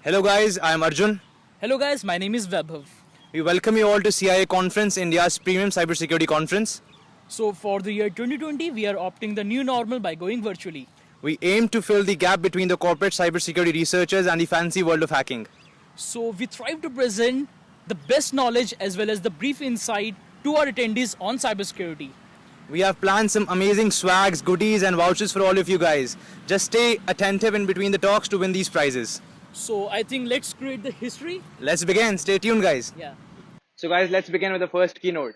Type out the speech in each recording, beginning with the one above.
Hello guys, I am Arjun. Hello guys, my name is Vaibhav. We welcome you all to CIA Conference, India's premium cybersecurity conference. So for the year 2020, we are opting the new normal by going virtually. We aim to fill the gap between the corporate cybersecurity researchers and the fancy world of hacking. So we thrive to present the best knowledge as well as the brief insight to our attendees on cybersecurity. We have planned some amazing swags, goodies and vouchers for all of you guys. Just stay attentive in between the talks to win these prizes. So I think let's create the history. Let's begin. Stay tuned guys. Yeah. So guys, let's begin with the first keynote.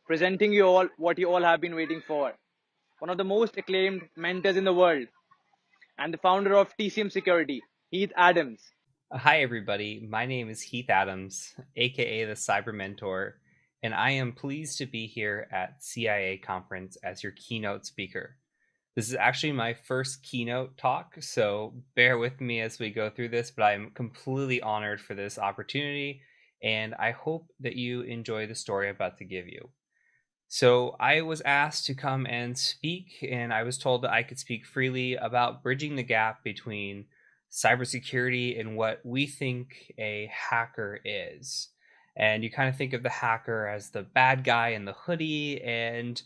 Presenting you all what you all have been waiting for. One of the most acclaimed mentors in the world and the founder of TCM Security, Heath Adams. Hi, everybody. My name is Heath Adams, aka the Cyber Mentor, and I am pleased to be here at CIA Conference as your keynote speaker. This is actually my first keynote talk, so bear with me as we go through this, but I'm completely honored for this opportunity, and I hope that you enjoy the story I'm about to give you. So I was asked to come and speak, and I was told that I could speak freely about bridging the gap between cybersecurity and what we think a hacker is. And you kind of think of the hacker as the bad guy in the hoodie, and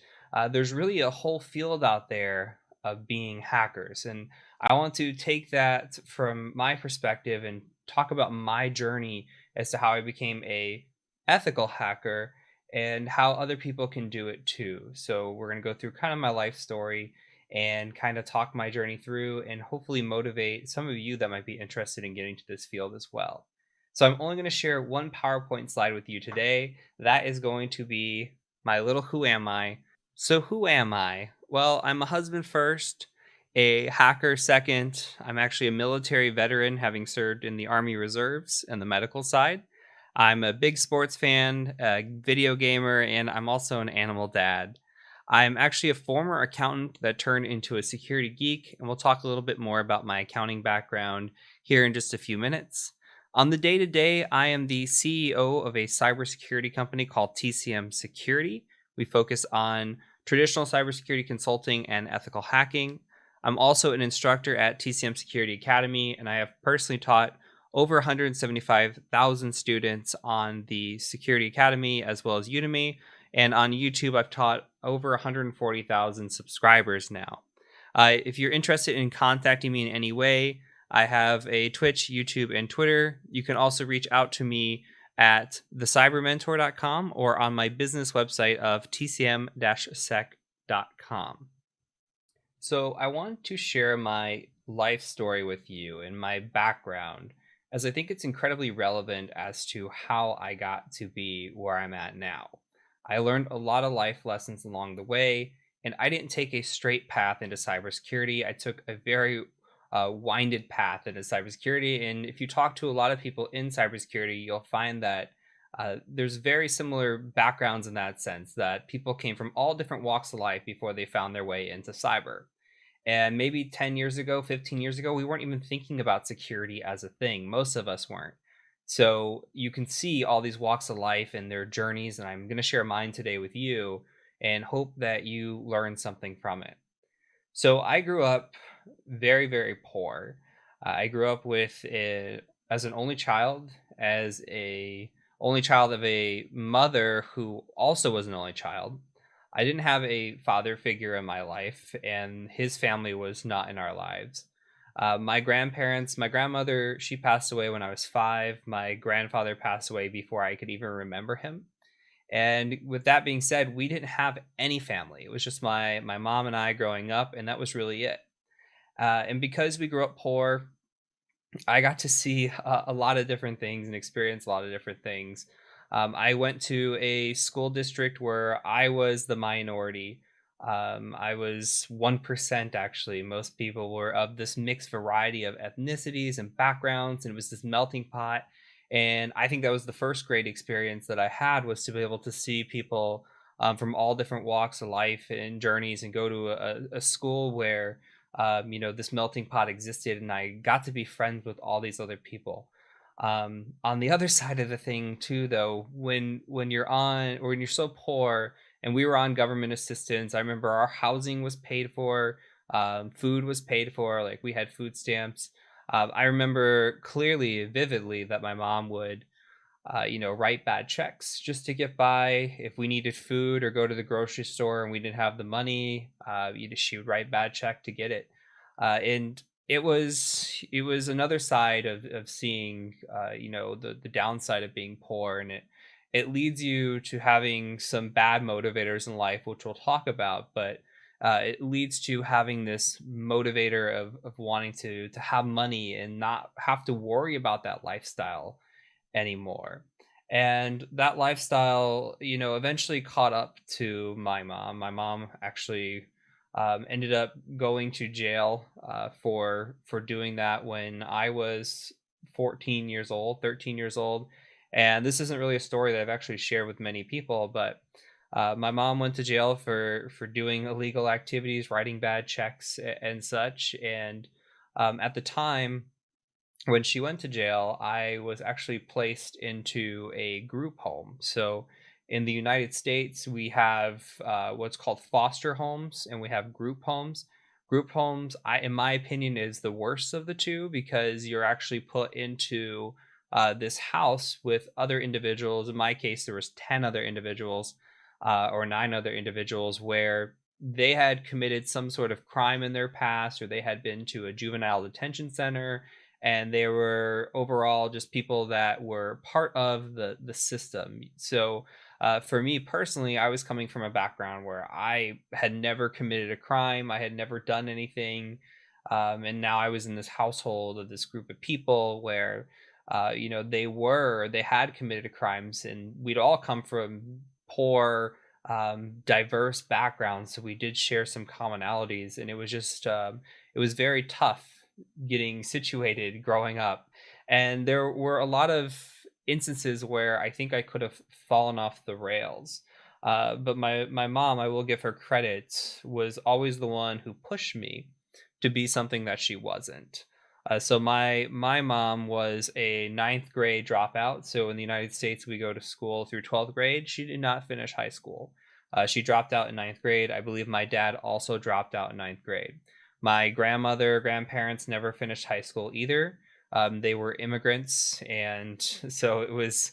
there's really a whole field out there of being hackers. And I want to take that from my perspective and talk about my journey as to how I became a ethical hacker and how other people can do it too. So we're going to go through kind of my life story and kind of talk my journey through and hopefully motivate some of you that might be interested in getting to this field as well. So I'm only going to share one PowerPoint slide with you today. That is going to be my little who am I. So who am I? Well, I'm a husband first, a hacker second. I'm actually a military veteran, having served in the Army Reserves and the medical side. I'm a big sports fan, a video gamer, and I'm also an animal dad. I'm actually a former accountant that turned into a security geek, and we'll talk a little bit more about my accounting background here in just a few minutes. On the day to day, I am the CEO of a cybersecurity company called TCM Security. We focus on traditional cybersecurity consulting and ethical hacking. I'm also an instructor at TCM Security Academy, and I have personally taught over 175,000 students on the Security Academy as well as Udemy. And on YouTube, I've taught over 140,000 subscribers now. If you're interested in contacting me in any way, I have a Twitch, YouTube, and Twitter. You can also reach out to me at thecybermentor.com or on my business website of tcm-sec.com. So I want to share my life story with you and my background, as I think it's incredibly relevant as to how I got to be where I'm at now. I learned a lot of life lessons along the way, and I didn't take a straight path into cybersecurity. I took a very winded path into cybersecurity. And if you talk to a lot of people in cybersecurity, you'll find that there's very similar backgrounds in that sense, that people came from all different walks of life before they found their way into cyber. And maybe 10 years ago, 15 years ago, we weren't even thinking about security as a thing. Most of us weren't. So you can see all these walks of life and their journeys, and I'm going to share mine today with you and hope that you learn something from it. So I grew up very, very poor. I grew up as an only child, as a only child of a mother who also was an only child. I didn't have a father figure in my life, and his family was not in our lives. My grandmother, she passed away when I was 5. My grandfather passed away before I could even remember him. And with that being said, we didn't have any family. It was just my mom and I growing up, and that was really it. And because we grew up poor, I got to see a lot of different things and experience a lot of different things. I went to a school district where I was the minority. I was 1% actually. Most people were of this mixed variety of ethnicities and backgrounds, and it was this melting pot. And I think that was the first great experience that I had, was to be able to see people from all different walks of life and journeys, and go to a school where this melting pot existed, and I got to be friends with all these other people. On the other side of the thing too, though, when you're so poor, and we were on government assistance, I remember our housing was paid for, food was paid for, like we had food stamps. I remember clearly, vividly, that my mom would write bad checks just to get by. If we needed food or go to the grocery store and we didn't have the money, she would write bad check to get it. And it was another side of seeing the downside of being poor, and it leads you to having some bad motivators in life, which we'll talk about, but it leads to having this motivator of wanting to have money and not have to worry about that lifestyle anymore. And that lifestyle, eventually caught up to my mom. My mom actually ended up going to jail for doing that when I was 14 years old, 13 years old. And this isn't really a story that I've actually shared with many people, but my mom went to jail for doing illegal activities, writing bad checks and such. And at the time, when she went to jail, I was actually placed into a group home. So in the United States, we have what's called foster homes, and we have group homes. Group homes, in my opinion, is the worst of the two because you're actually put into this house with other individuals. In my case, there was 10 other individuals or 9 other individuals where they had committed some sort of crime in their past, or they had been to a juvenile detention center, and they were overall just people that were part of the system. So for me personally, I was coming from a background where I had never committed a crime, I had never done anything, and now I was in this household of this group of people where they had committed crimes, and we'd all come from poor, diverse backgrounds, so we did share some commonalities, and it was just it was very tough getting situated growing up. And there were a lot of instances where I think I could have fallen off the rails. But my mom, I will give her credit, was always the one who pushed me to be something that she wasn't. So my mom was a ninth grade dropout. So in the United States, we go to school through 12th grade. She did not finish high school. She dropped out in ninth grade. I believe my dad also dropped out in ninth grade. My grandparents never finished high school either. They were immigrants, and so it was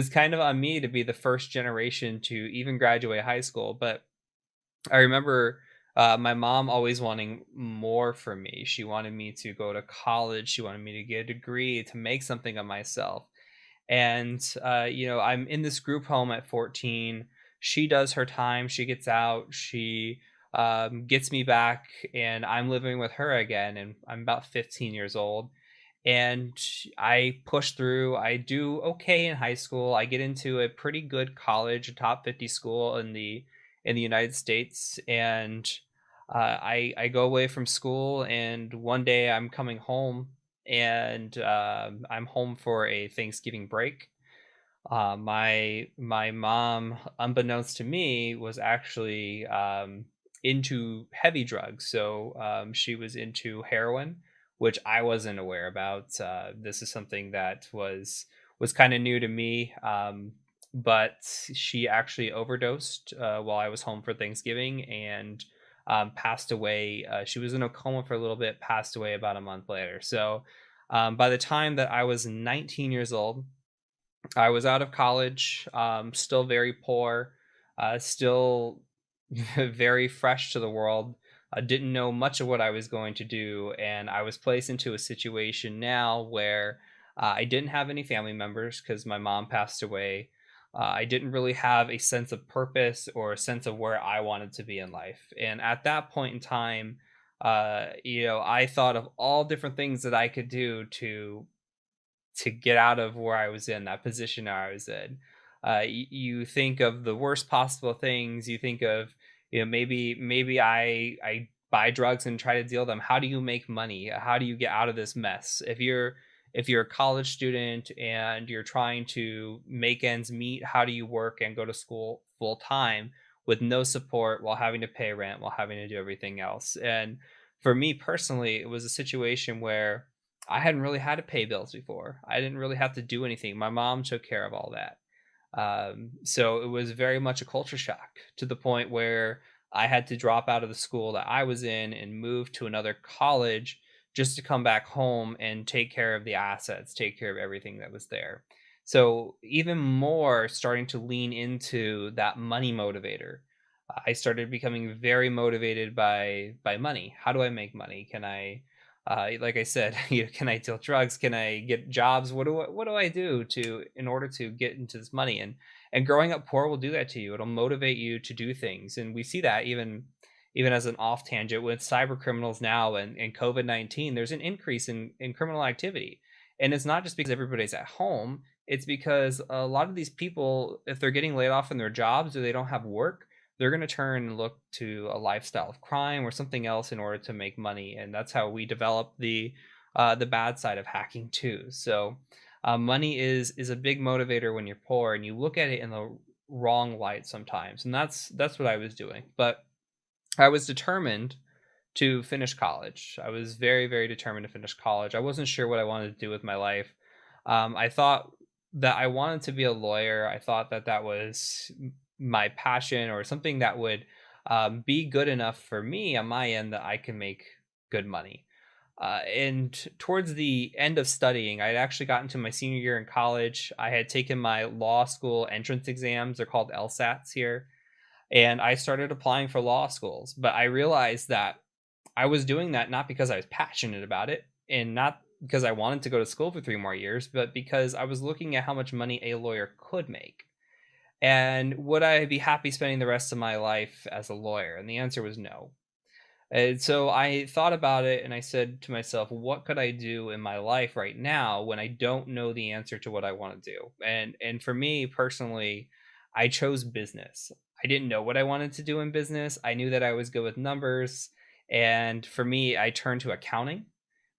kind of on me to be the first generation to even graduate high school. But I remember my mom always wanting more for me. She wanted me to go to college. She wanted me to get a degree, to make something of myself. And I'm in this group home at 14. She does her time, she gets out, she gets me back, and I'm living with her again, and I'm about 15 years old. And I push through. I do okay in high school. I get into a pretty good college, a top 50 school in the United States. And I go away from school, and one day I'm coming home, and I'm home for a Thanksgiving break. My mom, unbeknownst to me, was actually into heavy drugs. So she was into heroin, which I wasn't aware about. This is something that was kind of new to me. But she actually overdosed while I was home for Thanksgiving, and passed away. She was in a coma for a little bit, passed away about a month later. So by the time that I was 19 years old, I was out of college, still very poor, still very fresh to the world. I didn't know much of what I was going to do, and I was placed into a situation now where I didn't have any family members because my mom passed away. I didn't really have a sense of purpose or a sense of where I wanted to be in life. And at that point in time, I thought of all different things that I could do to get out of where I was in, that position I was in. You think of the worst possible things. You think of, maybe I buy drugs and try to deal them. How do you make money? How do you get out of this mess? If you're a college student and you're trying to make ends meet, how do you work and go to school full time with no support while having to pay rent, while having to do everything else? And for me personally, it was a situation where I hadn't really had to pay bills before. I didn't really have to do anything. My mom took care of all that. So it was very much a culture shock, to the point where I had to drop out of the school that I was in and move to another college just to come back home and take care of the assets, take care of everything that was there. So even more starting to lean into that money motivator. I started becoming very motivated by money. How do I make money? Can I, like I said, can I deal drugs? Can I get jobs? What do I do to in order to get into this money? And growing up poor will do that to you. It'll motivate you to do things, and we see that even as an off tangent with cyber criminals now and COVID-19. There's an increase in criminal activity, and it's not just because everybody's at home. It's because a lot of these people, if they're getting laid off in their jobs or they don't have work, they're going to turn and look to a lifestyle of crime or something else in order to make money, and that's how we develop the bad side of hacking too. So money is a big motivator when you're poor, and you look at it in the wrong light sometimes, and that's what I was doing. But I was determined to finish college. I was very, very determined to finish college. I wasn't sure what I wanted to do with my life. I thought that I wanted to be a lawyer. I thought that that was my passion, or something that would be good enough for me on my end that I can make good money. And towards the end of studying, I had actually gotten to my senior year in college. I had taken my law school entrance exams. They're called LSATs here. And I started applying for law schools. But I realized that I was doing that not because I was passionate about it, and not because I wanted to go to school for 3 more years, but because I was looking at how much money a lawyer could make. And would I be happy spending the rest of my life as a lawyer? And the answer was no. And so I thought about it and I said to myself, what could I do in my life right now when I don't know the answer to what I want to do? And for me personally, I chose business. I didn't know what I wanted to do in business. I knew that I was good with numbers. And for me, I turned to accounting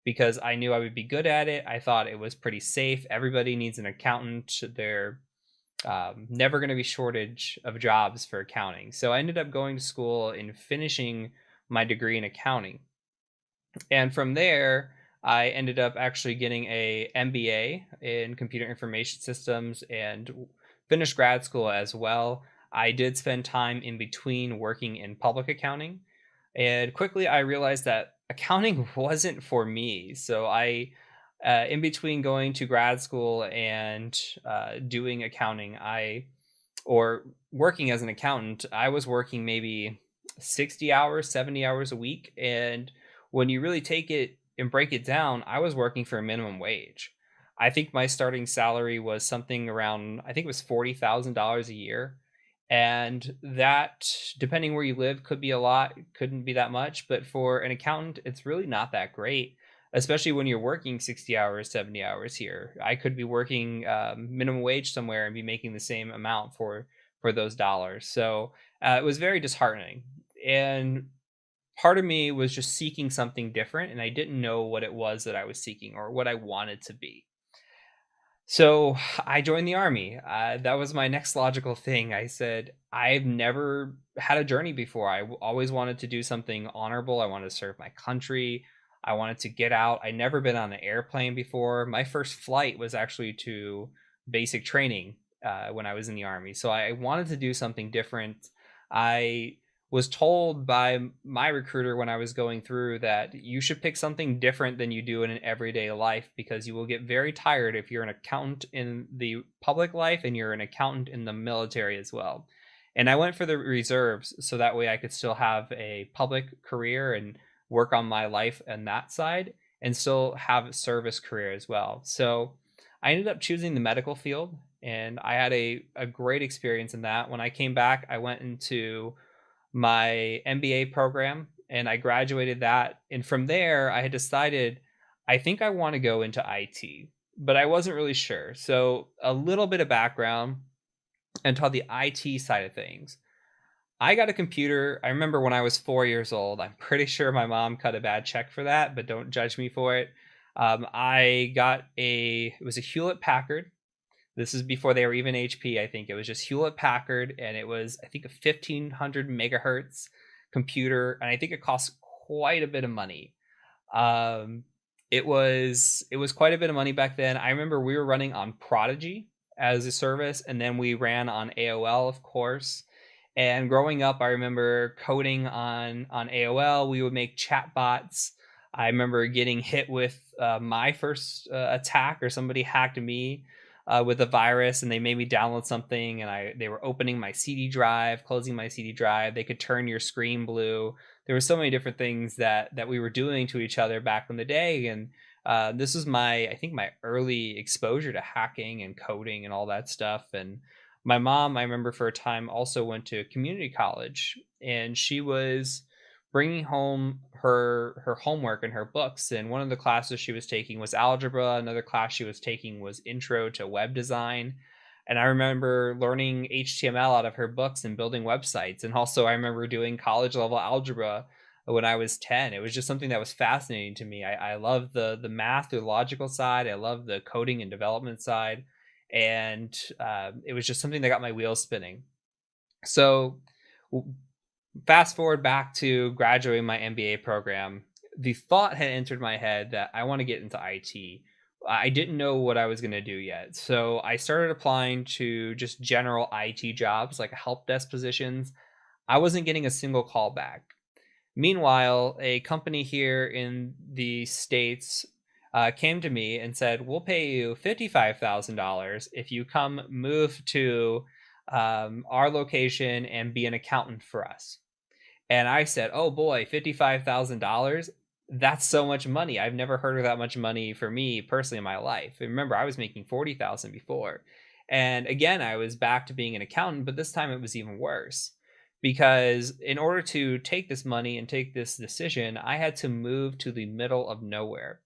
because I knew I would be good at it. I thought it was pretty safe. Everybody needs an accountant. They're never going to be shortage of jobs for accounting. So I ended up going to school and finishing my degree in accounting. And from there, I ended up actually getting a MBA in computer information systems and finished grad school as well. I did spend time in between working in public accounting, and quickly I realized that accounting wasn't for me. So in between going to grad school and doing accounting, or working as an accountant, I was working maybe 60 hours, 70 hours a week. And when you really take it and break it down, I was working for a minimum wage. I think my starting salary was something around, I think it was $40,000 a year. And that, depending where you live, could be a lot, couldn't be that much. But for an accountant, it's really not that great, especially when you're working 60 hours, 70 hours here. I could be working minimum wage somewhere and be making the same amount for those dollars. So it was very disheartening. And part of me was just seeking something different, and I didn't know what it was that I was seeking or what I wanted to be. So I joined the army. That was my next logical thing. I said, I've never had a journey before. Always wanted to do something honorable. I wanted to serve my country. I wanted to get out. I'd never been on an airplane before. My first flight was actually to basic training when I was in the army. So I wanted to do something different. I was told by my recruiter when I was going through that you should pick something different than you do in an everyday life, because you will get very tired if you're an accountant in the public life and you're an accountant in the military as well. And I went for the reserves so that way I could still have a public career and work on my life and that side, and still have a service career as well. So I ended up choosing the medical field, and I had a great experience in that. When I came back, I went into my MBA program and I graduated that. And from there, I had decided I think I want to go into IT, but I wasn't really sure. So, a little bit of background into the IT side of things. I got a computer. I remember when I was 4 years old. I'm pretty sure my mom cut a bad check for that, but don't judge me for it. I got it was a Hewlett Packard. This is before they were even HP, I think. It was just Hewlett Packard, and it was, I think, a 1500 megahertz computer, and I think it cost quite a bit of money. Um, it was quite a bit of money back then. I remember we were running on Prodigy as a service, and then we ran on AOL, of course. And growing up, I remember coding on AOL. We would make chatbots. I remember getting hit with my first attack, or somebody hacked me with a virus, and they made me download something, and they were opening my CD drive, closing my CD drive. They could turn your screen blue. There were so many different things that we were doing to each other back in the day, and this was I think my early exposure to hacking and coding and all that stuff. And my mom, I remember, for a time also went to community college, and she was bringing home her homework and her books. And one of the classes she was taking was algebra. Another class she was taking was intro to web design. And I remember learning HTML out of her books and building websites. And also, I remember doing college level algebra when I was 10. It was just something that was fascinating to me. I love the math, the logical side. I love the coding and development side. And it was just something that got my wheels spinning. So fast forward back to graduating my MBA program, the thought had entered my head that I want to get into IT. I didn't know what I was going to do yet. So I started applying to just general IT jobs, like help desk positions. I wasn't getting a single call back. Meanwhile, a company here in the States came to me and said, "We'll pay you $55,000 if you come move to our location and be an accountant for us." And I said, "Oh boy, $55,000? That's so much money. I've never heard of that much money for me personally in my life." And remember, I was making 40,000 before. And again, I was back to being an accountant, but this time it was even worse. Because in order to take this money and take this decision, I had to move to the middle of nowhere.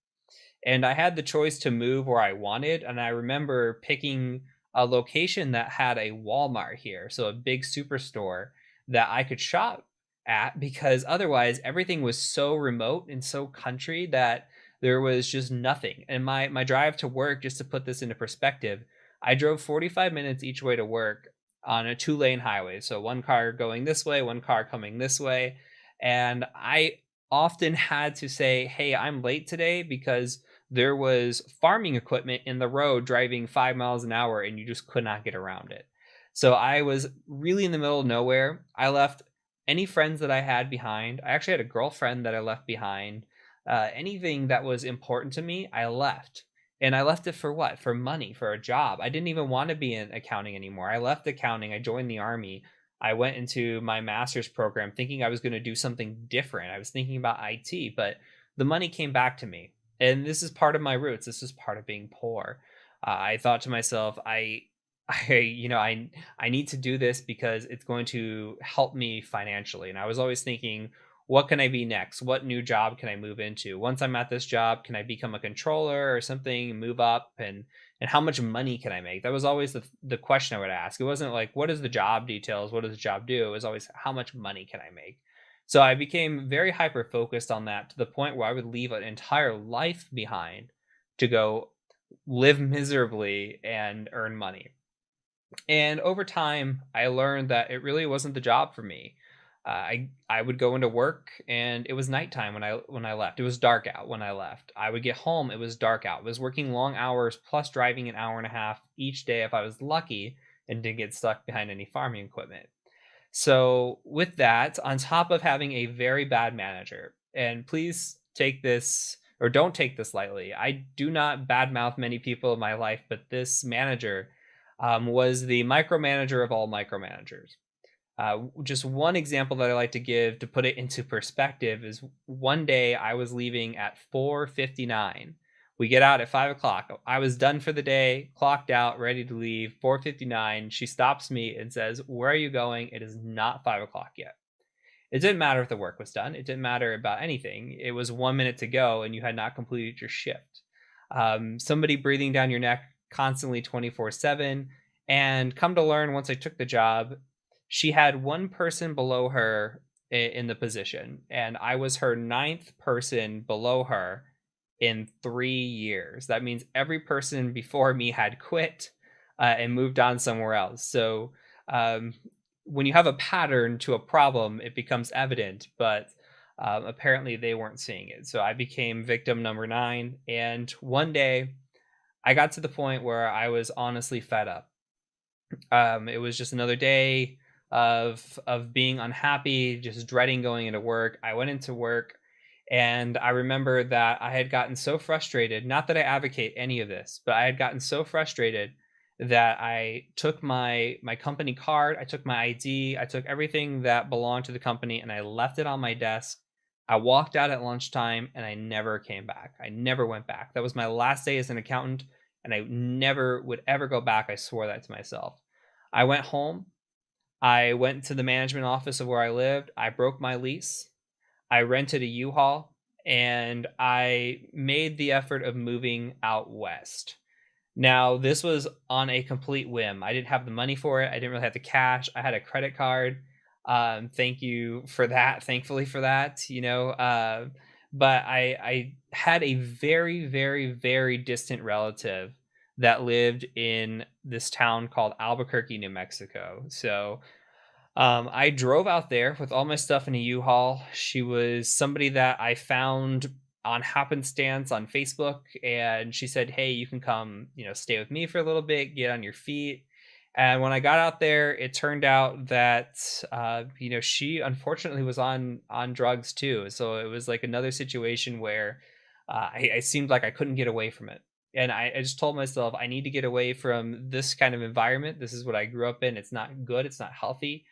And I had the choice to move where I wanted. And I remember picking a location that had a Walmart here, so a big superstore that I could shop at, because otherwise everything was so remote and so country that there was just nothing. And my drive to work, just to put this into perspective, I drove 45 minutes each way to work on a 2-lane highway. So one car going this way, one car coming this way. And I often had to say, "Hey, I'm late today," because there was farming equipment in the road driving 5 miles an hour and you just could not get around it. So I was really in the middle of nowhere. I left any friends that I had behind. I actually had a girlfriend that I left behind. Anything that was important to me, I left. And I left it for what? For money, for a job. I didn't even want to be in accounting anymore. I left accounting. I joined the army. I went into my master's program thinking I was going to do something different. I was thinking about IT, but the money came back to me. And this is part of my roots. This is part of being poor. I thought to myself, I need to do this because it's going to help me financially. And I was always thinking, what can I be next? What new job can I move into? Once I'm at this job, can I become a controller or something, move up, and how much money can I make? That was always the question I would ask. It wasn't like, what is the job details? What does the job do? It was always, how much money can I make? So I became very hyper focused on that, to the point where I would leave an entire life behind to go live miserably and earn money. And over time, I learned that it really wasn't the job for me. I would go into work and it was nighttime when I left. It was dark out when I left. I would get home, it was dark out. I was working long hours plus driving an hour and a half each day if I was lucky and didn't get stuck behind any farming equipment. So with that, on top of having a very bad manager, and please take this or don't take this lightly. I do not badmouth many people in my life, but this manager was the micromanager of all micromanagers. Just one example that I like to give to put it into perspective is, one day I was leaving at 4:59. We get out at 5 o'clock. I was done for the day, clocked out, ready to leave. 4:59. She stops me and says, "Where are you going? It is not 5 o'clock yet." It didn't matter if the work was done. It didn't matter about anything. It was 1 minute to go and you had not completed your shift. Somebody breathing down your neck constantly 24/7. And come to learn, once I took the job, she had one person below her in the position, and I was her ninth person below her in 3 years. That means every person before me had quit and moved on somewhere else. So um, when you have a pattern to a problem, it becomes evident, but apparently they weren't seeing it. So I became victim number 9. And one day I got to the point where I was honestly fed up. It was just another day of being unhappy, just dreading going into work. I went into work And I remember that I had gotten so frustrated, not that I advocate any of this, but I had gotten so frustrated that I took my company card, I took my ID, I took everything that belonged to the company and I left it on my desk. I walked out at lunchtime and I never came back. I never went back. That was my last day as an accountant and I never would ever go back. I swore that to myself. I went home. I went to the management office of where I lived. I broke my lease. I rented a U-Haul and I made the effort of moving out west. Now, this was on a complete whim. I didn't have the money for it. I didn't really have the cash. I had a credit card. Thank you for that. Thankfully for that, but I had a very, very, very distant relative that lived in this town called Albuquerque, New Mexico. So I drove out there with all my stuff in a U-Haul. She was somebody that I found on happenstance on Facebook, and she said, "Hey, you can come, stay with me for a little bit, get on your feet." And when I got out there, it turned out that she unfortunately was on drugs too. So it was like another situation where I seemed like I couldn't get away from it. And I just told myself, I need to get away from this kind of environment. This is what I grew up in. It's not good. It's not healthy.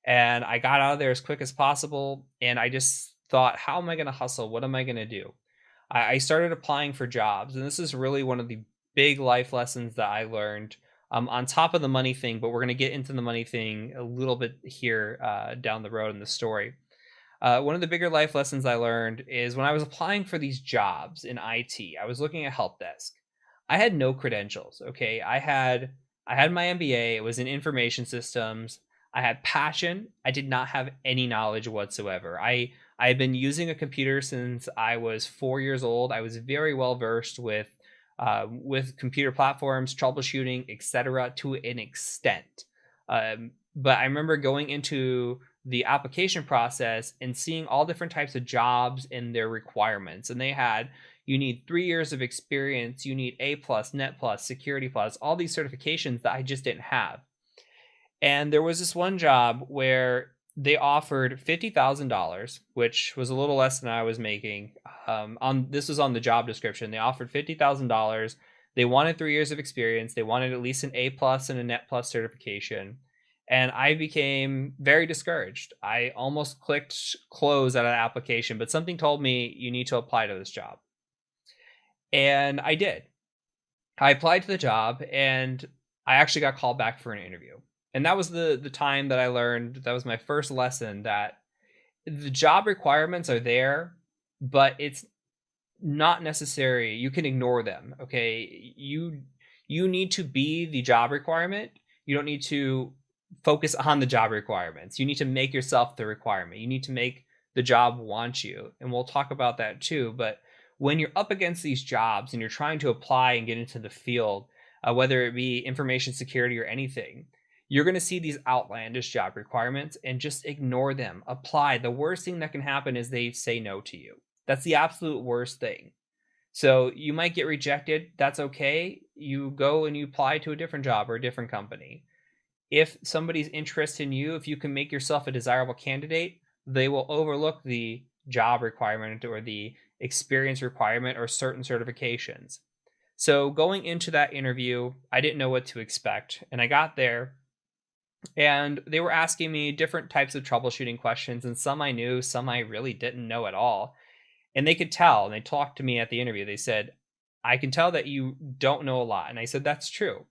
And I got out of there as quick as possible. And I just thought, how am I going to hustle? What am I going to do? I started applying for jobs. And this is really one of the big life lessons that I learned on top of the money thing. But we're going to get into the money thing a little bit here down the road in the story. One of the bigger life lessons I learned is when I was applying for these jobs in IT, I was looking at help desk. I had no credentials. Okay. I had my MBA. It was in information systems. I had passion. I did not have any knowledge whatsoever. I had been using a computer since I was 4 years old. I was very well versed with computer platforms, troubleshooting, etc., to an extent. But I remember going into the application process and seeing all different types of jobs and their requirements, and they had, you need 3 years of experience, you need A plus, Net plus, Security plus, all these certifications that I just didn't have. And there was this one job where they offered $50,000, which was a little less than I was making. This was on the job description. They offered $50,000. They wanted 3 years of experience. They wanted at least an A plus and a Net plus certification. And I became very discouraged. I almost clicked close on an application, but something told me you need to apply to this job. And I did. I applied to the job and I actually got called back for an interview. And that was the time that I learned, that was my first lesson, that the job requirements are there, but it's not necessary. You can ignore them. Okay. You need to be the job requirement. You don't need to focus on the job requirements. You need to make yourself the requirement. You need to make the job want you. And we'll talk about that too. But when you're up against these jobs and you're trying to apply and get into the field, whether it be information security or anything, you're going to see these outlandish job requirements and just ignore them. Apply. The worst thing that can happen is they say no to you. That's the absolute worst thing. So you might get rejected. That's okay. You go and you apply to a different job or a different company. If somebody's interested in you, if you can make yourself a desirable candidate, they will overlook the job requirement or the experience requirement or certain certifications. So going into that interview, I didn't know what to expect. And I got there and they were asking me different types of troubleshooting questions, and some I knew, some I really didn't know at all. And they could tell, and they talked to me at the interview. They said, I can tell that you don't know a lot. And I said, that's true.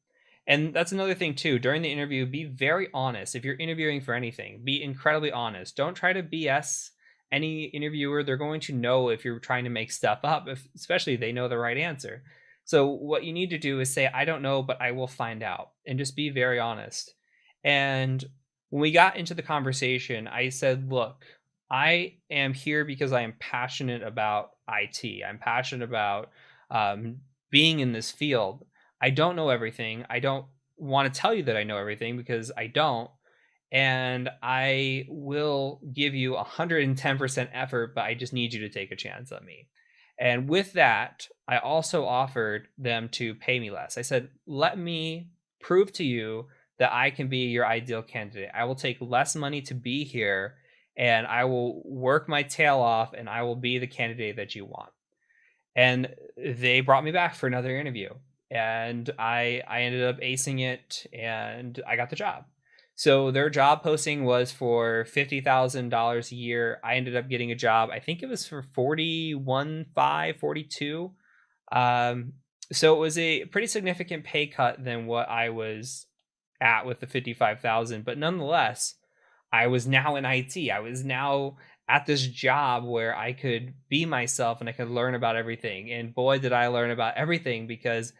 And that's another thing too. During the interview, be very honest. If you're interviewing for anything, be incredibly honest. Don't try to BS any interviewer. They're going to know if you're trying to make stuff up, especially if they know the right answer. So what you need to do is say, I don't know, but I will find out, and just be very honest. And when we got into the conversation, I said, look, I am here because I am passionate about IT. I'm passionate about being in this field. I don't know everything. I don't want to tell you that I know everything, because I don't. And I will give you 110% effort, but I just need you to take a chance on me. And with that, I also offered them to pay me less. I said, let me prove to you that I can be your ideal candidate. I will take less money to be here, and I will work my tail off, and I will be the candidate that you want. And they brought me back for another interview, and I ended up acing it, and I got the job. So their job posting was for $50,000 a year. I ended up getting a job. I think it was for 41.5, 42. Um, so it was a pretty significant pay cut than what I was at with the 55,000, but nonetheless, I was now in IT. I was now at this job where I could be myself and I could learn about everything. And boy, did I learn about everything, because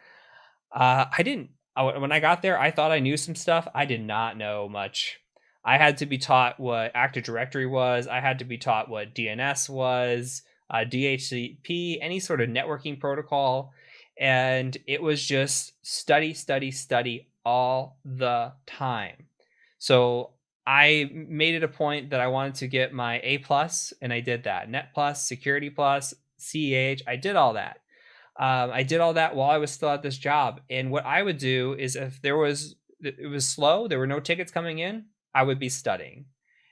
I didn't. When I got there, I thought I knew some stuff. I did not know much. I had to be taught what Active Directory was. I had to be taught what DNS was, DHCP, any sort of networking protocol. And it was just study, study, study all the time. So I made it a point that I wanted to get my A plus, and I did that. Net plus, Security plus, CEH. I did all that. I did all that while I was still at this job. And what I would do is, if it was slow, there were no tickets coming in, I would be studying.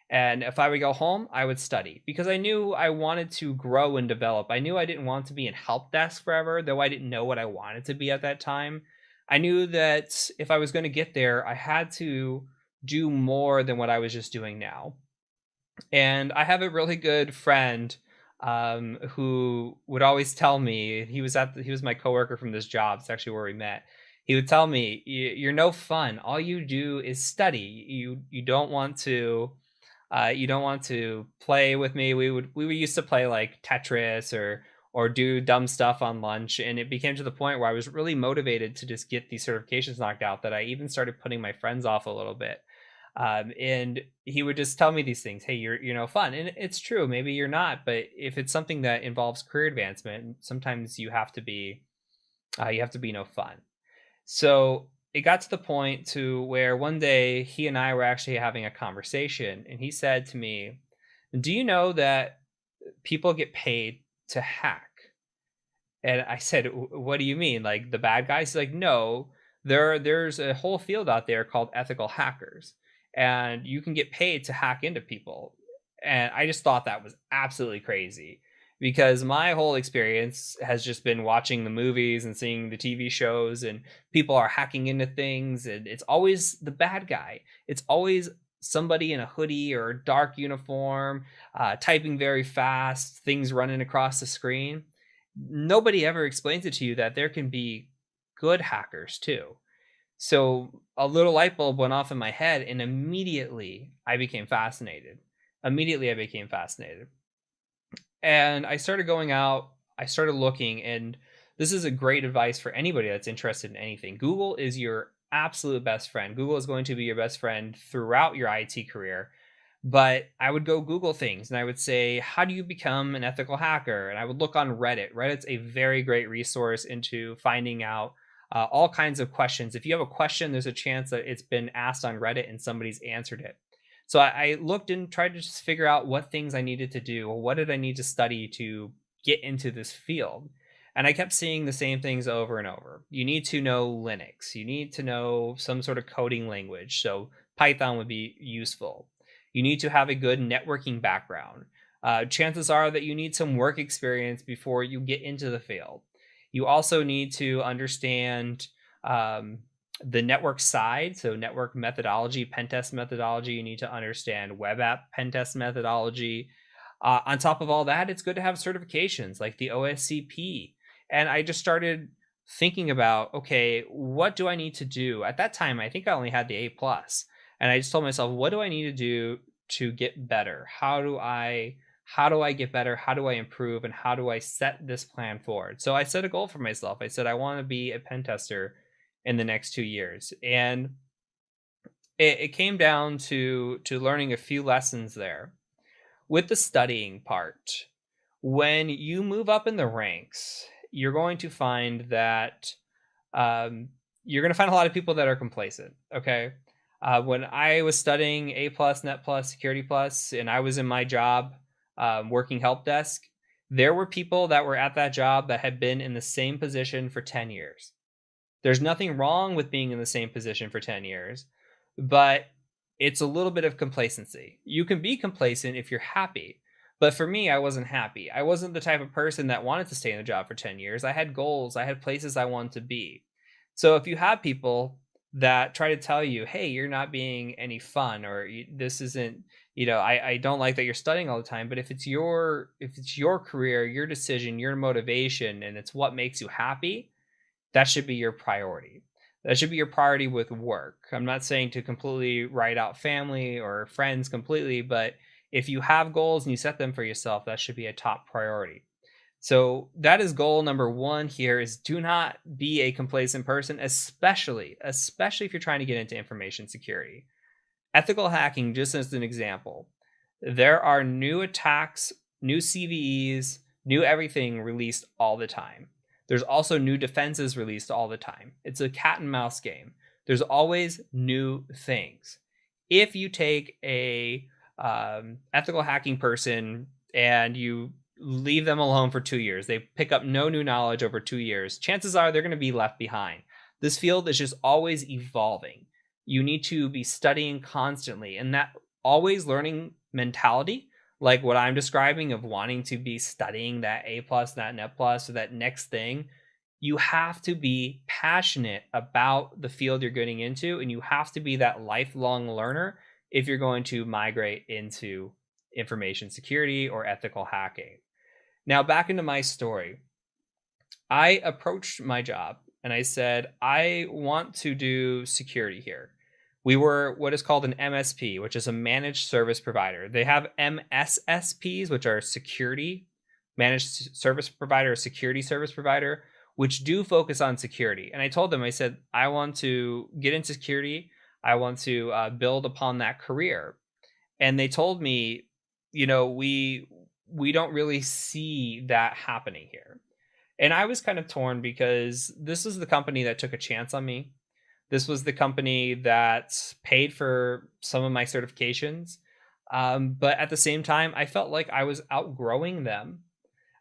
And if I would go home, I would study, because I knew I wanted to grow and develop. I knew I didn't want to be in help desk forever, though I didn't know what I wanted to be at that time. I knew that if I was going to get there, I had to do more than what I was just doing now. And I have a really good friend who would always tell me, he was my coworker from this job. It's actually where we met. He would tell me, "You're no fun. All you do is study. You don't want to play with me." We used to play like Tetris or do dumb stuff on lunch, and it became to the point where I was really motivated to just get these certifications knocked out that I even started putting my friends off a little bit. And he would just tell me these things. Hey, you're no fun. And it's true. Maybe you're not, but if it's something that involves career advancement, sometimes you have to be no fun. So it got to the point to where one day he and I were actually having a conversation, and he said to me, "Do you know that people get paid to hack?" And I said, "What do you mean? Like the bad guys?" He's like, "No, there's a whole field out there called ethical hackers, and you can get paid to hack into people." And I just thought that was absolutely crazy, because my whole experience has just been watching the movies and seeing the TV shows, and people are hacking into things, and it's always the bad guy. It's always somebody in a hoodie or a dark uniform, typing very fast, things running across the screen. Nobody ever explains it to you that there can be good hackers too. So a little light bulb went off in my head, and immediately I became fascinated. And I started going out, I started looking, and this is a great advice for anybody that's interested in anything. Google is your absolute best friend. Google is going to be your best friend throughout your IT career. But I would go Google things, and I would say, how do you become an ethical hacker? And I would look on Reddit. Reddit's a very great resource into finding out all kinds of questions. If you have a question, there's a chance that it's been asked on Reddit and somebody's answered it. So I looked and tried to just figure out what things I needed to do, or what did I need to study to get into this field. And I kept seeing the same things over and over. You need to know Linux. You need to know some sort of coding language. So Python would be useful. You need to have a good networking background. Chances are that you need some work experience before you get into the field. You also need to understand the network side, so network methodology, pen test methodology. You need to understand web app pen test methodology. On top of all that, it's good to have certifications like the OSCP. And I just started thinking about, okay, what do I need to do? At that time, I think I only had the A plus. And I just told myself, what do I need to do to get better? How do I get better? How do I improve? And how do I set this plan forward? So I set a goal for myself. I said, I want to be a pen tester in the next 2 years. And it came down to learning a few lessons there. With the studying part, when you move up in the ranks, you're going to find that you're going to find a lot of people that are complacent. Okay. When I was studying A plus, Net plus, Security plus, and I was in my job working help desk, there were people that were at that job that had been in the same position for 10 years. There's nothing wrong with being in the same position for 10 years, but it's a little bit of complacency. You can be complacent if you're happy. But for me, I wasn't happy. I wasn't the type of person that wanted to stay in a job for 10 years. I had goals, I had places I wanted to be. So if you have people that try to tell you, hey, you're not being any fun, or this isn't, I don't like that you're studying all the time. But if it's your career, your decision, your motivation, and it's what makes you happy, that should be your priority. That should be your priority with work. I'm not saying to completely write out family or friends completely, but if you have goals and you set them for yourself, that should be a top priority. So that is goal number one here, is do not be a complacent person, especially if you're trying to get into information security. Ethical hacking, just as an example, there are new attacks, new CVEs, new everything released all the time. There's also new defenses released all the time. It's a cat and mouse game. There's always new things. If you take a ethical hacking person and you leave them alone for 2 years, they pick up no new knowledge over 2 years, chances are they're going to be left behind. This field is just always evolving. You need to be studying constantly, and that always learning mentality, like what I'm describing of wanting to be studying that A plus, that net plus, or that next thing, you have to be passionate about the field you're getting into, and you have to be that lifelong learner if you're going to migrate into information security or ethical hacking. Now, back into my story. I approached my job and I said, I want to do security here. We were what is called an MSP, which is a managed service provider. They have MSSPs, which are security, managed service provider, or security service provider, which do focus on security. And I told them, I said, I want to get into security. I want to build upon that career. And they told me, we don't really see that happening here. And I was kind of torn because this was the company that took a chance on me. This was the company that paid for some of my certifications. But at the same time, I felt like I was outgrowing them,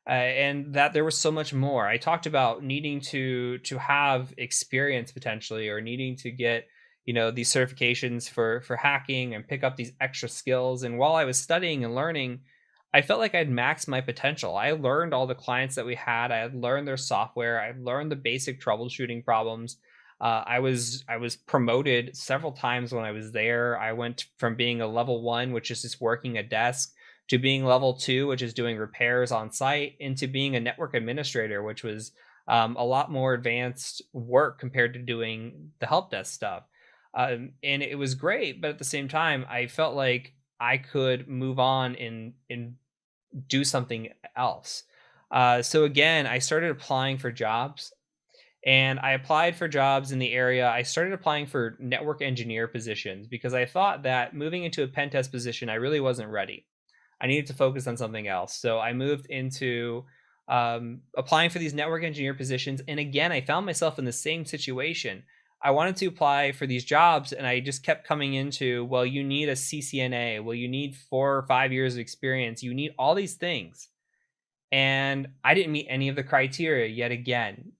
and that there was so much more. I talked about needing to have experience potentially, or needing to get these certifications for hacking and pick up these extra skills. And while I was studying and learning, I felt like I'd maxed my potential. I learned all the clients that we had. I had learned their software. I learned the basic troubleshooting problems. I was promoted several times when I was there. I went from being a level 1, which is just working a desk, to being level 2, which is doing repairs on site, into being a network administrator, which was a lot more advanced work compared to doing the help desk stuff. And it was great, but at the same time, I felt like I could move on and do something else. So again, I started applying for jobs, and I applied for jobs in the area. I started applying for network engineer positions because I thought that moving into a pen test position, I really wasn't ready. I needed to focus on something else. So I moved into applying for these network engineer positions. And again, I found myself in the same situation. I wanted to apply for these jobs, and I just kept coming into, well, you need a CCNA. Well, you need 4 or 5 years of experience. You need all these things. And I didn't meet any of the criteria yet again.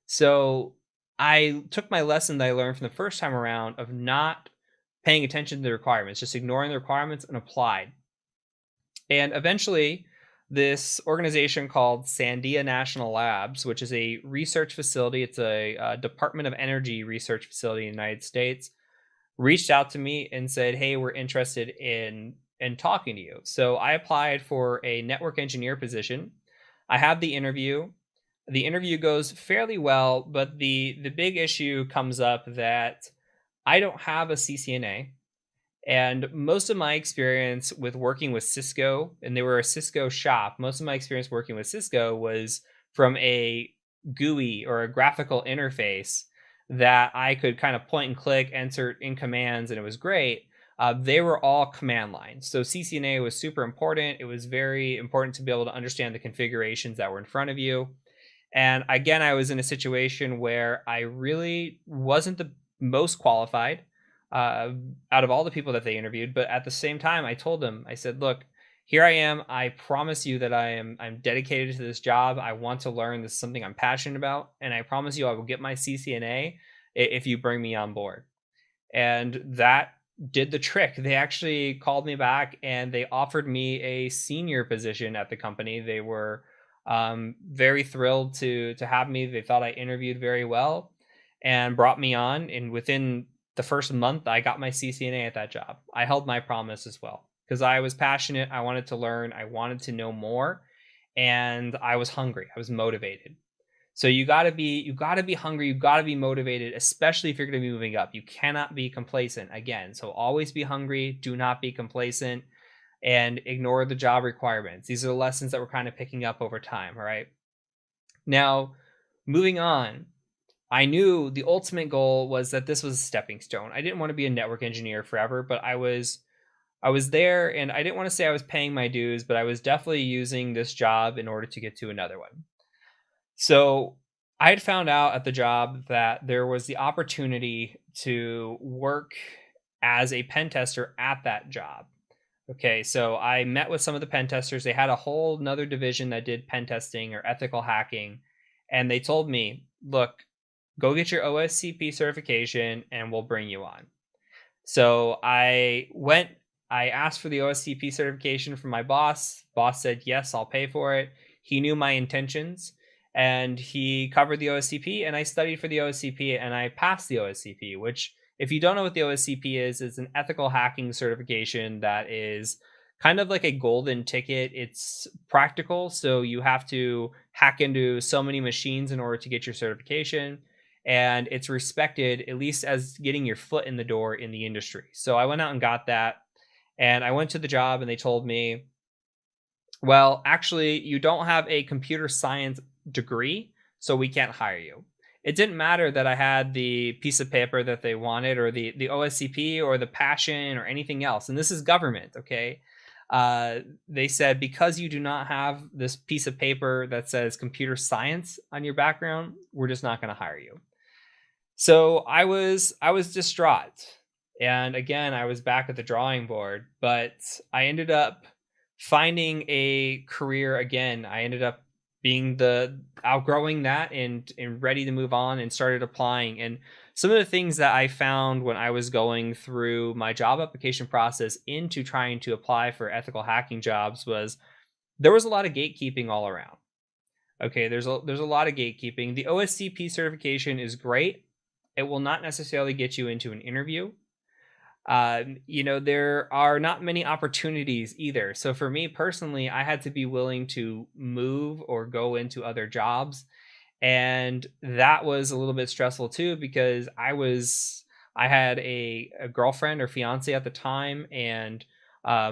So I took my lesson that I learned from the first time around of not paying attention to the requirements, just ignoring the requirements, and applied. And eventually, this organization called Sandia National Labs, which is a research facility, it's a Department of Energy research facility in the United States, reached out to me and said, hey, we're interested in talking to you. So I applied for a network engineer position. I had the interview. The interview goes fairly well, but the big issue comes up that I don't have a CCNA. And most of my experience with working with Cisco, and they were a Cisco shop, most of my experience working with Cisco was from a GUI, or a graphical interface, that I could kind of point and click, enter in commands, and it was great. They were all command lines. So CCNA was super important. It was very important to be able to understand the configurations that were in front of you. And again, I was in a situation where I really wasn't the most qualified out of all the people that they interviewed. But at the same time, I told them, I said, look, here I am. I promise you that I'm dedicated to this job. I want to learn. This is something I'm passionate about. And I promise you I will get my CCNA if you bring me on board. And that did the trick. They actually called me back and they offered me a senior position at the company. They were very thrilled to have me. They thought I interviewed very well and brought me on. And within the first month, I got my CCNA at that job. I held my promise as well because I was passionate. I wanted to learn. I wanted to know more, and I was hungry. I was motivated. So you got to be hungry, you got to be motivated, especially if you're going to be moving up. You cannot be complacent again. So always be hungry, do not be complacent, and ignore the job requirements. These are the lessons that we're kind of picking up over time, all right? Now, moving on, I knew the ultimate goal was that this was a stepping stone. I didn't want to be a network engineer forever, but I was there, and I didn't want to say I was paying my dues, but I was definitely using this job in order to get to another one. So I had found out at the job that there was the opportunity to work as a pen tester at that job. Okay, so I met with some of the pen testers. They had a whole nother division that did pen testing or ethical hacking. And they told me, look, go get your OSCP certification and we'll bring you on. So I went, I asked for the OSCP certification from my boss. Boss said, yes, I'll pay for it. He knew my intentions and he covered the OSCP, and I studied for the OSCP and I passed the OSCP, which, if you don't know what the OSCP is, it's an ethical hacking certification that is kind of like a golden ticket. It's practical, so you have to hack into so many machines in order to get your certification, and it's respected at least as getting your foot in the door in the industry. So I went out and got that, and I went to the job and they told me, well, actually, you don't have a computer science degree, so we can't hire you. It didn't matter that I had the piece of paper that they wanted, or the OSCP, or the passion, or anything else. And this is government, okay? They said, because you do not have this piece of paper that says computer science on your background, we're just not going to hire you. So I was distraught. And again, I was back at the drawing board, but I ended up finding a career again. I ended up being outgrowing that and ready to move on, and started applying. And some of the things that I found when I was going through my job application process into trying to apply for ethical hacking jobs was there was a lot of gatekeeping all around. Okay, there's a lot of gatekeeping. The OSCP certification is great. It will not necessarily get you into an interview. There are not many opportunities either. So for me personally, I had to be willing to move or go into other jobs. And that was a little bit stressful too, because I had a girlfriend or fiance at the time, and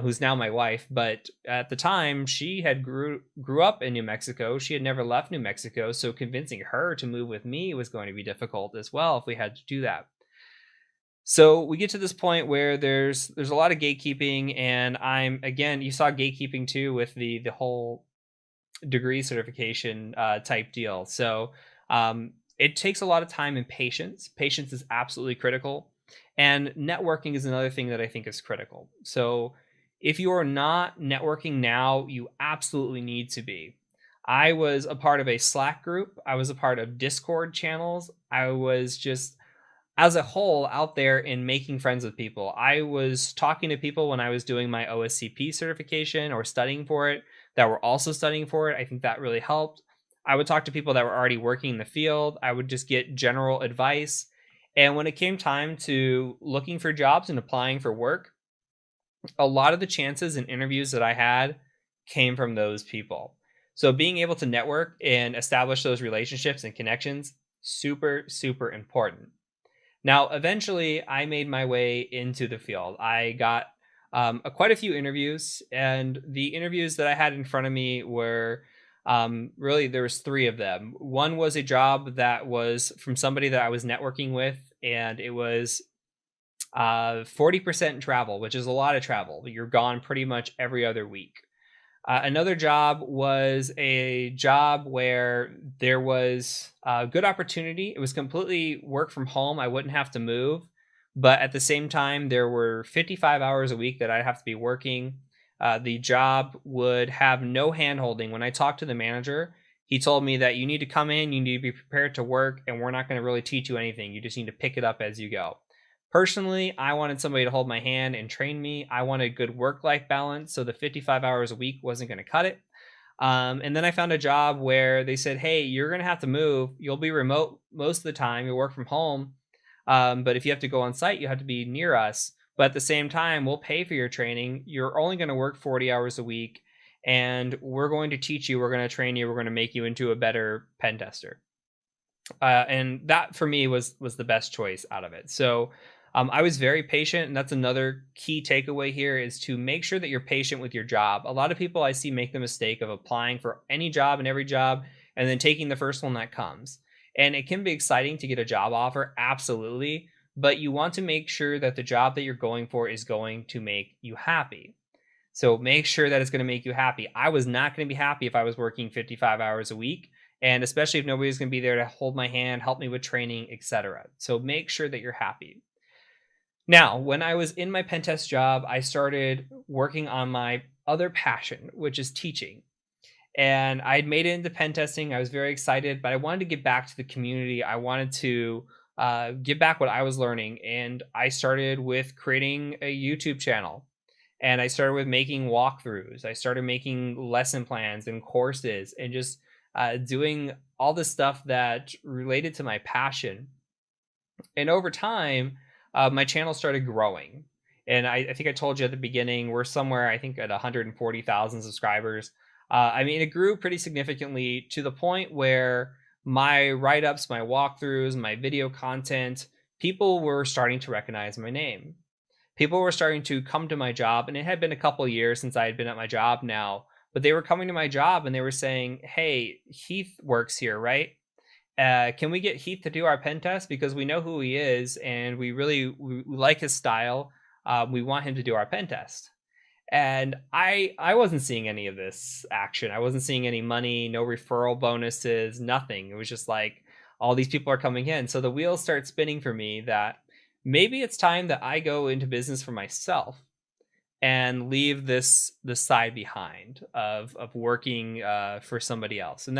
who's now my wife. But at the time, she had grew up in New Mexico. She had never left New Mexico. So convincing her to move with me was going to be difficult as well if we had to do that. So we get to this point where there's a lot of gatekeeping, and you saw gatekeeping too with the whole degree certification type deal. So it takes a lot of time and patience. Patience is absolutely critical, and networking is another thing that I think is critical. So if you are not networking now, you absolutely need to be. I was a part of a Slack group. I was a part of Discord channels. I was just, as a whole, out there and making friends with people. I was talking to people when I was doing my OSCP certification or studying for it that were also studying for it. I think that really helped. I would talk to people that were already working in the field. I would just get general advice. And when it came time to looking for jobs and applying for work, a lot of the chances and interviews that I had came from those people. So being able to network and establish those relationships and connections, super, super important. Now, eventually, I made my way into the field. I got quite a few interviews, and the interviews that I had in front of me were really, there was three of them. One was a job that was from somebody that I was networking with, and it was 40% travel, which is a lot of travel. You're gone pretty much every other week. Another job was a job where there was a good opportunity. It was completely work from home. I wouldn't have to move. But at the same time, there were 55 hours a week that I'd have to be working. The job would have no handholding. When I talked to the manager, he told me that you need to come in, you need to be prepared to work, and we're not going to really teach you anything. You just need to pick it up as you go. Personally, I wanted somebody to hold my hand and train me. I wanted good work-life balance, so the 55 hours a week wasn't going to cut it. And then I found a job where they said, hey, you're going to have to move. You'll be remote most of the time. You'll work from home. But if you have to go on site, you have to be near us. But at the same time, we'll pay for your training. You're only going to work 40 hours a week. And we're going to teach you. We're going to train you. We're going to make you into a better pen tester. And that for me was the best choice out of it. So I was very patient, and that's another key takeaway here is to make sure that you're patient with your job. A lot of people I see make the mistake of applying for any job and every job and then taking the first one that comes. And it can be exciting to get a job offer, absolutely, but you want to make sure that the job that you're going for is going to make you happy. So make sure that it's going to make you happy. I was not going to be happy if I was working 55 hours a week, and especially if nobody's going to be there to hold my hand, help me with training, etc. So make sure that you're happy. Now, when I was in my pen test job, I started working on my other passion, which is teaching. And I had made it into pen testing. I was very excited, but I wanted to get back to the community. I wanted to give back what I was learning. And I started with creating a YouTube channel. And I started with making walkthroughs. I started making lesson plans and courses and just doing all the stuff that related to my passion. And over time, my channel started growing. And I think I told you at the beginning, we're somewhere, I think, at 140,000 subscribers. I mean, it grew pretty significantly to the point where my write-ups, my walkthroughs, my video content, people were starting to recognize my name. People were starting to come to my job, and it had been a couple of years since I had been at my job now, but they were coming to my job and they were saying, hey, Heath works here, right? Can we get Heath to do our pen test? Because we know who he is and we like his style. We want him to do our pen test. And I wasn't seeing any of this action. I wasn't seeing any money, no referral bonuses, nothing. It was just like all these people are coming in. So the wheels start spinning for me that maybe it's time that I go into business for myself and leave this side behind of working for somebody else. And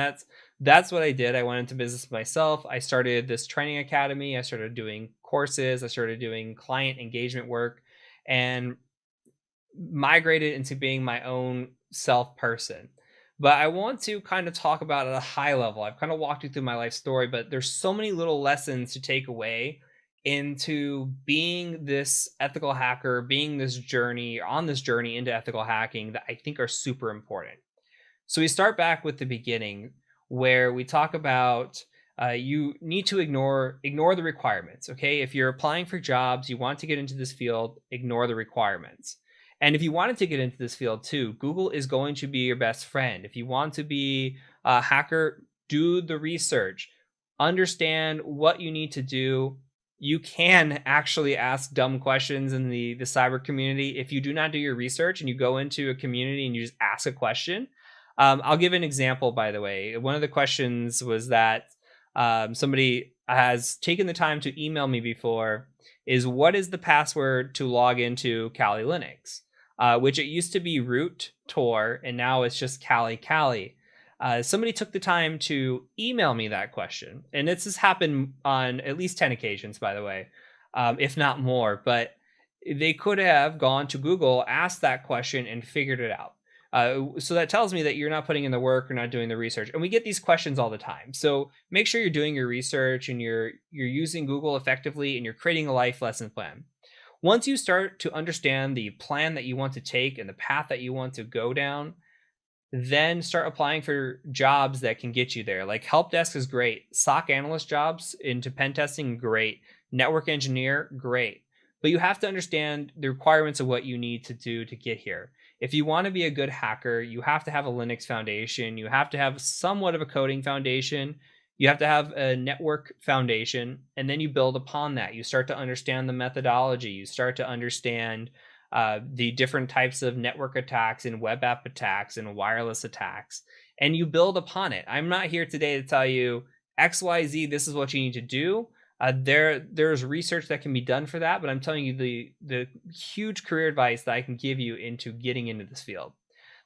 that's what I did. I went into business myself. I started this training academy. I started doing courses. I started doing client engagement work and migrated into being my own self person. But I want to kind of talk about at a high level. I've kind of walked you through my life story, but there's so many little lessons to take away into being this ethical hacker, being this journey into ethical hacking that I think are super important. So we start back with the beginning where we talk about you need to ignore the requirements. Okay, if you're applying for jobs, you want to get into this field, ignore the requirements. And if you wanted to get into this field too, Google is going to be your best friend. If you want to be a hacker, do the research, understand what you need to do. You can actually ask dumb questions in the cyber community. If you do not do your research and you go into a community and you just ask a question, I'll give an example, by the way. One of the questions was that somebody has taken the time to email me before is what is the password to log into Kali Linux? Which it used to be root Tor, and now it's just Kali. Somebody took the time to email me that question. And this has happened on at least 10 occasions, by the way, if not more. But they could have gone to Google, asked that question, and figured it out. So that tells me that you're not putting in the work, you're not doing the research. And we get these questions all the time. So make sure you're doing your research and you're using Google effectively and you're creating a life lesson plan. Once you start to understand the plan that you want to take and the path that you want to go down, then start applying for jobs that can get you there. Like help desk is great. SOC analyst jobs into pen testing, great. Network engineer, great. But you have to understand the requirements of what you need to do to get here. If you want to be a good hacker, you have to have a Linux foundation. You have to have somewhat of a coding foundation. You have to have a network foundation, and then you build upon that. You start to understand the methodology. You start to understand the different types of network attacks and web app attacks and wireless attacks, and you build upon it. I'm not here today to tell you XYZ, this is what you need to do. There's research that can be done for that, but I'm telling you the huge career advice that I can give you into getting into this field.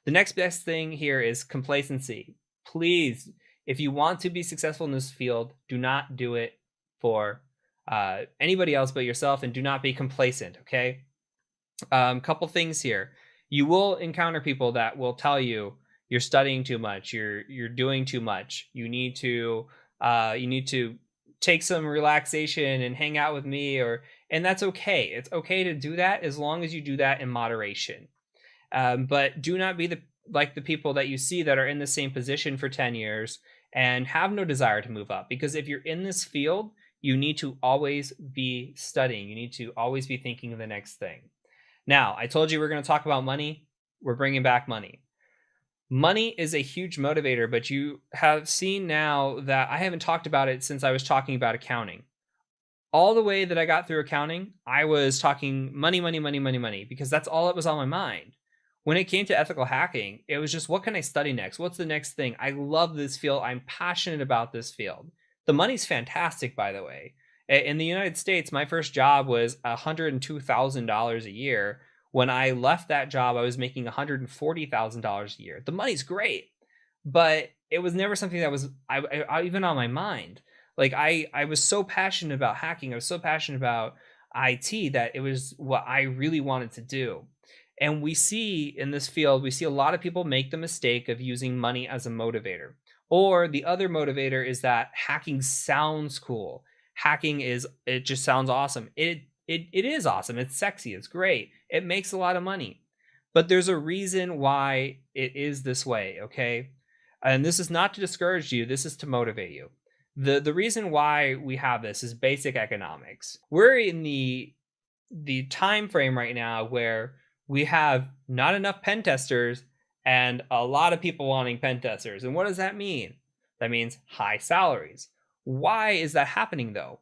The next best thing here is complacency. Please, if you want to be successful in this field, do not do it for anybody else but yourself, and do not be complacent. Okay. Couple things here. You will encounter people that will tell you you're studying too much, you're doing too much. You need to take some relaxation and hang out with me, and that's okay. It's okay to do that as long as you do that in moderation. But do not be like the people that you see that are in the same position for 10 years and have no desire to move up. Because if you're in this field, you need to always be studying. You need to always be thinking of the next thing. Now, I told you we're going to talk about money. We're bringing back money. Money is a huge motivator, but you have seen now that I haven't talked about it since I was talking about accounting. All the way that I got through accounting, I was talking money, money, money, money, money, because that's all that was on my mind. When it came to ethical hacking, it was just, what can I study next? What's the next thing? I love this field. I'm passionate about this field. The money's fantastic, by the way. In the United States, my first job was $102,000 a year. When I left that job, I was making $140,000 a year. The money's great, but it was never something that was even on my mind. Like I was so passionate about hacking. I was so passionate about IT that it was what I really wanted to do. And we see in this field, we see a lot of people make the mistake of using money as a motivator. Or the other motivator is that hacking sounds cool. It just sounds awesome. It is awesome. It's sexy. It's great. It makes a lot of money. But there's a reason why it is this way, okay? And this is not to discourage you. This is to motivate you. The reason why we have this is basic economics. We're in the time frame right now where we have not enough pen testers and a lot of people wanting pen testers. And what does that mean? That means high salaries. Why is that happening though?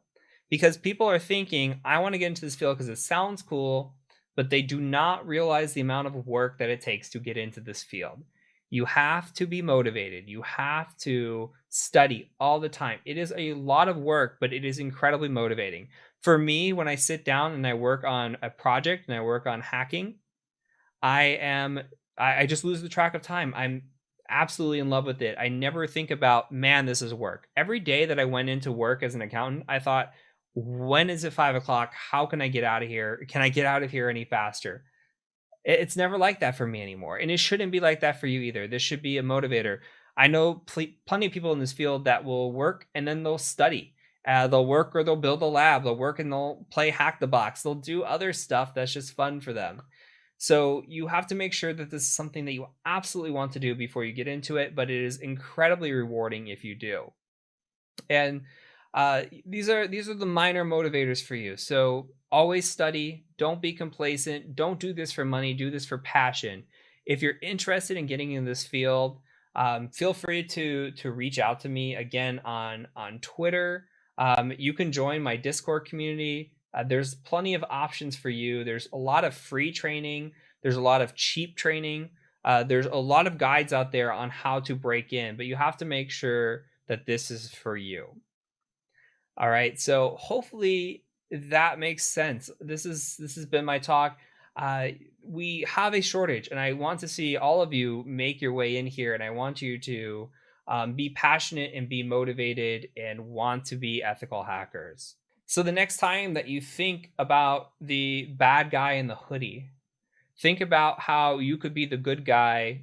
Because people are thinking, I want to get into this field because it sounds cool, but they do not realize the amount of work that it takes to get into this field. You have to be motivated. You have to study all the time. It is a lot of work, but it is incredibly motivating. For me, when I sit down and I work on a project and I work on hacking, I just lose the track of time. I'm absolutely in love with it. I never think about, man, this is work. Every day that I went into work as an accountant, I thought, when is it 5 o'clock? How can I get out of here? Can I get out of here any faster? It's never like that for me anymore. And it shouldn't be like that for you either. This should be a motivator. I know plenty of people in this field that will work and then they'll study. They'll work or they'll build a lab. They'll work and they'll play Hack the Box. They'll do other stuff that's just fun for them. So you have to make sure that this is something that you absolutely want to do before you get into it, but it is incredibly rewarding if you do. And these are the minor motivators for you. So always study. Don't be complacent. Don't do this for money. Do this for passion. If you're interested in getting in this field, feel free to reach out to me again on Twitter. You can join my Discord community. There's plenty of options for you. There's a lot of free training. There's a lot of cheap training. There's a lot of guides out there on how to break in, but you have to make sure that this is for you. All right. So hopefully that makes sense. This has been my talk. We have a shortage, and I want to see all of you make your way in here, and I want you to be passionate and be motivated and want to be ethical hackers. So the next time that you think about the bad guy in the hoodie, think about how you could be the good guy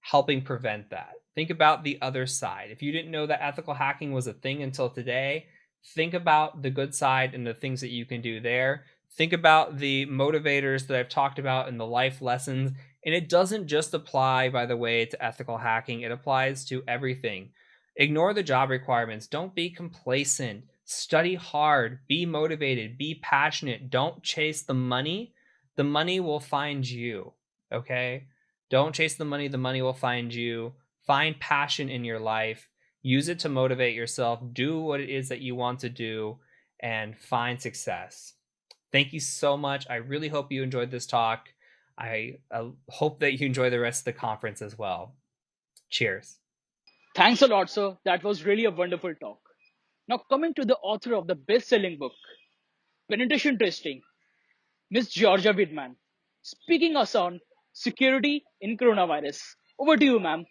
helping prevent that. Think about the other side. If you didn't know that ethical hacking was a thing until today, think about the good side and the things that you can do there. Think about the motivators that I've talked about and the life lessons. And it doesn't just apply, by the way, to ethical hacking. It applies to everything. Ignore the job requirements. Don't be complacent. Study hard. Be motivated. Be passionate. Don't chase the money. The money will find you. Okay? Don't chase the money. The money will find you. Find passion in your life. Use it to motivate yourself. Do what it is that you want to do and find success. Thank you so much. I really hope you enjoyed this talk. I hope that you enjoy the rest of the conference as well. Cheers. Thanks a lot, sir. That was really a wonderful talk. Now, coming to the author of the best-selling book, Penetration Testing, Miss Georgia Weidman, speaking us on security in coronavirus. Over to you, ma'am.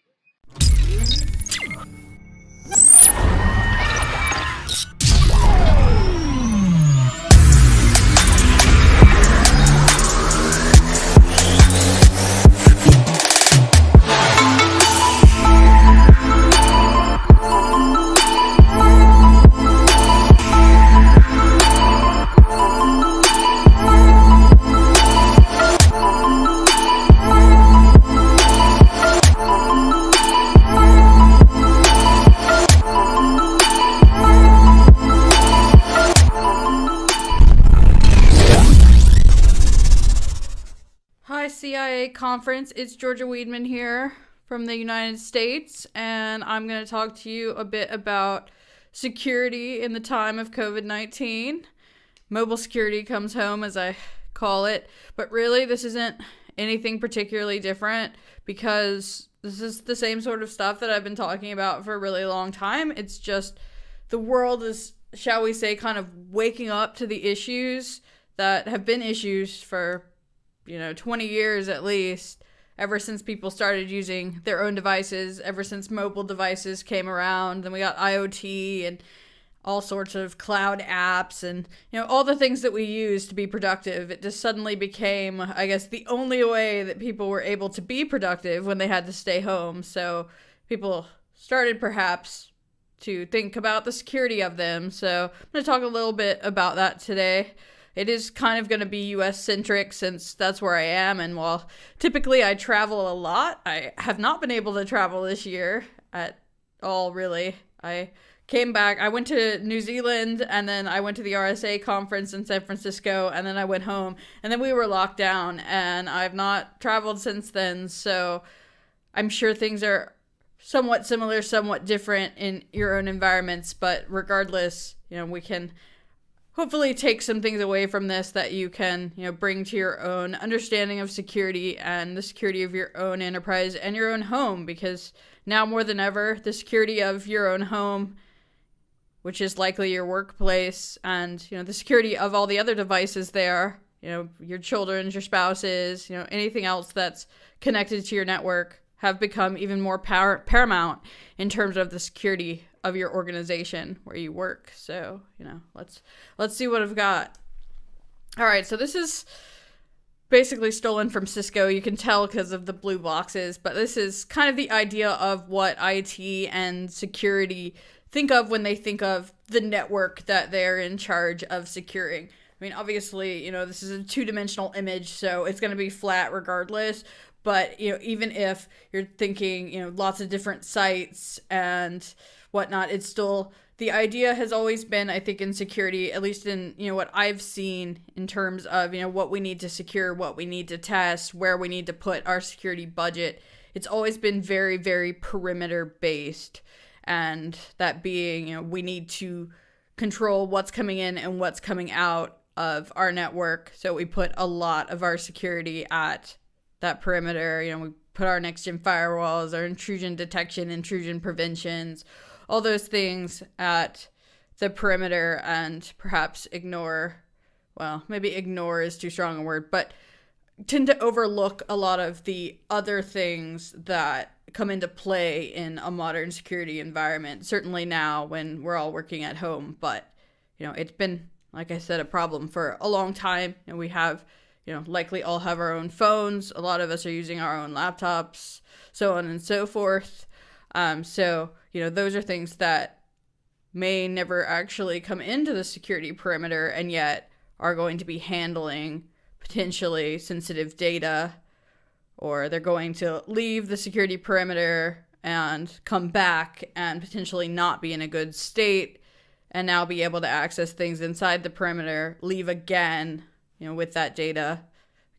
CIA conference. It's Georgia Weidman here from the United States, and I'm going to talk to you a bit about security in the time of COVID-19. Mobile security comes home, as I call it, but really this isn't anything particularly different because this is the same sort of stuff that I've been talking about for a really long time. It's just the world is, shall we say, kind of waking up to the issues that have been issues for 20 years at least, ever since people started using their own devices, ever since mobile devices came around. Then we got IoT and all sorts of cloud apps and, all the things that we use to be productive. It just suddenly became, I guess, the only way that people were able to be productive when they had to stay home. So people started perhaps to think about the security of them. So I'm going to talk a little bit about that today. It is kind of going to be US-centric since that's where I am, and while typically I travel a lot, I have not been able to travel this year at all, really. I came back, I went to New Zealand, and then I went to the RSA conference in San Francisco, and then I went home, and then we were locked down, and I've not traveled since then, so I'm sure things are somewhat similar, somewhat different in your own environments, but regardless, we can hopefully take some things away from this that you can, bring to your own understanding of security and the security of your own enterprise and your own home, because now more than ever, the security of your own home, which is likely your workplace, and, the security of all the other devices there, your children's, your spouses, anything else that's connected to your network, have become even more paramount in terms of the security of your organization where you work. So, let's see what I've got. All right, so this is basically stolen from Cisco. You can tell because of the blue boxes, but this is kind of the idea of what IT and security think of when they think of the network that they're in charge of securing. I mean, obviously, this is a two-dimensional image, so it's going to be flat regardless. But, even if you're thinking, lots of different sites and whatnot, it's still, the idea has always been, I think, in security, at least in, what I've seen in terms of, what we need to secure, what we need to test, where we need to put our security budget. It's always been very, very perimeter based. And that being, we need to control what's coming in and what's coming out of our network. So we put a lot of our security at that perimeter. We put our next-gen firewalls, our intrusion detection, intrusion preventions, all those things at the perimeter, and perhaps maybe ignore is too strong a word, but tend to overlook a lot of the other things that come into play in a modern security environment, certainly now when we're all working at home. But, it's been, like I said, a problem for a long time, and we have likely all have our own phones. A lot of us are using our own laptops, so on and so forth. So, those are things that may never actually come into the security perimeter and yet are going to be handling potentially sensitive data, or they're going to leave the security perimeter and come back and potentially not be in a good state and now be able to access things inside the perimeter, leave again, with that data.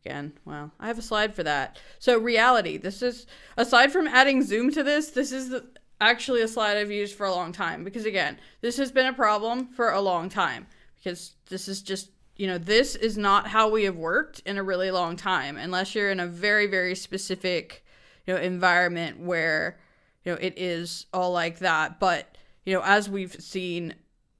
Again, well, I have a slide for that. So reality, this is, aside from adding Zoom to this is actually a slide I've used for a long time, because again, this has been a problem for a long time, because this is just, this is not how we have worked in a really long time, unless you're in a very, very specific, environment where, it is all like that. But, as we've seen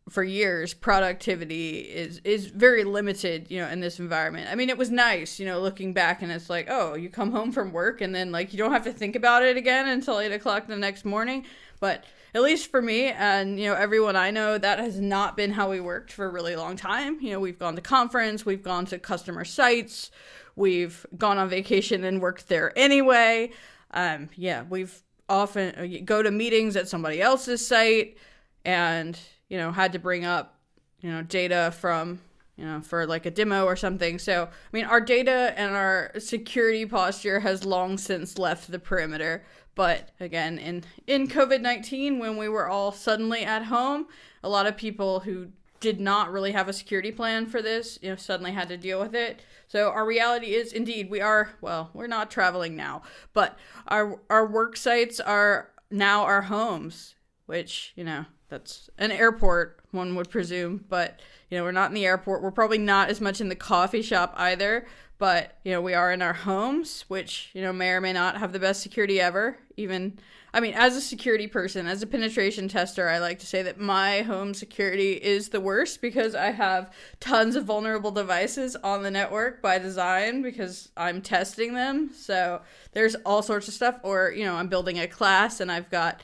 for years, productivity is very limited, in this environment. I mean, it was nice, looking back, and it's like, oh, you come home from work and then you don't have to think about it again until 8 o'clock the next morning. But at least for me and, everyone I know, that has not been how we worked for a really long time. We've gone to conference, we've gone to customer sites, we've gone on vacation and worked there anyway. We've often go to meetings at somebody else's site and, had to bring up, data from, for a demo or something. So, I mean, our data and our security posture has long since left the perimeter. But again, in COVID-19, when we were all suddenly at home, a lot of people who did not really have a security plan for this, suddenly had to deal with it. So our reality is, indeed, we're not traveling now, but our work sites are now our homes, which, that's an airport, one would presume, but, we're not in the airport. We're probably not as much in the coffee shop either, but, we are in our homes, which, may or may not have the best security ever. As a security person, as a penetration tester, I like to say that my home security is the worst because I have tons of vulnerable devices on the network by design because I'm testing them. So there's all sorts of stuff. Or, I'm building a class and I've got,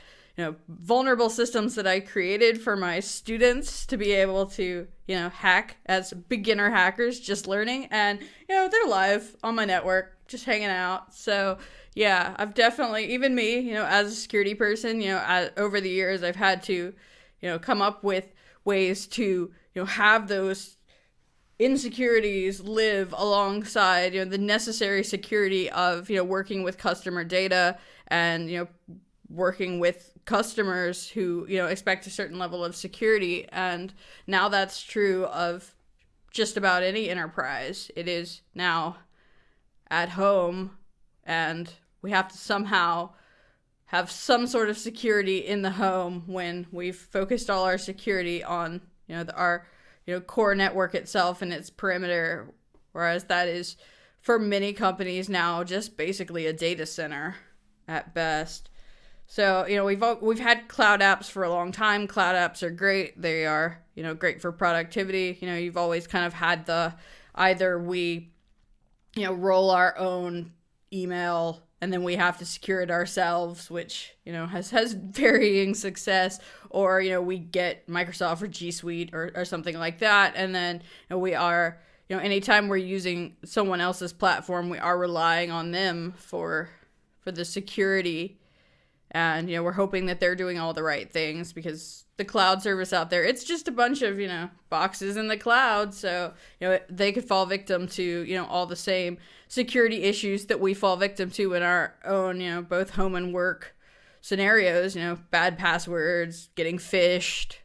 vulnerable systems that I created for my students to be able to, hack as beginner hackers, just learning. And, they're live on my network, just hanging out. So, yeah, I've definitely, even me, as a security person, over the years, I've had to, come up with ways to, have those insecurities live alongside, the necessary security of, working with customer data and, working with customers who, expect a certain level of security. And now that's true of just about any enterprise. It is now at home, and we have to somehow have some sort of security in the home when we've focused all our security on, our core network itself and its perimeter, whereas that is for many companies now just basically a data center at best. So, we've had cloud apps for a long time. Cloud apps are great. They are, great for productivity. You've always kind of had either we, roll our own email and then we have to secure it ourselves, which, has varying success, or, we get Microsoft or G Suite or something like that. And then we are, anytime we're using someone else's platform, we are relying on them for the security. And, we're hoping that they're doing all the right things because the cloud service out there, it's just a bunch of, boxes in the cloud. So, they could fall victim to, all the same security issues that we fall victim to in our own, both home and work scenarios, bad passwords, getting phished,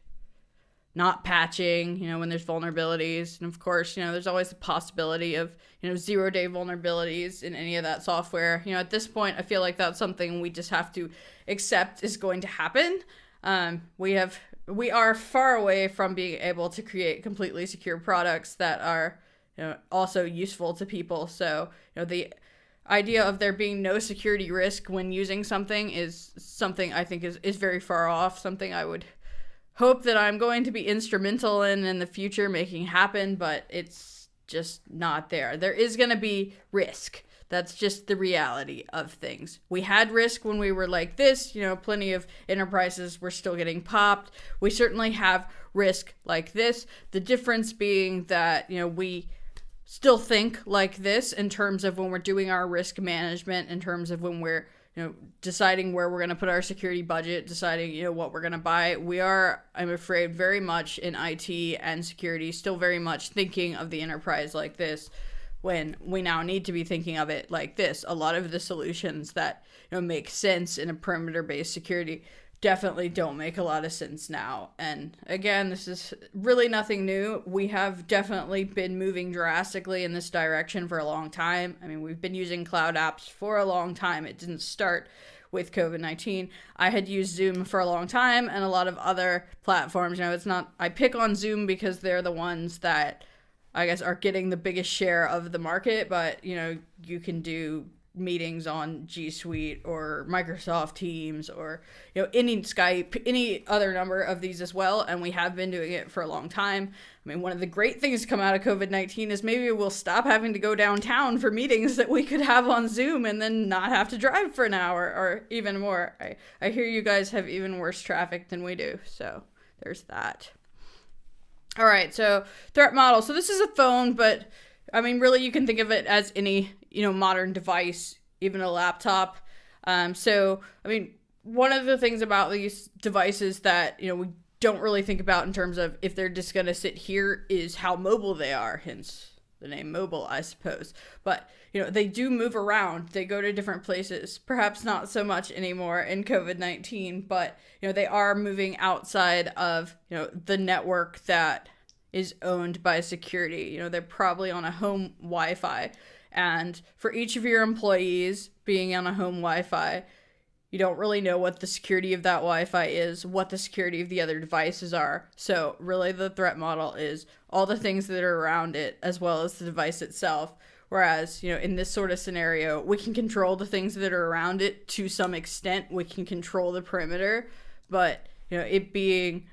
not patching, when there's vulnerabilities. And of course, there's always the possibility of, 0-day vulnerabilities in any of that software. At this point, I feel like that's something we just have to accept is going to happen. We are far away from being able to create completely secure products that are, also useful to people. So, the idea of there being no security risk when using something is something I think is very far off, something I would hope that I'm going to be instrumental in the future making happen, but it's just not there. There is going to be risk. That's just the reality of things. We had risk when we were like this, plenty of enterprises were still getting popped. We certainly have risk like this. The difference being that, we still think like this in terms of when we're doing our risk management, in terms of when we're deciding where we're going to put our security budget, deciding, what we're going to buy. We are, I'm afraid, very much in IT and security, still very much thinking of the enterprise like this, when we now need to be thinking of it like this. A lot of the solutions that, make sense in a perimeter-based security definitely don't make a lot of sense now. And again, this is really nothing new. We have definitely been moving drastically in this direction for a long time. We've been using cloud apps for a long time. It didn't start with COVID-19. I had used Zoom for a long time and a lot of other platforms. I pick on Zoom because they're the ones that I guess are getting the biggest share of the market, but you can do meetings on G Suite or Microsoft Teams or any Skype, any other number of these as well, and we have been doing it for a long time. One of the great things to come out of COVID-19 is maybe we'll stop having to go downtown for meetings that we could have on Zoom and then not have to drive for an hour or even more. I hear you guys have even worse traffic than we do, so there's that. All right, so threat model. So this is a phone, but really you can think of it as any modern device, even a laptop. One of the things about these devices that, we don't really think about in terms of if they're just going to sit here is how mobile they are, hence the name mobile, I suppose. But, they do move around. They go to different places, perhaps not so much anymore in COVID-19, but, they are moving outside of, the network that is owned by security. You know, they're probably on a home Wi-Fi. And for each of your employees being on a home Wi-Fi, you don't really know what the security of that Wi-Fi is, what the security of the other devices are. So really the threat model is all the things that are around it as well as the device itself. Whereas, you know, in this sort of scenario, we can control the things that are around it to some extent. We can control the perimeter, but, you know, it being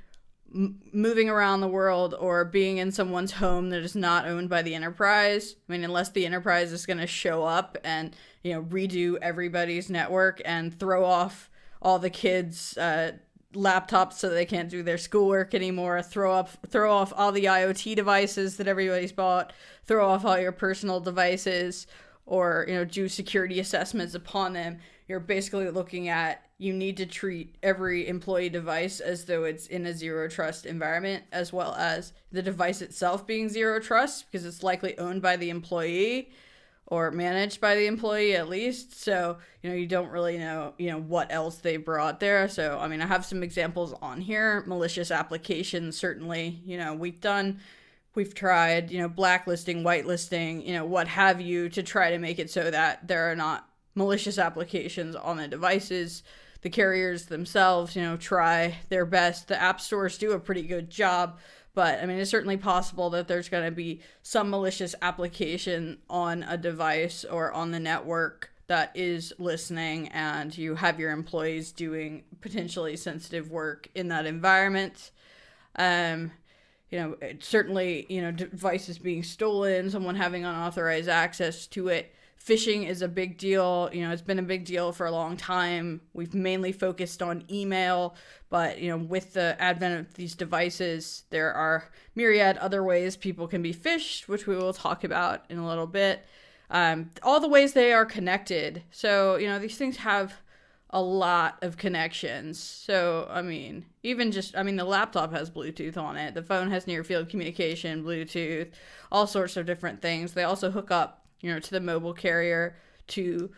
moving around the world or being in someone's home that is not owned by the enterprise. I mean, unless the enterprise is going to show up and, you know, redo everybody's network and throw off all the kids' laptops so they can't do their schoolwork anymore, throw off all the IoT devices that everybody's bought, throw off all your personal devices, or, you know, do security assessments upon them. You're basically looking at, you need to treat every employee device as though it's in a zero trust environment, as well as the device itself being zero trust because it's likely owned by the employee or managed by the employee at least. So, you know, you don't really know, you know, what else they brought there. So, I mean, I have some examples on here. Malicious applications, certainly, you know, we've tried, you know, blacklisting, whitelisting, you know, what have you, to try to make it so that there are not malicious applications on the devices. The carriers themselves, you know, try their best. The app stores do a pretty good job, but I mean, it's certainly possible that there's going to be some malicious application on a device or on the network that is listening, and you have your employees doing potentially sensitive work in that environment. You know, certainly, you know, devices being stolen, someone having unauthorized access to it. Phishing is a big deal. You know, it's been a big deal for a long time. We've mainly focused on email, but, you know, with the advent of these devices, there are myriad other ways people can be phished, which we will talk about in a little bit. All the ways they are connected. So, you know, these things have a lot of connections. So, I mean, even just, I mean, the laptop has Bluetooth on it. The phone has near field communication, Bluetooth, all sorts of different things. They also hook up, you know, to the mobile carrier, to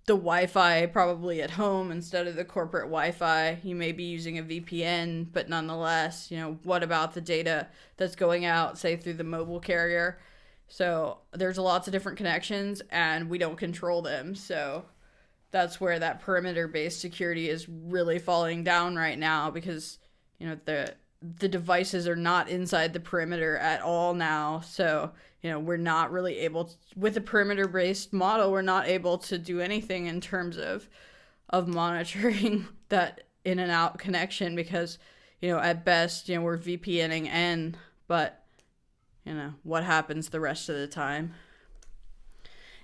the Wi-Fi probably at home instead of the corporate Wi-Fi. You may be using a VPN, but nonetheless, you know, what about the data that's going out, say, through the mobile carrier? So there's lots of different connections, and we don't control them. So that's where that perimeter-based security is really falling down right now, because, you know, the devices are not inside the perimeter at all now. So, you know, we're not really able to, with a perimeter-based model, we're not able to do anything in terms of monitoring that in and out connection, because, you know, at best, you know, we're VPNing in, but, you know, what happens the rest of the time?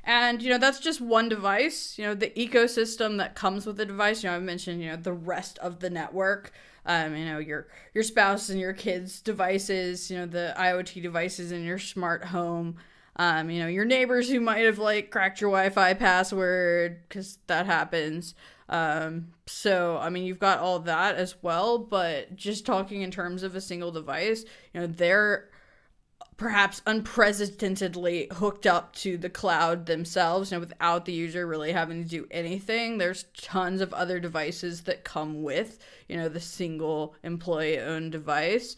And, you know, that's just one device. You know, the ecosystem that comes with the device, you know, I've mentioned, you know, the rest of the network, you know, your spouse and your kids' devices, you know, the IoT devices in your smart home, you know, your neighbors who might have, like, cracked your Wi-Fi password, because that happens. So, I mean, you've got all that as well, but just talking in terms of a single device, you know, they're perhaps unprecedentedly hooked up to the cloud themselves, you know, without the user really having to do anything. There's tons of other devices that come with, you know, the single employee-owned device.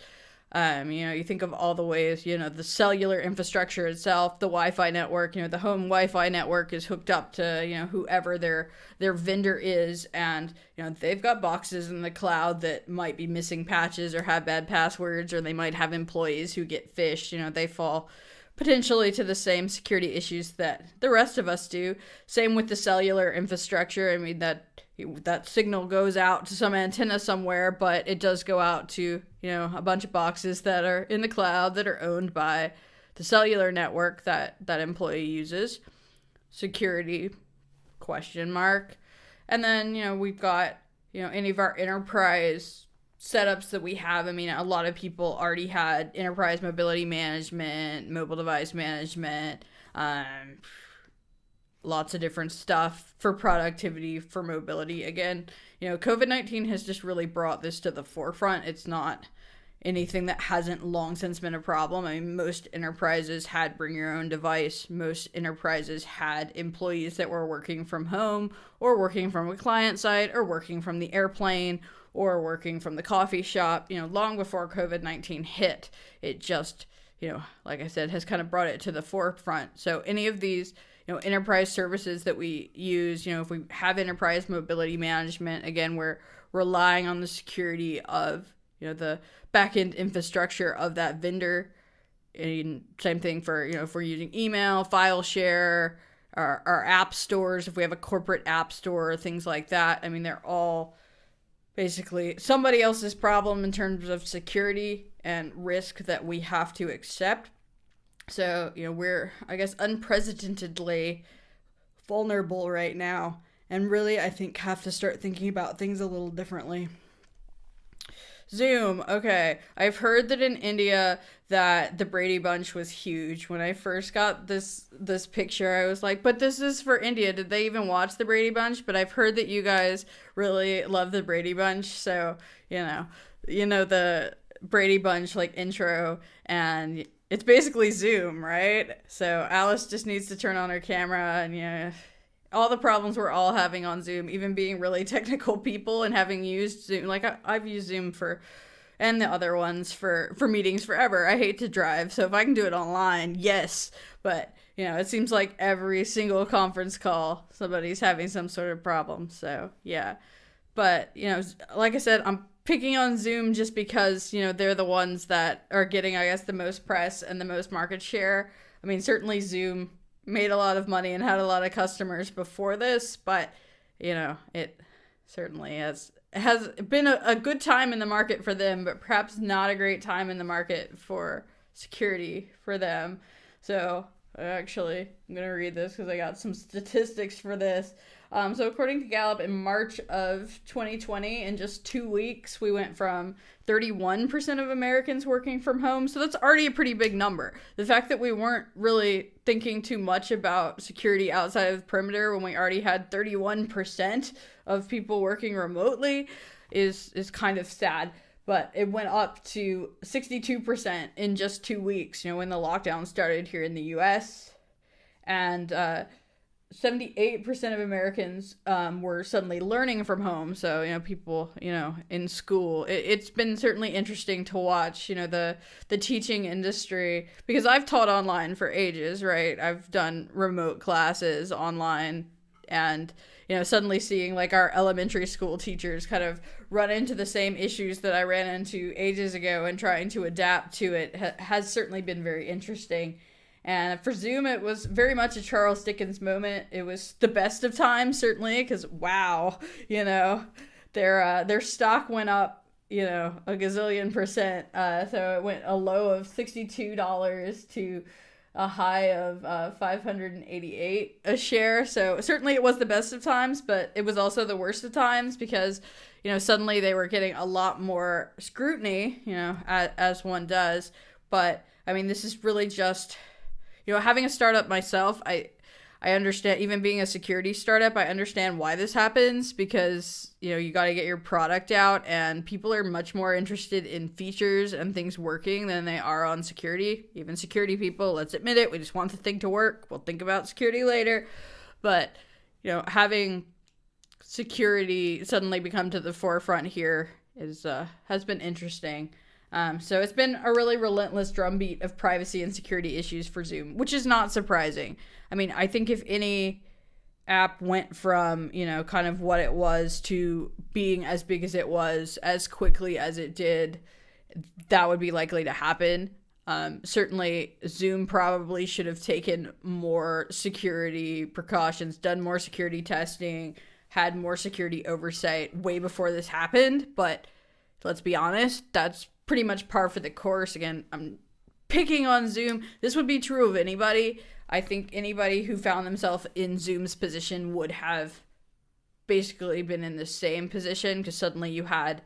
You know, you think of all the ways, you know, the cellular infrastructure itself, the Wi-Fi network, you know, the home Wi-Fi network is hooked up to, you know, whoever their vendor is, and, you know, they've got boxes in the cloud that might be missing patches or have bad passwords, or they might have employees who get phished. You know, they fall potentially to the same security issues that the rest of us do. Same with the cellular infrastructure. I mean, that signal goes out to some antenna somewhere, but it does go out to, you know, a bunch of boxes that are in the cloud that are owned by the cellular network that employee uses. Security, question mark. And then, you know, we've got, you know, any of our enterprise setups that we have. I mean, a lot of people already had enterprise mobility management, mobile device management, lots of different stuff for productivity, for mobility. Again, you know, COVID-19 has just really brought this to the forefront. It's not anything that hasn't long since been a problem. I mean, most enterprises had bring your own device. Most enterprises had employees that were working from home or working from a client site or working from the airplane or working from the coffee shop, long before COVID-19 hit. It just, like I said, has kind of brought it to the forefront. So any of these, enterprise services that we use, if we have enterprise mobility management, again, we're relying on the security of, the backend infrastructure of that vendor. And same thing for, if we're using email, file share, our app stores, if we have a corporate app store, things like that. I mean, they're all basically somebody else's problem in terms of security and risk that we have to accept. So, we're, I guess, unprecedentedly vulnerable right now. And really, I think, have to start thinking about things a little differently. Zoom. Okay. I've heard that in India that the Brady Bunch was huge. When I first got this picture, I was like, but this is for India. Did they even watch the Brady Bunch? But I've heard that you guys really love the Brady Bunch. So, the Brady Bunch like intro, and it's basically Zoom, right? So Alice just needs to turn on her camera, and all the problems we're all having on Zoom, even being really technical people and having used Zoom. Like I've used Zoom and the other ones for meetings forever. I hate to drive, so if I can do it online, yes. But, it seems like every single conference call, somebody's having some sort of problem. So, yeah. But, like I said, I'm picking on Zoom just because, they're the ones that are getting, I guess, the most press and the most market share. I mean, certainly Zoom made a lot of money and had a lot of customers before this, but, it certainly has been a good time in the market for them, but perhaps not a great time in the market for security for them. So I'm going to read this because I got some statistics for this. So according to Gallup, in March of 2020, in just 2 weeks, we went from 31% of Americans working from home. So that's already a pretty big number. The fact that we weren't really thinking too much about security outside of the perimeter when we already had 31% of people working remotely is kind of sad. But it went up to 62% in just 2 weeks, when the lockdown started here in the US. And 78% of Americans were suddenly learning from home. So, people, in school. It's been certainly interesting to watch, the teaching industry, because I've taught online for ages, right? I've done remote classes online, and, suddenly seeing like our elementary school teachers kind of run into the same issues that I ran into ages ago and trying to adapt to it has certainly been very interesting. And for Zoom, it was very much a Charles Dickens moment. It was the best of times, certainly, because wow, their stock went up, a gazillion percent. So it went a low of $62 to a high of $588 a share. So certainly it was the best of times, but it was also the worst of times because, suddenly they were getting a lot more scrutiny, as one does. But I mean, this is really just, having a startup myself, I understand, even being a security startup, I understand why this happens because, you got to get your product out, and people are much more interested in features and things working than they are on security. Even security people, let's admit it, we just want the thing to work. We'll think about security later. But, having security suddenly become to the forefront here has been interesting. So it's been a really relentless drumbeat of privacy and security issues for Zoom, which is not surprising. I mean, I think if any app went from, kind of what it was to being as big as it was as quickly as it did, that would be likely to happen. Certainly Zoom probably should have taken more security precautions, done more security testing, had more security oversight way before this happened. But let's be honest, that's pretty much par for the course. Again, I'm picking on Zoom. This would be true of anybody. I think anybody who found themselves in Zoom's position would have basically been in the same position, because suddenly you had,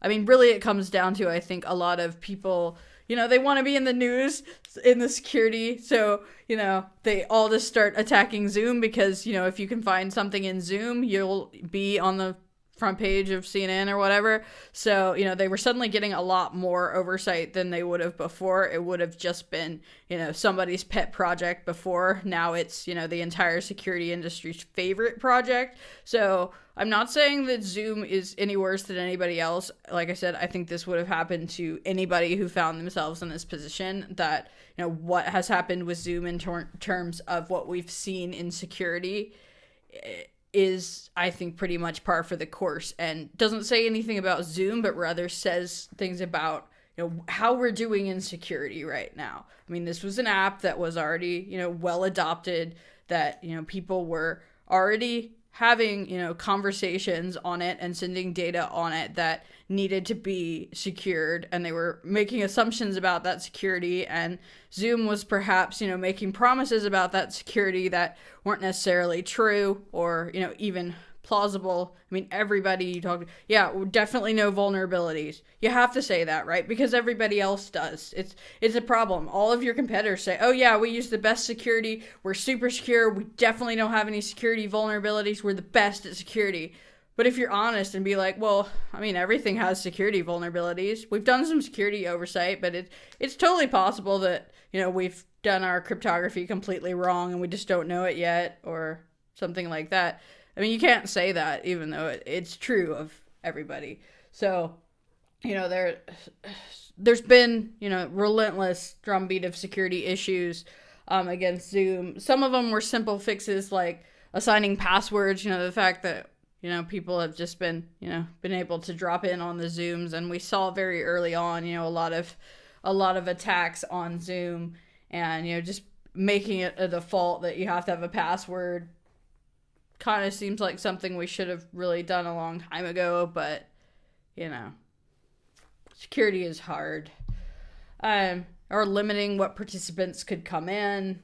really it comes down to, I think, a lot of people, they want to be in the news in the security. So, they all just start attacking Zoom because, if you can find something in Zoom, you'll be on the front page of CNN or whatever. So, they were suddenly getting a lot more oversight than they would have before. It would have just been, somebody's pet project before. Now it's, the entire security industry's favorite project. So I'm not saying that Zoom is any worse than anybody else. Like I said, I think this would have happened to anybody who found themselves in this position, that, what has happened with Zoom in terms of what we've seen in security is, I think, pretty much par for the course, and doesn't say anything about Zoom, but rather says things about, how we're doing in security right now. I mean, this was an app that was already, well adopted, that, people were already having, conversations on it and sending data on it that needed to be secured, and they were making assumptions about that security, and Zoom was perhaps, making promises about that security that weren't necessarily true or, even plausible. I mean, everybody you talk to, definitely no vulnerabilities. You have to say that, right? Because everybody else does. It's a problem. All of your competitors say, oh yeah, we use the best security. We're super secure. We definitely don't have any security vulnerabilities. We're the best at security. But if you're honest and be like, well, I mean, everything has security vulnerabilities. We've done some security oversight, but it's totally possible that, we've done our cryptography completely wrong and we just don't know it yet, or something like that. I mean, you can't say that, even though it's true of everybody. So, there's been, relentless drumbeat of security issues against Zoom. Some of them were simple fixes like assigning passwords, the fact that, people have just been able to drop in on the Zooms, and we saw very early on, a lot of attacks on Zoom, and, just making it a default that you have to have a password. Kind of seems like something we should have really done a long time ago, but, security is hard. Or limiting what participants could come in,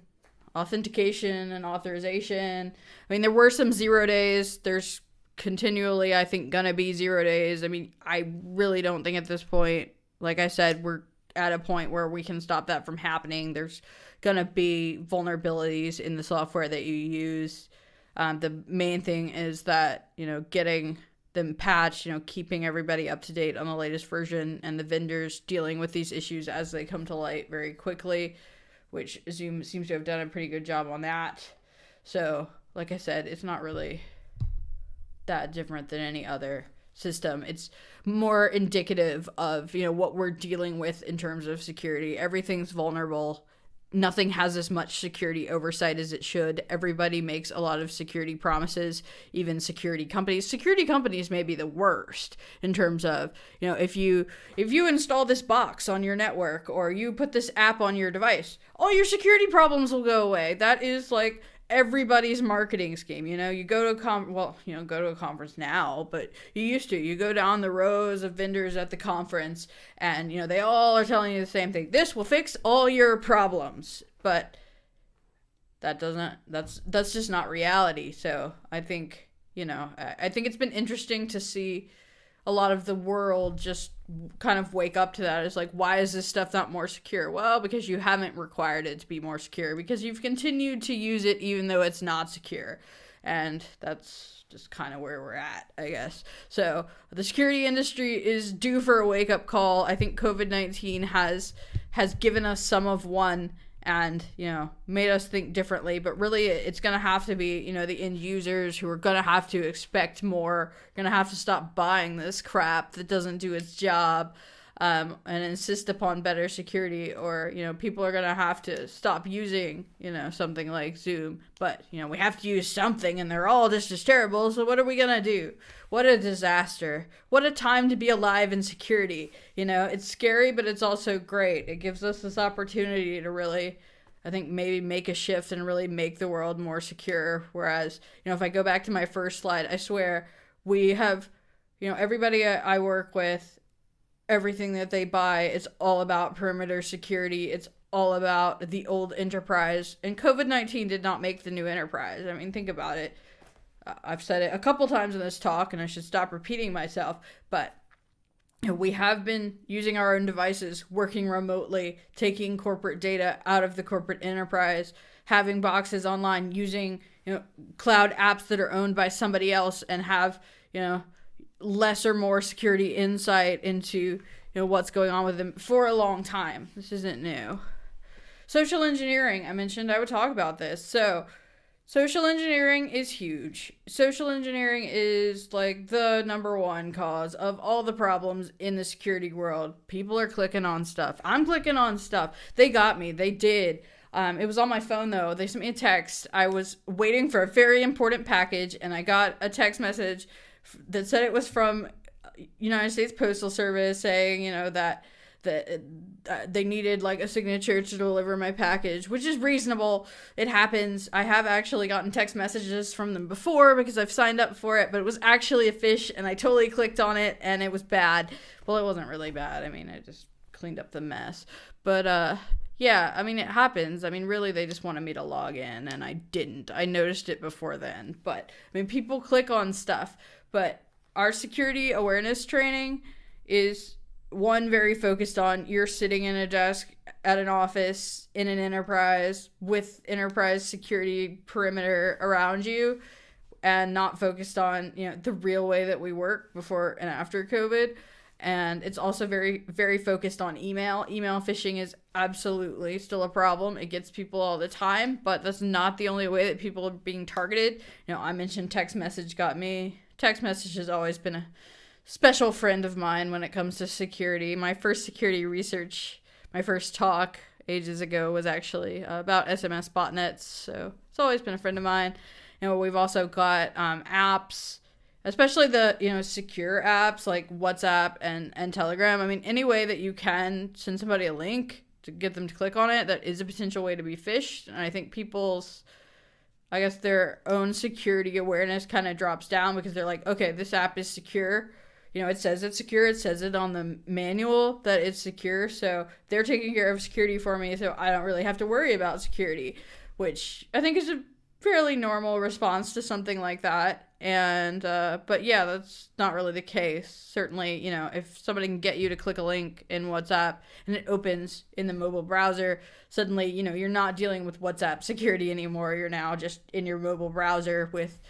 authentication and authorization. I mean, there were some 0 days. There's continually, I think, gonna be 0 days. I mean, I really don't think at this point, like I said, we're at a point where we can stop that from happening. There's gonna be vulnerabilities in the software that you use. The main thing is that, getting them patched, keeping everybody up to date on the latest version, and the vendors dealing with these issues as they come to light very quickly, which Zoom seems to have done a pretty good job on that. So, like I said, it's not really that different than any other system. It's more indicative of, what we're dealing with in terms of security. Everything's vulnerable. Nothing has as much security oversight as it should. Everybody makes a lot of security promises, even security companies. Security companies may be the worst in terms of, if you install this box on your network, or you put this app on your device, all your security problems will go away. That is like everybody's marketing scheme. You go to go to a conference now, but you go down the rows of vendors at the conference, and they all are telling you the same thing. This will fix all your problems, but that's just not reality. So I think I think it's been interesting to see a lot of the world just kind of wake up to that. It's like, why is this stuff not more secure? Well, because you haven't required it to be more secure, because you've continued to use it even though it's not secure. And that's just kind of where we're at, I guess. So the security industry is due for a wake-up call. I think COVID-19 has given us some of one, and made us think differently. But really, it's gonna have to be the end users who are gonna have to expect more, gonna have to stop buying this crap that doesn't do its job, and insist upon better security, or people are gonna have to stop using something like Zoom. But we have to use something, and they're all just as terrible. So what are we gonna do? What a disaster. What a time to be alive in security. It's scary, but it's also great. It gives us this opportunity to really, I think, maybe make a shift and really make the world more secure. Whereas, if I go back to my first slide, I swear we have, everybody I work with, everything that they buy, it's all about perimeter security. It's all about the old enterprise. And COVID-19 did not make the new enterprise. I mean, think about it. I've said it a couple times in this talk, and I should stop repeating myself, but we have been using our own devices, working remotely, taking corporate data out of the corporate enterprise, having boxes online, using cloud apps that are owned by somebody else, and have less or more security insight into what's going on with them for a long time. This isn't new. Social engineering, I mentioned I would talk about this. So social engineering is huge. Social engineering is like the number one cause of all the problems in the security world. People are clicking on stuff. I'm clicking on stuff. They got me. They did. It was on my phone though. They sent me a text. I was waiting for a very important package and I got a text message that said it was from United States Postal Service saying, that they needed like a signature to deliver my package, which is reasonable. It happens. I have actually gotten text messages from them before because I've signed up for it, but it was actually a fish and I totally clicked on it and it was bad. Well, it wasn't really bad. I mean, I just cleaned up the mess. But yeah, I mean, it happens. I mean, really, they just wanted me to log in and I didn't. I noticed it before then. But I mean, people click on stuff. But our security awareness training is one, very focused on you're sitting in a desk at an office in an enterprise with enterprise security perimeter around you and not focused on, the real way that we work before and after COVID. And it's also very, very focused on email. Email phishing is absolutely still a problem. It gets people all the time, but that's not the only way that people are being targeted. I mentioned text message got me. Text message has always been a special friend of mine when it comes to security. My first security research, my first talk ages ago was actually about SMS botnets. So it's always been a friend of mine. We've also got apps, especially the, secure apps like WhatsApp and Telegram. I mean, any way that you can send somebody a link to get them to click on it, that is a potential way to be phished. And I think their own security awareness kind of drops down because they're like, okay, this app is secure. It says it's secure. It says it on the manual that it's secure. So they're taking care of security for me. So I don't really have to worry about security, which I think is a fairly normal response to something like that. And, but yeah, that's not really the case. Certainly, if somebody can get you to click a link in WhatsApp and it opens in the mobile browser, suddenly, you're not dealing with WhatsApp security anymore. You're now just in your mobile browser with,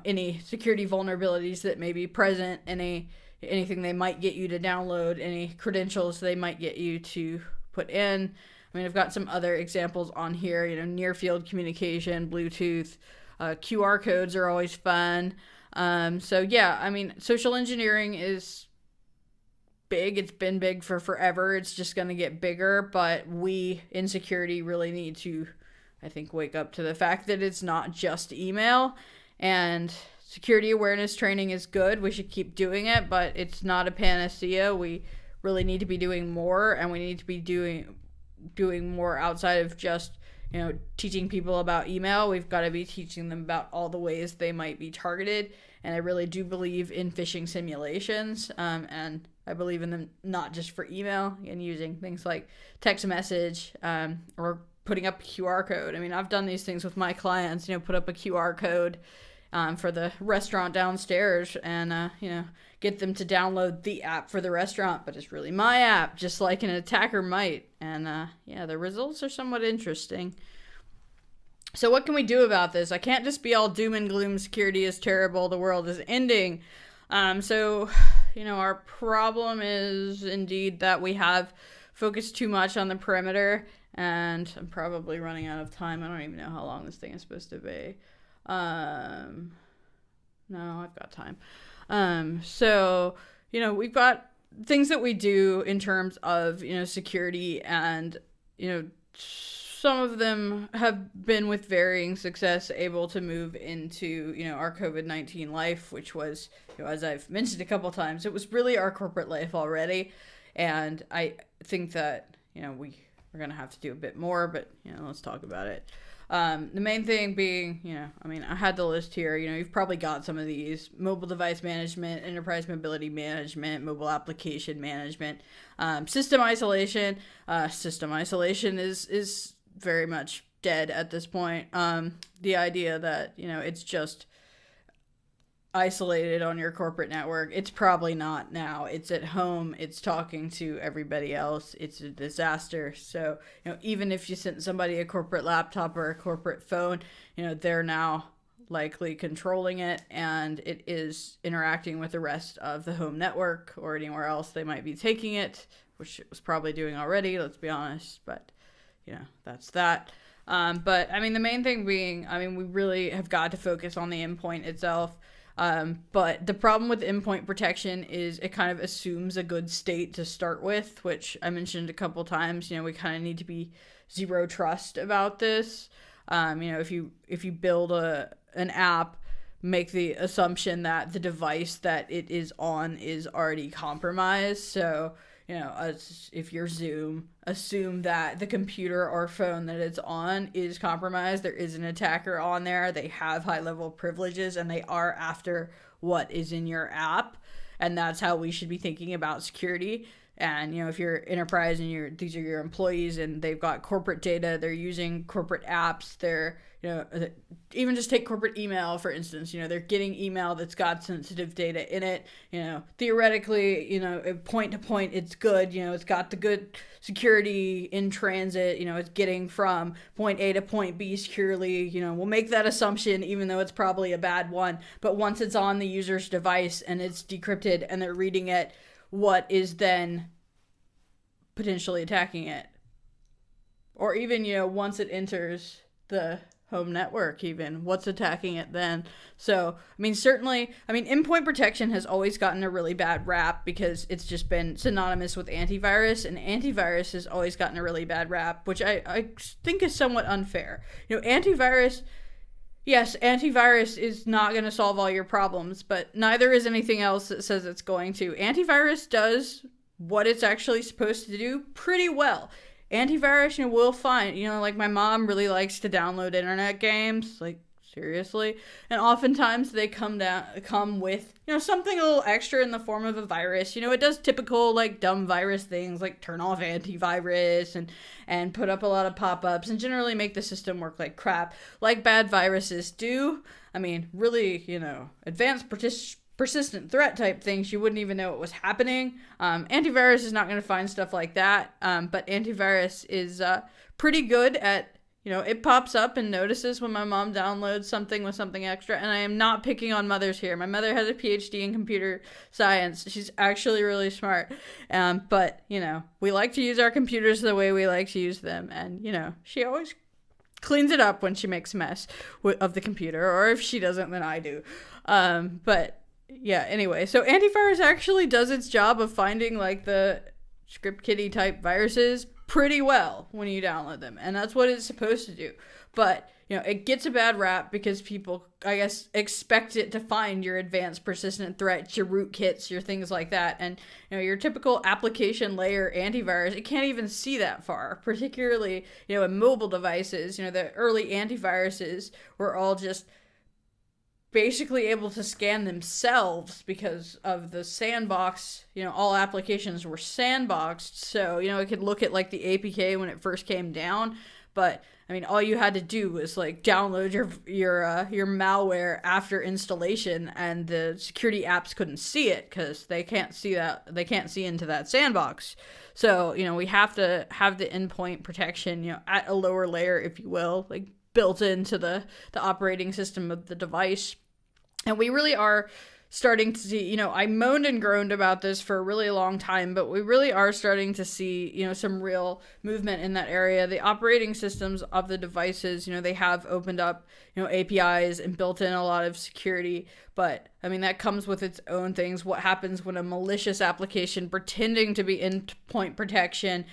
any security vulnerabilities that may be present, anything they might get you to download, any credentials they might get you to put in. I mean, I've got some other examples on here, near field communication, Bluetooth, QR codes are always fun. So yeah, I mean, social engineering is big. It's been big for forever. It's just going to get bigger, but we in security really need to, I think, wake up to the fact that it's not just email. And security awareness training is good. We should keep doing it, but it's not a panacea. We really need to be doing more, and we need to be doing more outside of just, teaching people about email. We've got to be teaching them about all the ways they might be targeted. And I really do believe in phishing simulations. And I believe in them not just for email and using things like text message, or putting up a QR code. I mean, I've done these things with my clients, put up a QR code for the restaurant downstairs and, get them to download the app for the restaurant, but it's really my app, just like an attacker might. And, the results are somewhat interesting. So what can we do about this? I can't just be all doom and gloom, security is terrible, the world is ending. So, our problem is indeed that we have focused too much on the perimeter, and I'm probably running out of time. I don't even know how long this thing is supposed to be. No, I've got time. So, we've got things that we do in terms of, security, and, some of them have been with varying success able to move into, our COVID-19 life, which was, as I've mentioned a couple times, it was really our corporate life already. And I think that, we're going to have to do a bit more, but, let's talk about it. The main thing being, I had the list here, you've probably got some of these: mobile device management, enterprise mobility management, mobile application management, system isolation. System isolation is very much dead at this point. The idea that, it's just isolated on your corporate network, it's probably not now. It's at home, it's talking to everybody else, it's a disaster. So, even if you sent somebody a corporate laptop or a corporate phone, they're now likely controlling it, and it is interacting with the rest of the home network or anywhere else they might be taking it, which it was probably doing already, let's be honest, but that's that. But I mean, the main thing being, I mean, we really have got to focus on the endpoint itself. But the problem with endpoint protection is it kind of assumes a good state to start with, which I mentioned a couple times. We kind of need to be zero trust about this. If you build an app, make the assumption that the device that it is on is already compromised. So, if you're Zoom, assume that the computer or phone that it's on is compromised. There is an attacker on there. They have high-level privileges, and they are after what is in your app. And that's how we should be thinking about security. And, if you're enterprise and these are your employees and they've got corporate data, they're using corporate apps, they're, even just take corporate email, for instance, they're getting email that's got sensitive data in it, theoretically, point to point, it's good, it's got the good security in transit, it's getting from point A to point B securely, we'll make that assumption, even though it's probably a bad one. But once it's on the user's device and it's decrypted and they're reading it, what is then potentially attacking it? Or even, once it enters the home network, even, what's attacking it then? So, certainly, endpoint protection has always gotten a really bad rap because it's just been synonymous with antivirus, and antivirus has always gotten a really bad rap, which I think is somewhat unfair. Antivirus... Yes, antivirus is not going to solve all your problems, but neither is anything else that says it's going to. Antivirus does what it's actually supposed to do pretty well. Antivirus, will find, like my mom really likes to download internet games, like seriously, and oftentimes they come with, something a little extra in the form of a virus. It does typical, like, dumb virus things, like turn off antivirus and put up a lot of pop-ups and generally make the system work like crap, like bad viruses do. Really, advanced persistent threat type things, you wouldn't even know it was happening. Antivirus is not going to find stuff like that, but antivirus is pretty good at, it pops up and notices when my mom downloads something with something extra. And I am not picking on mothers here. My mother has a PhD in computer science. She's actually really smart. But, we like to use our computers the way we like to use them. And, she always cleans it up when she makes a mess of the computer. Or if she doesn't, then I do. But, yeah, anyway. So antivirus actually does its job of finding, like, the script kiddie type viruses pretty well when you download them, and that's what it's supposed to do. But it gets a bad rap because people, I guess, expect it to find your advanced persistent threats, your rootkits, your things like that. And your typical application layer antivirus, it can't even see that far, particularly in mobile devices. The early antiviruses were all just basically able to scan themselves because of the sandbox. All applications were sandboxed, so it could look at, like, the APK when it first came down, but all you had to do was, like, download your malware after installation, and the security apps couldn't see it because they can't see into that sandbox. So we have to have the endpoint protection at a lower layer, if you will, like, built into the operating system of the device. And we really are starting to see, I moaned and groaned about this for a really long time, but we really are starting to see, some real movement in that area. The operating systems of the devices, they have opened up, APIs and built in a lot of security, but that comes with its own things. What happens when a malicious application pretending to be endpoint protection,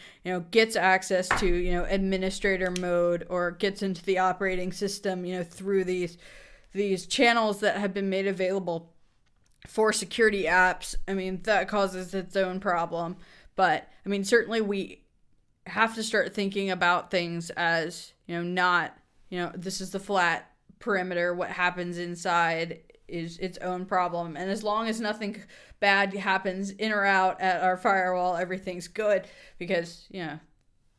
gets access to, administrator mode, or gets into the operating system, through these channels that have been made available for security apps. That causes its own problem. But, certainly we have to start thinking about things as, not, this is the flat perimeter. What happens inside is its own problem. And as long as nothing bad happens in or out at our firewall, everything's good, because,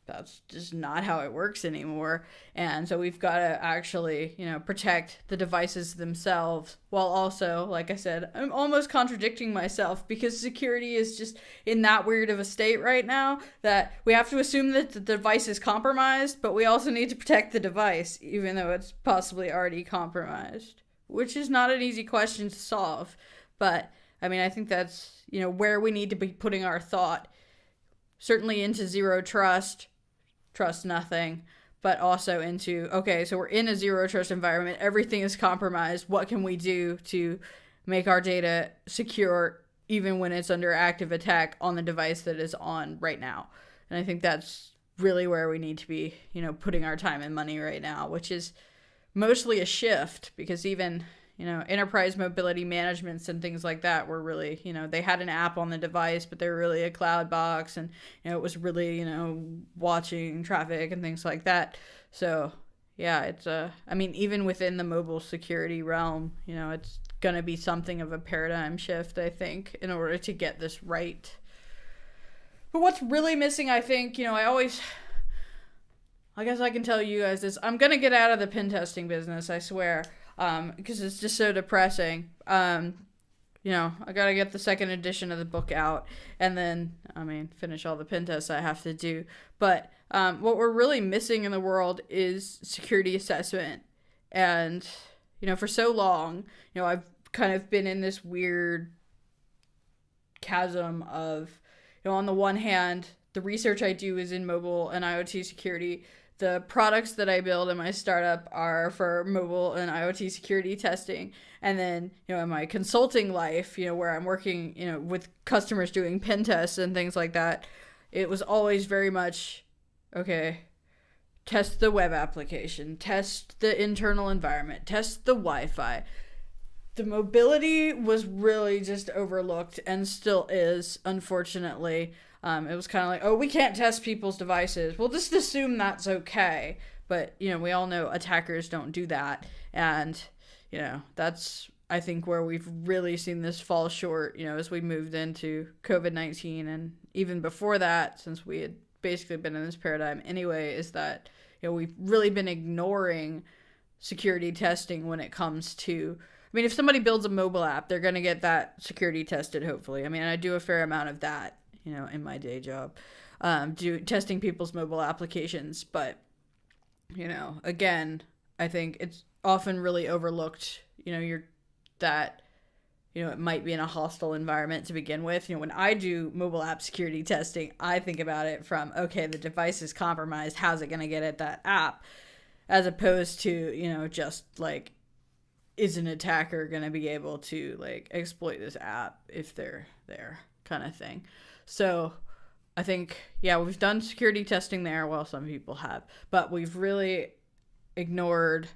that's just not how it works anymore. And so we've got to actually, protect the devices themselves, while also, like I said, I'm almost contradicting myself, because security is just in that weird of a state right now that we have to assume that the device is compromised, but we also need to protect the device, even though it's possibly already compromised. which is not an easy question to solve. But I mean, I think that's, where we need to be putting our thought, certainly into zero trust nothing, but also into, okay, so we're in a zero trust environment, everything is compromised. What can we do to make our data secure even when it's under active attack on the device that is on right now? And I think that's really where we need to be, putting our time and money right now, which is mostly a shift, because even, enterprise mobility managements and things like that were really, they had an app on the device, but they were really a cloud box, and, it was really, watching traffic and things like that. So yeah, it's even within the mobile security realm, it's going to be something of a paradigm shift, I think, in order to get this right. But what's really missing, I think, I guess I can tell you guys this. I'm going to get out of the pen testing business, I swear, because it's just so depressing. I got to get the second edition of the book out and then, finish all the pen tests I have to do. But what we're really missing in the world is security assessment. And, for so long, I've kind of been in this weird chasm of, on the one hand, the research I do is in mobile and IoT security. The products that I build in my startup are for mobile and IoT security testing. And then, in my consulting life, where I'm working, with customers doing pen tests and things like that, it was always very much, okay, test the web application, test the internal environment, test the Wi-Fi. The mobility was really just overlooked and still is, unfortunately. It was kind of like, oh, we can't test people's devices. We'll just assume that's okay. But, we all know attackers don't do that. And, that's, I think, where we've really seen this fall short, as we moved into COVID-19. And even before that, since we had basically been in this paradigm anyway, is that, we've really been ignoring security testing when it comes to, if somebody builds a mobile app, they're going to get that security tested, hopefully. I do a fair amount of that, in my day job, testing people's mobile applications. But, again, I think it's often really overlooked, it might be in a hostile environment to begin with. When I do mobile app security testing, I think about it from, okay, the device is compromised. How's it going to get at that app? As opposed to, just like, is an attacker going to be able to exploit this app if they're there, kind of thing. So I think, we've done security testing there. Well, some people have, but we've really ignored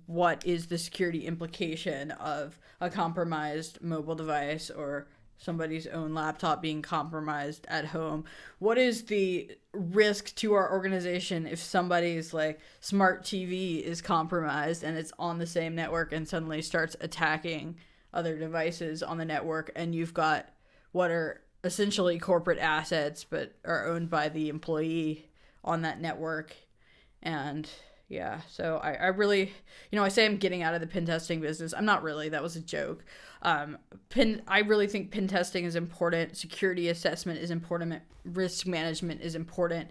what is the security implication of a compromised mobile device or somebody's own laptop being compromised at home. What is the risk to our organization if somebody's smart TV is compromised and it's on the same network and suddenly starts attacking other devices on the network, and you've got what are essentially corporate assets but are owned by the employee on that network? And so I really, I say I'm getting out of the pen testing business. I'm not really. That was a joke. I really think pen testing is important. Security assessment is important. Risk management is important.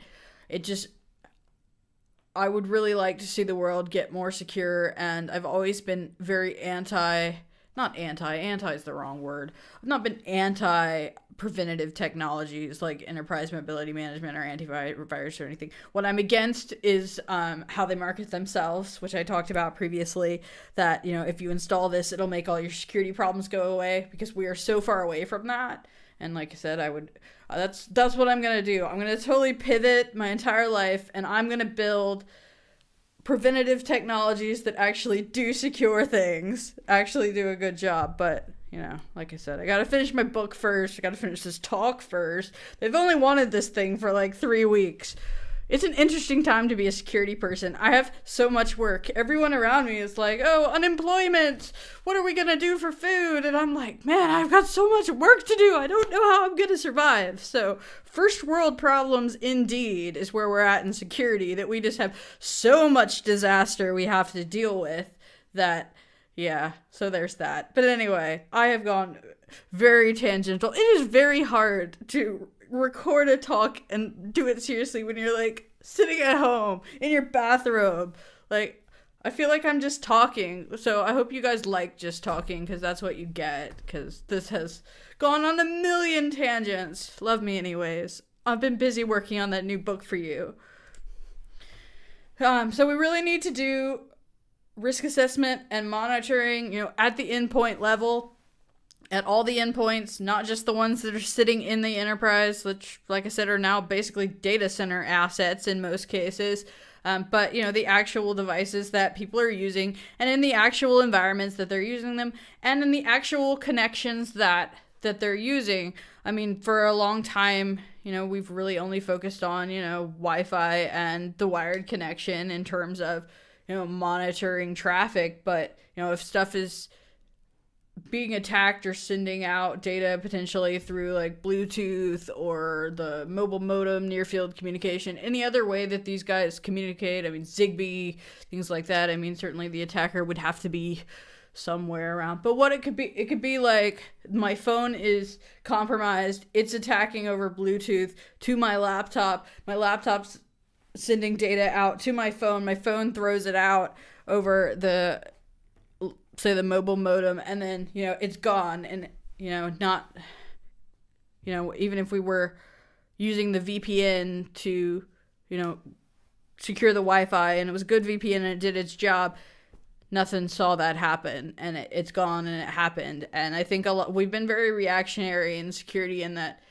I would really like to see the world get more secure, and I've always been very anti is the wrong word. I've not been anti preventative technologies like enterprise mobility management or antivirus or anything. What I'm against is how they market themselves, which I talked about previously, that, if you install this, it'll make all your security problems go away, because we are so far away from that. And like I said, that's what I'm going to do. I'm going to totally pivot my entire life, and I'm going to build preventative technologies that actually do secure things, actually do a good job. But, like I said, I got to finish my book first. I got to finish this talk first. They've only wanted this thing for 3 weeks. It's an interesting time to be a security person. I have so much work. Everyone around me is like, oh, unemployment. What are we going to do for food? And I'm like, man, I've got so much work to do. I don't know how I'm going to survive. So first world problems indeed is where we're at in security, that we just have so much disaster we have to deal with that, so there's that. But anyway, I have gone very tangential. It is very hard to record a talk and do it seriously when you're sitting at home in your bathrobe. I I feel like I'm just talking. So I hope you guys like just talking, because that's what you get, because this has gone on a million tangents. Love me anyways. I've been busy working on that new book for you. So we really need to do risk assessment and monitoring, at the endpoint level, at all the endpoints, not just the ones that are sitting in the enterprise, which, like I said, are now basically data center assets in most cases. But, the actual devices that people are using, and in the actual environments that they're using them, and in the actual connections that they're using. I mean, for a long time, we've really only focused on, Wi-Fi and the wired connection in terms of, monitoring traffic. But, if stuff is being attacked or sending out data potentially through like Bluetooth or the mobile modem, near field communication, any other way that these guys communicate, I mean, Zigbee, things like that. I mean, certainly the attacker would have to be somewhere around. But what it could be like, my phone is compromised, it's attacking over Bluetooth to my laptop's sending data out to my phone throws it out over the, say, the mobile modem, and then, it's gone. And, not, even if we were using the VPN to, secure the Wi-Fi, and it was a good VPN and it did its job, nothing saw that happen, and it's gone, and it happened. And I think we've been very reactionary in security in that,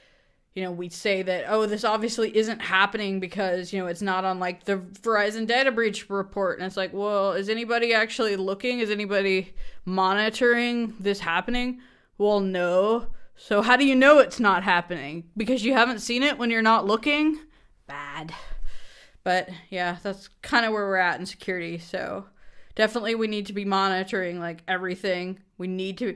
we say that, oh, this obviously isn't happening because, it's not on like the Verizon data breach report. And it's like, well, is anybody actually looking? Is anybody monitoring this happening? Well, no. So how do you know it's not happening? Because you haven't seen it when you're not looking? Bad. But yeah, that's kind of where we're at in security. So definitely we need to be monitoring like everything. We need to,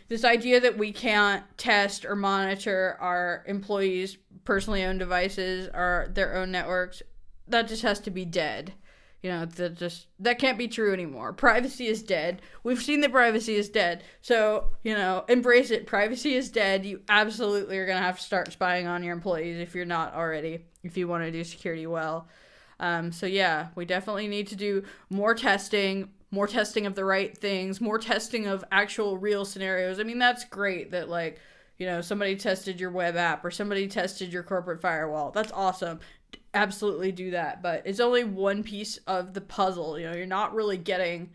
this idea that we can't test or monitor our employees' personally owned devices or their own networks, that just has to be dead. That can't be true anymore. Privacy is dead. We've seen that privacy is dead. So, embrace it. Privacy is dead. You absolutely are going to have to start spying on your employees if you're not already, if you want to do security well. So yeah, we definitely need to do more testing of the right things, more testing of actual real scenarios. I mean, that's great that like, somebody tested your web app or somebody tested your corporate firewall. That's awesome. Absolutely do that. But it's only one piece of the puzzle. You're not really getting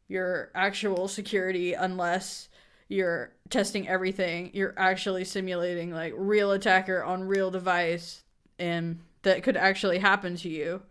your actual security unless you're testing everything. You're actually simulating like real attacker on real device and that could actually happen to you.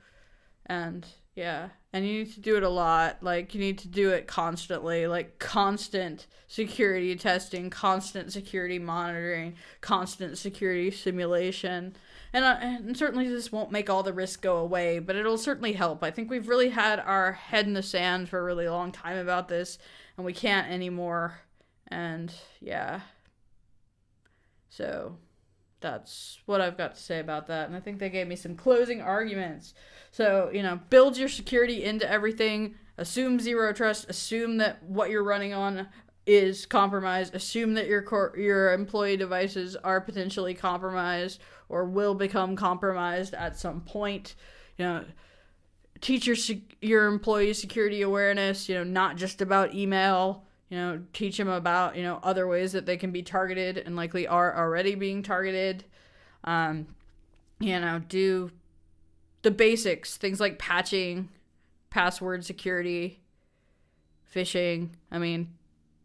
And yeah, and you need to do it a lot. Like, you need to do it constantly, like constant security testing, constant security monitoring, constant security simulation. And certainly this won't make all the risks go away, but it'll certainly help. I think we've really had our head in the sand for a really long time about this, and we can't anymore. And yeah, so that's what I've got to say about that. And I think they gave me some closing arguments. So, build your security into everything. Assume zero trust. Assume that what you're running on is compromised. Assume that your employee devices are potentially compromised or will become compromised at some point. Teach your employees security awareness, not just about email. Teach them about, other ways that they can be targeted and likely are already being targeted. Do the basics, things like patching, password security, phishing.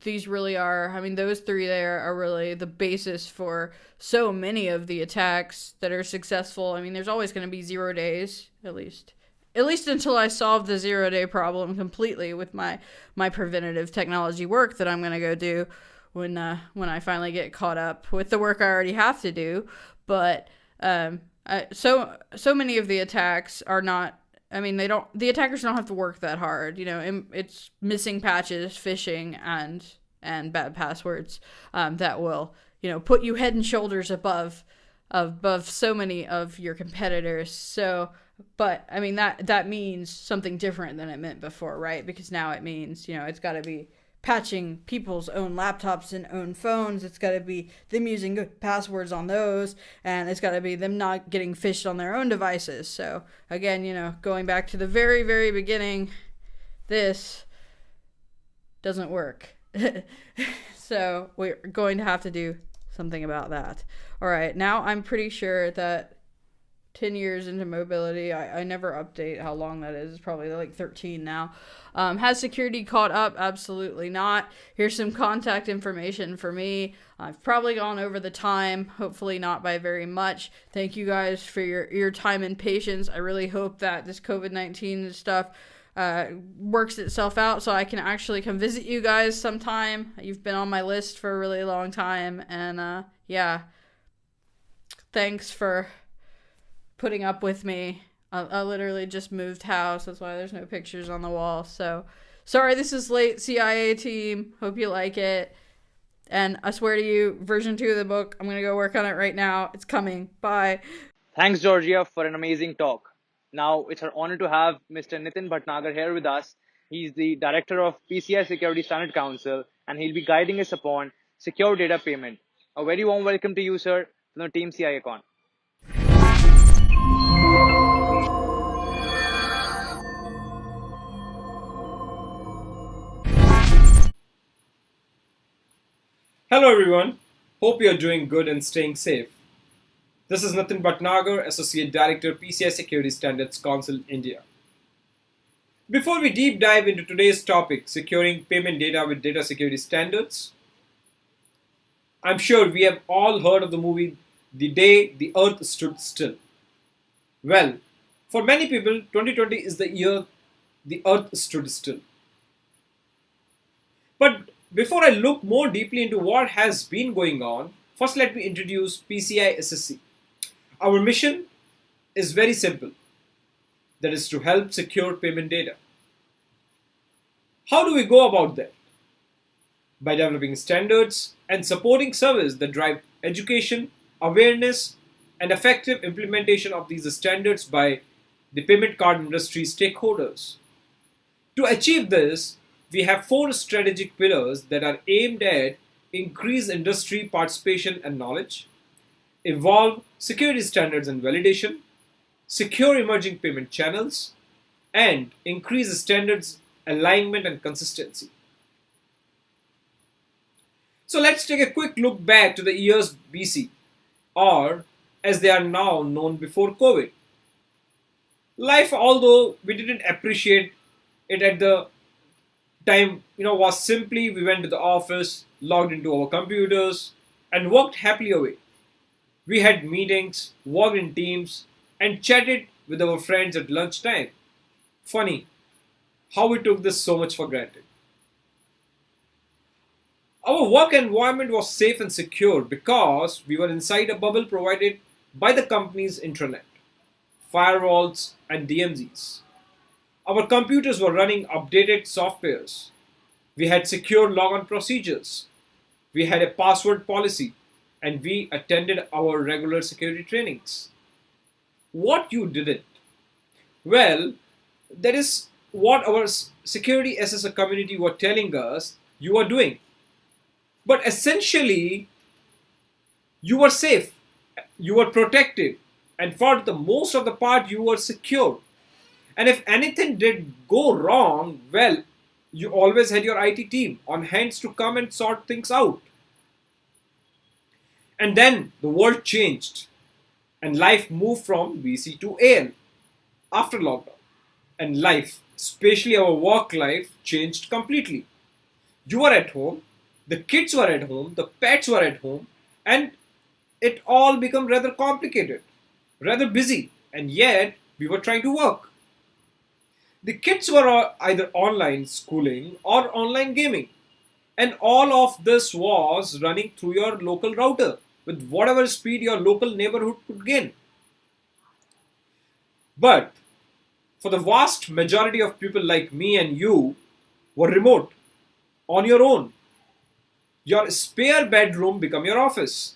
These really are, those three there are really the basis for so many of the attacks that are successful. There's always going to be 0 days, at least until I solve the 0 day problem completely with my preventative technology work that I'm going to go do when I finally get caught up with the work I already have to do. But so many of the attacks are not, the attackers don't have to work that hard. It's missing patches, phishing, and bad passwords that will, put you head and shoulders above so many of your competitors. So, but that means something different than it meant before, right? Because now it means, it's got to be patching people's own laptops and own phones. It's got to be them using good passwords on those, and it's got to be them not getting phished on their own devices. So again, going back to the very, very beginning, this doesn't work. So we're going to have to do something about that. All right, now I'm pretty sure that 10 years into mobility, I never update how long that is. It's probably like 13 now. Has security caught up? Absolutely not. Here's some contact information for me. I've probably gone over the time, hopefully not by very much. Thank you guys for your time and patience. I really hope that this COVID-19 stuff works itself out so I can actually come visit you guys sometime. You've been on my list for a really long time, and yeah, thanks for putting up with me. I literally just moved house. That's why there's no pictures on the wall. So sorry this is late, CIA team. Hope you like it. And I swear to you, version 2 of the book, I'm going to go work on it right now. It's coming. Bye. Thanks, Georgia, for an amazing talk. Now, it's our honor to have Mr. Nitin Bhatnagar here with us. He's the director of PCI Security Standards Council, and he'll be guiding us upon secure data payment. A very warm welcome to you, sir, from the team CIACON. Hello everyone, hope you are doing good and staying safe. This is Nitin Bhatnagar, Associate Director, PCI Security Standards Council, India. Before we deep dive into today's topic, securing payment data with data security standards, I'm sure we have all heard of the movie The Day the Earth Stood Still. Well, for many people, 2020 is the year the Earth stood still. But before I look more deeply into what has been going on, first let me introduce PCI SSC. Our mission is very simple, that is to help secure payment data. How do we go about that? By developing standards and supporting services that drive education, awareness, and effective implementation of these standards by the payment card industry stakeholders. To achieve this, we have 4 strategic pillars that are aimed at increase industry participation and knowledge, evolve security standards and validation, secure emerging payment channels, and increase standards alignment and consistency. So let's take a quick look back to the years BC, or as they are now known before COVID. Life, although we didn't appreciate it at the time, was simply we went to the office, logged into our computers, and worked happily away. We had meetings, worked in teams, and chatted with our friends at lunchtime. Funny how we took this so much for granted. Our work environment was safe and secure because we were inside a bubble provided by the company's intranet, firewalls, and DMZs. Our computers were running updated softwares. We had secure logon procedures. We had a password policy, and we attended our regular security trainings. What you didn't? Well, that is what our security assessor community were telling us you are doing. But essentially, you were safe, you were protected, and for the most of the part, you were secure. And if anything did go wrong, well, you always had your IT team on hands to come and sort things out. And then the world changed and life moved from BC to AL after lockdown. And life, especially our work life, changed completely. You were at home, the kids were at home, the pets were at home, and it all became rather complicated, rather busy, and yet we were trying to work. The kids were either online schooling or online gaming. And all of this was running through your local router with whatever speed your local neighborhood could gain. But for the vast majority of people like me and you were remote, on your own. Your spare bedroom became your office.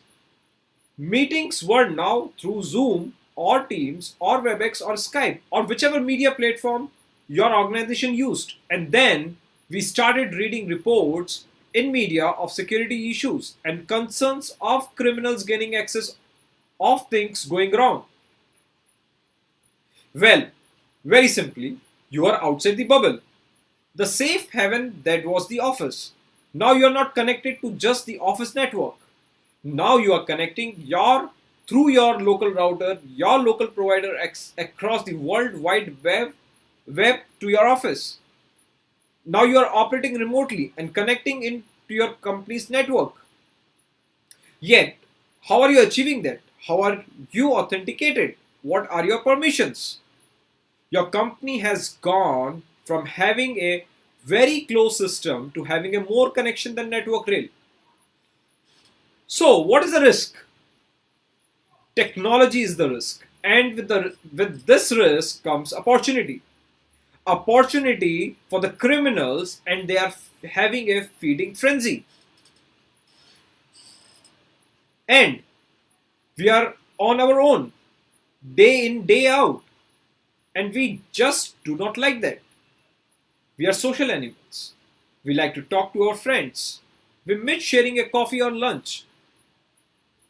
Meetings were now through Zoom or Teams or WebEx or Skype or whichever media platform your organization used. And then we started reading reports in media of security issues and concerns of criminals gaining access of things going wrong. Well, very simply, you are outside the bubble. The safe haven that was the office. Now you are not connected to just the office network. Now you are connecting through your local router, your local provider across the world wide web to your office. Now you are operating remotely and connecting into your company's network. Yet, how are you achieving that? How are you authenticated? What are your permissions? Your company has gone from having a very close system to having a more connection than network rail. So, what is the risk? Technology is the risk, and with this risk comes opportunity. Opportunity for the criminals, and they are having a feeding frenzy. And we are on our own, day in, day out, and we just do not like that. We are social animals. We like to talk to our friends. We miss sharing a coffee or lunch.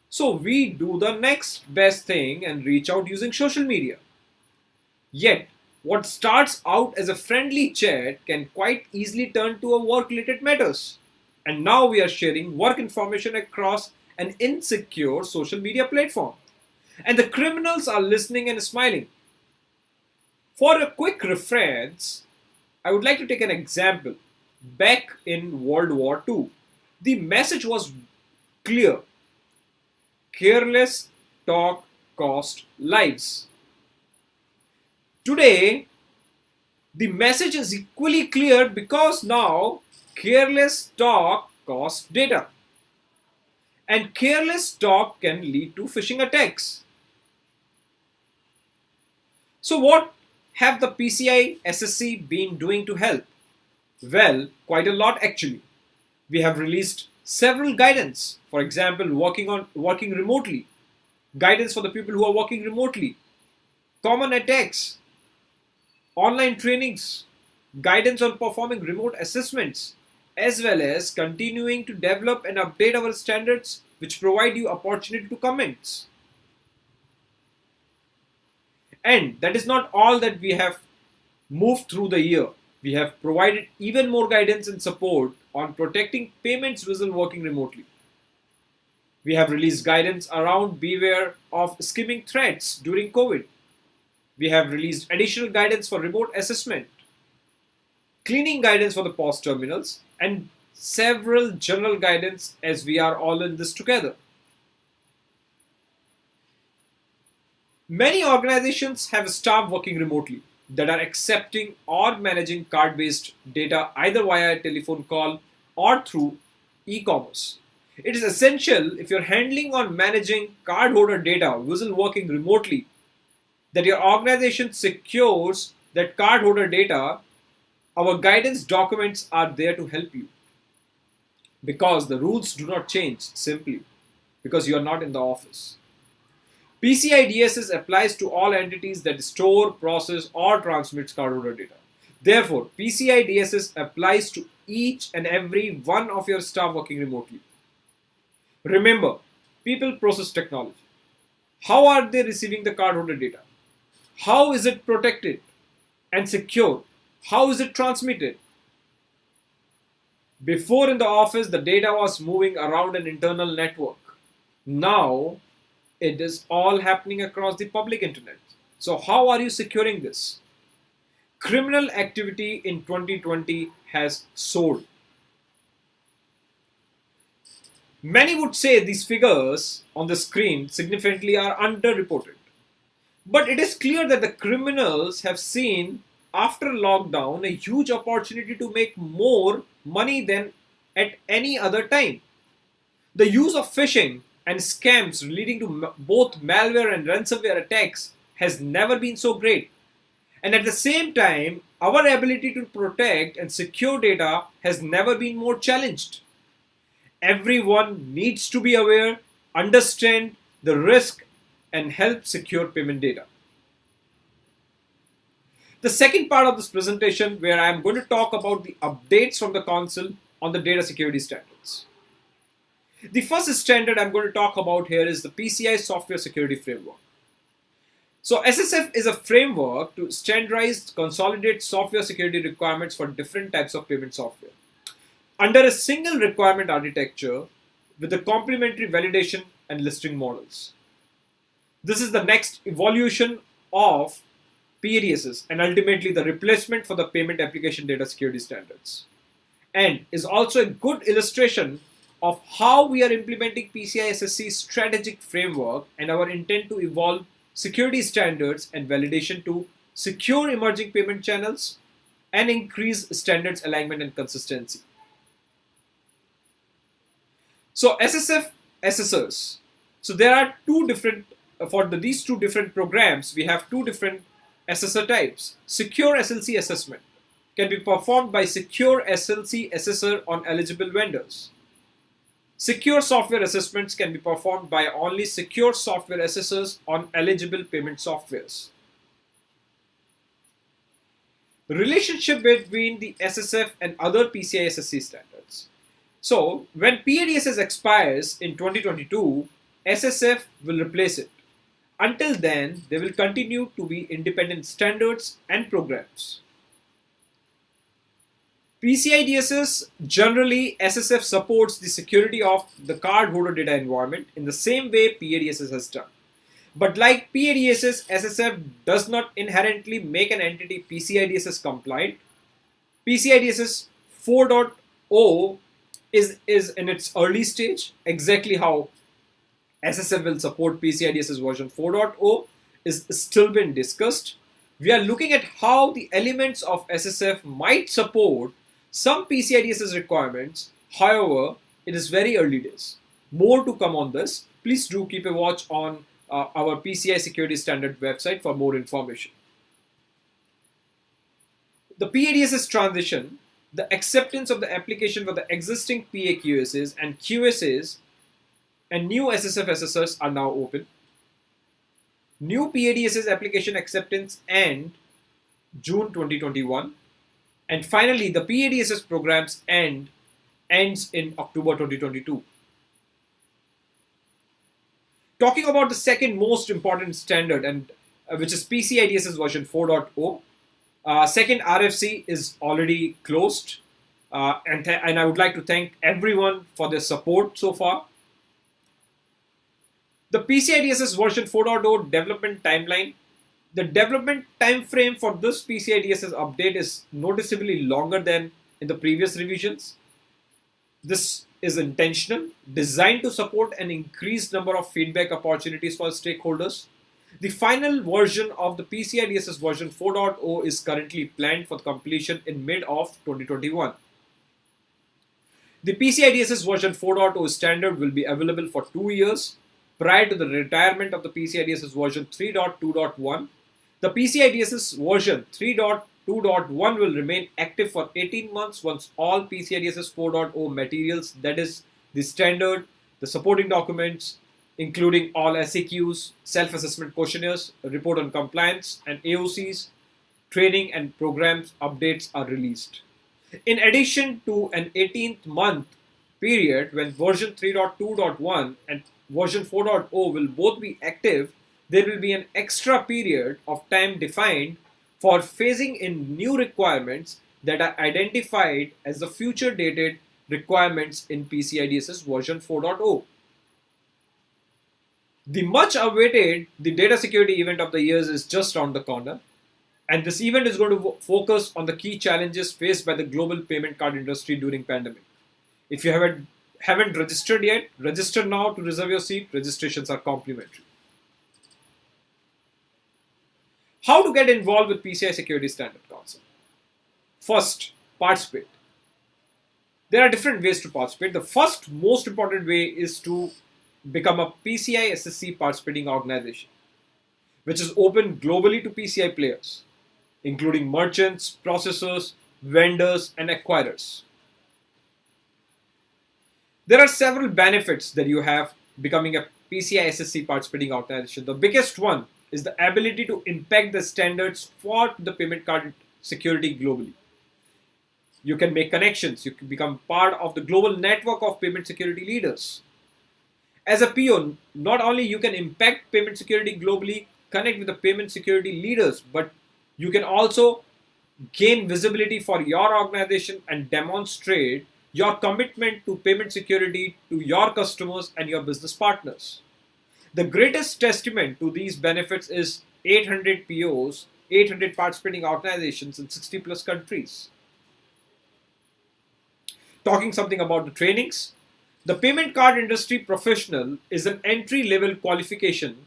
So we do the next best thing and reach out using social media. Yet, what starts out as a friendly chat can quite easily turn to a work-related matters. And now we are sharing work information across an insecure social media platform. And the criminals are listening and smiling. For a quick reference, I would like to take an example. Back in World War II, the message was clear. Careless talk cost lives. Today, the message is equally clear because now careless talk costs data. And careless talk can lead to phishing attacks. So what have the PCI SSC been doing to help? Well, quite a lot actually. We have released several guidance. For example, working remotely, guidance for the people who are working remotely, common attacks, online trainings, guidance on performing remote assessments, as well as continuing to develop and update our standards which provide you opportunity to comments. And that is not all that we have moved through the year. We have provided even more guidance and support on protecting payments while working remotely. We have released guidance around beware of skimming threats during COVID. We have released additional guidance for remote assessment, cleaning guidance for the POS terminals, and several general guidance as we are all in this together. Many organizations have staff working remotely that are accepting or managing card-based data either via a telephone call or through e-commerce. It is essential if you're handling or managing cardholder data while working remotely that your organization secures that cardholder data. Our guidance documents are there to help you because the rules do not change simply because you are not in the office. PCI DSS applies to all entities that store, process, or transmit cardholder data. Therefore, PCI DSS applies to each and every one of your staff working remotely. Remember, people process technology. How are they receiving the cardholder data? How is it protected and secure? How is it transmitted? Before in the office, the data was moving around an internal network. Now, it is all happening across the public internet. So how are you securing this? Criminal activity in 2020 has soared. Many would say these figures on the screen significantly are underreported. But it is clear that the criminals have seen after lockdown a huge opportunity to make more money than at any other time. The use of phishing and scams leading to both malware and ransomware attacks has never been so great. And at the same time, our ability to protect and secure data has never been more challenged. Everyone needs to be aware, understand the risk, and help secure payment data. The second part of this presentation, where I am going to talk about the updates from the Council on the data security standards. The first standard I'm going to talk about here is the PCI Software Security Framework. So SSF is a framework to standardize, consolidate software security requirements for different types of payment software under a single requirement architecture with the complementary validation and listing models. This is the next evolution of PDSs and ultimately the replacement for the Payment Application Data Security Standards, and is also a good illustration of how we are implementing PCI SSC strategic framework and our intent to evolve security standards and validation to secure emerging payment channels and increase standards alignment and consistency. So SSF assessors. So there are two different, these two different programs, we have two different assessor types. Secure SLC assessment can be performed by secure SLC assessor on eligible vendors. Secure software assessments can be performed by only secure software assessors on eligible payment softwares. The relationship between the SSF and other PCI SSC standards. So, when PADSS expires in 2022, SSF will replace it. Until then, they will continue to be independent standards and programs. PCI DSS, generally SSF supports the security of the cardholder data environment in the same way PADSS has done. But like PADSS, SSF does not inherently make an entity PCI DSS compliant. PCI DSS 4.0 is in its early stage. Exactly how SSF will support PCI DSS version 4.0 is still being discussed. We are looking at how the elements of SSF might support some PCI DSS requirements. However, it is very early days. More to come on this. Please do keep a watch on our PCI Security Standard website for more information. The PADSS transition, the acceptance of the application for the existing PAQSs and QSs and new SSF assessors are now open. New PADSS application acceptance end June 2021. And finally, the PADSS programs ends in October 2022. Talking about the second most important standard, and which is PCI DSS version 4.0. Second RFC is already closed, and I would like to thank everyone for their support so far. The PCI DSS version 4.0 development timeline. The development time frame for this PCI DSS update is noticeably longer than in the previous revisions. This is intentional, designed to support an increased number of feedback opportunities for stakeholders. The final version of the PCI DSS version 4.0 is currently planned for completion in mid of 2021. The PCI DSS version 4.0 standard will be available for 2 years prior to the retirement of the PCI DSS version 3.2.1. The PCI DSS version 3.2.1 will remain active for 18 months once all PCI DSS 4.0 materials, that is the standard, the supporting documents, including all SAQs, self-assessment questionnaires, report on compliance, and AOCs, training and programs updates are released. In addition to an 18th month period when version 3.2.1 and version 4.0 will both be active, there will be an extra period of time defined for phasing in new requirements that are identified as the future dated requirements in PCI DSS version 4.0. The much awaited data security event of the year is just around the corner, and this event is going to focus on the key challenges faced by the global payment card industry during pandemic. If you haven't registered yet, register now to reserve your seat. Registrations are complimentary. How to get involved with PCI Security Standard Council? First, participate. There are different ways to participate. The first most important way is to become a PCI SSC participating organization, which is open globally to PCI players, including merchants, processors, vendors, and acquirers. There are several benefits that you have becoming a PCI SSC participating organization. The biggest one is the ability to impact the standards for the payment card security globally. You can make connections. You can become part of the global network of payment security leaders. As a PO, not only you can impact payment security globally, connect with the payment security leaders, but you can also gain visibility for your organization and demonstrate your commitment to payment security to your customers and your business partners. The greatest testament to these benefits is 800 POs, 800 participating organizations in 60 plus countries. Talking something about the trainings, the payment card industry professional is an entry level qualification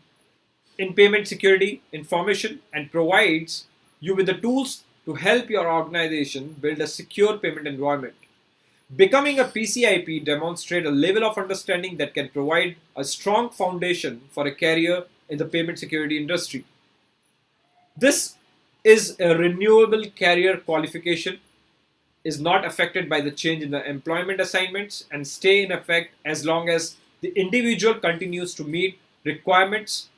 in payment security information and provides you with the tools to help your organization build a secure payment environment. Becoming a PCIP demonstrates a level of understanding that can provide a strong foundation for a career in the payment security industry. This is a renewable career qualification, is not affected by the change in the employment assignments, and stay in effect as long as the individual continues to meet requirements.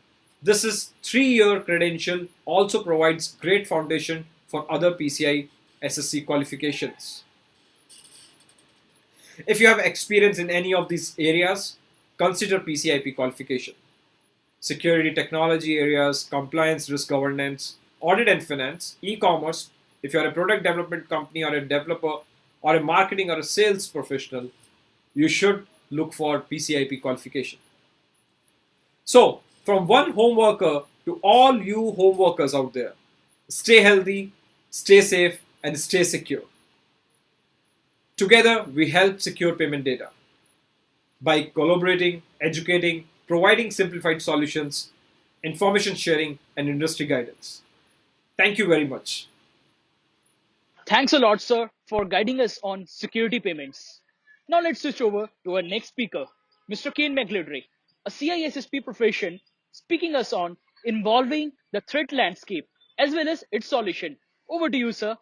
This is 3-year credential, also provides great foundation for other PCI SSC qualifications. If you have experience in any of these areas, consider PCIP qualification. Security technology areas, compliance, risk governance, audit and finance, e-commerce. If you're a product development company or a developer or a marketing or a sales professional, you should look for PCIP qualification. So, from one home worker to all you home workers out there, stay healthy, stay safe, and stay secure. Together, we help secure payment data by collaborating, educating, providing simplified solutions, information sharing, and industry guidance. Thank you very much. Thanks a lot, sir, for guiding us on security payments. Now let's switch over to our next speaker, Mr. Kane McGladry, a CISSP profession, speaking us on involving the threat landscape as well as its solution. Over to you, sir.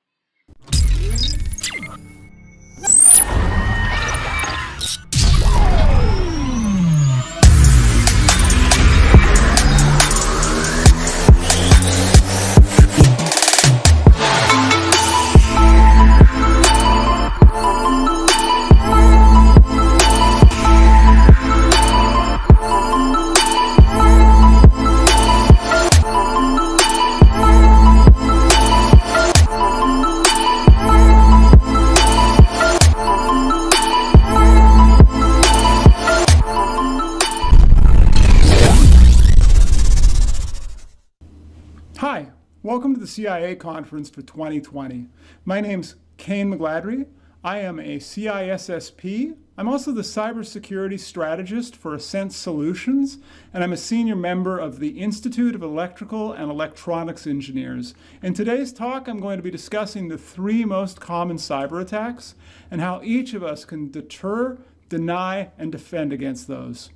Hi, welcome to the CIA conference for 2020. My name's Kane McGladry. I am a CISSP. I'm also the cybersecurity strategist for Ascent Solutions, and I'm a senior member of the Institute of Electrical and Electronics Engineers. In today's talk, I'm going to be discussing the 3 most common cyber attacks and how each of us can deter, deny, and defend against those.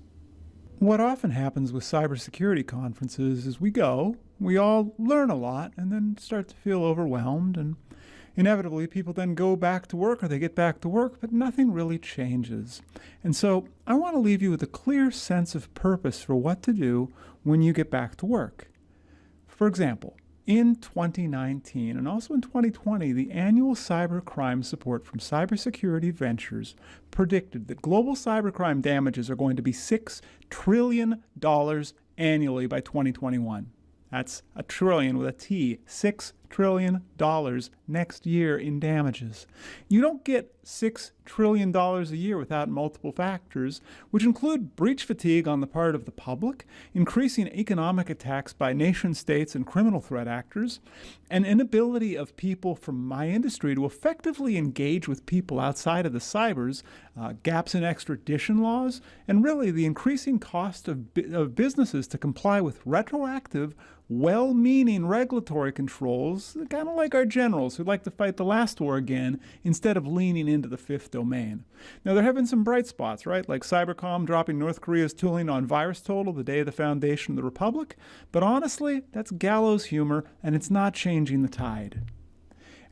What often happens with cybersecurity conferences is we all learn a lot, and then start to feel overwhelmed, and inevitably people then go back to work or they get back to work, but nothing really changes. And so I want to leave you with a clear sense of purpose for what to do when you get back to work. For example, in 2019 and also in 2020, the annual cybercrime support from Cybersecurity Ventures predicted that global cybercrime damages are going to be $6 trillion annually by 2021. That's a trillion with a T, $6 trillion next year in damages. You don't get $6 trillion a year without multiple factors, which include breach fatigue on the part of the public, increasing economic attacks by nation states and criminal threat actors, an inability of people from my industry to effectively engage with people outside of the cybers, gaps in extradition laws, and really the increasing cost of businesses to comply with retroactive, well-meaning regulatory controls, kind of like our generals who like to fight the last war again instead of leaning into the fifth domain. Now, there have been some bright spots, right? Like Cybercom dropping North Korea's tooling on VirusTotal the day of the foundation of the Republic. But honestly, that's gallows humor, and it's not changing the tide.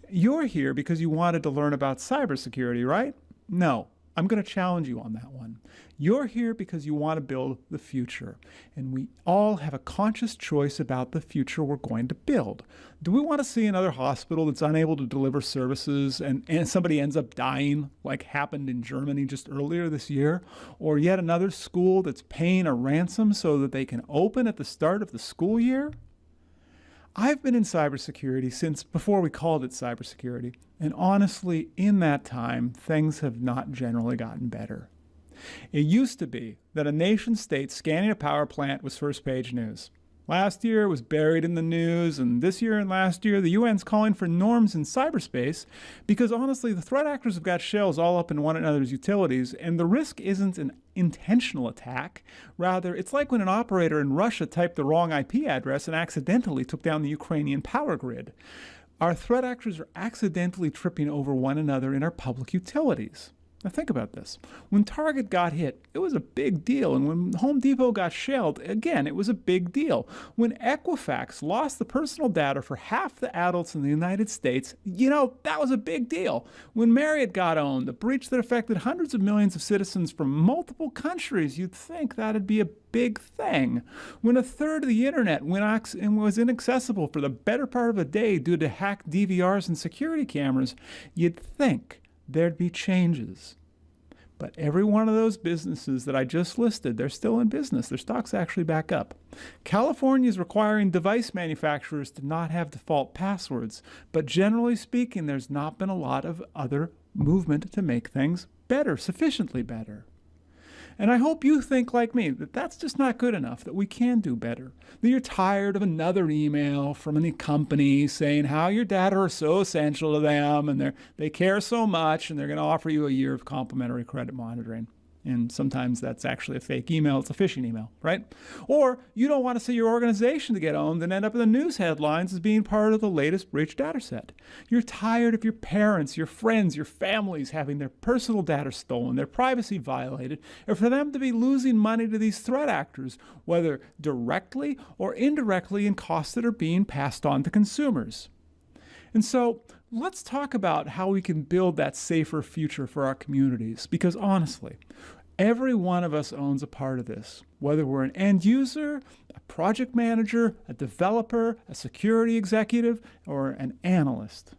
You're here because you wanted to learn about cybersecurity, right? No. I'm going to challenge you on that one. You're here because you want to build the future, and we all have a conscious choice about the future we're going to build. Do we want to see another hospital that's unable to deliver services and somebody ends up dying, like happened in Germany just earlier this year? Or yet another school that's paying a ransom so that they can open at the start of the school year? I've been in cybersecurity since before we called it cybersecurity, and honestly, in that time, things have not generally gotten better. It used to be that a nation state scanning a power plant was first page news. Last year it was buried in the news, and this year and last year the UN's calling for norms in cyberspace because honestly the threat actors have got shells all up in one another's utilities, and the risk isn't an intentional attack. Rather, it's like when an operator in Russia typed the wrong IP address and accidentally took down the Ukrainian power grid. Our threat actors are accidentally tripping over one another in our public utilities. Now think about this. When Target got hit, it was a big deal. And when Home Depot got shelled, again, it was a big deal. When Equifax lost the personal data for half the adults in the United States, that was a big deal. When Marriott got owned, a breach that affected hundreds of millions of citizens from multiple countries, you'd think that'd be a big thing. When a third of the internet was inaccessible for the better part of a day due to hacked DVRs and security cameras, you'd think there'd be changes. But every one of those businesses that I just listed, they're still in business. Their stock's actually back up. California is requiring device manufacturers to not have default passwords, but generally speaking, there's not been a lot of other movement to make things better, sufficiently better. And I hope you think like me, that that's just not good enough, that we can do better. That you're tired of another email from any company saying how your data are so essential to them and they care so much and they're going to offer you a year of complimentary credit monitoring. And sometimes that's actually a fake email. It's a phishing email, right? Or you don't want to see your organization to get owned and end up in the news headlines as being part of the latest breach data set. You're tired of your parents, your friends, your families having their personal data stolen, their privacy violated, and for them to be losing money to these threat actors, whether directly or indirectly in costs that are being passed on to consumers. And so let's talk about how we can build that safer future for our communities, because honestly, every one of us owns a part of this, whether we're an end user, a project manager, a developer, a security executive, or an analyst.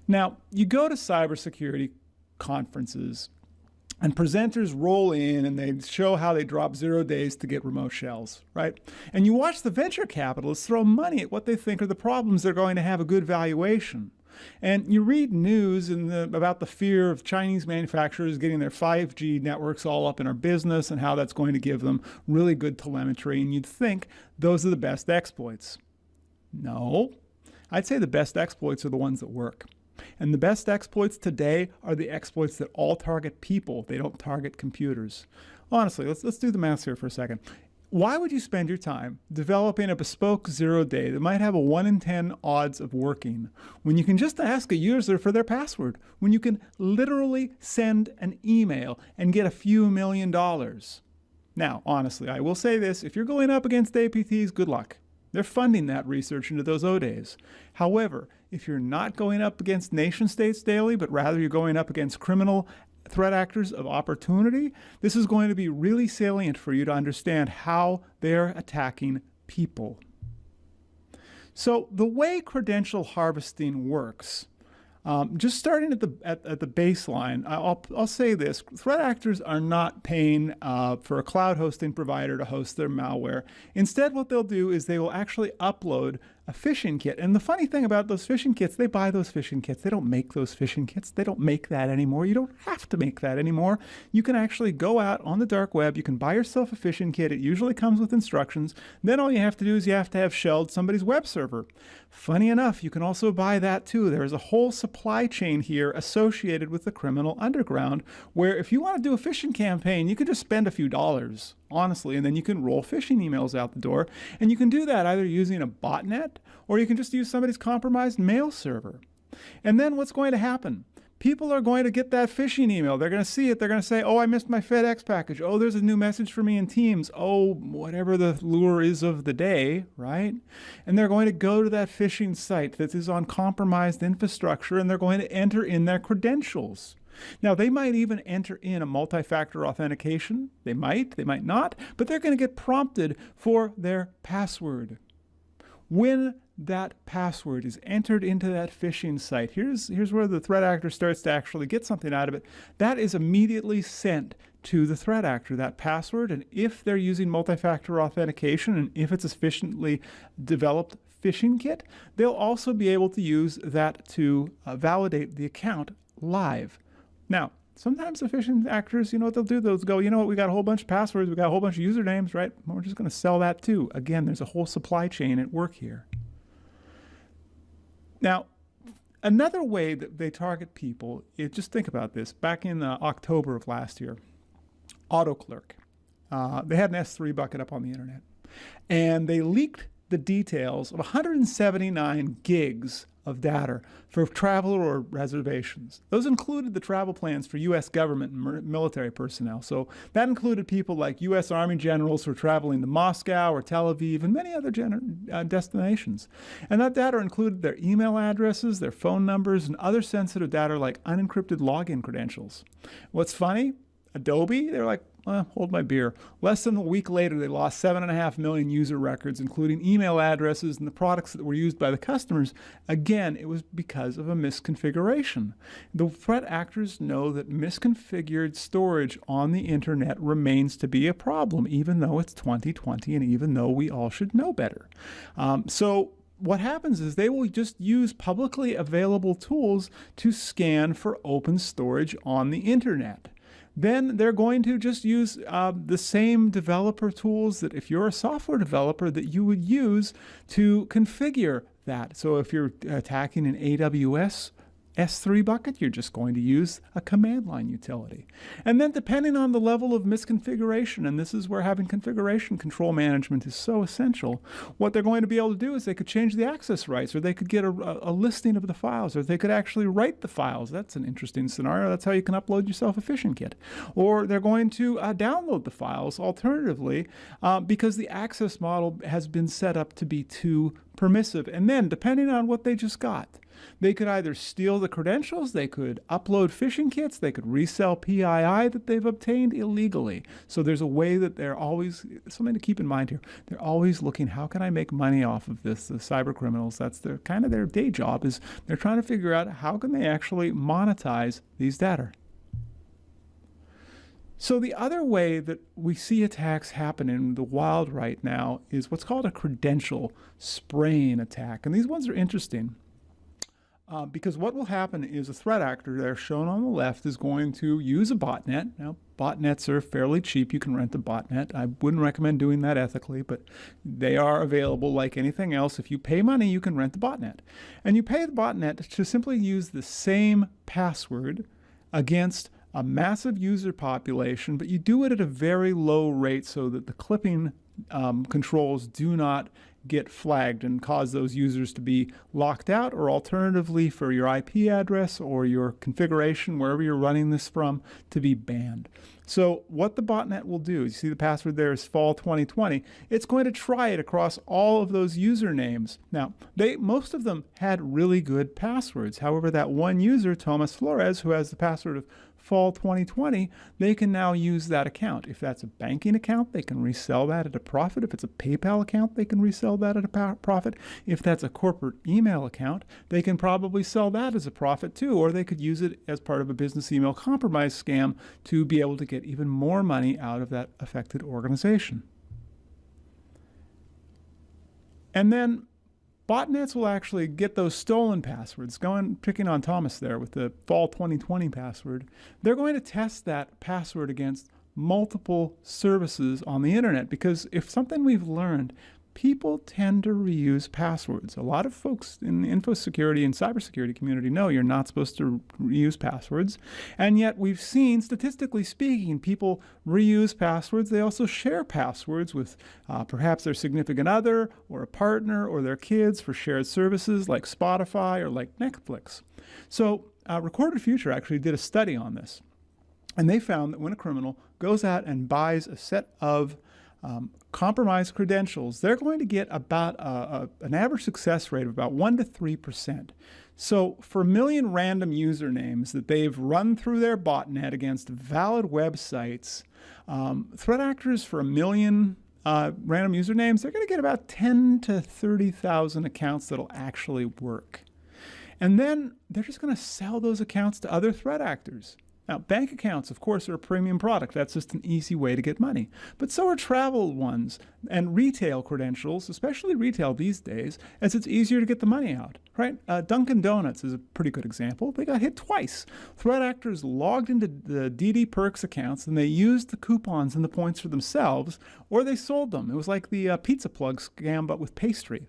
Now, you go to cybersecurity conferences and presenters roll in and they show how they drop 0 days to get remote shells, right? And you watch the venture capitalists throw money at what they think are the problems they're going to have a good valuation. And you read news about the fear of Chinese manufacturers getting their 5G networks all up in our business and how that's going to give them really good telemetry. And you'd think those are the best exploits. No, I'd say the best exploits are the ones that work. And the best exploits today are the exploits that all target people. They don't target computers. Honestly, let's do the math here for a second. Why would you spend your time developing a bespoke 0 day that might have a 1 in 10 odds of working when you can just ask a user for their password, when you can literally send an email and get a few $1 million? Now, honestly, I will say this, if you're going up against APTs, good luck. They're funding that research into those O-days. However, if you're not going up against nation states daily, but rather you're going up against criminal threat actors of opportunity, this is going to be really salient for you to understand how they're attacking people. So the way credential harvesting works, just starting at the baseline, I'll say this. Threat actors are not paying for a cloud hosting provider to host their malware. Instead, what they'll do is they will actually upload a phishing kit. And the funny thing about those phishing kits, they buy those phishing kits. They don't make those phishing kits. They don't make that anymore. You don't have to make that anymore. You can actually go out on the dark web. You can buy yourself a phishing kit. It usually comes with instructions. Then all you have to do is you have to have shelled somebody's web server. Funny enough, you can also buy that too. There's a whole supply chain here associated with the criminal underground where if you want to do a phishing campaign, you can just spend a few dollars, honestly, and then you can roll phishing emails out the door. And you can do that either using a botnet or you can just use somebody's compromised mail server. And then what's going to happen? People are going to get that phishing email. They're going to see it. They're going to say, oh, I missed my FedEx package. Oh, there's a new message for me in Teams. Oh, whatever the lure is of the day, right? And they're going to go to that phishing site that is on compromised infrastructure and they're going to enter in their credentials. Now, they might even enter in a multi-factor authentication. They might not, but they're going to get prompted for their password. When that password is entered into that phishing site, here's where the threat actor starts to actually get something out of it. That is immediately sent to the threat actor, that password, and if they're using multi-factor authentication and if it's a sufficiently developed phishing kit, they'll also be able to use that to validate the account live. Now, sometimes the phishing actors, you know what they'll do? They'll go, you know what, we got a whole bunch of passwords, we got a whole bunch of usernames, right? We're just going to sell that too. Again, there's a whole supply chain at work here. Now, another way that they target people is, just think about this. Back in October of last year, AutoClerk, they had an S3 bucket up on the internet, and they leaked the details of 179 gigs of data for traveler or reservations. Those included the travel plans for U.S. government and military personnel. So that included people like U.S. Army generals who are traveling to Moscow or Tel Aviv and many other destinations. And that data included their email addresses, their phone numbers, and other sensitive data like unencrypted login credentials. What's funny? Adobe, they're like, hold my beer. Less than a week later, they lost 7.5 million user records, including email addresses and the products that were used by the customers. Again, it was because of a misconfiguration. The threat actors know that misconfigured storage on the internet remains to be a problem, even though it's 2020 and even though we all should know better. So what happens is they will just use publicly available tools to scan for open storage on the internet. Then they're going to just use the same developer tools that if you're a software developer that you would use to configure that. So if you're attacking an AWS S3 bucket, you're just going to use a command line utility. And then depending on the level of misconfiguration, and this is where having configuration control management is so essential, what they're going to be able to do is they could change the access rights, or they could get a listing of the files, or they could actually write the files. That's an interesting scenario. That's how you can upload yourself a phishing kit. Or they're going to download the files alternatively because the access model has been set up to be too permissive. And then depending on what they just got, they could either steal the credentials, they could upload phishing kits, they could resell PII that they've obtained illegally. So there's a way that they're always, something to keep in mind here, they're always looking, how can I make money off of this? The cyber criminals, that's their kind of their day job, is they're trying to figure out how can they actually monetize these data. So the other way that we see attacks happen in the wild right now is what's called a credential spraying attack. And these ones are interesting. Because what will happen is a threat actor there shown on the left is going to use a botnet. Now, botnets are fairly cheap. You can rent a botnet. I wouldn't recommend doing that ethically, but they are available like anything else. If you pay money, you can rent the botnet. And you pay the botnet to simply use the same password against a massive user population, but you do it at a very low rate so that the clipping controls do not get flagged and cause those users to be locked out, or alternatively for your IP address or your configuration, wherever you're running this from, to be banned. So what the botnet will do, you see the password there is fall 2020, it's going to try it across all of those usernames. Now, most of them had really good passwords. However, that one user, Thomas Flores, who has the password of fall 2020, they can now use that account. If that's a banking account, they can resell that at a profit. If it's a PayPal account, they can resell that at a profit. If that's a corporate email account, they can probably sell that as a profit too, or they could use it as part of a business email compromise scam to be able to get even more money out of that affected organization. And then botnets will actually get those stolen passwords, picking on Thomas there with the fall 2020 password. They're going to test that password against multiple services on the internet, because if something we've learned, people tend to reuse passwords. A lot of folks in the info security and cybersecurity community know you're not supposed to reuse passwords. And yet we've seen, statistically speaking, people reuse passwords. They also share passwords with perhaps their significant other or a partner or their kids for shared services like Spotify or like Netflix. So Recorded Future actually did a study on this. And they found that when a criminal goes out and buys a set of compromised credentials, they're going to get about an average success rate of about 1 to 3%. So for 1 million random usernames that they've run through their botnet against valid websites, threat actors for 1 million random usernames, they're going to get about 10 to 30,000 accounts that'll actually work. And then they're just going to sell those accounts to other threat actors. Now, bank accounts, of course, are a premium product. That's just an easy way to get money. But so are travel ones and retail credentials, especially retail these days, as it's easier to get the money out, right? Dunkin' Donuts is a pretty good example. They got hit twice. Threat actors logged into the DD Perks accounts and they used the coupons and the points for themselves, or they sold them. It was like the pizza plug scam, but with pastry.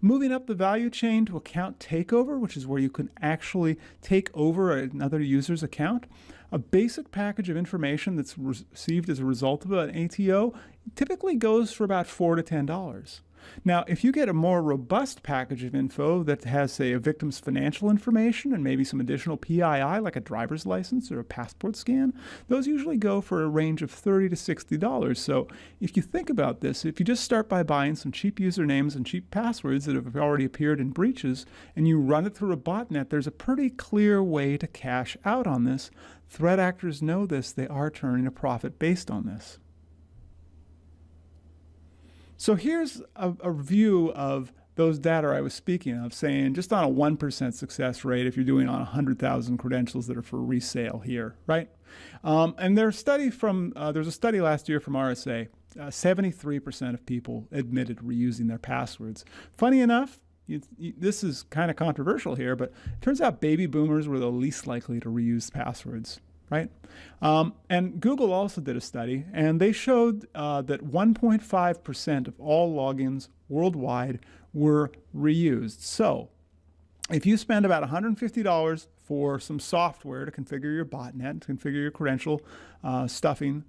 Moving up the value chain to account takeover, which is where you can actually take over another user's account. A basic package of information that's received as a result of an ATO typically goes for about $4 to $10. Now, if you get a more robust package of info that has, say, a victim's financial information and maybe some additional PII, like a driver's license or a passport scan, those usually go for a range of $30 to $60. So if you think about this, if you just start by buying some cheap usernames and cheap passwords that have already appeared in breaches, and you run it through a botnet, there's a pretty clear way to cash out on this. Threat actors know this. They are turning a profit based on this. So here's a view of those data I was speaking of, saying just on a 1% success rate if you're doing on 100,000 credentials that are for resale here, right? And there's a study last year from RSA. 73% of people admitted reusing their passwords. Funny enough, this is kind of controversial here, but it turns out baby boomers were the least likely to reuse passwords. Right? And Google also did a study, and they showed that 1.5% of all logins worldwide were reused. So if you spend about $150 for some software to configure your botnet, to configure your credential stuffing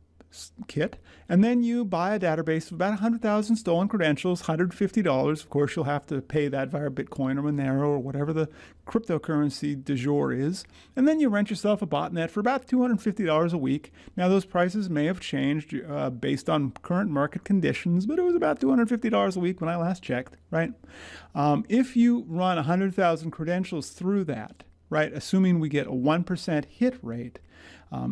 kit, and then you buy a database of about 100,000 stolen credentials, $150. Of course, you'll have to pay that via Bitcoin or Monero or whatever the cryptocurrency du jour is. And then you rent yourself a botnet for about $250 a week. Now, those prices may have changed based on current market conditions, but it was about $250 a week when I last checked, right? If you run 100,000 credentials through that, right, assuming we get a 1% hit rate,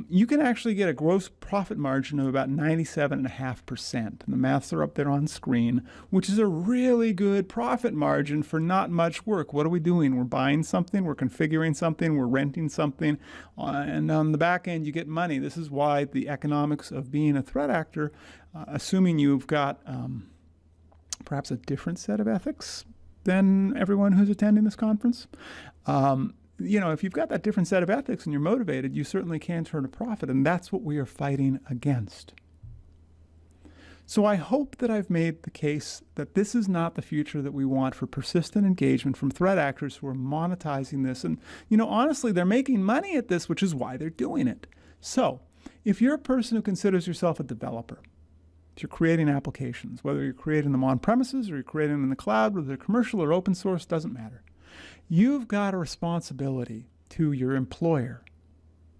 you can actually get a gross profit margin of about 97.5%. And the maths are up there on screen, which is a really good profit margin for not much work. What are we doing? We're buying something, we're configuring something, we're renting something, and on the back end you get money. This is why the economics of being a threat actor, assuming you've got perhaps a different set of ethics than everyone who's attending this conference, if you've got that different set of ethics and you're motivated, you certainly can turn a profit, and that's what we are fighting against. So I hope that I've made the case that this is not the future that we want for persistent engagement from threat actors who are monetizing this. And, honestly, they're making money at this, which is why they're doing it. So if you're a person who considers yourself a developer, if you're creating applications, whether you're creating them on premises or you're creating them in the cloud, whether they're commercial or open source, doesn't matter. You've got a responsibility to your employer,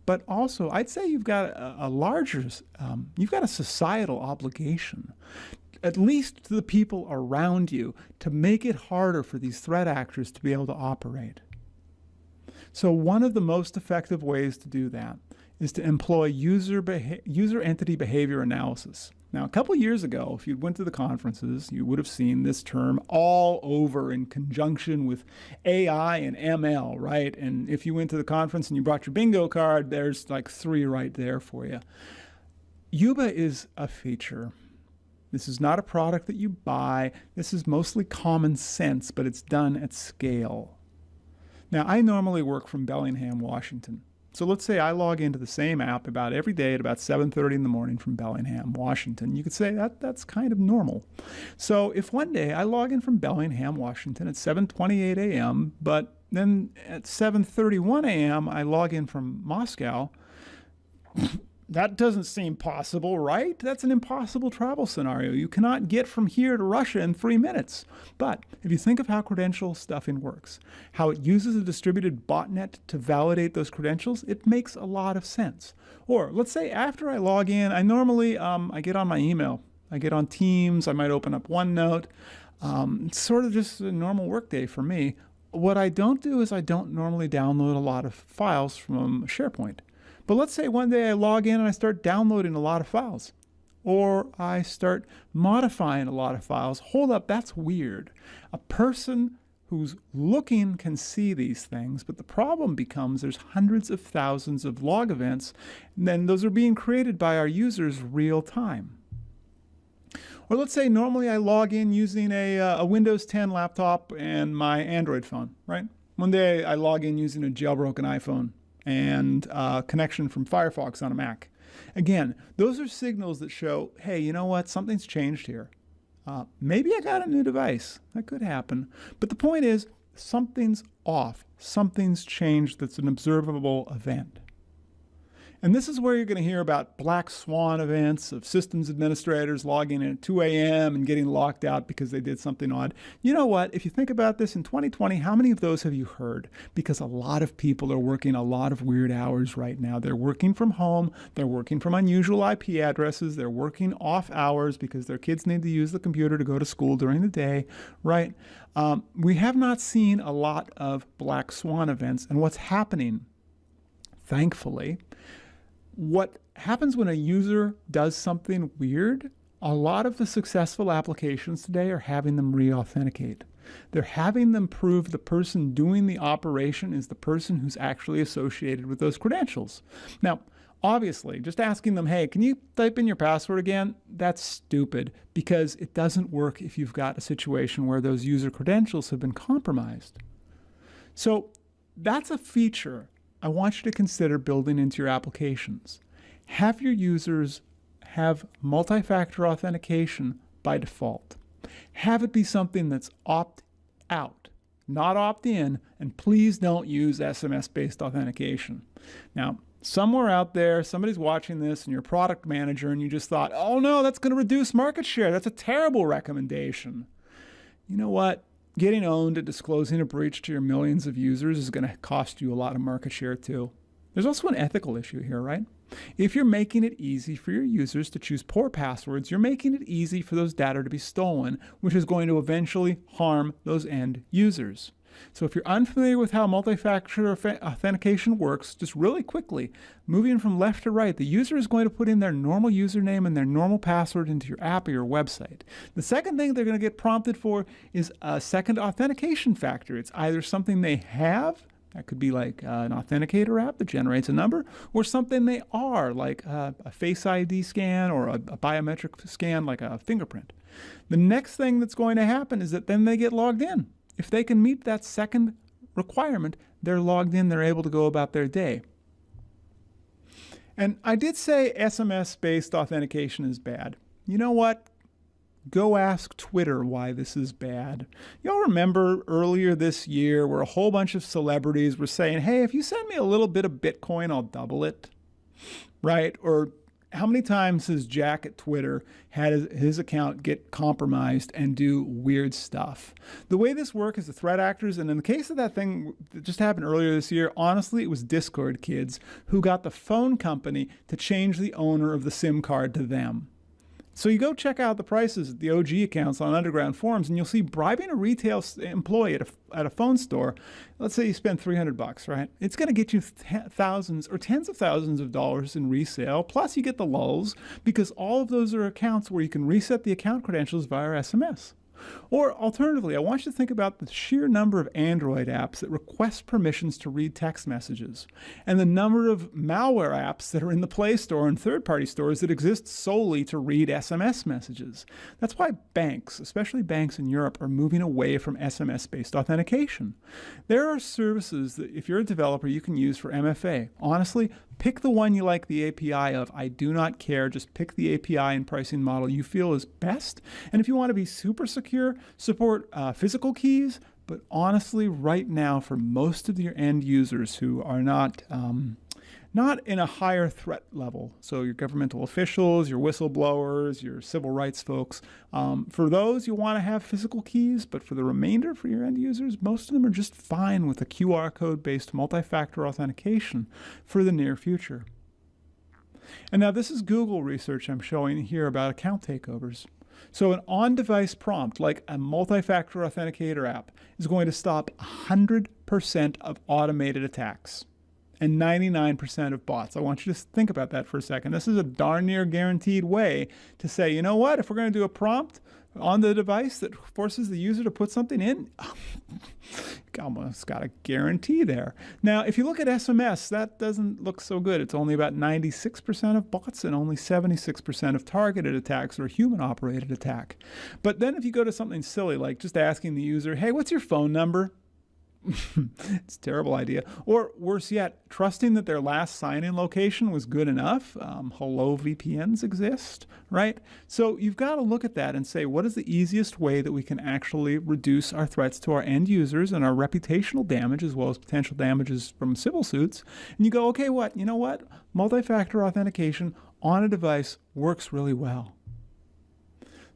but also I'd say you've got you've got a societal obligation, at least to the people around you, to make it harder for these threat actors to be able to operate. So one of the most effective ways to do that is to employ user entity behavior analysis. Now, a couple years ago, if you went to the conferences, you would have seen this term all over in conjunction with AI and ML, right? And if you went to the conference and you brought your bingo card, there's like 3 right there for you. Yuba is a feature. This is not a product that you buy. This is mostly common sense, but it's done at scale. Now, I normally work from Bellingham, Washington. So let's say I log into the same app about every day at about 7:30 in the morning from Bellingham, Washington. You could say that's kind of normal. So if one day I log in from Bellingham, Washington at 7:28 a.m., but then at 7:31 a.m. I log in from Moscow, that doesn't seem possible, right? That's an impossible travel scenario. You cannot get from here to Russia in 3 minutes. But if you think of how credential stuffing works, how it uses a distributed botnet to validate those credentials, it makes a lot of sense. Or let's say after I log in, I normally I get on my email I get on Teams, I might open up OneNote. It's sort of just a normal workday for me. What I don't do is I don't normally download a lot of files from SharePoint. But let's say one day I log in and I start downloading a lot of files. Or I start modifying a lot of files. Hold up, that's weird. A person who's looking can see these things, but the problem becomes there's hundreds of thousands of log events, and then those are being created by our users real time. Or let's say normally I log in using a Windows 10 laptop and my Android phone, right? One day I log in using a jailbroken iPhone and a connection from Firefox on a Mac. Again, those are signals that show, hey, you know what? Something's changed here. Maybe I got a new device. That could happen. But the point is, something's off. Something's changed that's an observable event. And this is where you're going to hear about black swan events of systems administrators logging in at 2 a.m. and getting locked out because they did something odd. You know what? If you think about this in 2020, how many of those have you heard? Because a lot of people are working a lot of weird hours right now. They're working from home. They're working from unusual IP addresses. They're working off hours because their kids need to use the computer to go to school during the day, right? We have not seen a lot of black swan events. And what's happening, thankfully, what happens when a user does something weird, a lot of the successful applications today are having them re-authenticate. They're having them prove the person doing the operation is the person who's actually associated with those credentials. Now, obviously, just asking them, hey, can you type in your password again? That's stupid because it doesn't work if you've got a situation where those user credentials have been compromised. So that's a feature I want you to consider building into your applications. Have your users have multi-factor authentication by default. Have it be something that's opt-out, not opt-in, and please don't use SMS-based authentication. Now, somewhere out there, somebody's watching this and you're a product manager and you just thought, oh no, that's going to reduce market share. That's a terrible recommendation. You know what? Getting owned at disclosing a breach to your millions of users is going to cost you a lot of market share too. There's also an ethical issue here, right? If you're making it easy for your users to choose poor passwords, you're making it easy for those data to be stolen, which is going to eventually harm those end users. So if you're unfamiliar with how multi-factor authentication works, just really quickly, moving from left to right, the user is going to put in their normal username and their normal password into your app or your website. The second thing they're going to get prompted for is a second authentication factor. It's either something they have, that could be like an authenticator app that generates a number, or something they are, like a Face ID scan or a biometric scan like a fingerprint. The next thing that's going to happen is that then they get logged in. If they can meet that second requirement, they're logged in, they're able to go about their day. And I did say SMS-based authentication is bad. You know what? Go ask Twitter why this is bad. Y'all remember earlier this year where a whole bunch of celebrities were saying, hey, if you send me a little bit of Bitcoin, I'll double it, right? Or how many times has Jack at Twitter had his account get compromised and do weird stuff? The way this works is the threat actors, and in the case of that thing that just happened earlier this year, honestly, it was Discord kids who got the phone company to change the owner of the SIM card to them. So you go check out the prices at the OG accounts on underground forums, and you'll see bribing a retail employee at a phone store. Let's say you spend $300, right? It's going to get you thousands or tens of thousands of dollars in resale. Plus, you get the lulls because all of those are accounts where you can reset the account credentials via SMS. Or alternatively, I want you to think about the sheer number of Android apps that request permissions to read text messages, and the number of malware apps that are in the Play Store and third-party stores that exist solely to read SMS messages. That's why banks, especially banks in Europe, are moving away from SMS-based authentication. There are services that, if you're a developer, you can use for MFA. Honestly, pick the one you like the API of. I do not care. Just pick the API and pricing model you feel is best. And if you want to be super secure, support physical keys. But honestly, right now, for most of your end users who are not in a higher threat level, so your governmental officials, your whistleblowers, your civil rights folks, for those you want to have physical keys, but for the remainder, for your end users, most of them are just fine with a QR code-based multi-factor authentication for the near future. And now this is Google research I'm showing here about account takeovers. So an on-device prompt, like a multi-factor authenticator app, is going to stop 100% of automated attacks and 99% of bots. I want you to think about that for a second. This is a darn near guaranteed way to say, you know what, if we're going to do a prompt on the device that forces the user to put something in, almost got a guarantee there. Now, if you look at SMS, that doesn't look so good. It's only about 96% of bots and only 76% of targeted attacks or human-operated attack. But then if you go to something silly like just asking the user, hey, what's your phone number? It's a terrible idea. Or worse yet, trusting that their last sign-in location was good enough. Hello VPNs exist, right? So you've got to look at that and say, what is the easiest way that we can actually reduce our threats to our end users and our reputational damage as well as potential damages from civil suits? And you go, okay, you know what? Multi-factor authentication on a device works really well.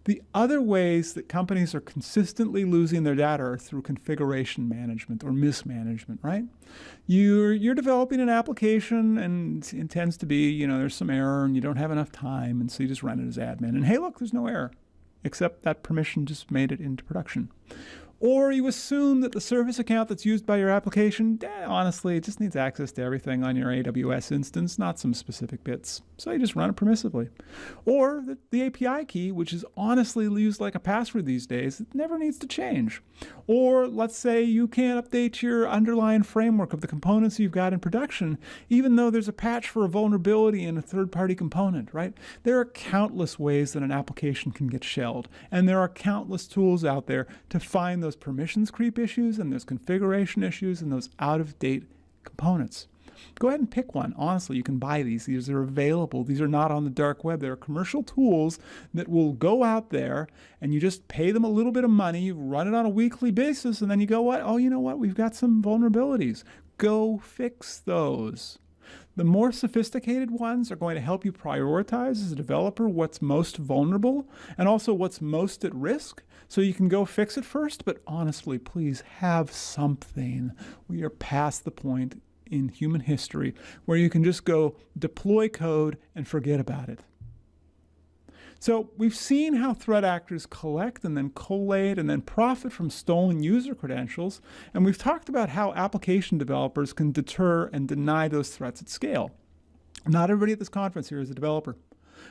The other ways that companies are consistently losing their data are through configuration management or mismanagement, right? You're developing an application and it tends to be, there's some error and you don't have enough time, and so you just run it as admin. And hey, look, there's no error, except that permission just made it into production. Or you assume that the service account that's used by your application, honestly, it just needs access to everything on your AWS instance, not some specific bits. So you just run it permissively. Or the API key, which is honestly used like a password these days, it never needs to change. Or let's say you can't update your underlying framework of the components you've got in production, even though there's a patch for a vulnerability in a third-party component, right? There are countless ways that an application can get shelled, and there are countless tools out there to find those permissions creep issues and those configuration issues and those out-of-date components. Go ahead and pick one. Honestly, you can buy these. These are available. These are not on the dark web. They're commercial tools that will go out there and you just pay them a little bit of money, you run it on a weekly basis, and then you go, oh, you know what? We've got some vulnerabilities. Go fix those. The more sophisticated ones are going to help you prioritize as a developer what's most vulnerable and also what's most at risk, so you can go fix it first. But honestly, please have something. We are past the point in human history where you can just go deploy code and forget about it. So we've seen how threat actors collect and then collate and then profit from stolen user credentials, and we've talked about how application developers can deter and deny those threats at scale. Not everybody at this conference here is a developer,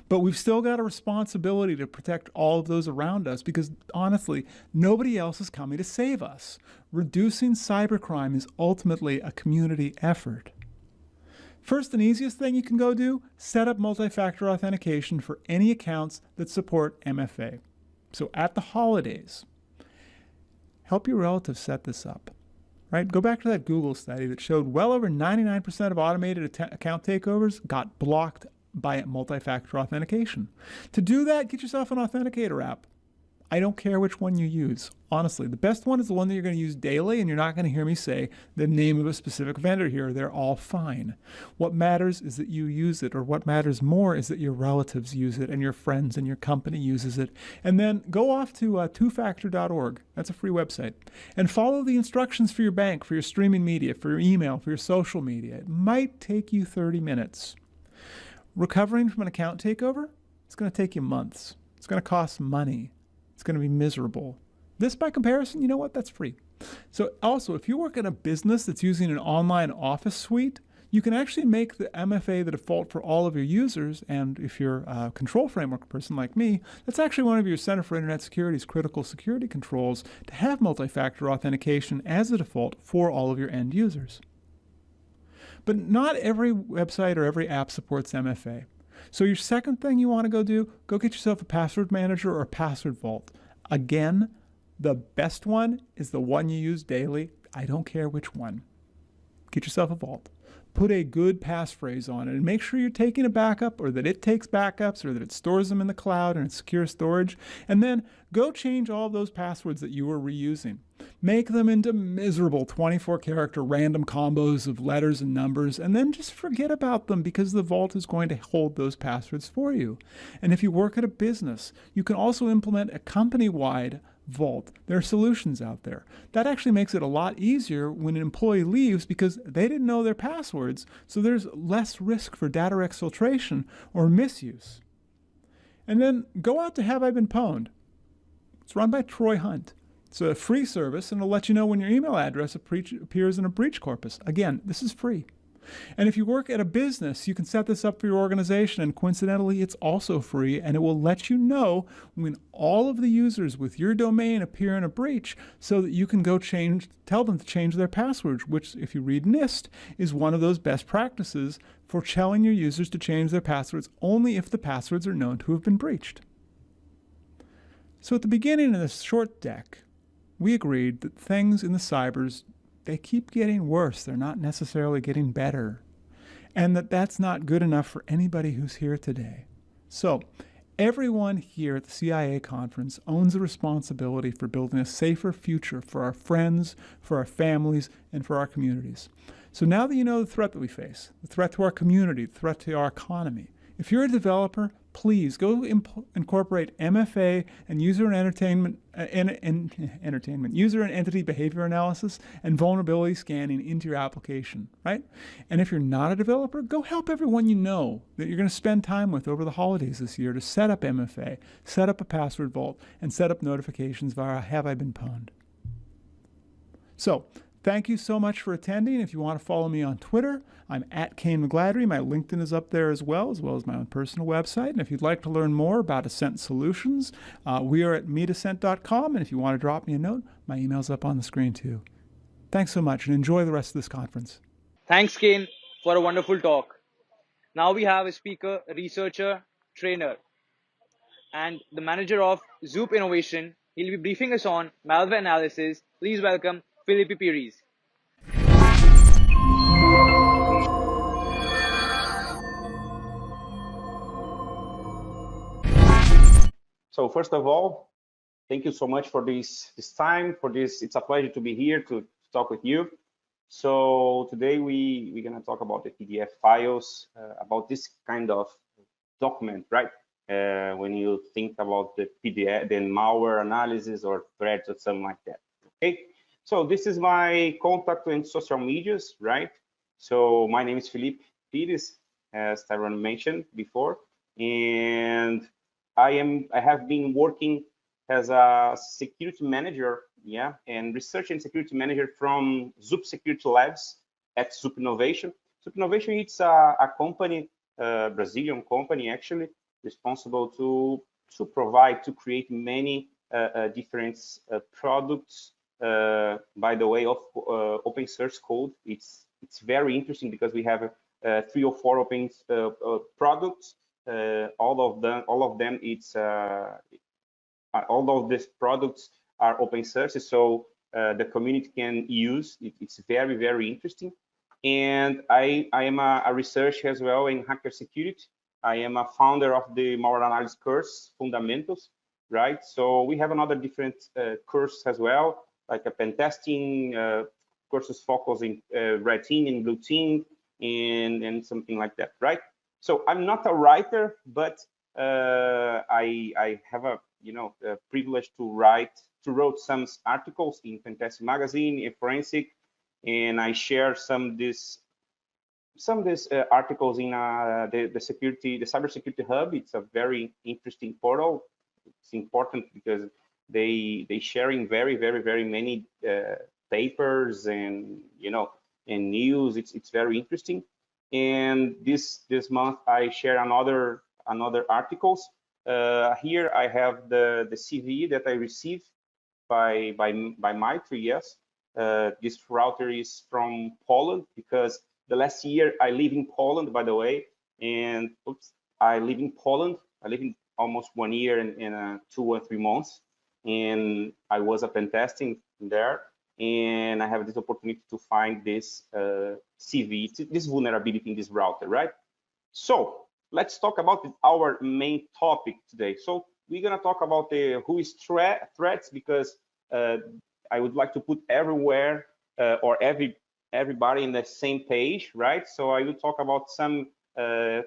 but we've still got a responsibility to protect all of those around us because, honestly, nobody else is coming to save us. Reducing cybercrime is ultimately a community effort. First and easiest thing you can go do, set up multi-factor authentication for any accounts that support MFA. So at the holidays, help your relatives set this up. Right? Go back to that Google study that showed well over 99% of automated account takeovers got blocked by multi-factor authentication. To do that, get yourself an authenticator app. I don't care which one you use. Honestly, the best one is the one that you're going to use daily, and you're not going to hear me say the name of a specific vendor here. They're all fine. What matters is that you use it, or what matters more is that your relatives use it and your friends and your company uses it. And then go off to twofactor.org. That's a free website. And follow the instructions for your bank, for your streaming media, for your email, for your social media. It might take you 30 minutes. Recovering from an account takeover, it's going to take you months. It's going to cost money. It's going to be miserable. This, by comparison, you know what? That's free. So also, if you work in a business that's using an online office suite, you can actually make the MFA the default for all of your users. And if you're a control framework person like me, that's actually one of your Center for Internet Security's critical security controls to have multi-factor authentication as a default for all of your end users. But not every website or every app supports MFA. So your second thing you want to go do, go get yourself a password manager or a password vault. Again, the best one is the one you use daily. I don't care which one. Get yourself a vault. Put a good passphrase on it and make sure you're taking a backup or that it takes backups or that it stores them in the cloud and it's secure storage. And then go change all of those passwords that you were reusing. Make them into miserable 24-character random combos of letters and numbers, and then just forget about them because the vault is going to hold those passwords for you. And if you work at a business, you can also implement a company-wide vault. There are solutions out there. That actually makes it a lot easier when an employee leaves because they didn't know their passwords, so there's less risk for data exfiltration or misuse. And then go out to Have I Been Pwned. It's run by Troy Hunt. It's a free service, and it'll let you know when your email address appears in a breach corpus. Again, this is free. And if you work at a business, you can set this up for your organization, and coincidentally, it's also free, and it will let you know when all of the users with your domain appear in a breach so that you can go tell them to change their passwords, which, if you read NIST, is one of those best practices for telling your users to change their passwords only if the passwords are known to have been breached. So at the beginning of this short deck, we agreed that things in the cybers, they keep getting worse. They're not necessarily getting better. And that's not good enough for anybody who's here today. So everyone here at the CIA conference owns a responsibility for building a safer future for our friends, for our families, and for our communities. So now that you know the threat that we face, the threat to our community, the threat to our economy, if you're a developer, please go incorporate MFA and user and user and entity behavior analysis and vulnerability scanning into your application, right? And if you're not a developer, go help everyone you know that you're going to spend time with over the holidays this year to set up MFA, set up a password vault, and set up notifications via Have I Been Pwned. So, thank you so much for attending. If you want to follow me on Twitter, I'm at Kane McGladrey. My LinkedIn is up there as well as my own personal website. And if you'd like to learn more about Ascent Solutions, we are at meetascent.com. And if you want to drop me a note, my email's up on the screen too. Thanks so much and enjoy the rest of this conference. Thanks, Kane, for a wonderful talk. Now we have a speaker, a researcher, trainer, and the manager of Zoop Innovation. He'll be briefing us on malware analysis. Please welcome Filipi Pires. So first of all, thank you so much for this time, for this. It's a pleasure to be here to talk with you. So today we're going to talk about the PDF files, about this kind of document, right? When you think about the PDF, then malware analysis or threats or something like that. Okay. So this is my contact in social medias, right? So my name is Filipi Pires, as Tyrone mentioned before, and I have been working as a security manager, and research and security manager from Zoop Security Labs at Zoop Innovation. Zoop Innovation, it's a company, Brazilian company actually, responsible to create many different products by the way of open source code. It's very interesting because we have 3 or 4 open products. All of these products are open source, so the community can use it. It's very, very interesting. And I am a researcher as well in hacker security. I am a founder of the malware analysis course fundamentals, right? So we have another different course as well, like a pen testing courses focusing red team and blue team and something like that, right? So I'm not a writer, but I have a privilege to write some articles in Fantastic Magazine, in Forensic, and I share some of these articles in the Cybersecurity Hub. It's a very interesting portal. It's important because they sharing very, very, very many papers and and news. It's very interesting. And this month I share another articles. Here I have the CV that I received by Maitri. Yes, this router is from Poland because the last year I live in Poland, by the way, and I live in Poland. I live in almost 1 year and 2 or 3 months, and I was a pen testing there. And I have this opportunity to find this CV, this vulnerability in this router, right? So let's talk about our main topic today. So we're gonna talk about the who is threats because I would like to put everywhere or everybody in the same page, right? So I will talk about some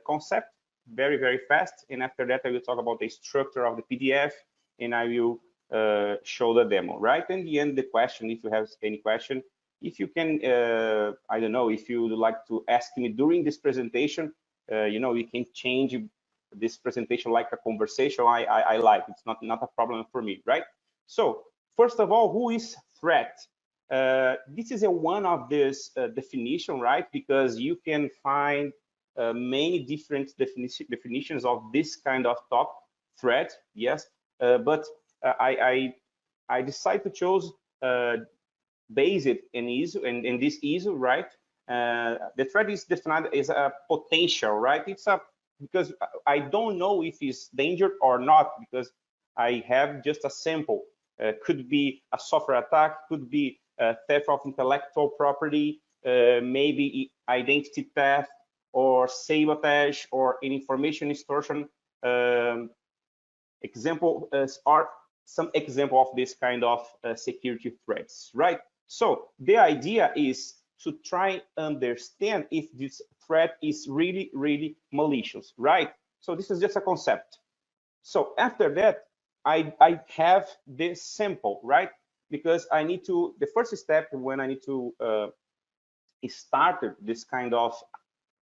concept very, very fast, and after that I will talk about the structure of the PDF, and I will show the demo, right? And the end, the question, if you have any question, if you can, I don't know, if you would like to ask me during this presentation, you can change this presentation like a conversation. I like, it's not a problem for me, right? So first of all, who is threat? This is one of this definition, right? Because you can find many different definitions of this kind of top threat, yes. But I decided to choose based in ISO, and in this ISO, right? The threat is defined as a potential, right? It's a, because I don't know if it's danger or not, because I have just a sample. Could be a software attack, could be theft of intellectual property, maybe identity theft, or sabotage, or an information extortion. Example are some example of this kind of security threats, right? So the idea is to try understand if this threat is really, really malicious, right? So this is just a concept. So after that, I have this sample, right? Because I need to, the first step when I need to start this kind of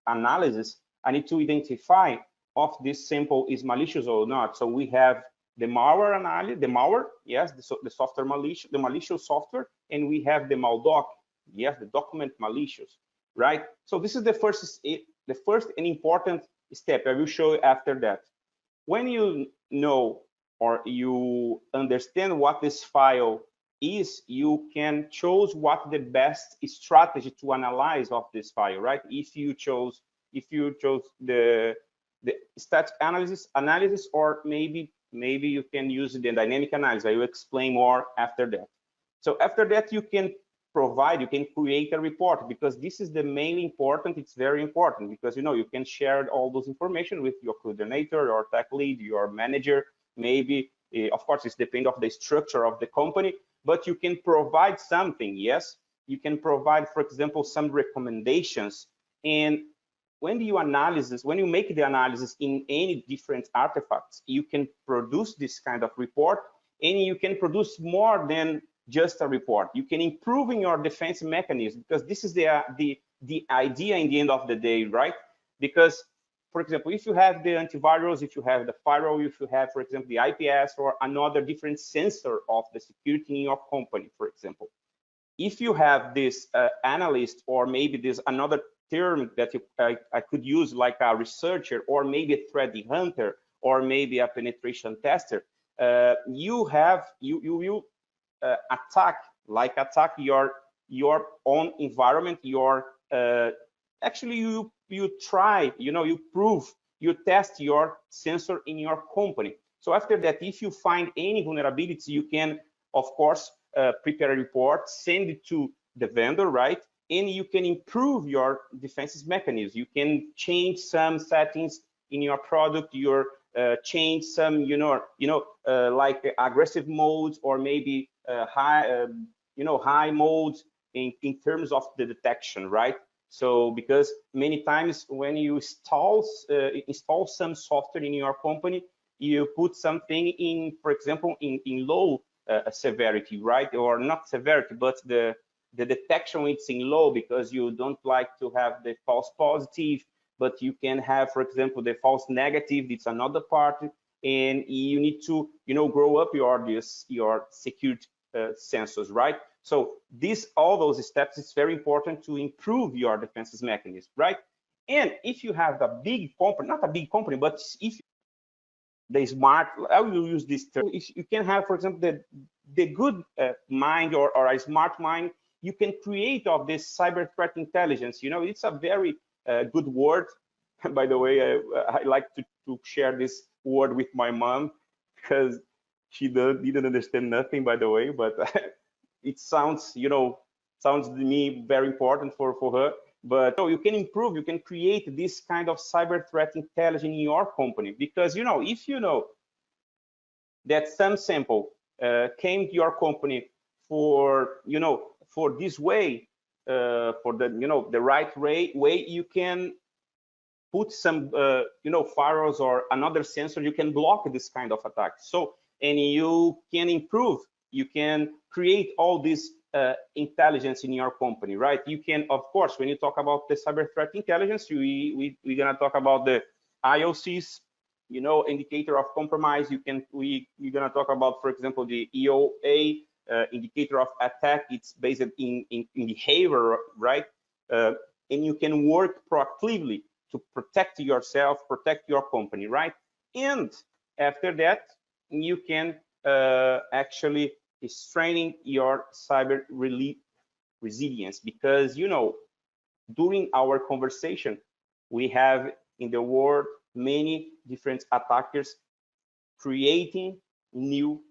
analysis, I need to identify if this sample is malicious or not. So we have the malware analysis, the malware, yes, the software malicious, the malicious software, and we have the maldoc, yes, the document malicious, right? So this is the first and important step. I will show you after that. When you know or you understand what this file is, you can choose what the best strategy to analyze of this file, right? If you chose the static analysis, or maybe you can use the dynamic analysis. I will explain more after that. So after that, you can create a report, because this is the main important. It's very important because you can share all those information with your coordinator or tech lead, your manager. Maybe, of course, it's depend of the structure of the company, but you can provide something. Yes, you can provide, for example, some recommendations. And when you make the analysis in any different artifacts, you can produce this kind of report, and you can produce more than just a report. You can improve in your defense mechanism, because this is the idea in the end of the day, right? Because, for example, if you have the antivirus, if you have the firewall, if you have, for example, the IPS or another different sensor of the security in your company, for example, if you have this analyst, or maybe there's another term that I could use, like a researcher, or maybe a threat hunter, or maybe a penetration tester, you will attack your own environment. Actually you try, you prove, you test your sensor in your company. So after that, if you find any vulnerability, you can, of course, prepare a report, send it to the vendor, right? And you can improve your defenses mechanism. You can change some settings in your product, change some, like aggressive modes, or maybe high modes in terms of the detection, right? So because many times when you install some software in your company, you put something in, for example, in low severity, right? Or not severity, but the detection it's in low, because you don't like to have the false positive, but you can have, for example, the false negative. It's another part, and you need to, grow up your security sensors, right? So all those steps, it's very important to improve your defenses mechanism, right? And if you have a big company, not a big company, but if the smart, I will use this term, if you can have, for example, the good mind, or a smart mind, you can create of this cyber threat intelligence. It's a very good word. By the way, I like to share this word with my mom, because she didn't understand nothing, by the way, but it sounds to me very important for her. But you can improve, you can create this kind of cyber threat intelligence in your company, because if you know that some sample came to your company for this way, for the right way, you can put some firewalls or another sensor. You can block this kind of attack. So and you can improve, you can create all this intelligence in your company, right? You can, of course, when you talk about the cyber threat intelligence, we're gonna talk about the IOCs, you know, indicator of compromise. We're gonna talk about, for example, the EOA, indicator of attack. It's based in behavior, right? And you can work proactively to protect yourself, protect your company, right? And after that, you can actually strengthen your cyber resilience, because, you know, during our conversation, we have in the world many different attackers creating new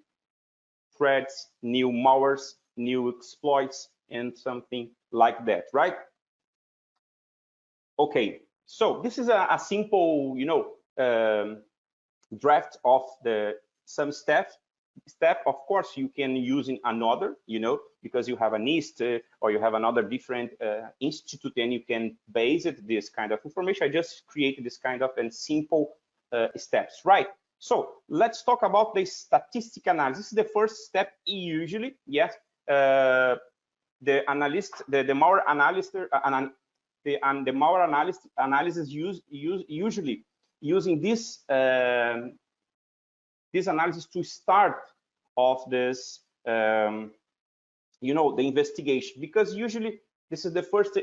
threats, new malwares, new exploits, and something like that, right? Okay, so this is a simple, you know, draft of the some step. Of course, you can using another, you know, because you have a NIST or you have another different institute, and you can base it this kind of information. I just created this kind of and simple steps, right? So let's talk about the statistic analysis. This is the first step usually. Yes, the analyst, the malware analyst, the malware analysis usually using this this analysis to start of this, you know, the investigation, because usually this is the first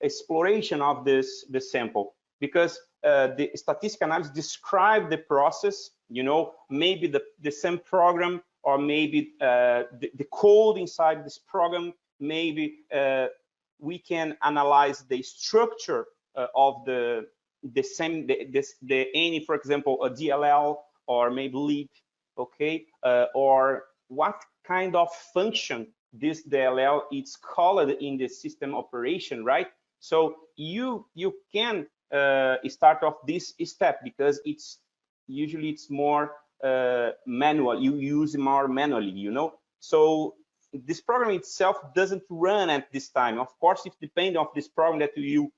exploration of this sample, because the statistical analysis describe the process, you know, maybe the same program, or maybe the code inside this program, maybe we can analyze the structure of the any, for example, a DLL, or maybe leap, okay, or what kind of function this DLL is called in the system operation, right? So you can start off this step, because it's usually it's more manual. You use more manually, you know. So this program itself doesn't run at this time. Of course, it depends on this program that you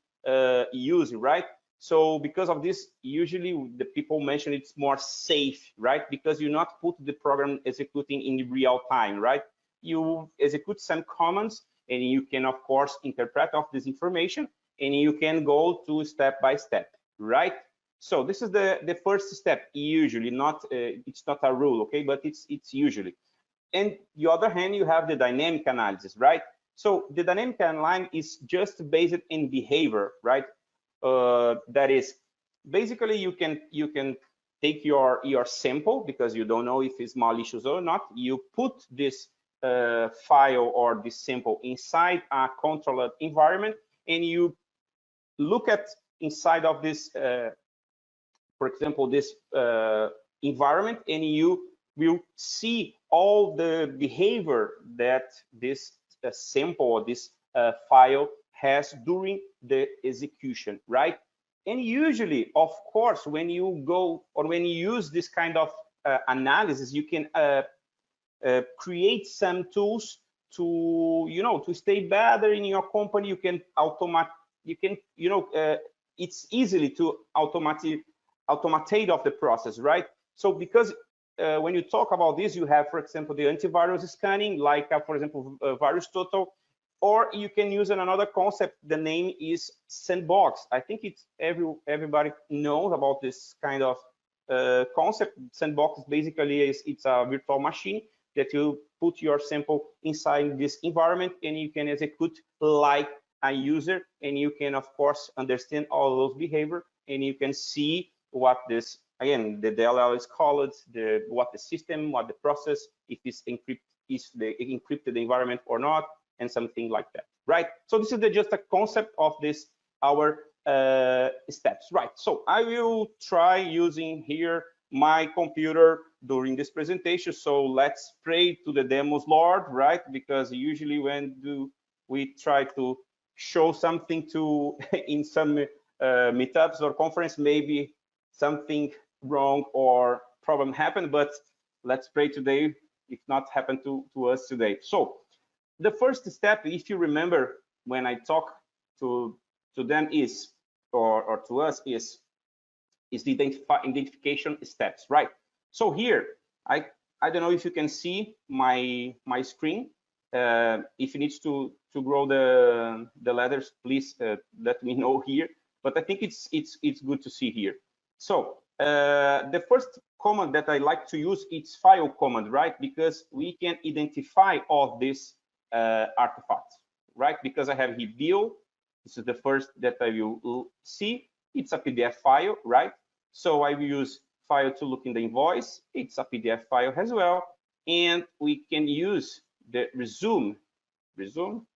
use, right? So because of this, usually the people mention it's more safe, right? Because you not put the program executing in real time, right? You execute some commands, and you can, of course, interpret of this information, and you can go to step by step, right? So this is the first step, usually. Not it's not a rule, okay, but it's usually. And the other hand, you have the dynamic analysis, right? So the dynamic analysis is just based in behavior, right? That is, basically you can take your sample, because you don't know if it's malicious or not. You put this file or this sample inside a controlled environment, and you look at inside of this, for example, this environment, and you will see all the behavior that this sample or this file has during the execution, right? And usually, of course, when you go or when you use this kind of analysis, you can create some tools to, you know, to stay better in your company. You can it's easily to automate of the process, right? So because when you talk about this, you have, for example, the antivirus scanning, like for example, Virus Total, or you can use another concept. The name is sandbox. I think it's everybody knows about this kind of concept. Sandbox basically it's a virtual machine that you put your sample inside this environment, and you can execute like a user, and you can, of course, understand all those behavior, and you can see what this, again, the DLL is called, what the system, what the process, if it's the encrypted environment or not, and something like that, right? So this is just a concept of this, our steps, right? So I will try using here my computer during this presentation. So let's pray to the demos Lord, right? Because usually when we try to show something to in some meetups or conference, maybe something wrong or problem happened, but let's pray today if not happen to us today. So the first step, if you remember when I talk to them is, or to us is the identification steps, right? So here I don't know if you can see my screen. If you need to grow the letters, please let me know here. But I think it's good to see here. So the first command that I like to use is file command, right? Because we can identify all these artifacts, right? Because I have here bill. This is the first that I will see. It's a PDF file, right? So I will use file to look in the invoice. It's a PDF file as well. And we can use the resume,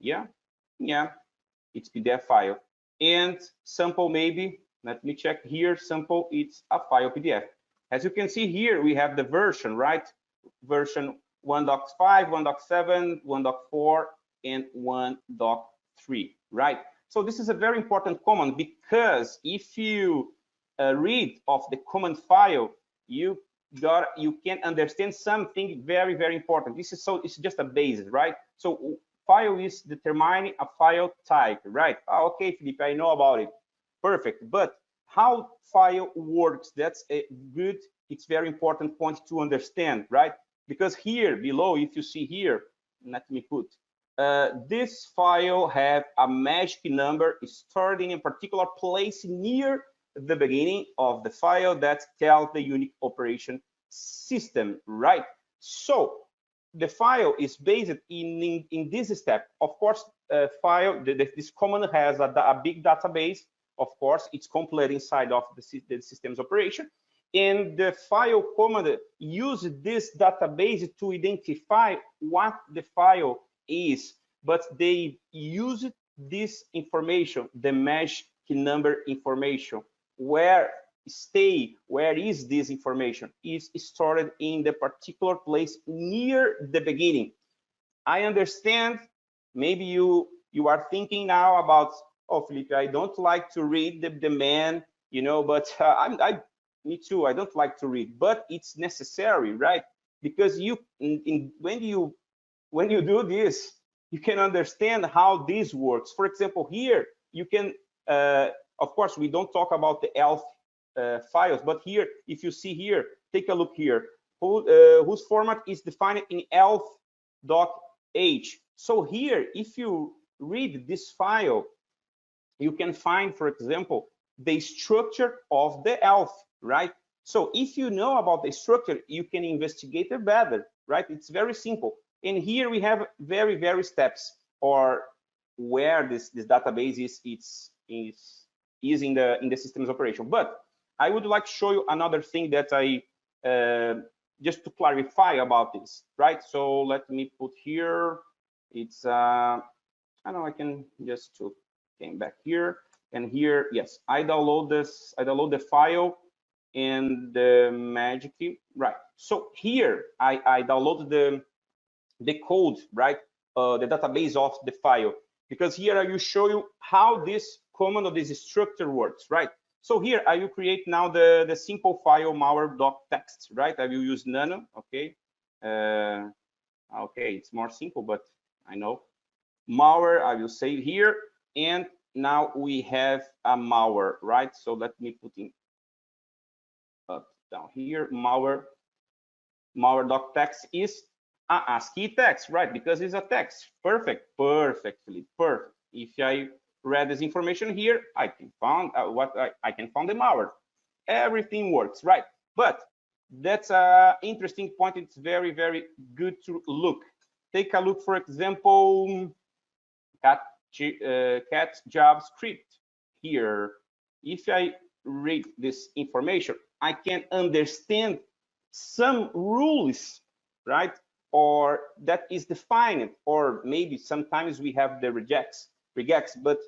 yeah, it's PDF file. And sample maybe, let me check here, sample, it's a file PDF. As you can see here, we have the version, right? Version 1.5, 1.7, 1.4, and 1.3, right? So this is a very important command because if you read of the command file, you can understand something very, very important. This is so it's just a basis, right? So file is determining a file type, right? Oh, okay, Filipi, I know about it. Perfect. But how file works, that's a good, it's very important point to understand, right? Because here below, if you see here, let me put, this file have a magic number stored in a particular place near the beginning of the file that tells the unique operation system, right? So the file is based in this step. Of course, this command has a big database. Of course, it's complete inside of the system's operation. And the file command uses this database to identify what the file is, but they use this information, the magic number information, where is this information is stored in the particular place near the beginning. I understand maybe you are thinking now about, oh, Filipi, I don't like to read the man, you know, but me too, I don't like to read, but it's necessary, right? Because when you do this, you can understand how this works. For example, here you can, of course, we don't talk about the ELF files, but here, if you see here, take a look here, whose format is defined in elf.h. So here, if you read this file, you can find, for example, the structure of the ELF, right? So if you know about the structure, you can investigate it better, right? It's very simple. And here we have very steps, or where this database is in the system's operation. But I would like to show you another thing that I just to clarify about this, right? So let me put here. It's I know I can just came back here, and here, yes, I download this. I download the file and the magic key, right? So here I download the code, right? The database of the file, because here I will show you how this command or this structure works, right? So here I will create now the simple file malware.txt, right? I will use nano, okay? Okay, it's more simple, but I know. Malware, I will save here, and now we have a malware, right? So let me put in down here, malware.txt is a ASCII text, right? Because it's a text. Perfectly perfect. If I read this information here, I can find I can find the malware. Everything works, right? But that's an interesting point. It's very good to look. Take a look, for example, cat JavaScript here. If I read this information, I can understand some rules, right? Or that is defined, or maybe sometimes we have the regex, but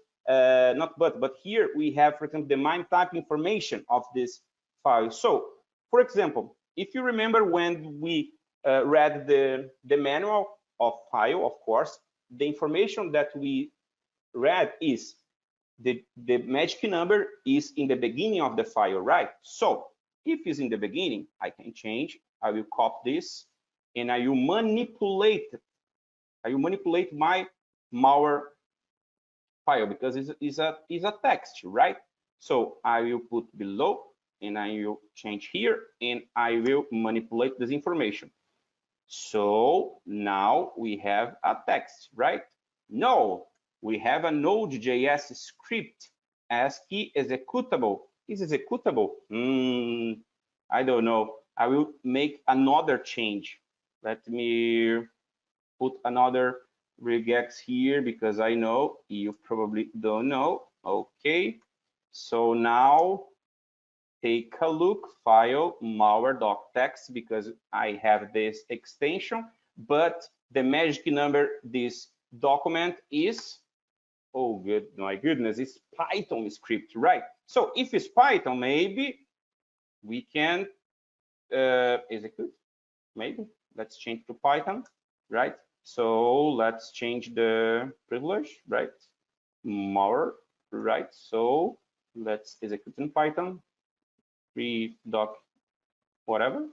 but here we have, for example, the MIME type information of this file. So, for example, if you remember when we read the manual of file, of course, the information that we read is the magic number is in the beginning of the file, right? So if it's in the beginning, I can change. I will copy this, and I will manipulate. I will manipulate my malware file because it's a text, right? So I will put below and I will change here, and I will manipulate this information. So now we have a text, right? No, we have a Node.js script ASCII executable. Is executable? I don't know. I will make another change. Let me put another regex here because I know you probably don't know. Okay, so now take a look, file malware.txt because I have this extension, but the magic number this document is, oh good, my goodness, it's Python script, right? So if it's Python, maybe we can execute, maybe. Let's change to Python, right? So let's change the privilege, right? Malware, right? So let's execute in Python. Free doc whatever,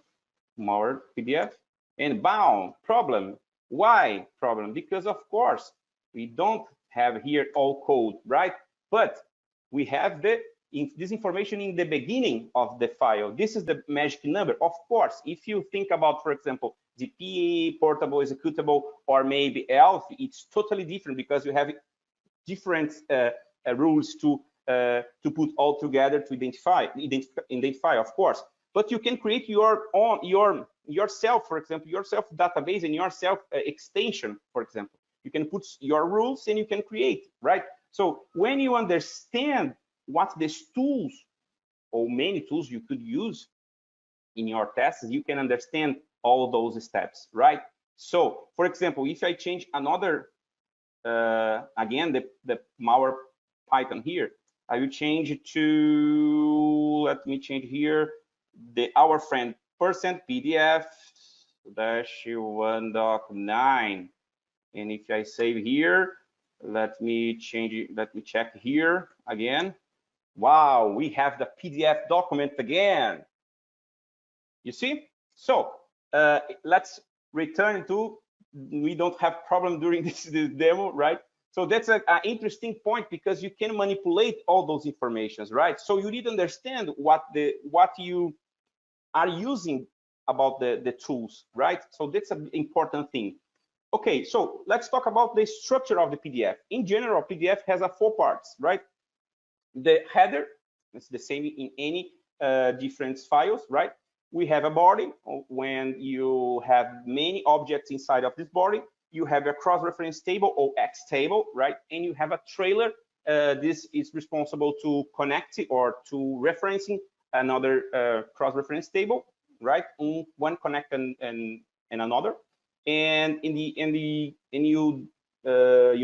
malware PDF, and boom, problem. Why problem? Because of course we don't have here all code, right? But we have this information in the beginning of the file. This is the magic number. Of course, if you think about, for example, DP, portable, executable, or maybe ELF, it's totally different because you have different rules to put all together to identify, of course. But you can create your own yourself, for example, yourself database and yourself extension, for example. You can put your rules and you can create, right? So when you understand what these tools or many tools you could use in your tests, you can understand all those steps, right? So, for example, if I change another again, the malware Python here, I will change it to, let me change here, our friend %pdf -1.9. And if I save here, let me change it, let me check here again. Wow, we have the PDF document again. You see? So let's return to, we don't have problem during this demo, right? So that's an interesting point because you can manipulate all those informations, right? So you need to understand what you are using about the tools, right? So that's an important thing. Okay, so let's talk about the structure of the PDF. In general, PDF has 4 parts, right? The header, it's the same in any different files, right? We have a body. When you have many objects inside of this body, you have a cross-reference table or X table, right? And you have a trailer. This is responsible to connect or to referencing another cross-reference table, right? One connect and another. And you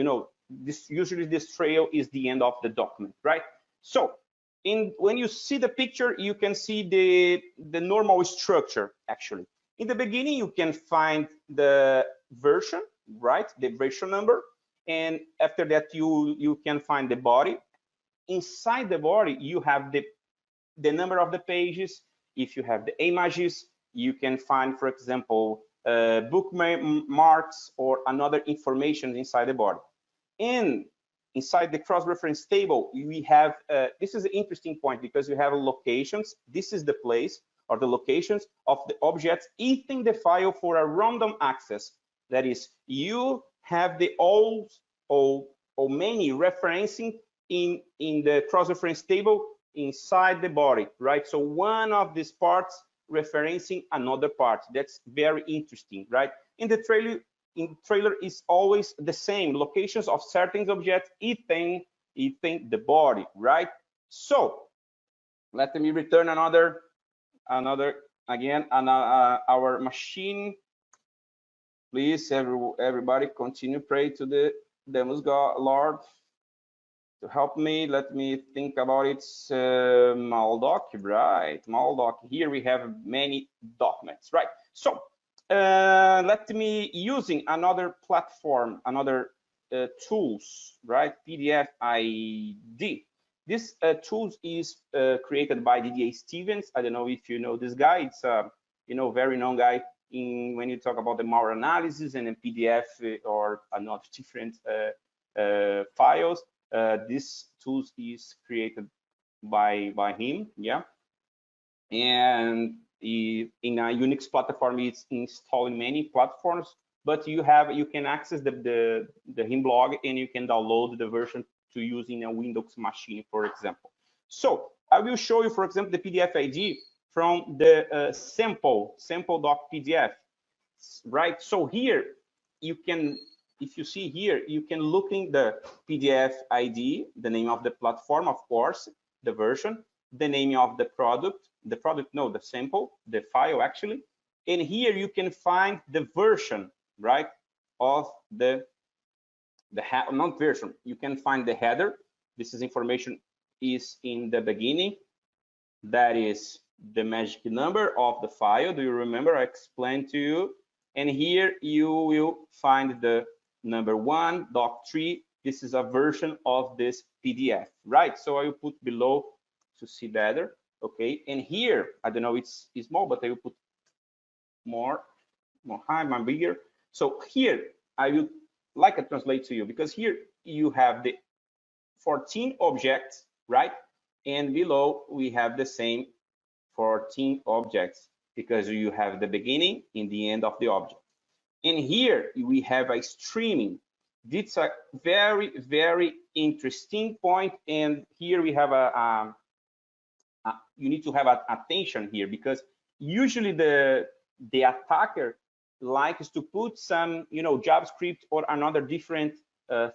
know, usually this trail is the end of the document, right? So when you see the picture, you can see the normal structure actually. In the beginning, you can find the version, right? The version number. And after that, you can find the body. Inside the body, you have the number of the pages. If you have the images, you can find, for example, bookmarks or another information inside the body. And inside the cross-reference table, we have, this is an interesting point because you have locations. This is the place or the locations of the objects eating the file for a random access. That is, you have the all or many referencing in the cross-reference table inside the body, right? So one of these parts referencing another part. That's very interesting, right? In the trailer is always the same locations of certain objects eating the body, right? So let me return another again our machine. Please everybody continue pray to the demos God Lord to help me. Let me think about it. Maldoc, right? Maldoc. Here we have many documents, right? So let me using another platform, another tools, right? PDF ID. This tools is created by Didier Stevens. I don't know if you know this guy. It's very known guy when you talk about the malware analysis and in PDF or another different files. This tools is created by him, yeah. and in a Unix platform, it's installed in many platforms. But you can access the him blog, and you can download the version to use in a Windows machine, for example. So I will show you, for example, the PDF ID from the sample.pdf, right? So here you can, if you see here, you can look in the PDF ID, the name of the platform, of course, the version, the name of the product, no, the sample, the file actually. And here you can find the version, right, of not version, you can find the header. This is information is in the beginning. That is the magic number of the file. Do you remember I explained to you? And here you will find the number 1, doc3. This is a version of this PDF, right? So I will put below to see better. Okay, and here, I don't know, it's small, but I will put more high, more bigger. So here I will like to translate to you, because here you have the 14 objects, right? And below we have the same 14 objects, because you have the beginning and the end of the object. And here we have a streaming. It's a very, very interesting point. And here we have you need to have attention here, because usually the attacker likes to put some, JavaScript or another different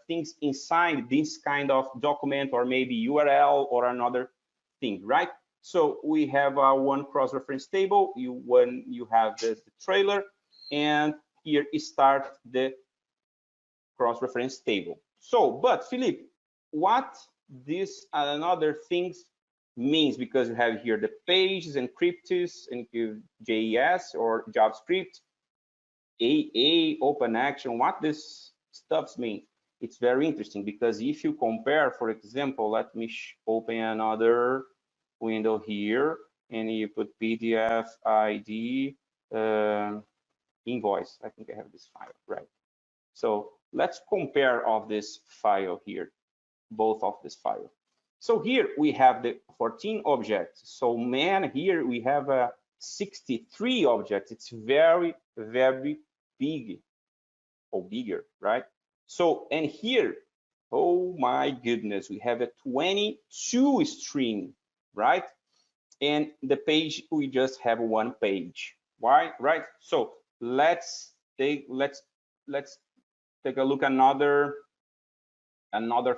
things inside this kind of document, or maybe URL or another thing, right? So we have one cross-reference table. When you have the trailer, and here is start the cross-reference table. So, but Filipi, what this and other things means, because you have here the pages, encryptus, and JS or JavaScript, AA, open action, what this stuff means. It's very interesting, because if you compare, for example, let me open another window here, and you put PDF ID invoice. I think I have this file, right? So let's compare of this file here, both of this file. So here we have the 14 objects. So man, here we have 63 objects. It's very, very big, or bigger, right? So, and here, oh my goodness, we have a 22 string, right? And the page, we just have one page. Why? Right? So let's take a look another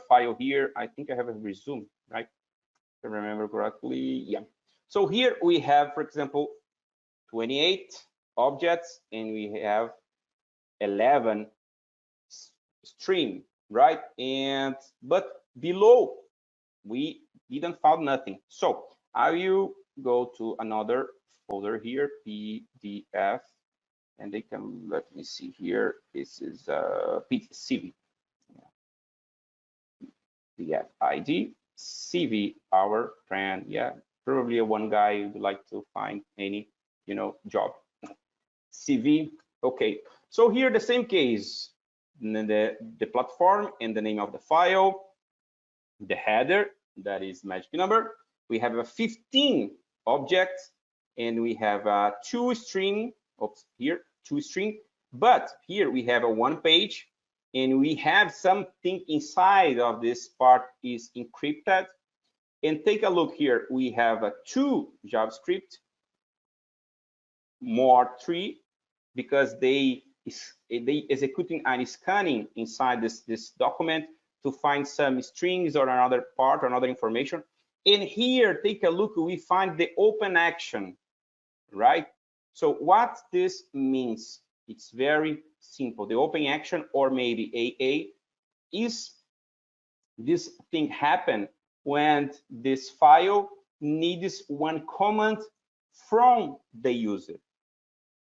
file here. I think I have a resume, right? If I remember correctly. Yeah. So here we have, for example, 28 objects, and we have 11 stream, right? And but below we didn't find nothing. So I will go to another folder here, PDF, and they can, let me see here. This is CV, PDF ID, CV, our friend. Yeah, probably one guy would like to find any, job. CV. Okay. So here the same case, the platform and the name of the file, the header, that is magic number. We have a 15 objects, and we have a two string. Oops, here two string. But here we have a one page, and we have something inside of this part is encrypted. And take a look here. We have a two JavaScript, more three, because they executing and scanning inside this document to find some strings or another part or another information. And here, take a look, we find the open action, right? So what this means, it's very simple. The open action, or maybe AA, is this thing happen when this file needs one command from the user.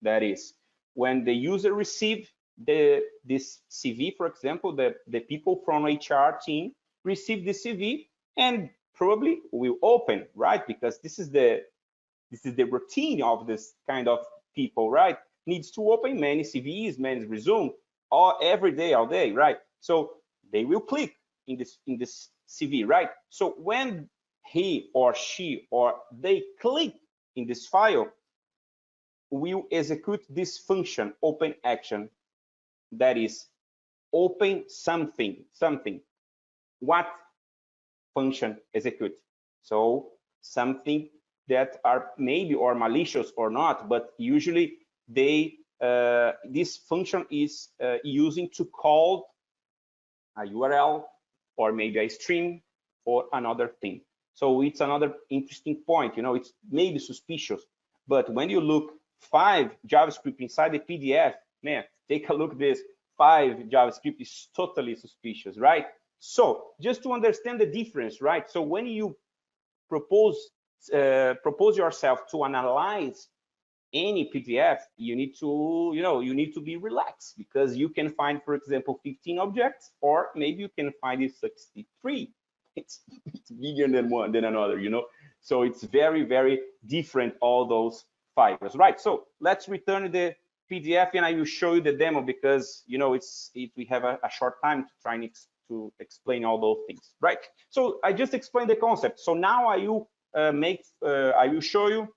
That is, when the user receive this CV, for example, the people from HR team receive the CV and probably will open, right? Because this is the routine of this kind of people, right? Needs to open many CVs, many resume, every day, all day, right? So they will click in this CV, right? So when he or she or they click in this file will execute this function open action, that is open something. What function execute? So something that are maybe or malicious or not, but usually they this function is using to call a URL or maybe a string or another thing. So it's another interesting point. It's maybe suspicious, but when you look 5 JavaScript inside the PDF, man, take a look at this. 5 JavaScript is totally suspicious, right? So just to understand the difference, right? So when you propose yourself to analyze any PDF, you need to be relaxed, because you can find, for example, 15 objects, or maybe you can find it 63. It's bigger than another, So it's very, very different, all those files, right? So let's return the PDF, and I will show you the demo, because we have a short time to try to explain all those things, right? So I just explained the concept. So now I will show you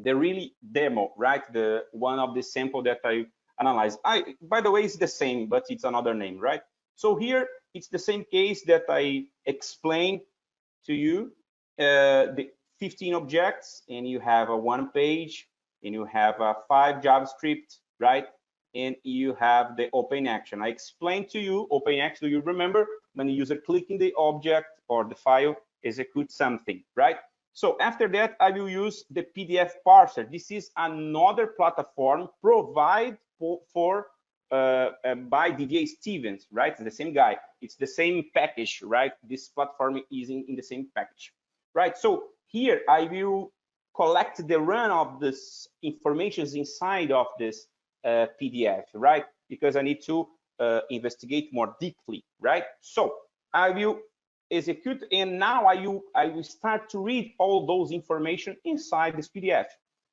the really demo, right? The one of the sample that I analyzed. By the way, it's the same, but it's another name, right? So here it's the same case that I explained to you. The 15 objects, and you have a 1 page, and you have a 5 JavaScript, right? And you have the open action. I explained to you open action. Do you remember when the user clicking the object or the file execute something, right? So after that, I will use the PDF parser. This is another platform provided by DDA Stevens, right? It's the same guy. It's the same package, right? This platform is in the same package, right? So here I will collect the run of this information inside of this PDF, right? Because I need to investigate more deeply, right? So I will execute, and now I will start to read all those information inside this PDF.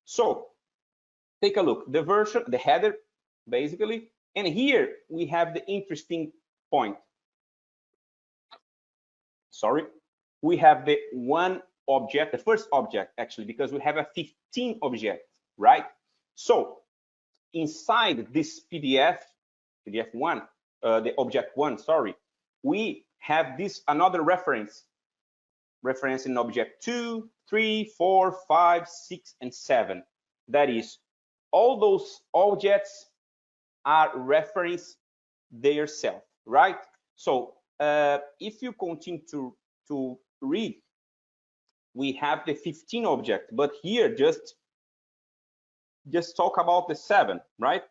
So take a look, the version, the header, basically, and here we have the interesting point. Sorry, we have the one object, the first object actually, because we have a 15 object, right? So inside this PDF1, the object 1, sorry, we have this another reference in object 2, 3, 4, 5, 6, and 7. That is, all those objects are reference their self, right? So if you continue to read, we have the 15 object, but here just talk about the 7, right?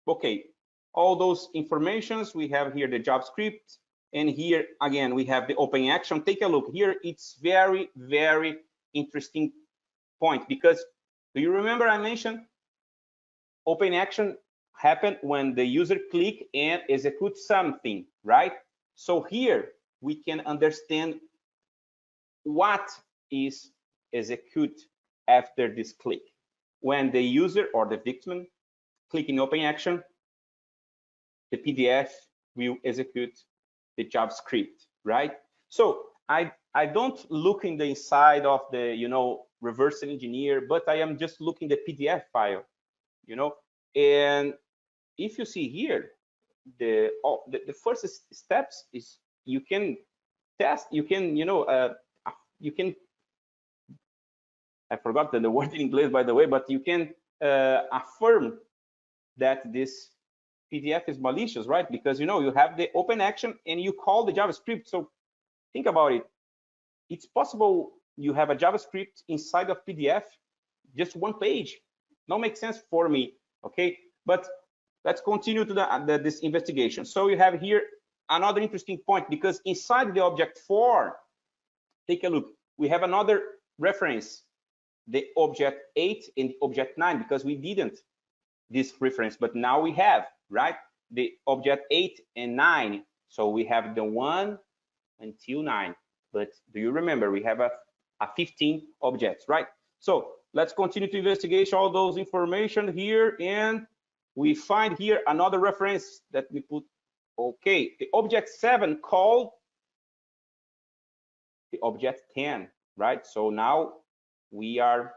Okay, all those informations, we have here the JavaScript, and here again we have the open action. Take a look here. It's very, very interesting point, because do you remember I mentioned open action happen when the user click and execute something, right? So here we can understand what is execute after this click. When the user or the victim click in open action, the PDF will execute the JavaScript, right? So I don't look in the inside of the reverse engineer, but I am just looking the PDF file, and if you see here, the first steps is you can test, you can I forgot the word in English, by the way, but you can affirm that this PDF is malicious, right? Because you have the open action and you call the JavaScript. So think about it. It's possible you have a JavaScript inside of PDF, just 1 page. Not make sense for me, okay? But let's continue to this investigation. So you have here another interesting point, because inside the object 4, take a look. We have another reference, the object 8 and the object 9, because we didn't this reference, but now we have, right? The object 8 and 9. So we have the 1 until 9. But do you remember we have a 15 objects, right? So let's continue to investigate all those information here, and we find here another reference that we put. Okay, the object 7 called the object 10, right? So now we are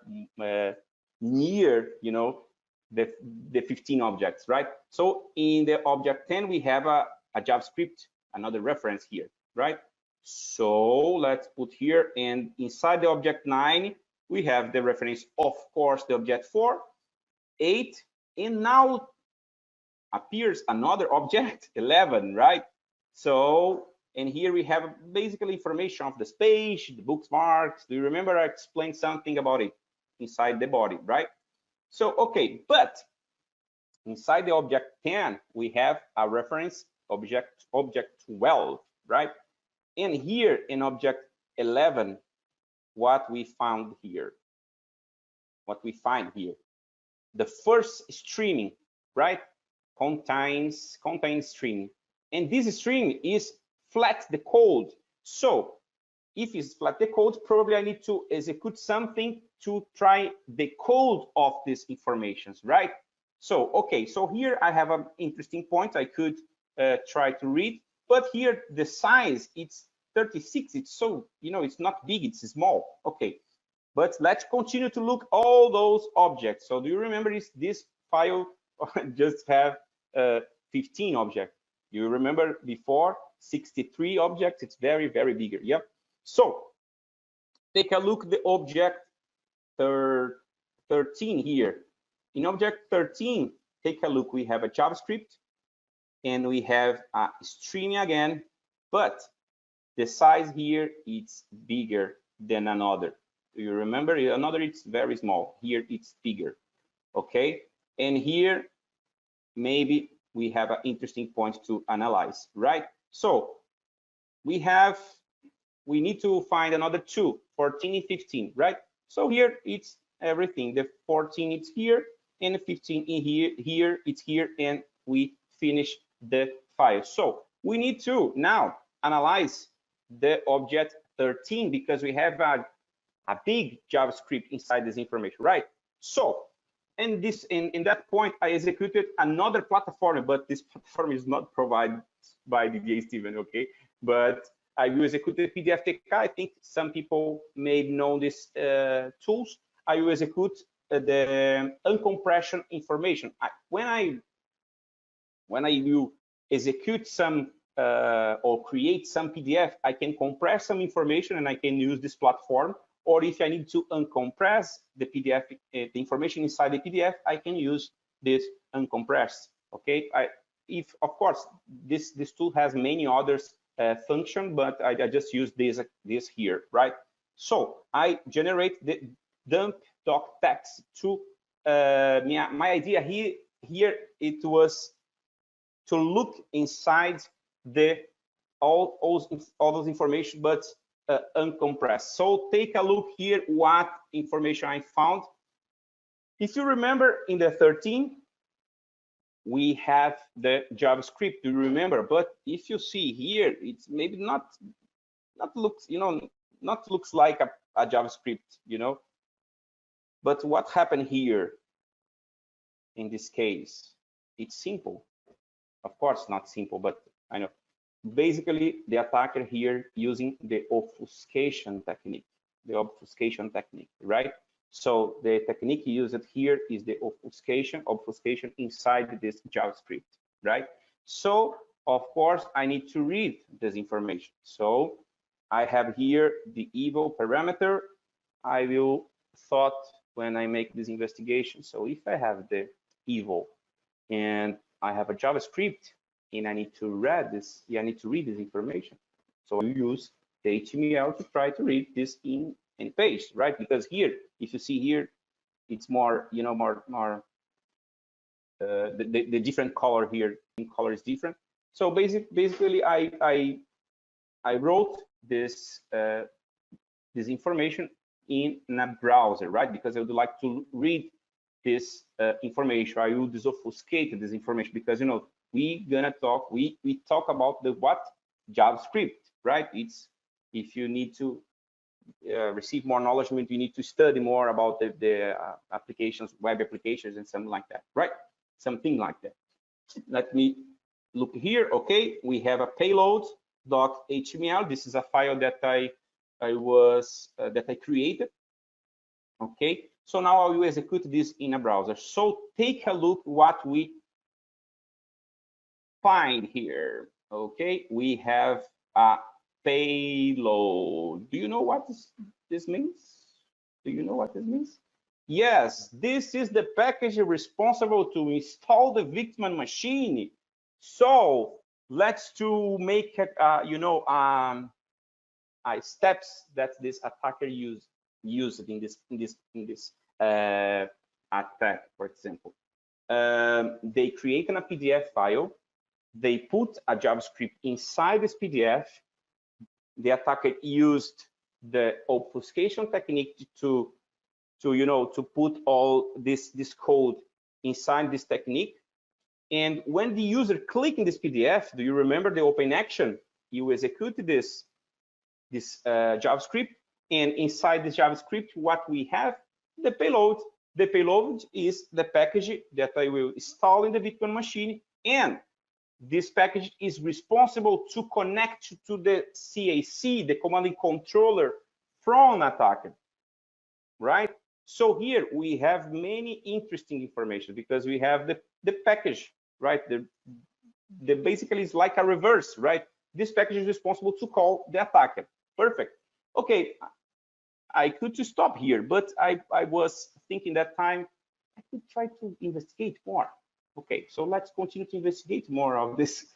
near, the 15 objects, right? So in the object 10, we have a JavaScript, another reference here, right? So let's put here, and inside the object 9, we have the reference, of course, the object 4, 8, and now appears another object, 11, right? So, and here we have basically information of the space, the bookmarks. Do you remember I explained something about it inside the body, right? So, okay, but inside the object 10, we have a reference object 12, right? And here in object 11, what we find here, the first streaming, right, contains string, and this string is flat the code. So if it's flat the code, probably I need to execute something to try the code of these informations, right? So okay, so here I have an interesting point I could try to read, but here the size, it's 36. It's so, it's not big, it's small. Okay, but let's continue to look all those objects. So do you remember this file just have 15 objects? You remember before 63 objects? It's very, very bigger. Yep. So take a look at the object 13 here. In object 13, take a look. We have a JavaScript and we have a string again, but the size here it's bigger than another. Do you remember? Another it's very small. Here it's bigger. Okay, and here maybe we have an interesting point to analyze, right? So we need to find another two, 14 and 15, right? So here it's everything. The 14 it's here and 15 in here it's here, and we finish the file. So we need to now analyze the object 13 because we have a big JavaScript inside this information, right? So, and this in that point, I executed another platform, but this platform is not provided by DDA Steven, okay? But I will execute the PDF TK. I think some people may know these tools. I will execute the uncompression information. When I will execute some or create some PDF, I can compress some information and I can use this platform. Or if I need to uncompress the PDF, the information inside the PDF, I can use this uncompressed. Okay, if of course this tool has many others function, but I just use this here, right? So I generate the dump doc text to my idea here it was to look inside all those information, but uncompressed. So take a look here what information I found. If you remember in the 13, we have the JavaScript, do you remember? But if you see here, it's maybe not looks, not looks like a JavaScript, But what happened here in this case? It's simple. Of course, not simple, but I know. Basically, the attacker here using the obfuscation technique, right? So the technique used here is the obfuscation inside this JavaScript, right? So of course, I need to read this information. So I have here the evil parameter. I will thought when I make this investigation. So if I have the evil and I have a JavaScript and I need to read this, I need to read this information. So you use the HTML to try to read this in any page, right? Because here, if you see here, it's more, the different color here, color is different. So basically, I wrote this this information in a browser, right? Because I would like to read this information. I will disobfuscate this information because we talk about the what JavaScript, right? It's if you need to receive more knowledge, you need to study more about the applications, web applications, and something like that, right? Something like that. Let me look here. Okay, we have a payload.html. This is a file that I created, Okay, so now I will execute this in a browser. So take a look what we find here. Okay, we have a payload. Do you know what this means? Do you know what this means? Yes, this is the package responsible to install the Weidman machine. So let's to make it, steps that this attacker used in this attack. For example, they create a PDF file. They put a JavaScript inside this PDF. The attacker used the obfuscation technique to put all this code inside this technique. And when the user click in this PDF, do you remember the open action? You execute this JavaScript, and inside this JavaScript, what we have, the payload. The payload is the package that I will install in the Weidman machine, and this package is responsible to connect to the CAC, the command and controller from an attacker, right? So here we have many interesting information because we have the package, right? The basically is like a reverse, right? This package is responsible to call the attacker. Perfect. Okay, I could just stop here, but I was thinking that time I could try to investigate more. Okay, so let's continue to investigate more of this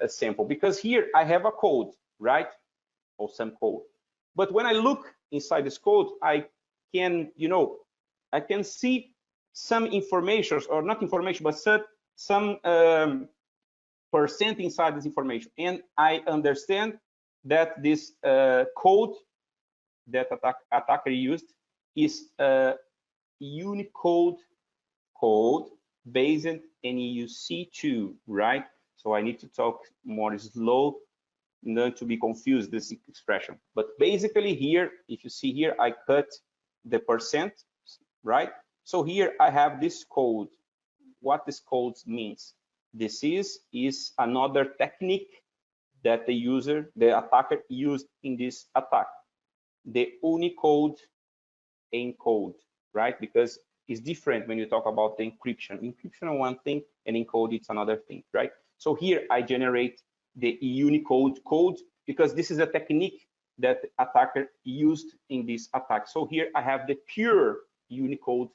sample, because here I have a code, right? Or some code. But when I look inside this code, I can, I can see some information, or not information, but some percent inside this information. And I understand that this code that attacker used is Unicode code based in EUC2, right? So I need to talk more slow, not to be confused this expression. But basically here, if you see here, I cut the percent, right? So here I have this code. What this code means? This is another technique that the attacker used in this attack. The Unicode encode, right? Because it's different when you talk about the encryption. Encryption is one thing, and encode it's another thing, right? So here I generate the Unicode code because this is a technique that the attacker used in this attack. So here I have the pure Unicode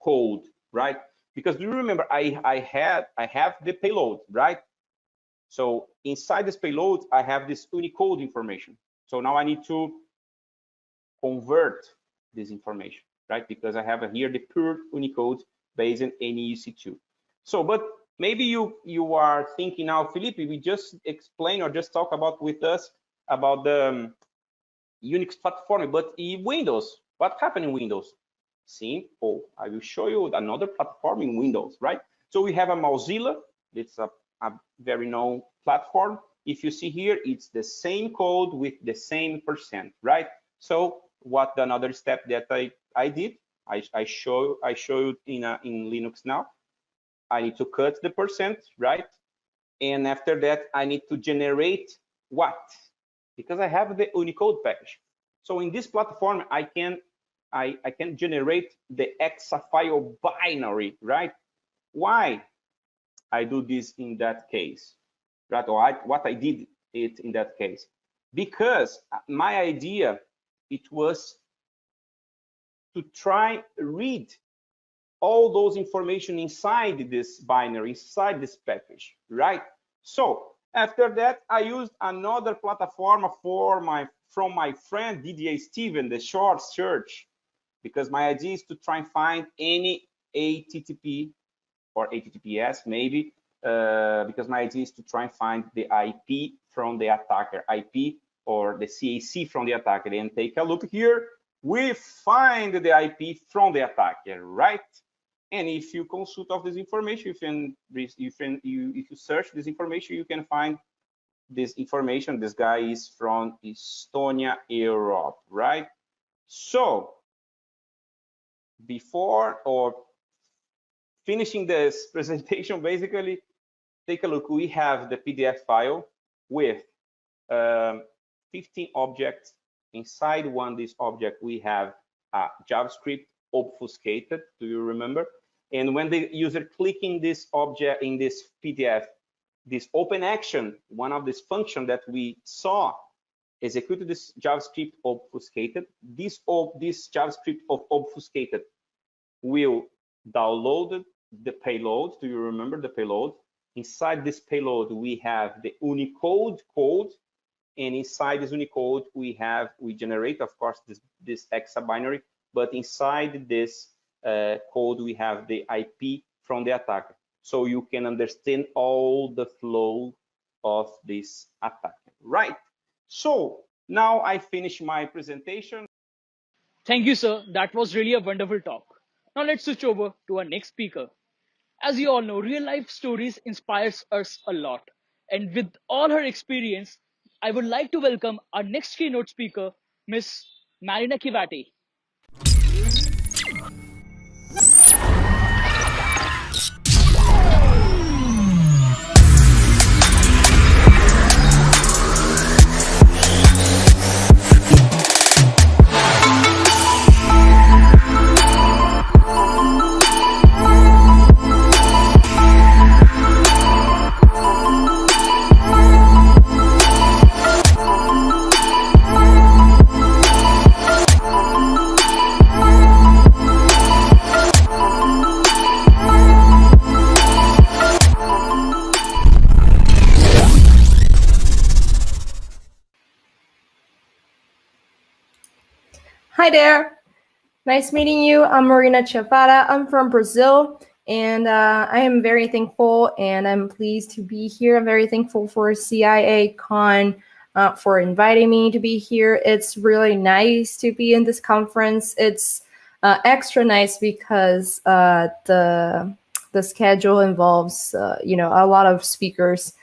code, right? Because do you remember I have the payload, right? So inside this payload I have this Unicode information. So now I need to convert this information, right? Because I have here the pure Unicode based on NEUC2. So, but maybe you are thinking now, Filipi, we just explain or just talk about with us about the Unix platform, but in Windows, what happened in Windows? Simple. I will show you another platform in Windows, right? So we have a Mozilla. It's a very known platform. If you see here, it's the same code with the same percent, right? So what another step that I did, I show you in Linux now. I need to cut the percent, right? And after that, I need to generate what? Because I have the Unicode package. So in this platform, I can generate the exa file binary, right? Why I do this in that case, right? Or what I did it in that case, because my idea, it was to try read all those information inside this binary, inside this package, right? So after that, I used another platform from my friend Didier Steven, the short search, because my idea is to try and find any HTTP or HTTPS maybe, because my idea is to try and find the IP from the attacker, IP or the CAC from the attacker. And take a look here, we find the IP from the attacker, right? And if you consult of this information, if you search this information, you can find this information. This guy is from Estonia, Europe, right? So before or finishing this presentation, basically, take a look. We have the PDF file with 15 objects. Inside this object, we have JavaScript obfuscated. Do you remember? And when the user clicking this object in this PDF, this open action, one of these functions that we saw, executed this JavaScript obfuscated. This JavaScript of obfuscated will download the payload. Do you remember the payload? Inside this payload, we have the Unicode code, and inside this Unicode, we generate, of course, this hexa binary, but inside this code, we have the IP from the attacker. So you can understand all the flow of this attack, right? So now I finish my presentation. Thank you, sir. That was really a wonderful talk. Now let's switch over to our next speaker. As you all know, real life stories inspires us a lot. And with all her experience, I would like to welcome our next keynote speaker, Miss Marina Kivati. Hi there. Nice meeting you. I'm Marina Chavada. I'm from Brazil, and I am very thankful and I'm pleased to be here. I'm very thankful for CIACON for inviting me to be here. It's really nice to be in this conference. It's extra nice because the schedule involves a lot of speakers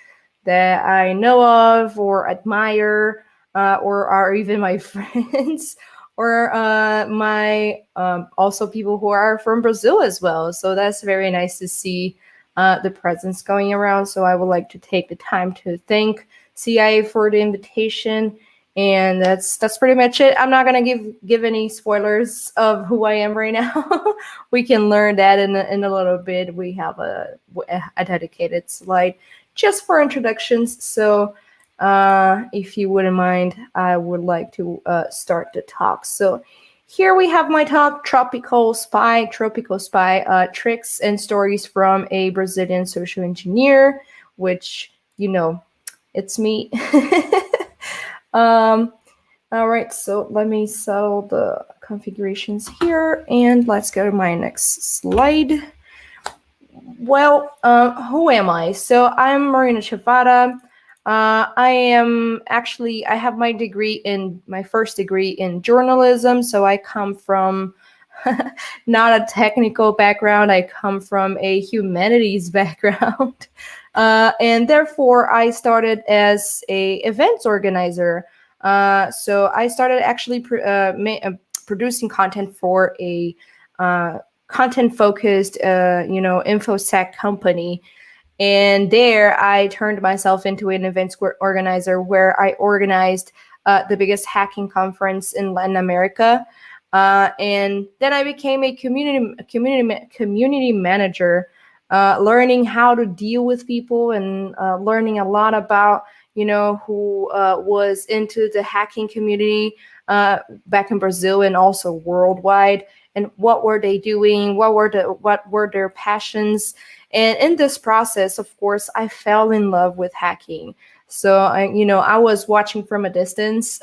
that I know of or admire or are even my friends. Or also people who are from Brazil as well. So that's very nice to see the presence going around. So I would like to take the time to thank CIA for the invitation. And that's pretty much it. I'm not gonna give any spoilers of who I am right now. We can learn that in a little bit. We have a dedicated slide just for introductions. So if you wouldn't mind, I would like to start the talk. So here we have my talk, Tropical Spy, Tricks and Stories from a Brazilian Social Engineer, which, it's me. All right, so let me settle the configurations here and let's go to my next slide. Well, who am I? So I'm Marina Chavada. I have my first degree in journalism. So I come from not a technical background. I come from a humanities background. And therefore I started as a events organizer. So I started actually producing content for a content-focused, InfoSec company. And there I turned myself into an events organizer where I organized the biggest hacking conference in Latin America. And then I became a community manager, learning how to deal with people and learning a lot about, who was into the hacking community back in Brazil and also worldwide, and what were they doing, what were their passions. And in this process, of course, I fell in love with hacking. So I was watching from a distance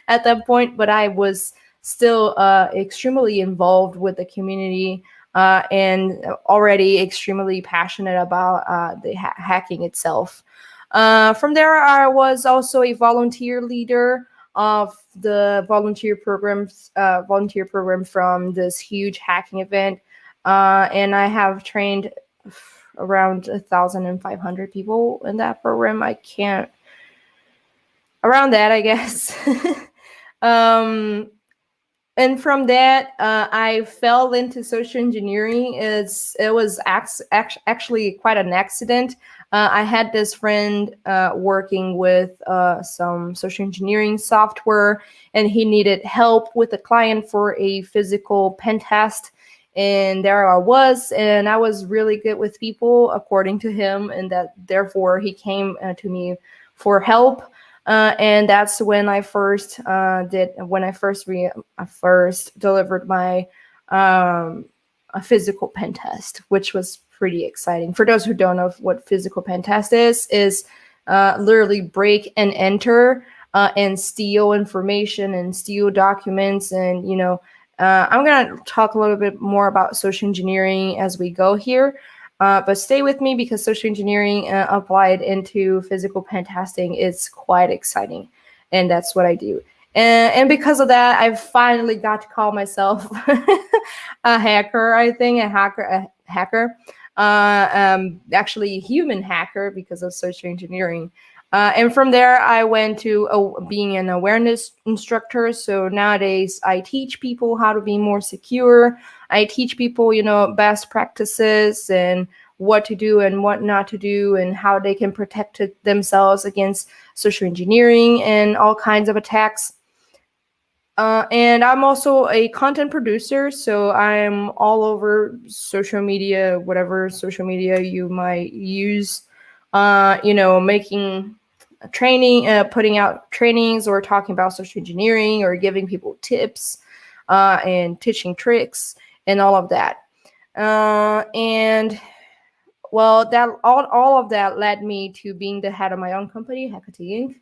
at that point, but I was still extremely involved with the community and already extremely passionate about the hacking itself. From there, I was also a volunteer leader of the volunteer program from this huge hacking event, and I have trained around 1,500 people in that program. Around that, I guess. And from that, I fell into social engineering. It was actually quite an accident. I had this friend working with some social engineering software, and he needed help with a client for a physical pen test. And there I was, and I was really good with people, according to him, and that therefore he came to me for help. And that's when I first delivered my a physical pen test, which was pretty exciting. For those who don't know what physical pen test is literally break and enter and steal information and steal documents. And, I'm going to talk a little bit more about social engineering as we go here. But stay with me, because social engineering applied into physical pen testing is quite exciting. And that's what I do. And because of that, I finally got to call myself a hacker, I think, a hacker. Actually a human hacker, because of social engineering. And from there, I went to being an awareness instructor. So nowadays, I teach people how to be more secure. I teach people, best practices and what to do and what not to do, and how they can protect themselves against social engineering and all kinds of attacks. And I'm also a content producer, so I'm all over social media, whatever social media you might use, making training, putting out trainings, or talking about social engineering, or giving people tips and teaching tricks and all of that. And well, that all of that led me to being the head of my own company, Hacktivists.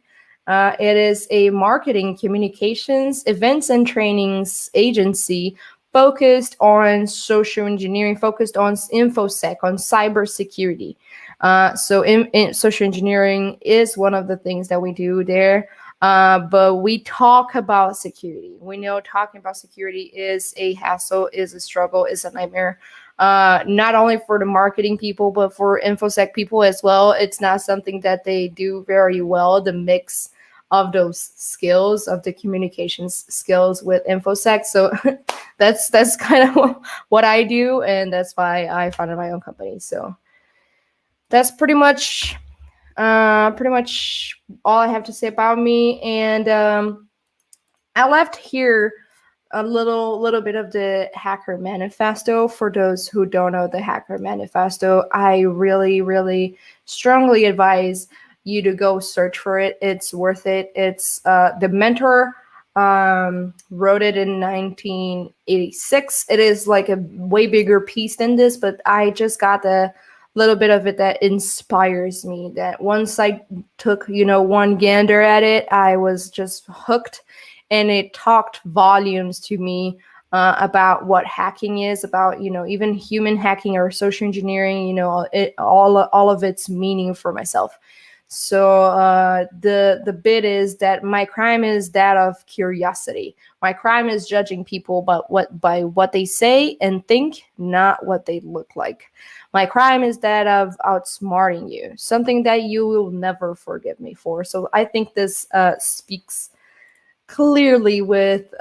It is a marketing, communications, events, and trainings agency focused on social engineering, focused on InfoSec, on cybersecurity. So in social engineering is one of the things that we do there. But we talk about security. We know talking about security is a hassle, is a struggle, is a nightmare. Not only for the marketing people, but for InfoSec people as well. It's not something that they do very well, the mix of those skills, of the communications skills with InfoSec. So that's kind of what I do, and that's why I founded my own company. So that's pretty much all I have to say about me. And I left here a little bit of the Hacker Manifesto. For those who don't know the Hacker Manifesto, I really, really strongly advise you to go search for it. It's worth it. It's the mentor wrote it in 1986. It is like a way bigger piece than this, but I just got the little bit of it that inspires me. That once I took, one gander at it, I was just hooked. And it talked volumes to me about what hacking is, about, even human hacking or social engineering, all of its meaning for myself. So the bit is that my crime is that of curiosity. My crime is judging people by what they say and think, not what they look like. My crime is that of outsmarting you, something that you will never forgive me for. So I think this speaks clearly with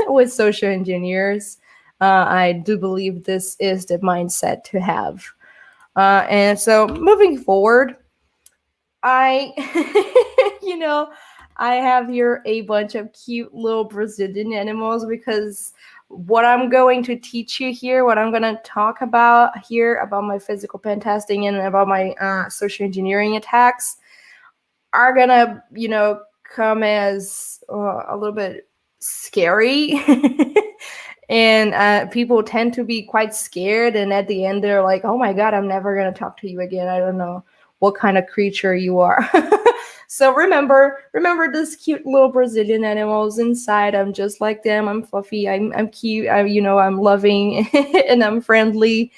with social engineers. I do believe this is the mindset to have. And so moving forward, I I have here a bunch of cute little Brazilian animals, because what I'm going to teach you here, what I'm going to talk about here about my physical pen testing and about my social engineering attacks are gonna, come as a little bit scary. And people tend to be quite scared, and at the end they're like, oh my god, I'm never going to talk to you again. I don't know what kind of creature you are. So remember these cute little Brazilian animals inside. I'm just like them. I'm fluffy, I'm cute, I'm loving, and I'm friendly.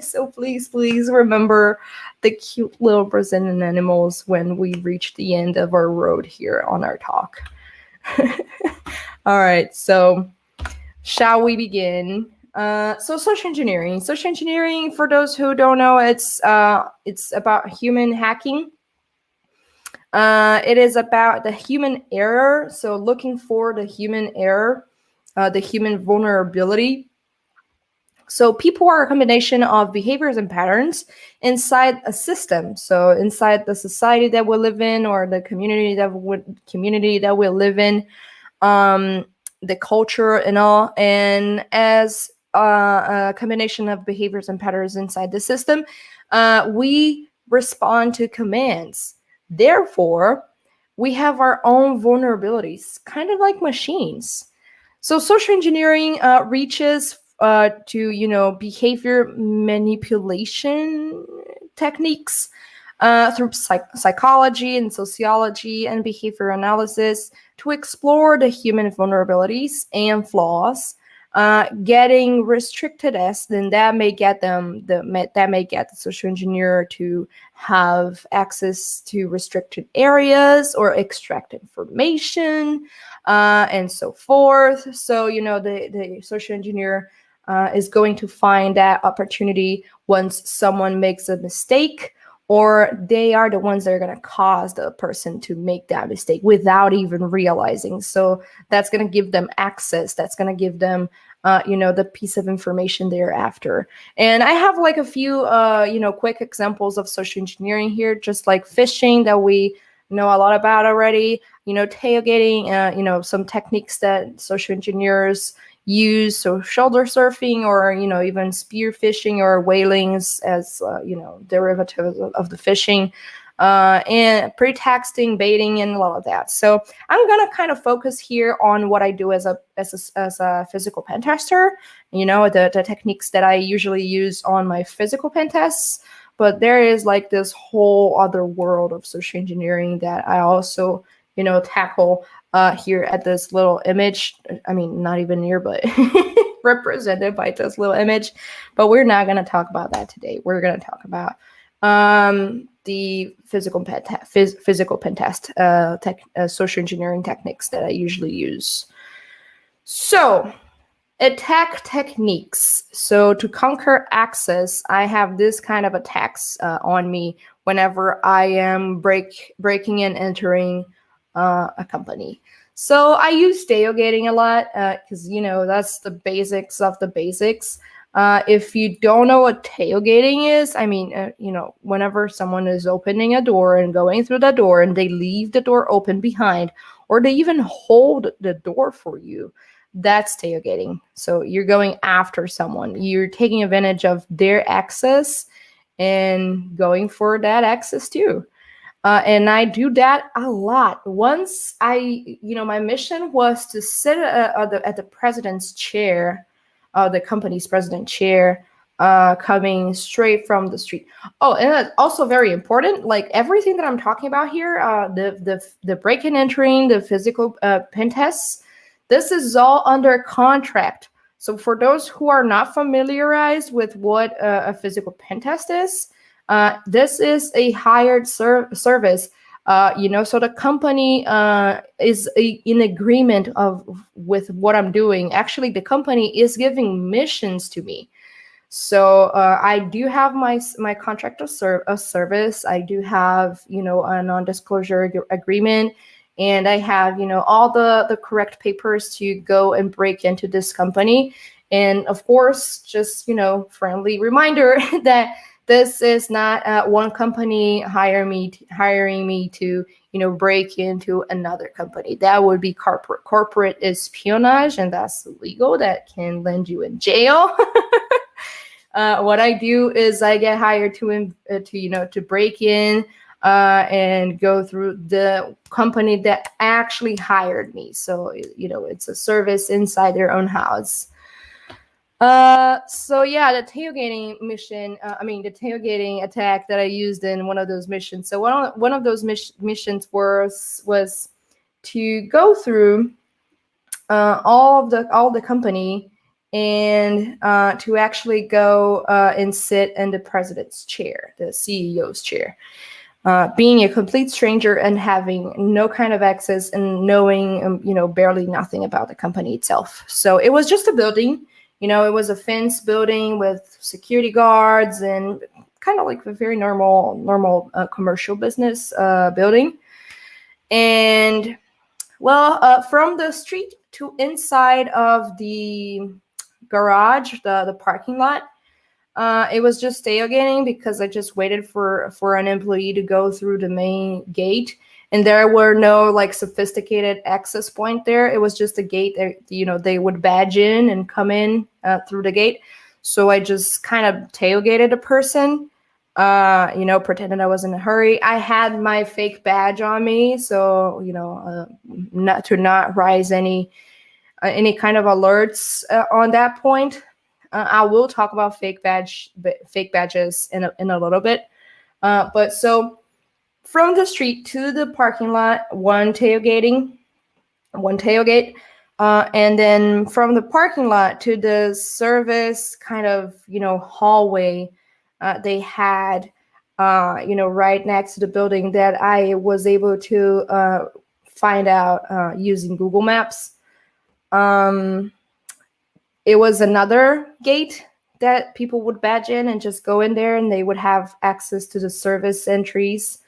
So please remember the cute little Brazilian animals when we reach the end of our road here on our talk. All right, so shall we begin? So social engineering. Social engineering, for those who don't know, it's about human hacking. It is about the human error. So looking for the human error, the human vulnerability. So people are a combination of behaviors and patterns inside a system. So inside the society that we live in, or the community that we live in, the culture and all, and as a combination of behaviors and patterns inside the system, we respond to commands. Therefore, we have our own vulnerabilities, kind of like machines. So social engineering reaches to behavior manipulation techniques through psychology and sociology and behavior analysis to explore the human vulnerabilities and flaws. Getting restricted as then that may get the social engineer to have access to restricted areas or extract information and so forth. So the social engineer is going to find that opportunity once someone makes a mistake, or they are the ones that are going to cause the person to make that mistake without even realizing. So that's going to give them access. That's going to give them, the piece of information they're after. And I have like a few, quick examples of social engineering here, just like phishing that we know a lot about already, tailgating, some techniques that social engineers use, so shoulder surfing, or even spear phishing or whalings as derivatives of the phishing, and pretexting, baiting, and a lot of that. So I'm gonna kind of focus here on what I do as a physical pen tester. The techniques that I usually use on my physical pen tests. But there is like this whole other world of social engineering that I also tackle here at this little image. I mean, not even near, but represented by this little image. But we're not going to talk about that today. We're going to talk about the physical pen test, social engineering techniques that I usually use. So, attack techniques. So to conquer access, I have this kind of attacks on me whenever I am breaking and entering a company. So I use tailgating a lot because that's the basics of the basics. If you don't know what tailgating is, I mean, whenever someone is opening a door and going through the door and they leave the door open behind, or they even hold the door for you, that's tailgating. So you're going after someone. You're taking advantage of their access and going for that access too. And I do that a lot. Once my mission was to sit at the president's chair, the company's president chair, coming straight from the street. Oh, and also very important, like everything that I'm talking about here, the break and entering, the physical pen tests, this is all under contract. So for those who are not familiarized with what a physical pen test is, this is a hired service. So the company is in agreement with what I'm doing. Actually, the company is giving missions to me. So I do have my contract of service. I do have a non-disclosure agreement. And I have, all the correct papers to go and break into this company. And of course, just, friendly reminder that this is not one company hiring me to, break into another company. That would be corporate espionage, and that's illegal. That can land you in jail. What I do is I get hired to break in and go through the company that actually hired me. So, it's a service inside their own house. So yeah, the tailgating mission, the tailgating attack that I used in one of those missions. So one of those missions was to go through all the company and to actually go and sit in the president's chair, the CEO's chair. Being a complete stranger and having no kind of access and knowing, barely nothing about the company itself. So it was just a building, it was a fence building with security guards and kind of like a very normal commercial business building. And well, from the street to inside of the garage, the parking lot. It was just tailgating because I just waited for an employee to go through the main gate, and there were no like sophisticated access point there. It was just a gate that they would badge in and come in through the gate. So I just kind of tailgated a person, pretending I was in a hurry. I had my fake badge on me, so not rise any kind of alerts on that point. I will talk about fake badges in a little bit. But so from the street to the parking lot, one tailgate, and then from the parking lot to the service kind of hallway they had right next to the building that I was able to find out using Google Maps. It was another gate that people would badge in and just go in there, and they would have access to the service entries,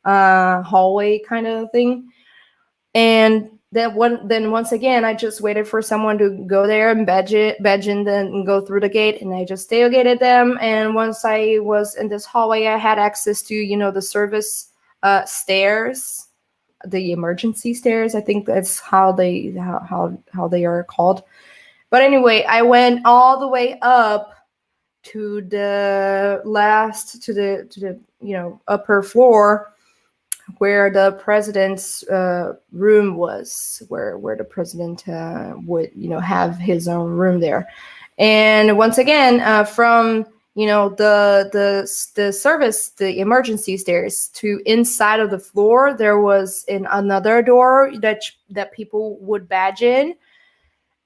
hallway kind of thing. And then once again, I just waited for someone to go there and badge in and go through the gate, and I just tailgated them. And once I was in this hallway, I had access to the service stairs, the emergency stairs. I think that's how they are called. But anyway, I went all the way up to the upper floor where the president's room was, where the president would have his own room there. And once again, from the service, the emergency stairs to inside of the floor, there was another door that people would badge in.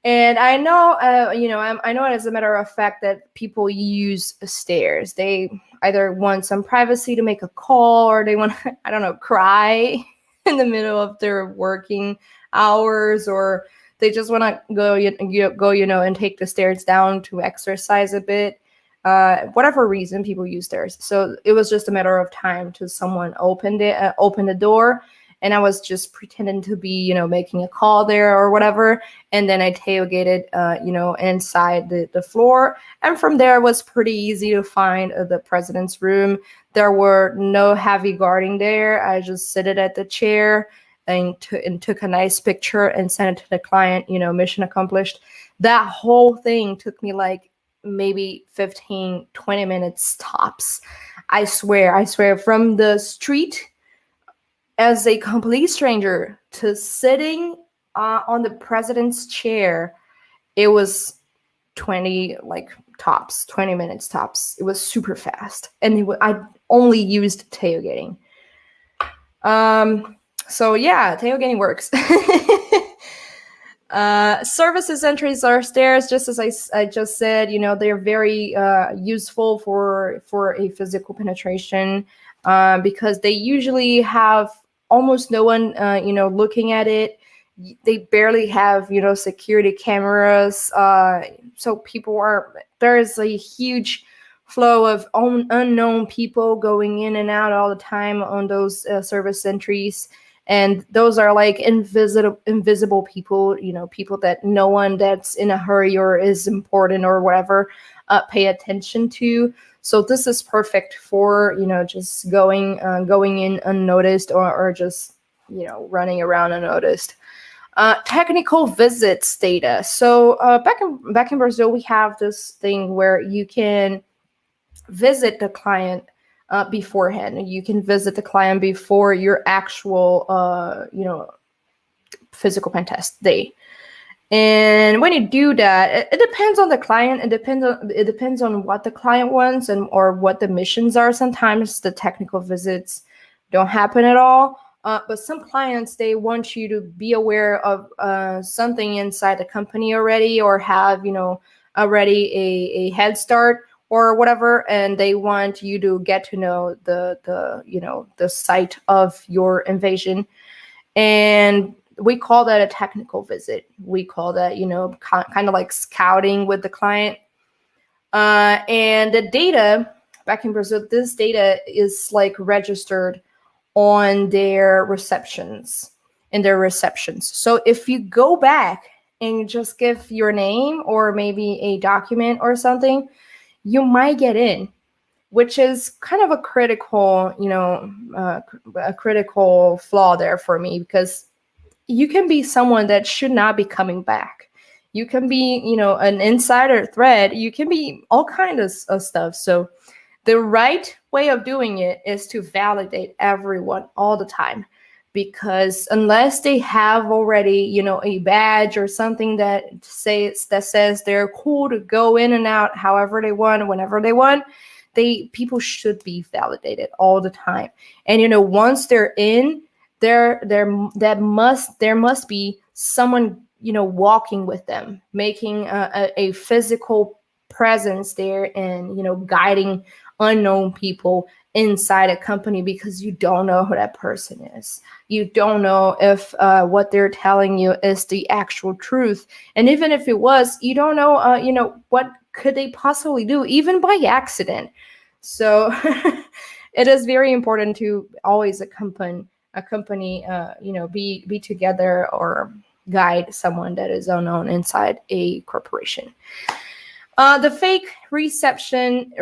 And I know, I know as a matter of fact that people use stairs. They either want some privacy to make a call, or they want, I don't know, cry in the middle of their working hours, or they just want to go, and take the stairs down to exercise a bit. Whatever reason, people use stairs. So it was just a matter of time till someone opened the door. And I was just pretending to be, making a call there or whatever. And then I tailgated, inside the floor. And from there, it was pretty easy to find the president's room. There were no heavy guarding there. I just sit at the chair and took a nice picture and sent it to the client, mission accomplished. That whole thing took me like maybe 15, 20 minutes tops. I swear, from the street as a complete stranger to sitting on the president's chair, it was 20 minutes tops. It was super fast. And I only used tailgating. So yeah, tailgating works. Services entries are stairs, just as I just said. They're very useful for a physical penetration because they usually have almost no one looking at it. They barely have security cameras, so there is a huge flow of unknown people going in and out all the time on those service entries. And those are like invisible people, people that no one that's in a hurry or is important or whatever pay attention to. So this is perfect for, just going in unnoticed or just, running around unnoticed. Technical visits data. So back in Brazil, we have this thing where you can visit the client beforehand. You can visit the client before your actual, physical pen test day. And when you do that, it depends on the client. It depends on what the client wants or what the missions are. Sometimes the technical visits don't happen at all. But some clients, they want you to be aware of something inside the company already, or have already a head start or whatever, and they want you to get to know the site of your invasion. And we call that a technical visit. We call that, kind of like scouting with the client. And the data back in Brazil, this data is like registered on their receptions, So if you go back and you just give your name or maybe a document or something, you might get in, which is kind of a critical, a critical flaw there for me, because you can be someone that should not be coming back. You can be, an insider threat. You can be all kinds of stuff. So the right way of doing it is to validate everyone all the time, because unless they have already, a badge or something that says they're cool to go in and out however they want, whenever they want, people should be validated all the time. And once they're in, there must be someone walking with them, making a physical presence there, and guiding unknown people inside a company, because you don't know who that person is. You don't know if what they're telling you is the actual truth, and even if it was, you don't know what could they possibly do, even by accident. So it is very important to always accompany be together or guide someone that is unknown inside a corporation. The fake reception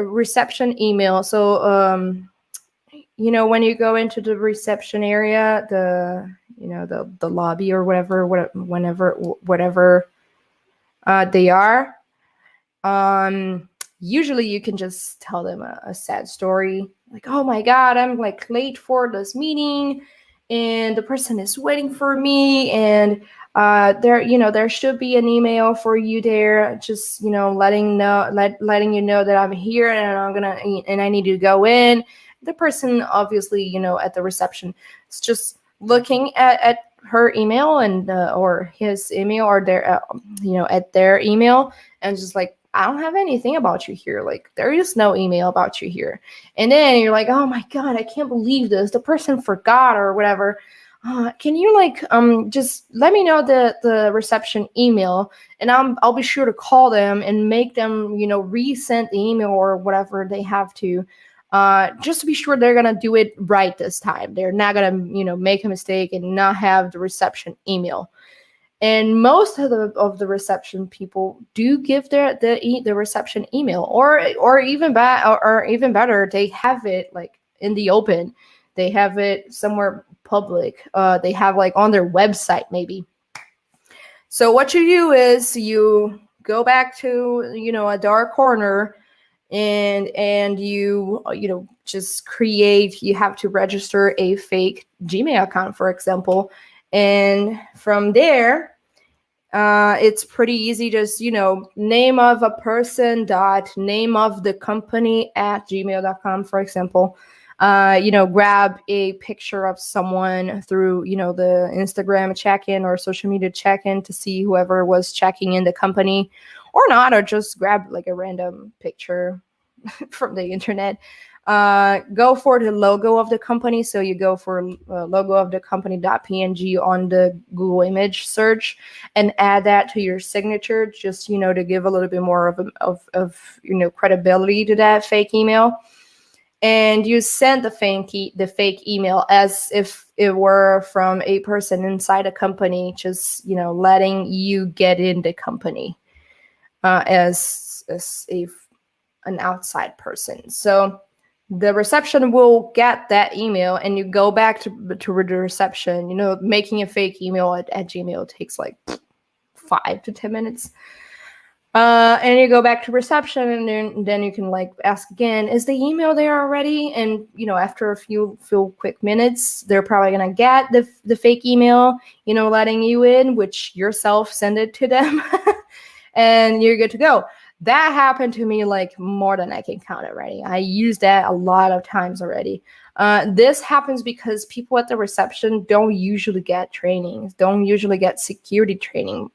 email. So when you go into the reception area, the lobby or whatever they are, usually you can just tell them a sad story, like, oh my God, I'm like late for this meeting and the person is waiting for me, and there should be an email for you there, just letting you know that I'm here and I need to go in. The person obviously at the reception is just looking at her email and or his email, or their at their email, and just like, I don't have anything about you here. Like, there is no email about you here. And then you're like, oh my God, I can't believe this. The person forgot or whatever. Can you just let me know the reception email, and I'll be sure to call them and make them resend the email or whatever they have to, just to be sure they're gonna do it right this time. They're not gonna make a mistake and not have the reception email. And most of the reception people do give the reception email, or even better, they have it like in the open. They have it somewhere public. They have like on their website maybe. So what you do is you go back to a dark corner, and you just create. You have to register a fake Gmail account, for example. And from there, it's pretty easy. Just, name of a person dot name of the company at gmail.com, for example. Grab a picture of someone through, the Instagram check-in or social media check-in to see whoever was checking in the company or not, or just grab like a random picture from the internet. Go for the logo of the company. So you go for logo of the company.png on the Google image search and add that to your signature, just, to give a little bit more of credibility to that fake email. And you send the fake email as if it were from a person inside a company, just, letting you get in the company as an outside person. So the reception will get that email, and you go back to the reception. Making a fake email at Gmail takes like 5 to 10 minutes. And you go back to reception, and then you can like ask again, is the email there already? And after a few quick minutes, they're probably gonna get the fake email, letting you in, which yourself send it to them, and you're good to go. That happened to me like more than I can count already. I used that a lot of times already. This happens because people at the reception don't usually get training, don't usually get security training.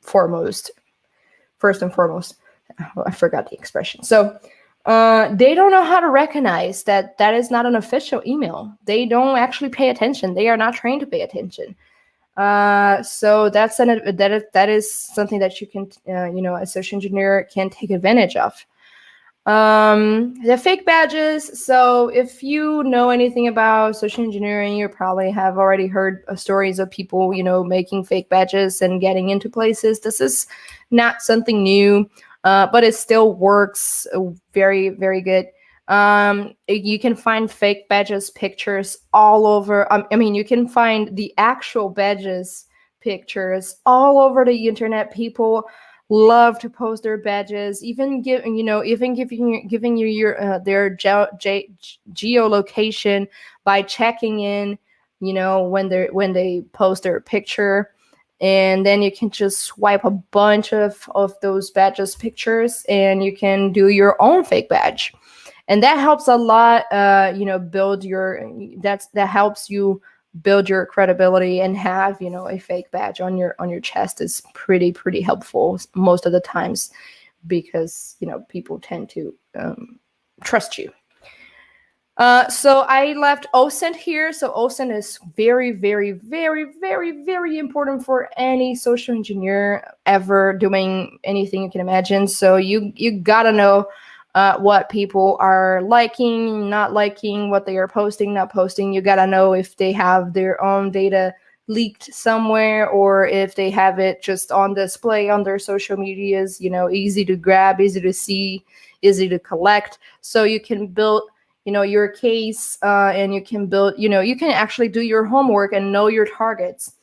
First and foremost, I forgot the expression. So they don't know how to recognize that is not an official email. They don't actually pay attention. They are not trained to pay attention. So that is something that you can, a social engineer can take advantage of. The fake badges. So if you know anything about social engineering, you probably have already heard stories of people, making fake badges and getting into places. This is not something new, but it still works very, very good. You can find fake badges pictures all over. You can find the actual badges pictures all over the internet. People love to post their badges, even giving you your their geolocation by checking in, when they post their picture, and then you can just swipe a bunch of those badges pictures, and you can do your own fake badge, and that helps a lot. Build your that helps you build your credibility, and have a fake badge on your chest is pretty helpful most of the times, because people tend to trust you. So I left OSINT here. So OSINT is very, very, very, very, very important for any social engineer ever doing anything you can imagine. So you gotta know what people are liking, not liking, what they are posting, not posting. You gotta know if they have their own data leaked somewhere, or if they have it just on display on their social medias, easy to grab, easy to see, easy to collect. So you can build your case, and you can build, you can actually do your homework and know your targets.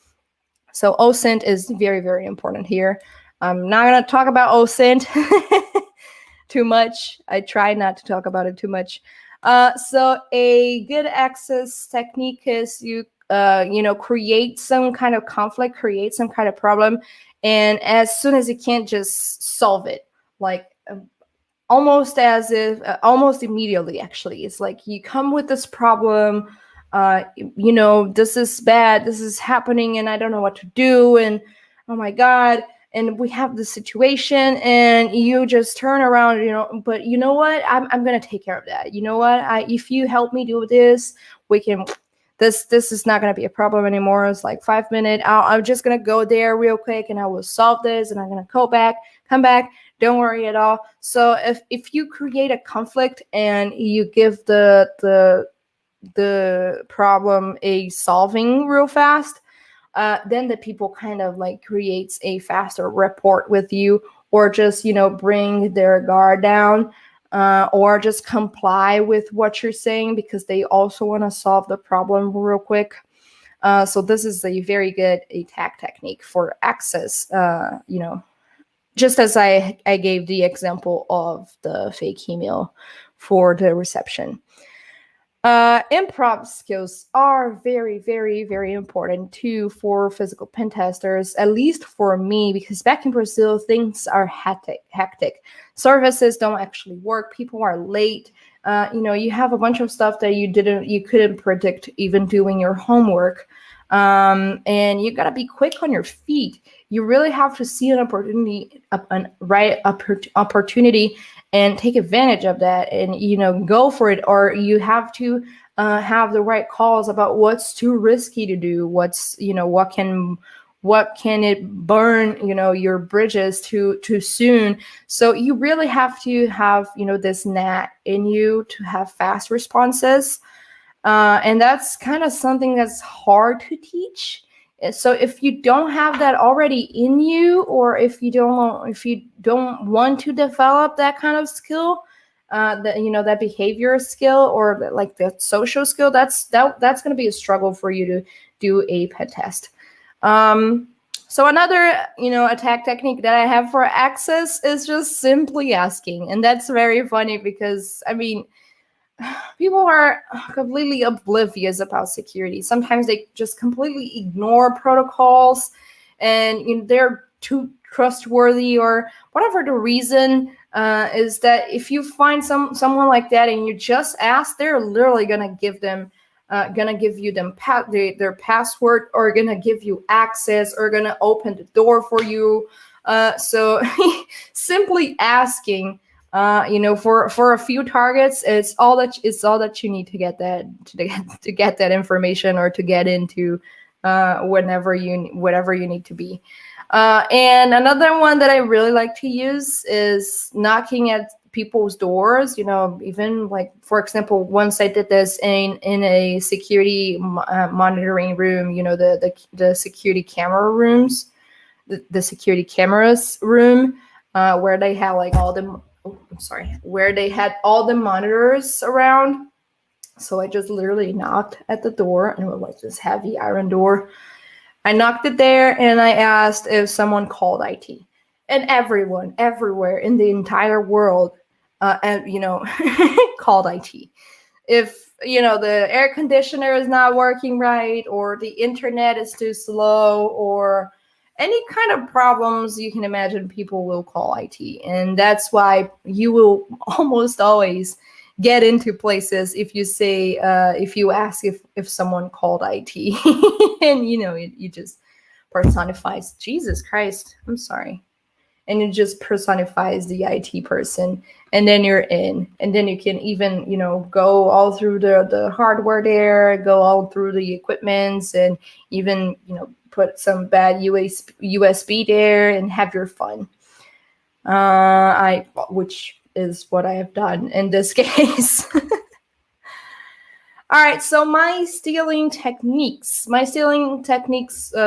So OSINT is very, very important here. I'm not going to talk about OSINT too much. I try not to talk about it too much. So a good access technique is you create some kind of conflict, create some kind of problem, and as soon as you can, just solve it. Like almost immediately, actually. It's like you come with this problem, this is bad, this is happening, and I don't know what to do, and oh my God, and we have this situation, and you just turn around, but you know what, I'm gonna take care of that. You know what, if you help me do this, we can, this is not gonna be a problem anymore. It's like 5 minutes, I'm just gonna go there real quick, and I will solve this, and I'm gonna come back. Don't worry at all. So if you create a conflict and you give the problem a solving real fast, then the people kind of like creates a faster rapport with you, or just bring their guard down, or just comply with what you're saying, because they also want to solve the problem real quick. So this is a very good attack technique for access. Just as I gave the example of the fake email for the reception. Improv skills are very, very, very important too for physical pen testers, at least for me, because back in Brazil, things are hectic. Services don't actually work. People are late. You have a bunch of stuff that you couldn't predict even doing your homework. And you gotta be quick on your feet. You really have to see an opportunity, opportunity, and take advantage of that, and go for it. Or you have to have the right calls about what's too risky to do, what's what can it burn your bridges too soon. So you really have to have this knack in you to have fast responses. And that's kind of something that's hard to teach. So if you don't have that already in you, or if you don't want to develop that kind of skill, that behavior skill, or like the social skill, that's going to be a struggle for you to do a pen test. So another attack technique that I have for access is just simply asking, and that's very funny because people are completely oblivious about security. Sometimes they just completely ignore protocols, and they're too trustworthy, or whatever the reason is. That if you find someone like that and you just ask, they're literally gonna give you their password, or gonna give you access, or gonna open the door for you. So simply asking, for a few targets, it's all that you need to get that information, or to get into whatever you need to be. And another one that I really like to use is knocking at people's doors, even like, for example, once I did this in a security monitoring room, the security camera rooms, the security cameras room, where they had like where they had all the monitors around. So I just literally knocked at the door, and it was like this heavy iron door. I knocked it there, and I asked if someone called IT. And everyone, everywhere in the entire world, called IT. If, the air conditioner is not working right, or the internet is too slow, or any kind of problems you can imagine, people will call IT. And that's why you will almost always get into places if you say, if you ask if someone called IT. And, it just personifies, Jesus Christ, I'm sorry. And it just personifies the IT person. And then you're in. And then you can even, go all through the hardware there, go all through the equipments, and even, put some bad USB there and have your fun. Which is what I have done in this case. All right, so my stealing techniques.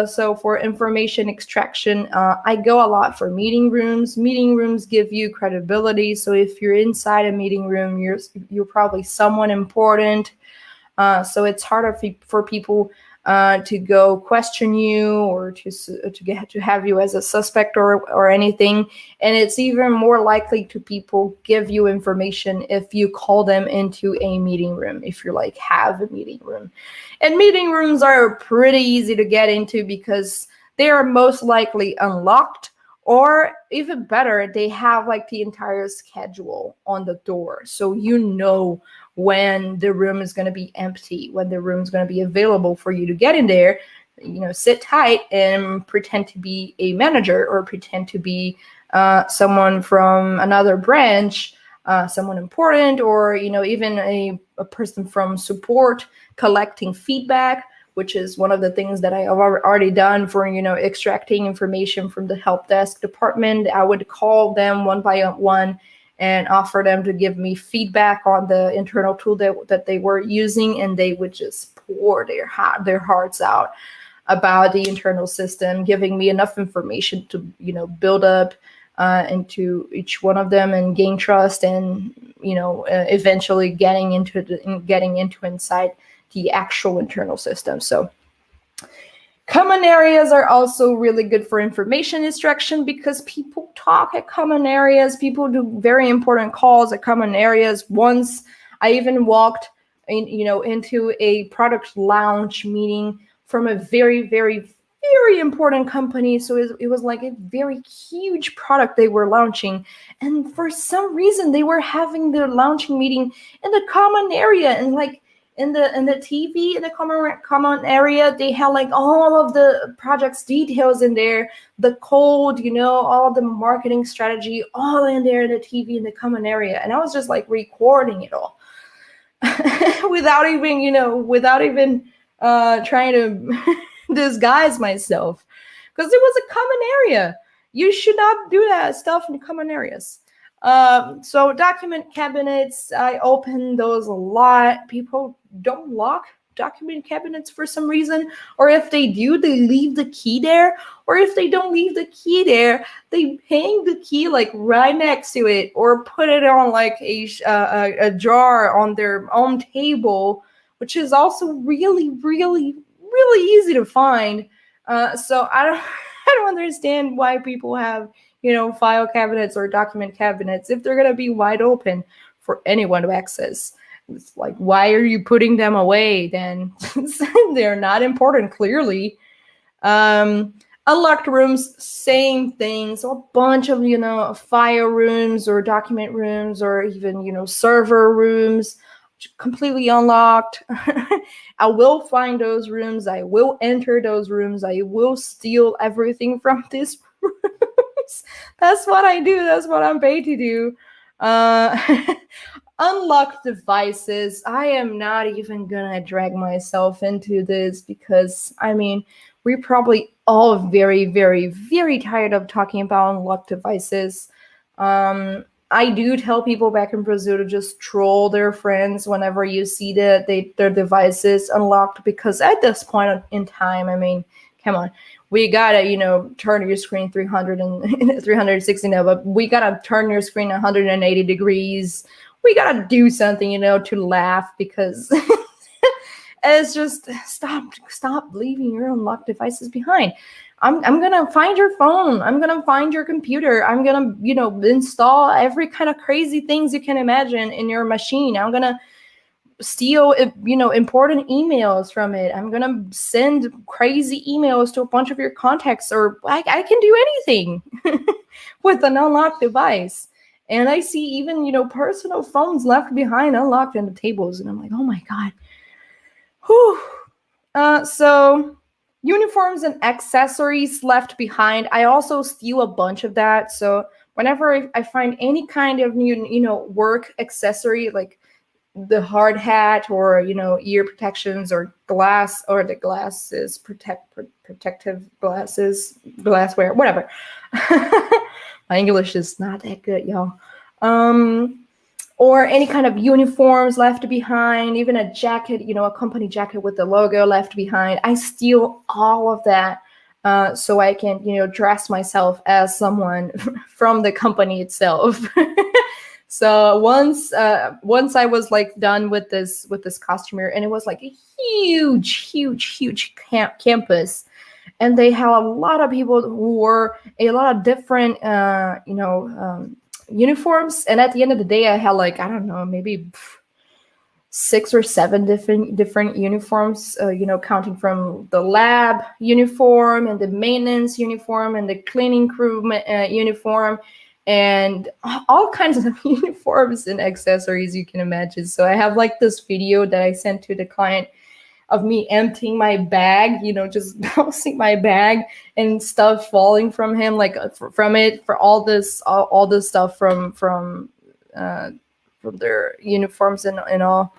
So for information extraction, I go a lot for meeting rooms. Meeting rooms give you credibility. So if you're inside a meeting room, you're probably someone important. So it's harder for people to go question you, or to have you as a suspect or anything. And it's even more likely to people give you information if you call them into a meeting room, if you have a meeting room. And meeting rooms are pretty easy to get into because they are most likely unlocked, or even better, they have the entire schedule on the door. So when the room is going to be empty, when the room is going to be available for you to get in there. Sit tight and pretend to be a manager, or pretend to be someone from another branch, someone important, or even a person from support collecting feedback, which is one of the things that I have already done for extracting information from the help desk department. I would call them one by one and offer them to give me feedback on the internal tool that they were using, and they would just pour their hearts out about the internal system, giving me enough information to build up into each one of them and gain trust, and eventually getting into inside the actual internal system. So common areas are also really good for information extraction because people talk at common areas. People do very important calls at common areas. Once I even walked into a product launch meeting from a very, very, very important company. So it was like a very huge product they were launching. And for some reason, they were having their launching meeting in the common area. And in the TV, in the common area, they had all of the project's details in there, the code, all the marketing strategy, all in there in the TV in the common area. And I was just recording it all without even trying to disguise myself, because it was a common area. You should not do that stuff in common areas. So document cabinets, I open those a lot. People don't lock document cabinets for some reason, or if they do, they leave the key there, or if they don't leave the key there, they hang the key right next to it, or put it on a jar on their own table, which is also really, really, really easy to find. So I don't understand why people have file cabinets or document cabinets if they're going to be wide open for anyone to access. It's why are you putting them away then? They're not important, clearly. Unlocked rooms, same things. A bunch of file rooms or document rooms, or even server rooms, completely unlocked. I will find those rooms. I will enter those rooms. I will steal everything from these rooms. That's what I do. That's what I'm paid to do. Unlocked devices. I am not even gonna drag myself into this because we're probably all very, very, very tired of talking about unlocked devices. I do tell people back in Brazil to just troll their friends whenever you see that their devices unlocked, because at this point in time, I mean, come on, we gotta, turn your screen 360 now, but we gotta turn your screen 180 degrees. We gotta do something, to laugh, because it's just stop leaving your unlocked devices behind. I'm gonna find your phone. I'm gonna find your computer. I'm gonna, install every kind of crazy things you can imagine in your machine. I'm gonna steal, important emails from it. I'm gonna send crazy emails to a bunch of your contacts, or I can do anything with an unlocked device. And I see even, personal phones left behind unlocked in the tables, and I'm like, oh my God. Whew. So uniforms and accessories left behind. I also steal a bunch of that. So whenever I find any kind of new, work accessory, like the hard hat, or ear protections, or the glasses, protective glassware, whatever. My English is not that good, y'all. Or any kind of uniforms left behind, even a jacket, a company jacket with the logo left behind. I steal all of that so I can, dress myself as someone from the company itself. So once I was like done with this costume, and it was like a huge campus, and they had a lot of people who wore a lot of different uniforms, and at the end of the day, I had like, I don't know, maybe 6 or 7 different uniforms, counting from the lab uniform, and the maintenance uniform, and the cleaning crew uniform, and all kinds of uniforms and accessories you can imagine. So I have like this video that I sent to the client of me emptying my bag, just bouncing my bag and stuff falling from him, like for all this stuff from their uniforms and all.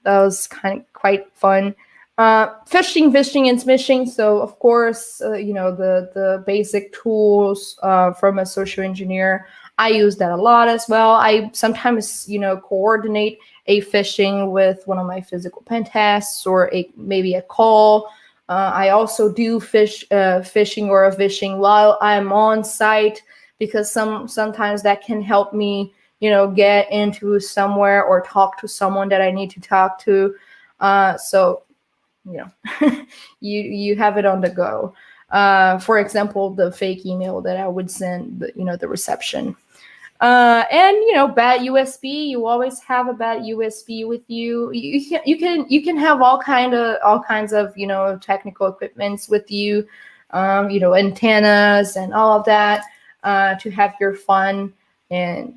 That was quite fun. Phishing and smishing. So of course, the basic tools from a social engineer. I use that a lot as well. I sometimes, coordinate a phishing with one of my physical pen tests, or maybe a call. I also do phishing or a phishing while I'm on site, because sometimes that can help me, get into somewhere or talk to someone that I need to talk to. So, you have it on the go. For example, the fake email that I would send, the reception. And bad USB. You always have a bad USB with you. You can have all kinds of technical equipments with you, antennas and all of that, to have your fun, and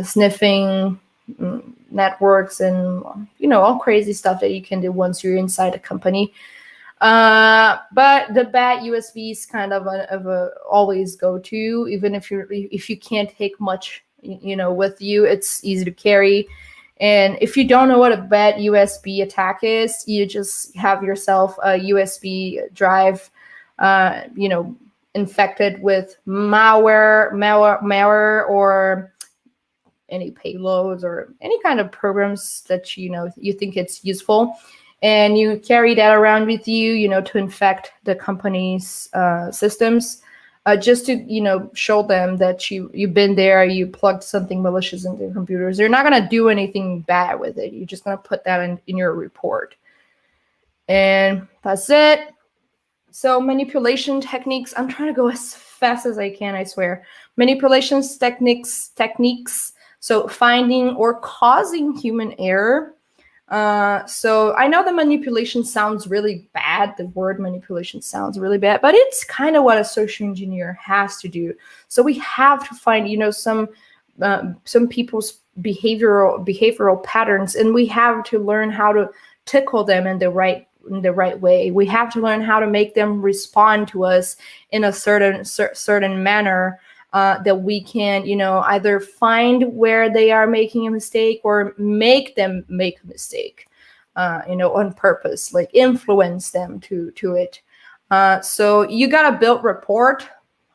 sniffing networks, and all crazy stuff that you can do once you're inside a company. But the bad USB is kind of a always go to, even if you can't take much, with you. It's easy to carry. And if you don't know what a bad USB attack is, you just have yourself a USB drive, infected with malware, or any payloads, or any kind of programs that you think it's useful. And you carry that around with you, to infect the company's systems, just to, show them that you've been there, you plugged something malicious into their computers. They're not going to do anything bad with it. You're just going to put that in your report. And that's it. So manipulation techniques, I'm trying to go as fast as I can, I swear. Manipulation techniques. So finding or causing human error. So I know the manipulation sounds really bad. The word manipulation sounds really bad, but it's kind of what a social engineer has to do. So we have to find, some people's behavioral patterns, and we have to learn how to tickle them in the right way. We have to learn how to make them respond to us in a certain manner. That we can, either find where they are making a mistake, or make them make a mistake, on purpose, like influence them to it. So you got to build rapport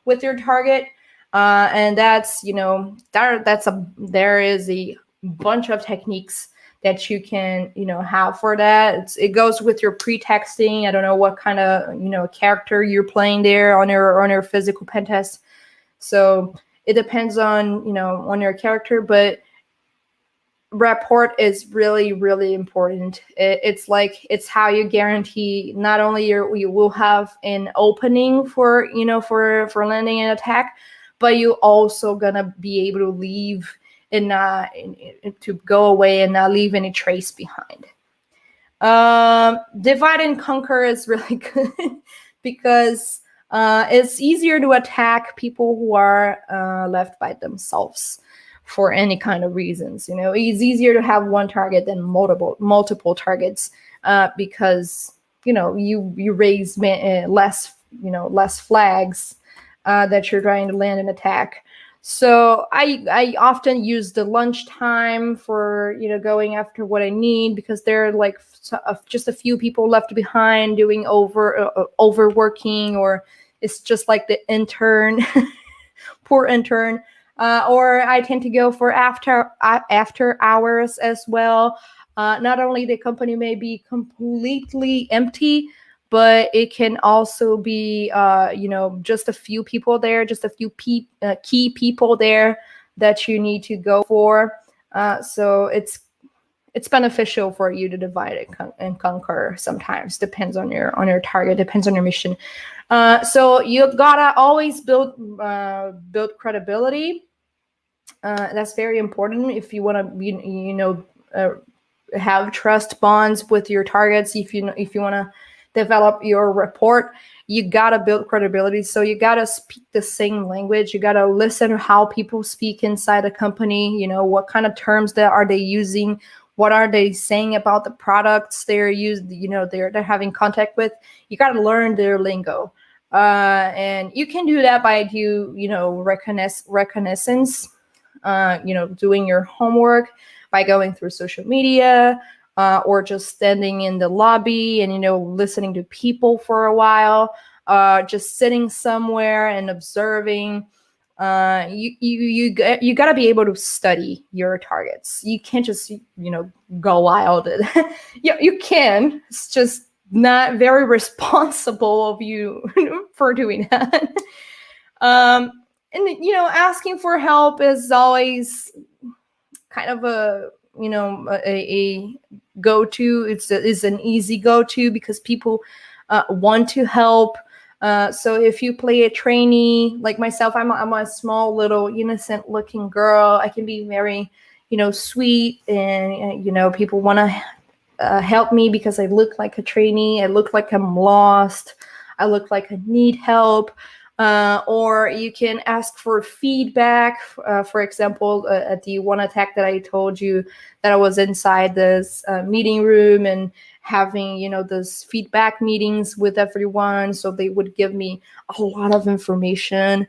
with your target. And that's, there is a bunch of techniques that you can, have for that. It goes with your pretexting. I don't know what kind of, character you're playing there on your physical pen test. So it depends on, on your character, but rapport is really, really important. It's how you guarantee not only you will have an opening for, for landing an attack, but you also gonna be able to leave and not to go away and not leave any trace behind. Divide and conquer is really good because it's easier to attack people who are left by themselves for any kind of reasons. It's easier to have one target than multiple targets because you raise less flags that you're trying to land an attack. So I often use the lunchtime for going after what I need, because there are like just a few people left behind doing overworking, or it's just like the intern, poor intern. Or I tend to go for after hours as well. Not only the company may be completely empty, but it can also be, just a few people there, just a few key people there that you need to go for. So it's beneficial for you to divide and conquer. Sometimes depends on your target, depends on your mission. So you gotta always build credibility. That's very important if you want to have trust bonds with your targets. If you want to develop your report, you gotta build credibility. So you gotta speak the same language. You gotta listen to how people speak inside the company. What kind of terms are they using? What are they saying about the products they're they're having contact with? You gotta learn their lingo. And you can do that by reconnaissance, doing your homework, by going through social media, or just standing in the lobby and listening to people for a while, just sitting somewhere and observing. You got to be able to study your targets. You can't just go wild. Yeah, you can. It's just not very responsible of you for doing that. And asking for help is always kind of a go-to. It's an easy go-to because people want to help. So if you play a trainee like myself, I'm a small little innocent looking girl. I can be very sweet, and people want to help me because I look like a trainee. I look like I'm lost. I look like I need help. Or you can ask for feedback. For example, at the one attack that I told you, that I was inside this meeting room and having those feedback meetings with everyone, so they would give me a lot of information.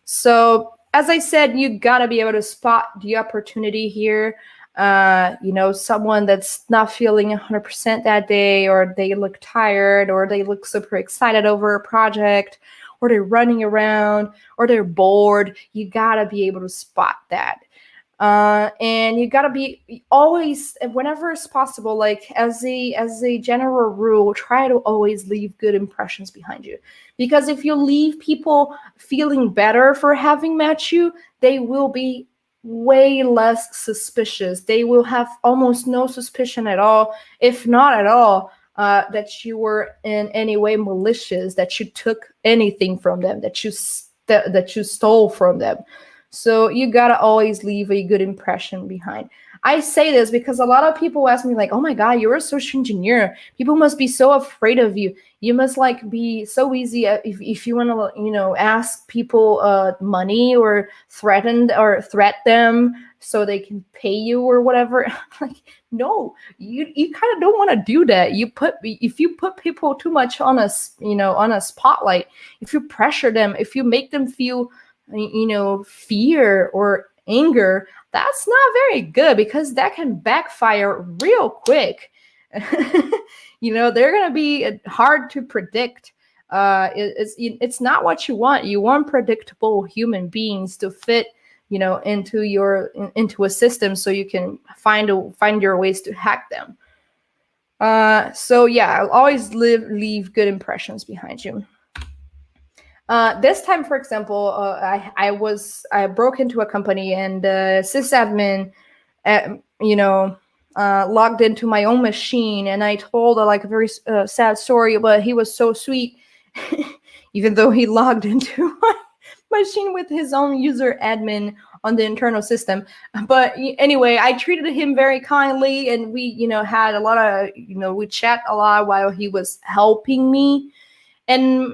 So as I said, you gotta be able to spot the opportunity here. Someone that's not feeling 100% that day, or they look tired, or they look super excited over a project, or they're running around, or they're bored. You gotta be able to spot that. And you gotta be always, whenever it's possible, like as a general rule, try to always leave good impressions behind you. Because if you leave people feeling better for having met you, they will be way less suspicious. They will have almost no suspicion at all, if not at all, that you were in any way malicious, that you took anything from them, that you stole from them. So you gotta always leave a good impression behind. I say this because a lot of people ask me like, "Oh my God, you're a social engineer. People must be so afraid of you. You must like be so easy if you want to, ask people money or threat them so they can pay you or whatever." Like, no, you kind of don't want to do that. If you put people too much on a spotlight, if you pressure them, if you make them feel fear or anger, that's not very good, because that can backfire real quick. They're going to be hard to predict. It's not what you want. You want predictable human beings to fit, into a system, so you can find your ways to hack them. So yeah, I'll always leave good impressions behind you. This time, for example, I broke into a company, and sysadmin, logged into my own machine, and I told a very sad story, but he was so sweet, even though he logged into my machine with his own user admin on the internal system. But anyway, I treated him very kindly, and we, had a lot of, we chat a lot while he was helping me. And,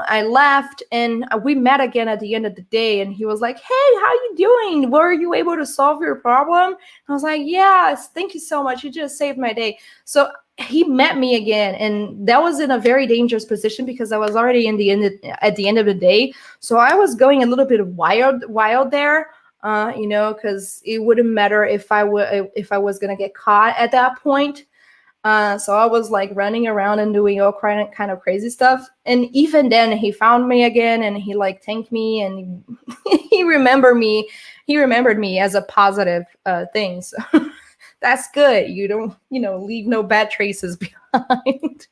I left, and we met again at the end of the day, and he was like, "Hey, how you doing? Were you able to solve your problem?" And I was like, "Yes, thank you so much. You just saved my day." So he met me again, and that was in a very dangerous position because I was already at the end of the day. So I was going a little bit wild there, because it wouldn't matter if I was going to get caught at that point. So I was like running around and doing all kind of crazy stuff. And even then, he found me again, and he like thanked me, and he remembered me. He remembered me as a positive thing. So that's good. You don't, leave no bad traces behind.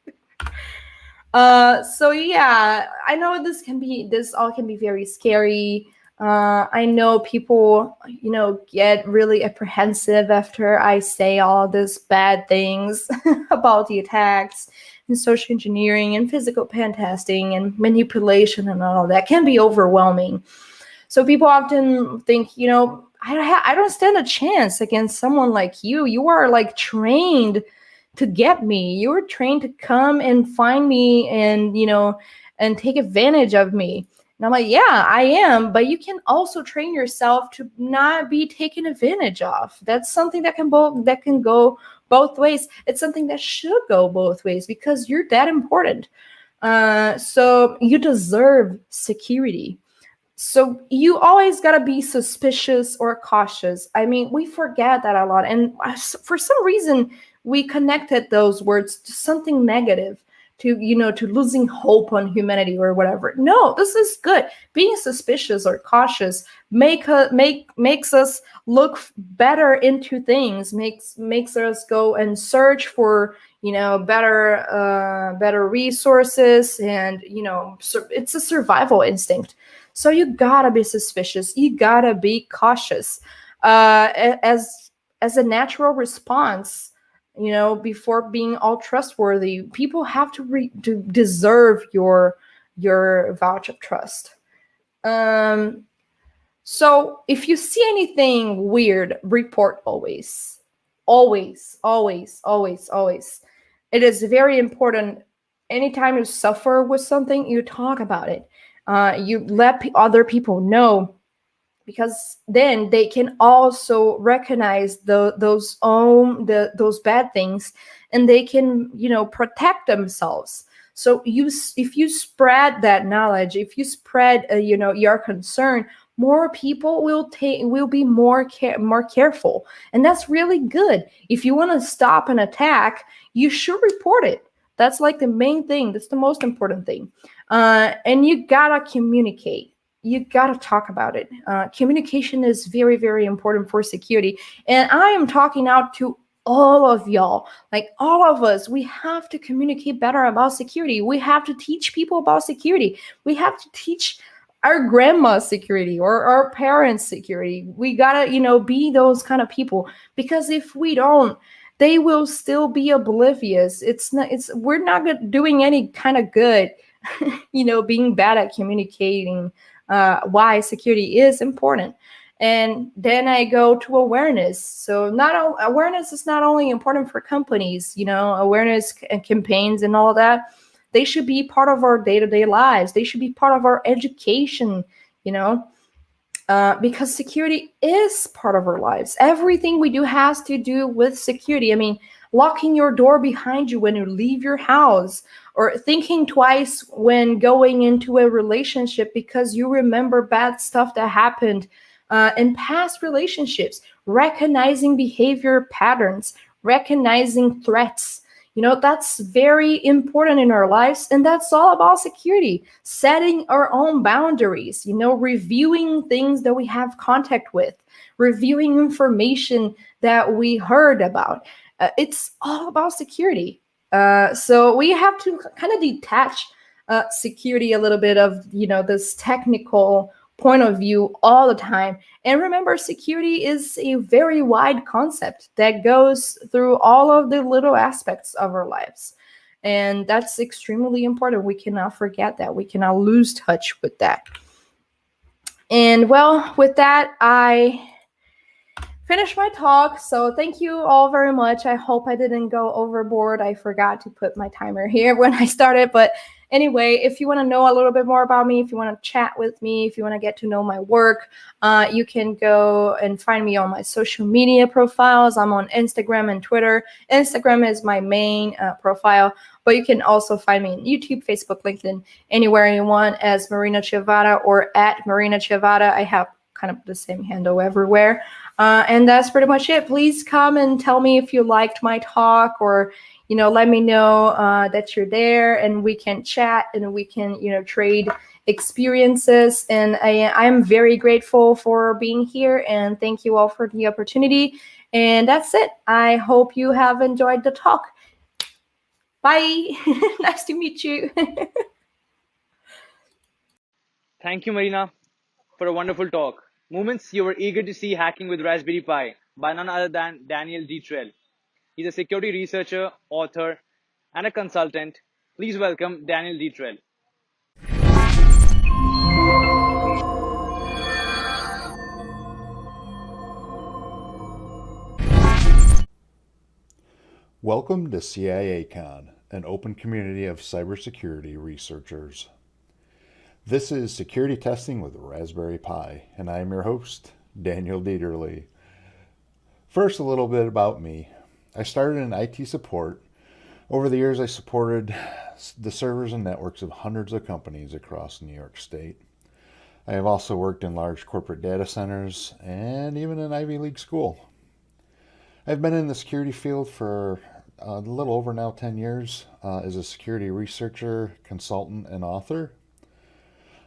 So yeah, I know this all can be very scary. I know people, get really apprehensive after I say all these bad things about the attacks and social engineering and physical pen testing and manipulation and all that. Can be overwhelming. So people often think, I don't stand a chance against someone like you. You are like trained to get me. You were trained to come and find me and, and take advantage of me. And I'm like, yeah, I am, but you can also train yourself to not be taken advantage of. That's something that can go both ways. It's something that should go both ways because you're that important. So you deserve security. So you always got to be suspicious or cautious. I mean, we forget that a lot. And for some reason, we connected those words to something negative. To losing hope on humanity or whatever. No, this is good. Being suspicious or cautious makes us look better into things. Makes us go and search for better resources, and it's a survival instinct. So you gotta be suspicious. You gotta be cautious as a natural response. Before being all trustworthy, people have to deserve your vouch of trust. So if you see anything weird, report always. Always, always, always, always. It is very important. Anytime you suffer with something, you talk about it. You let other people know, because then they can also recognize those bad things, and they can protect themselves. So if you spread that knowledge, if you spread your concern, more people will be more careful, and that's really good. If you want to stop an attack, you should report it. That's like the main thing. That's the most important thing. And you gotta communicate. You got to talk about it. Communication is very, very important for security. And I am talking out to all of y'all, like all of us. We have to communicate better about security. We have to teach people about security. We have to teach our grandma's security or our parents' security. We got to, be those kind of people, because if we don't, they will still be oblivious. We're not doing any kind of good, being bad at communicating why security is important. And then I go to awareness. So awareness is not only important for companies, awareness campaigns and all that. They should be part of our day-to-day lives. They should be part of our education, because security is part of our lives. Everything we do has to do with security. I mean, locking your door behind you when you leave your house, or thinking twice when going into a relationship because you remember bad stuff that happened in past relationships, recognizing behavior patterns, recognizing threats, That's very important in our lives, and that's all about security. Setting our own boundaries, reviewing things that we have contact with, reviewing information that we heard about. It's all about security. So we have to kind of detach security a little bit of, this technical point of view all the time. And remember, security is a very wide concept that goes through all of the little aspects of our lives. And that's extremely important. We cannot forget that. We cannot lose touch with that. And well, with that, I finished my talk. So thank you all very much. I hope I didn't go overboard. I forgot to put my timer here when I started. But anyway, if you want to know a little bit more about me, if you want to chat with me, if you want to get to know my work, you can go and find me on my social media profiles. I'm on Instagram and Twitter. Instagram is my main profile, but you can also find me on YouTube, Facebook, LinkedIn, anywhere you want as Marina Chiavata or at Marina Chiavata. I have kind of the same handle everywhere. And that's pretty much it. Please come and tell me if you liked my talk, or let me know that you're there, and we can chat and we can trade experiences. And I'm very grateful for being here, and thank you all for the opportunity. And that's it. I hope you have enjoyed the talk. Bye. Nice to meet you. Thank you, Marina, for a wonderful talk. Moments you were eager to see hacking with Raspberry Pi by none other than Daniel Dietrell. He's a security researcher, author, and a consultant. Please welcome Daniel Dietrell. Welcome to CIACON, an open community of cybersecurity researchers. This is Security Testing with Raspberry Pi, and I am your host, Daniel Dieterle. First, a little bit about me. I started in IT support. Over the years, I supported the servers and networks of hundreds of companies across New York State. I have also worked in large corporate data centers and even an Ivy League school. I've been in the security field for a little over now 10 years as a security researcher, consultant, and author.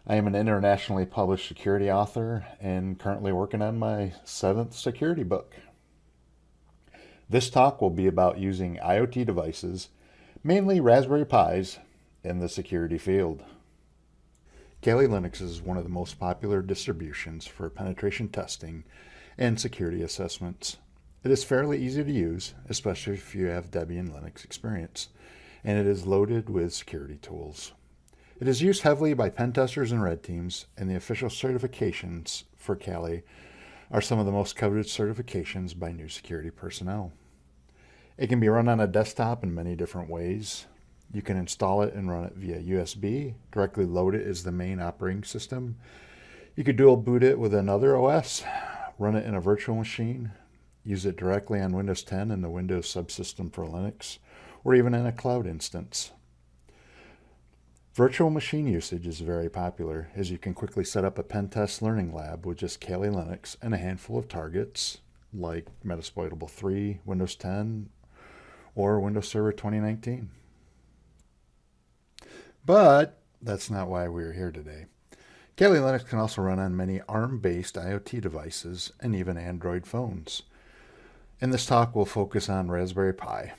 I am an internationally published security author and currently working on my 7th security book. This talk will be about using IoT devices, mainly Raspberry Pis, in the security field. Kali Linux is one of the most popular distributions for penetration testing and security assessments. It is fairly easy to use, especially if you have Debian Linux experience, and it is loaded with security tools. It is used heavily by pen testers and red teams, and the official certifications for Kali are some of the most coveted certifications by new security personnel. It can be run on a desktop in many different ways. You can install it and run it via USB, directly load it as the main operating system. You could dual boot it with another OS, run it in a virtual machine, use it directly on Windows 10 and the Windows subsystem for Linux, or even in a cloud instance. Virtual machine usage is very popular, as you can quickly set up a pen test learning lab with just Kali Linux and a handful of targets like Metasploitable 3, Windows 10, or Windows Server 2019. But that's not why we're here today. Kali Linux can also run on many ARM-based IoT devices and even Android phones. In this talk, we'll focus on Raspberry Pi.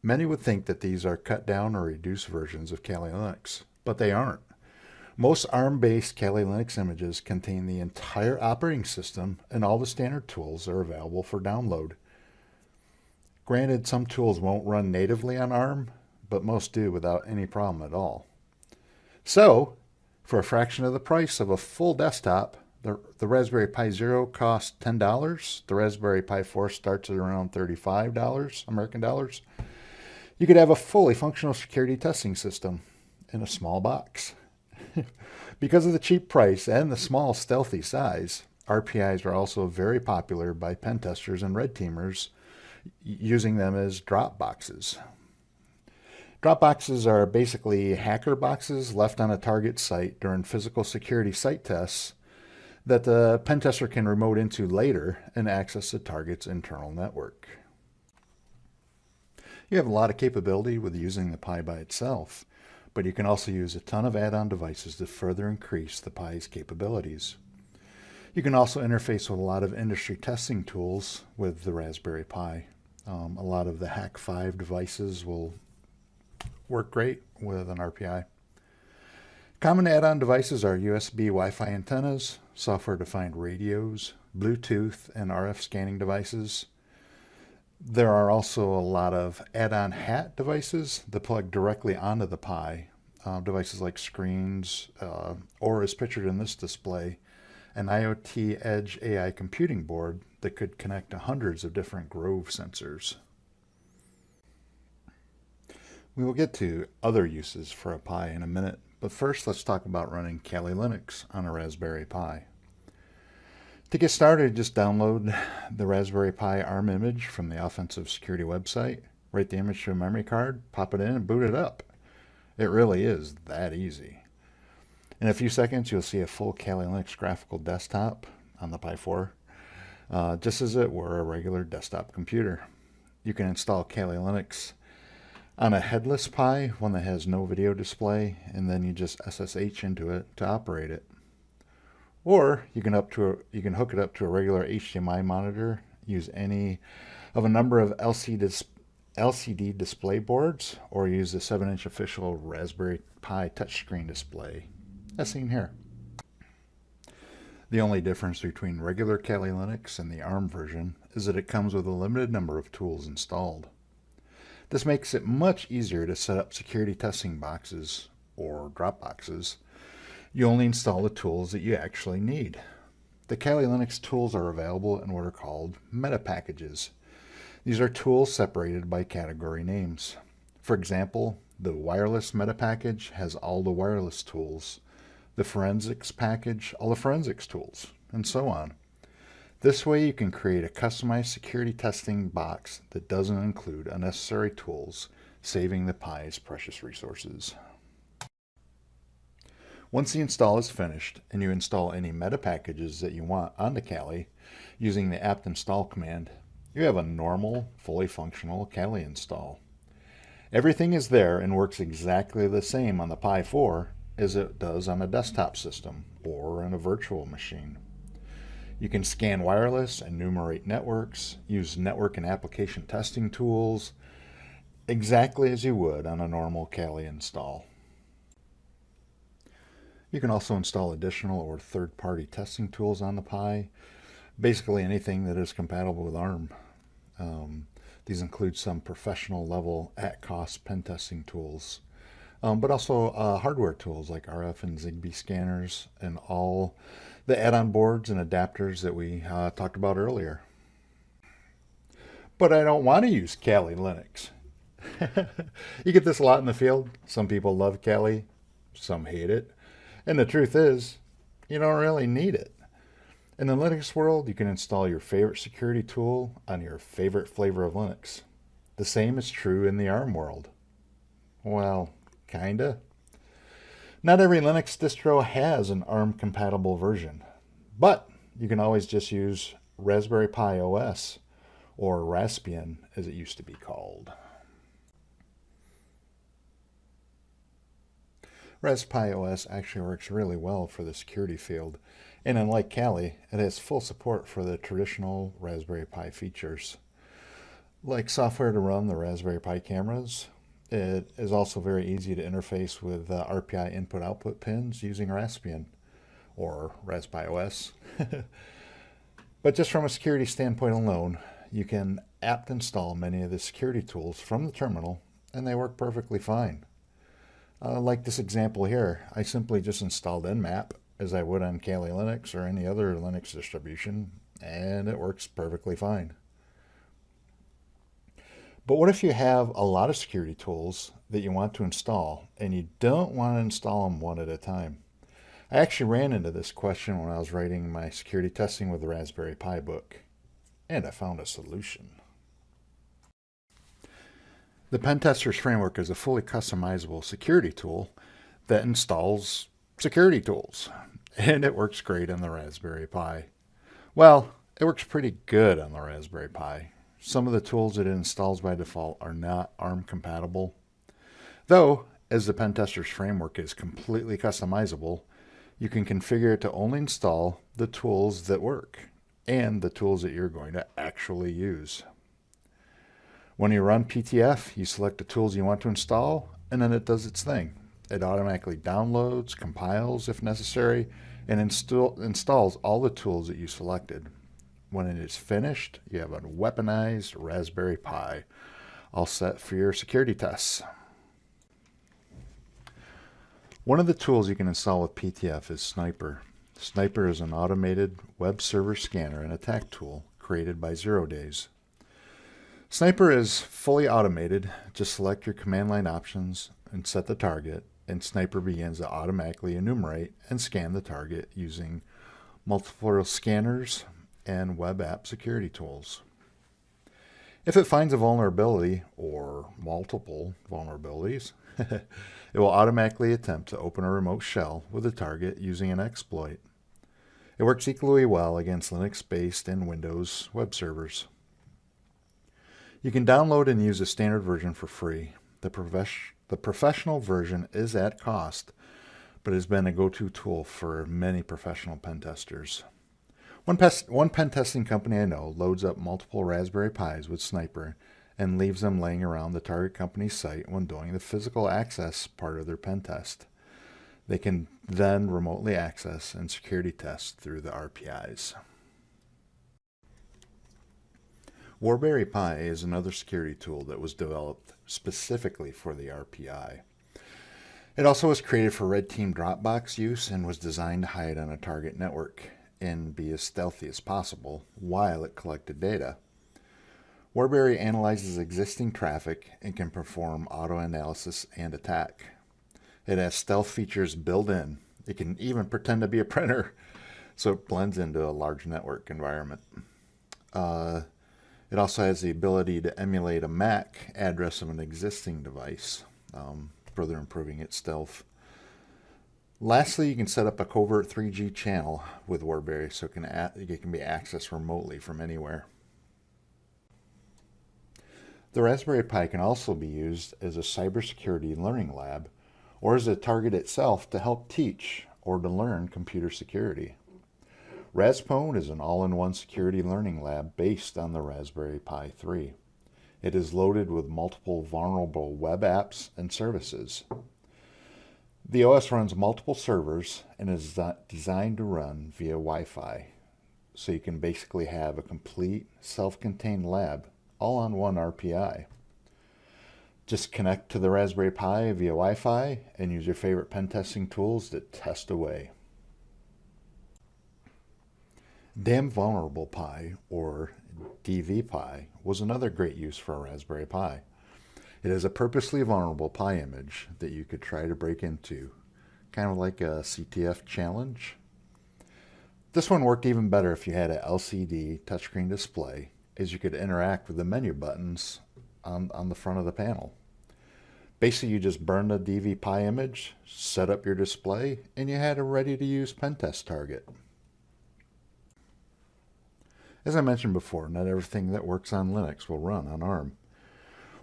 Many would think that these are cut down or reduced versions of Kali Linux, but they aren't. Most ARM-based Kali Linux images contain the entire operating system, and all the standard tools are available for download. Granted, some tools won't run natively on ARM, but most do without any problem at all. So, for a fraction of the price of a full desktop, the Raspberry Pi Zero costs $10. The Raspberry Pi 4 starts at around $35 American dollars. You could have a fully functional security testing system in a small box. Because of the cheap price and the small stealthy size, RPIs are also very popular by pen testers and red teamers, using them as drop boxes. Drop boxes are basically hacker boxes left on a target site during physical security site tests that the pen tester can remote into later and access the target's internal network. You have a lot of capability with using the Pi by itself, but you can also use a ton of add-on devices to further increase the Pi's capabilities. You can also interface with a lot of industry testing tools with the Raspberry Pi. A lot of the Hack 5 devices will work great with an RPI. Common add-on devices are USB Wi-Fi antennas, software-defined radios, Bluetooth and RF scanning devices. There are also a lot of add-on hat devices that plug directly onto the Pi. Devices like screens, or as pictured in this display, an IoT Edge AI computing board that could connect to hundreds of different Grove sensors. We will get to other uses for a Pi in a minute, but first let's talk about running Kali Linux on a Raspberry Pi. To get started, just download the Raspberry Pi ARM image from the Offensive Security website, write the image to a memory card, pop it in, and boot it up. It really is that easy. In a few seconds, you'll see a full Kali Linux graphical desktop on the Pi 4, just as it were a regular desktop computer. You can install Kali Linux on a headless Pi, one that has no video display, and then you just SSH into it to operate it. Or you can hook it up to a regular HDMI monitor, use any of a number of LCD display boards, or use the 7-inch official Raspberry Pi touchscreen display, as seen here. The only difference between regular Kali Linux and the ARM version is that it comes with a limited number of tools installed. This makes it much easier to set up security testing boxes or drop boxes. You only install the tools that you actually need. The Kali Linux tools are available in what are called meta packages. These are tools separated by category names. For example, the wireless meta package has all the wireless tools, the forensics package, all the forensics tools, and so on. This way you can create a customized security testing box that doesn't include unnecessary tools, saving the Pi's precious resources. Once the install is finished and you install any meta packages that you want onto Kali using the apt install command, you have a normal, fully functional Kali install. Everything is there and works exactly the same on the Pi 4 as it does on a desktop system or in a virtual machine. You can scan wireless, enumerate networks, use network and application testing tools, exactly as you would on a normal Kali install. You can also install additional or third-party testing tools on the Pi, basically anything that is compatible with ARM. These include some professional level at-cost pen testing tools, but also hardware tools like RF and Zigbee scanners and all the add-on boards and adapters that we talked about earlier. But I don't want to use Kali Linux. You get this a lot in the field. Some people love Kali, some hate it. And the truth is, you don't really need it. In the Linux world, you can install your favorite security tool on your favorite flavor of Linux. The same is true in the ARM world. Well, kinda. Not every Linux distro has an ARM-compatible version, but you can always just use Raspberry Pi OS, or Raspbian as it used to be called. Raspberry Pi OS actually works really well for the security field, and unlike Kali, it has full support for the traditional Raspberry Pi features. Like software to run the Raspberry Pi cameras, it is also very easy to interface with RPI input-output pins using Raspbian, or Raspberry OS. But just from a security standpoint alone, you can apt install many of the security tools from the terminal, and they work perfectly fine. Like this example here, I simply just installed Nmap as I would on Kali Linux or any other Linux distribution, and it works perfectly fine. But what if you have a lot of security tools that you want to install and you don't want to install them one at a time? I actually ran into this question when I was writing my security testing with the Raspberry Pi book, and I found a solution. The Pentesters Framework is a fully customizable security tool that installs security tools, and it works great on the Raspberry Pi. Well, it works pretty good on the Raspberry Pi, some of the tools it installs by default are not ARM compatible. Though, as the pen tester's framework is completely customizable, you can configure it to only install the tools that work and the tools that you're going to actually use. When you run PTF, you select the tools you want to install, and then it does its thing. It automatically downloads, compiles if necessary, and installs all the tools that you selected. When it is finished, you have a weaponized Raspberry Pi, all set for your security tests. One of the tools you can install with PTF is Sniper. Sniper is an automated web server scanner and attack tool created by 0 Days. Sniper is fully automated. Just select your command line options and set the target, and Sniper begins to automatically enumerate and scan the target using multiple scanners and web app security tools. If it finds a vulnerability or multiple vulnerabilities, it will automatically attempt to open a remote shell with the target using an exploit. It works equally well against Linux-based and Windows web servers. You can download and use the standard version for free. The professional version is at cost, but has been a go-to tool for many professional pen testers. One pen testing company I know loads up multiple Raspberry Pis with Sniper and leaves them laying around the target company's site when doing the physical access part of their pen test. They can then remotely access and security test through the RPIs. Warberry Pi is another security tool that was developed specifically for the RPI. It also was created for red team Dropbox use and was designed to hide on a target network and be as stealthy as possible while it collected data. Warberry analyzes existing traffic and can perform auto-analysis and attack. It has stealth features built in. It can even pretend to be a printer, so it blends into a large network environment. It also has the ability to emulate a MAC address of an existing device, further improving its stealth. Lastly, you can set up a covert 3G channel with Warberry so it can be accessed remotely from anywhere. The Raspberry Pi can also be used as a cybersecurity learning lab or as a target itself to help teach or to learn computer security. Raspone is an all-in-one security learning lab based on the Raspberry Pi 3. It is loaded with multiple vulnerable web apps and services. The OS runs multiple servers and is designed to run via Wi-Fi, so you can basically have a complete self-contained lab all on one RPI. Just connect to the Raspberry Pi via Wi-Fi and use your favorite pen testing tools to test away. Damn Vulnerable Pi, or DVPi, was another great use for a Raspberry Pi. It is a purposely vulnerable Pi image that you could try to break into, kind of like a CTF challenge. This one worked even better if you had an LCD touchscreen display, as you could interact with the menu buttons on the front of the panel. Basically, you just burned a DVPi image, set up your display, and you had a ready-to-use pen test target. As I mentioned before, not everything that works on Linux will run on ARM.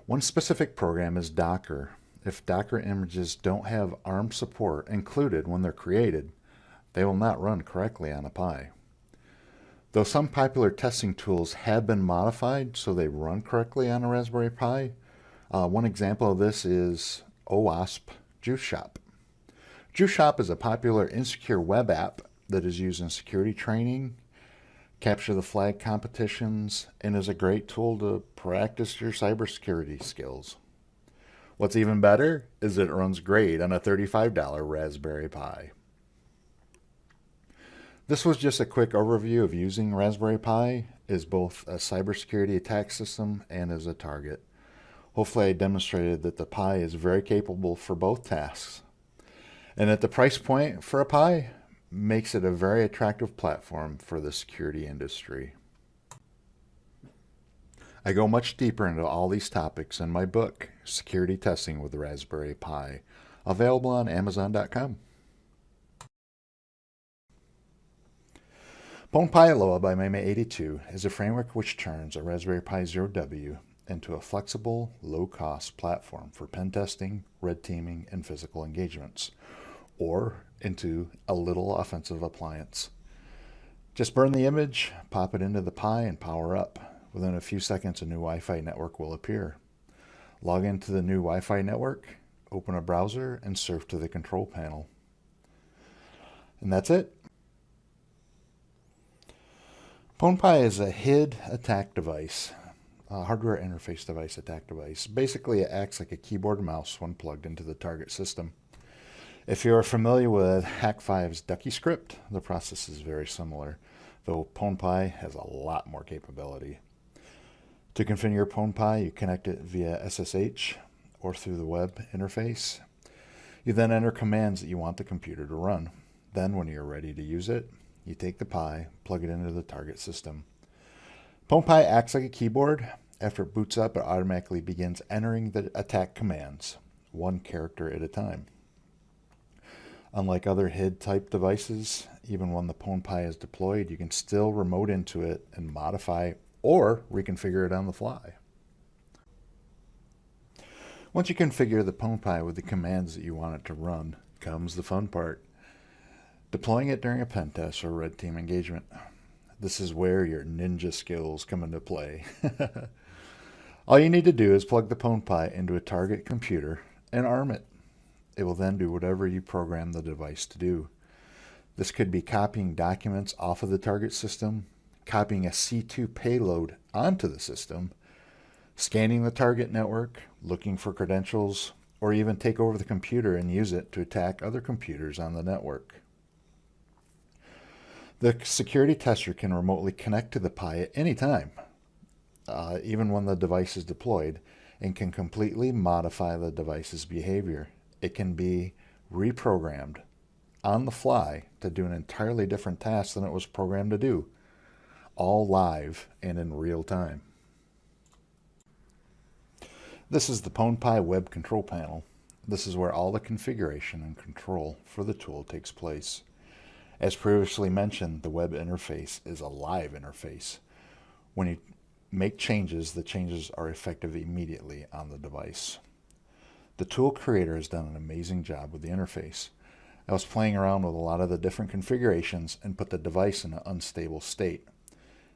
One specific program is Docker. If Docker images don't have ARM support included when they're created, they will not run correctly on a Pi. Though some popular testing tools have been modified so they run correctly on a Raspberry Pi, one example of this is OWASP Juice Shop. Juice Shop is a popular insecure web app that is used in security training, capture the flag competitions, and is a great tool to practice your cybersecurity skills. What's even better is that it runs great on a $35 Raspberry Pi. This was just a quick overview of using Raspberry Pi as both a cybersecurity attack system and as a target. Hopefully I demonstrated that the Pi is very capable for both tasks, and that the price point for a Pi makes it a very attractive platform for the security industry. I go much deeper into all these topics in my book, Security Testing with the Raspberry Pi, available on Amazon.com. PwnPy Aloha by Meme82 is a framework which turns a Raspberry Pi Zero W into a flexible, low-cost platform for pen testing, red teaming, and physical engagements, or into a little offensive appliance. Just burn the image, pop it into the Pi, and power up. Within a few seconds, a new Wi-Fi network will appear. Log into the new Wi-Fi network, open a browser, and surf to the control panel. And that's it. PwnPy is a HID attack device, a hardware interface device attack device. Basically, it acts like a keyboard and mouse when plugged into the target system. If you're familiar with Hack5's GirlScript, the process is very similar, though PwnPy has a lot more capability. To configure PwnPy, you connect it via SSH or through the web interface. You then enter commands that you want the computer to run. Then, when you're ready to use it, you take the Pi, plug it into the target system. PwnPy acts like a keyboard. After it boots up, it automatically begins entering the attack commands, one character at a time. Unlike other HID-type devices, even when the PwnPy is deployed, you can still remote into it and modify or reconfigure it on the fly. Once you configure the PwnPy with the commands that you want it to run, comes the fun part. Deploying it during a pen test or red team engagement. This is where your ninja skills come into play. All you need to do is plug the PwnPy into a target computer and arm it. It will then do whatever you program the device to do. This could be copying documents off of the target system, copying a C2 payload onto the system, scanning the target network, looking for credentials, or even take over the computer and use it to attack other computers on the network. The security tester can remotely connect to the Pi at any time, even when the device is deployed, and can completely modify the device's behavior. It can be reprogrammed on the fly to do an entirely different task than it was programmed to do, all live and in real time. This is the PwnPy web control panel. This is where all the configuration and control for the tool takes place. As previously mentioned, the web interface is a live interface. When you make changes, the changes are effective immediately on the device. The tool creator has done an amazing job with the interface. I was playing around with a lot of the different configurations and put the device in an unstable state.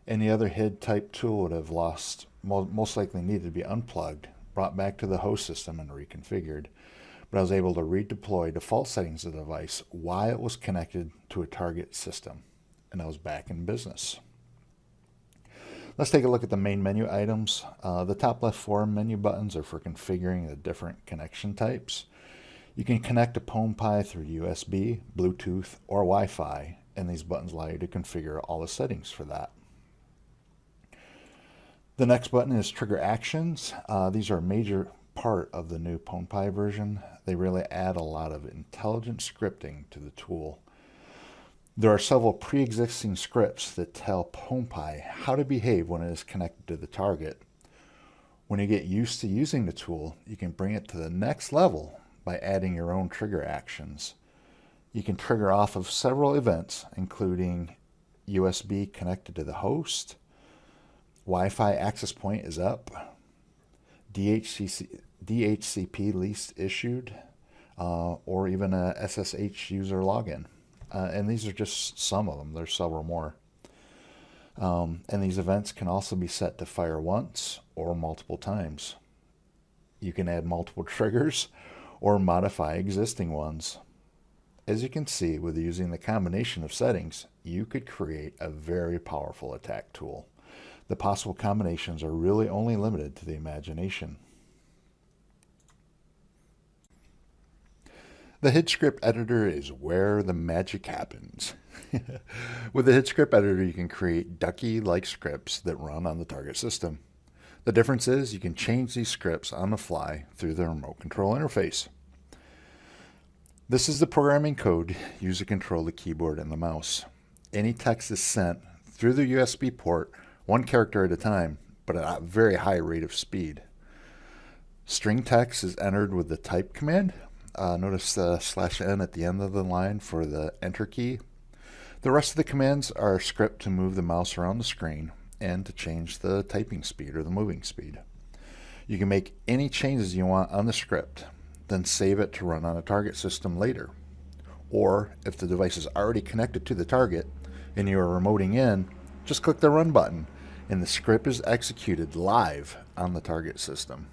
Any other HID type tool would have most likely needed to be unplugged, brought back to the host system and reconfigured. But I was able to redeploy default settings of the device while it was connected to a target system, and I was back in business. Let's take a look at the main menu items. The top left 4 menu buttons are for configuring the different connection types. You can connect a PwnPy through USB, Bluetooth, or Wi-Fi, and these buttons allow you to configure all the settings for that. The next button is trigger actions. These are a major part of the new PwnPy version. They really add a lot of intelligent scripting to the tool. There are several pre-existing scripts that tell PwnPy how to behave when it is connected to the target. When you get used to using the tool, you can bring it to the next level by adding your own trigger actions. You can trigger off of several events, including USB connected to the host, Wi-Fi access point is up, DHCP least issued, or even a SSH user login. And these are just some of them. There's several more. And these events can also be set to fire once or multiple times. You can add multiple triggers or modify existing ones. As you can see, with using the combination of settings, you could create a very powerful attack tool. The possible combinations are really only limited to the imagination. The HidScript editor is where the magic happens. With the HidScript editor, you can create ducky-like scripts that run on the target system. The difference is you can change these scripts on the fly through the remote control interface. This is the programming code used to control the keyboard and the mouse. Any text is sent through the USB port, one character at a time, but at a very high rate of speed. String text is entered with the type command. Notice the /n at the end of the line for the enter key. The rest of the commands are a script to move the mouse around the screen and to change the typing speed or the moving speed. You can make any changes you want on the script, then save it to run on a target system later. Or if the device is already connected to the target and you are remoting in, just click the run button and the script is executed live on the target system.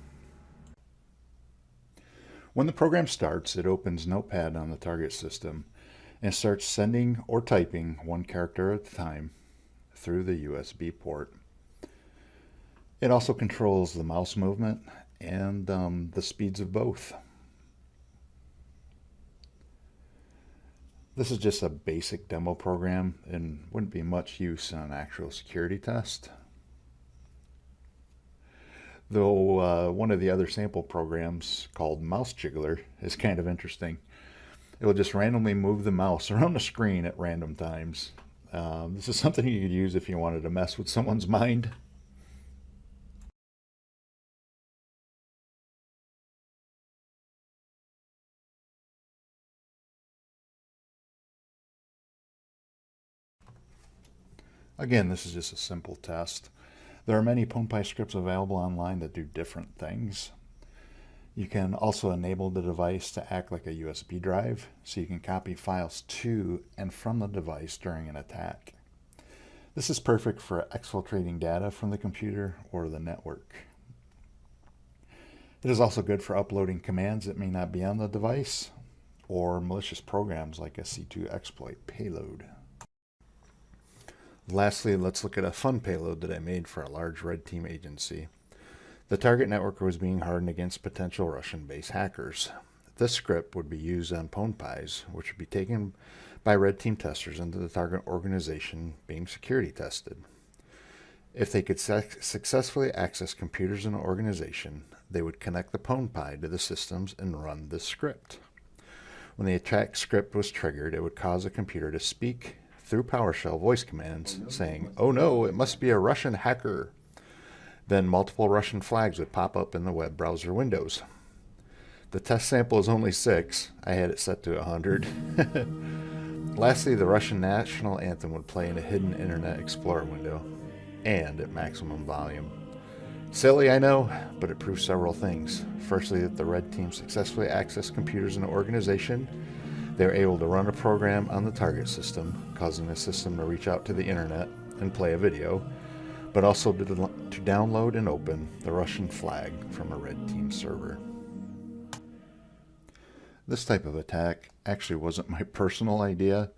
When the program starts, it opens Notepad on the target system and starts sending or typing one character at a time through the USB port. It also controls the mouse movement and the speeds of both. This is just a basic demo program and wouldn't be much use on an actual security test. Though one of the other sample programs called Mouse Jiggler is kind of interesting. It will just randomly move the mouse around the screen at random times. This is something you could use if you wanted to mess with someone's mind. Again, this is just a simple test. There are many PwnPy scripts available online that do different things. You can also enable the device to act like a USB drive, so you can copy files to and from the device during an attack. This is perfect for exfiltrating data from the computer or the network. It is also good for uploading commands that may not be on the device, or malicious programs like a C2 exploit payload. Lastly, let's look at a fun payload that I made for a large red team agency. The target network was being hardened against potential Russian-based hackers. This script would be used on PwnPis, which would be taken by red team testers into the target organization being security tested. If they could successfully access computers in an organization, they would connect the PwnPi to the systems and run this script. When the attack script was triggered, it would cause a computer to speak through PowerShell voice commands saying, "Oh no, it must be a Russian hacker." Then multiple Russian flags would pop up in the web browser windows. The test sample is only 6. I had it set to 100. Lastly, the Russian national anthem would play in a hidden Internet Explorer window and at maximum volume. Silly, I know, but it proves several things. Firstly, that the red team successfully accessed computers in an organization. They were able to run a program on the target system, causing the system to reach out to the internet and play a video, but also to download and open the Russian flag from a red team server. This type of attack actually wasn't my personal idea.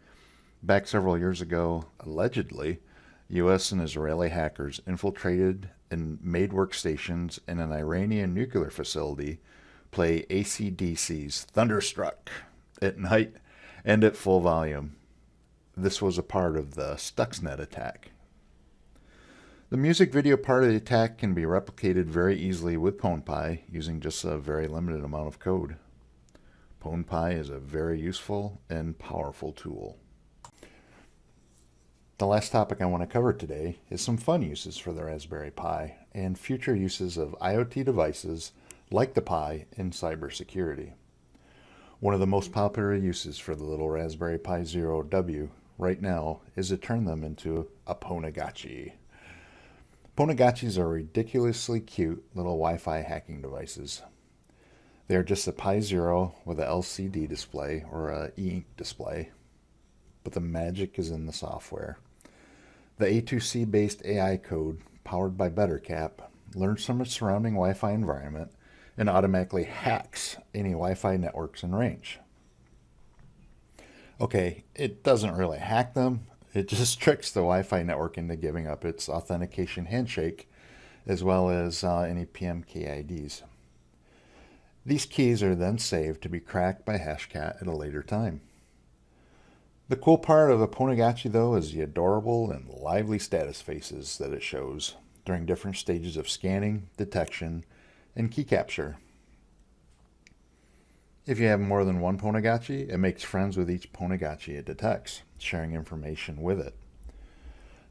Back several years ago, allegedly, US and Israeli hackers infiltrated and made workstations in an Iranian nuclear facility play AC/DC's Thunderstruck at night and at full volume. This was a part of the Stuxnet attack. The music video part of the attack can be replicated very easily with PwnPy using just a very limited amount of code. PwnPy is a very useful and powerful tool. The last topic I want to cover today is some fun uses for the Raspberry Pi and future uses of IoT devices like the Pi in cybersecurity. One of the most popular uses for the little Raspberry Pi Zero W right now is to turn them into a Pwnagotchi. Pwnagotchis are ridiculously cute little Wi-Fi hacking devices. They are just a Pi Zero with a LCD display or a e-ink display, but the magic is in the software. The A2C based AI code powered by BetterCap learns from its surrounding Wi-Fi environment and automatically hacks any Wi-Fi networks in range. Okay, it doesn't really hack them. It just tricks the Wi-Fi network into giving up its authentication handshake, as well as any PMK IDs. These keys are then saved to be cracked by Hashcat at a later time. The cool part of a Pwnagotchi, though, is the adorable and lively status faces that it shows during different stages of scanning, detection, and key capture. If you have more than one Pwnagotchi, it makes friends with each Pwnagotchi it detects, sharing information with it.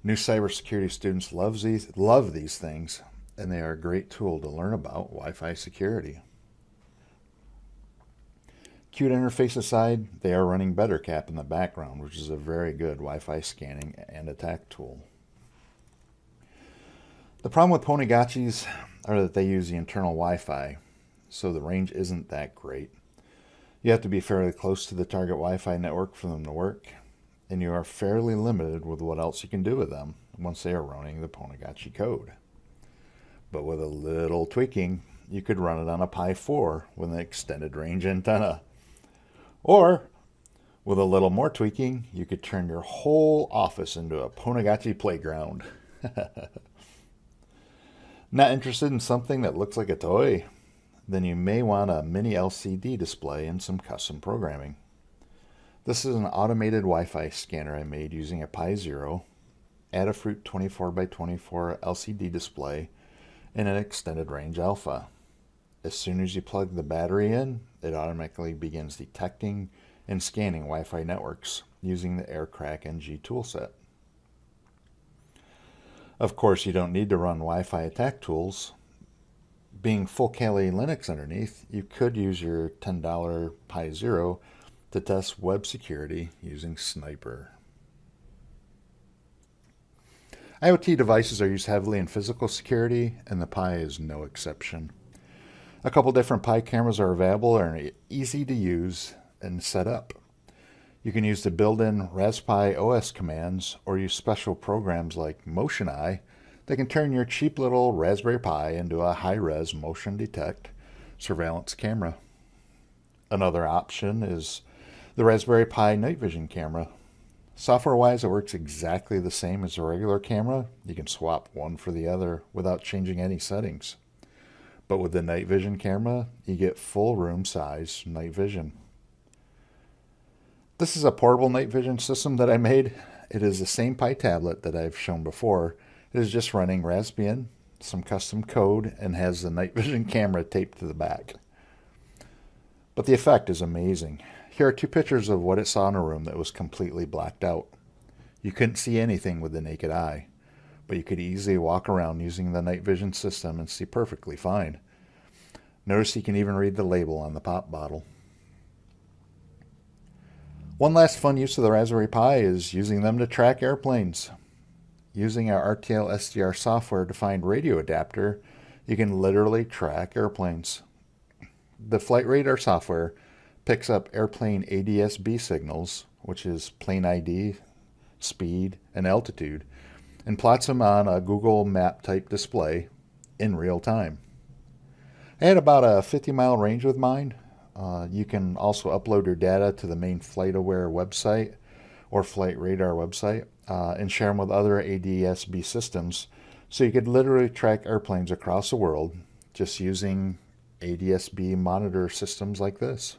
New cybersecurity students love these things, and they are a great tool to learn about Wi-Fi security. Cute interface aside, they are running BetterCap in the background, which is a very good Wi-Fi scanning and attack tool. The problem with Pwnagotchis are that they use the internal Wi-Fi, so the range isn't that great. You have to be fairly close to the target Wi-Fi network for them to work, and you are fairly limited with what else you can do with them once they are running the Pwnagotchi code. But with a little tweaking, you could run it on a Pi 4 with an extended range antenna. Or, with a little more tweaking, you could turn your whole office into a Pwnagotchi playground. Not interested in something that looks like a toy? Then you may want a mini LCD display and some custom programming. This is an automated Wi-Fi scanner I made using a Pi 0, Adafruit 24x24 LCD display, and an extended range alpha. As soon as you plug the battery in, it automatically begins detecting and scanning Wi-Fi networks using the AirCrack NG toolset. Of course, you don't need to run Wi-Fi attack tools. Being full Kali Linux underneath, you could use your $10 Pi 0 to test web security using Sniper. IoT devices are used heavily in physical security, and the Pi is no exception. A couple different Pi cameras are available and are easy to use and set up. You can use the built-in Raspberry OS commands or use special programs like MotionEye that can turn your cheap little Raspberry Pi into a high-res motion detect surveillance camera. Another option is the Raspberry Pi night vision camera. Software-wise, it works exactly the same as a regular camera. You can swap one for the other without changing any settings. But with the night vision camera, you get full room size night vision. This is a portable night vision system that I made. It is the same Pi tablet that I've shown before. It is just running Raspbian, some custom code, and has the night vision camera taped to the back. But the effect is amazing. Here are two pictures of what it saw in a room that was completely blacked out. You couldn't see anything with the naked eye, but you could easily walk around using the night vision system and see perfectly fine. Notice you can even read the label on the pop bottle. One last fun use of the Raspberry Pi is using them to track airplanes. Using our RTL SDR software-defined radio adapter, you can literally track airplanes. The flight radar software picks up airplane ADS-B signals, which is plane ID, speed, and altitude, and plots them on a Google Map type display in real time. I had about a 50-mile range with mine. You can also upload your data to the main FlightAware website or Flight Radar website and share them with other ADS-B systems. So you could literally track airplanes across the world just using ADS-B monitor systems like this.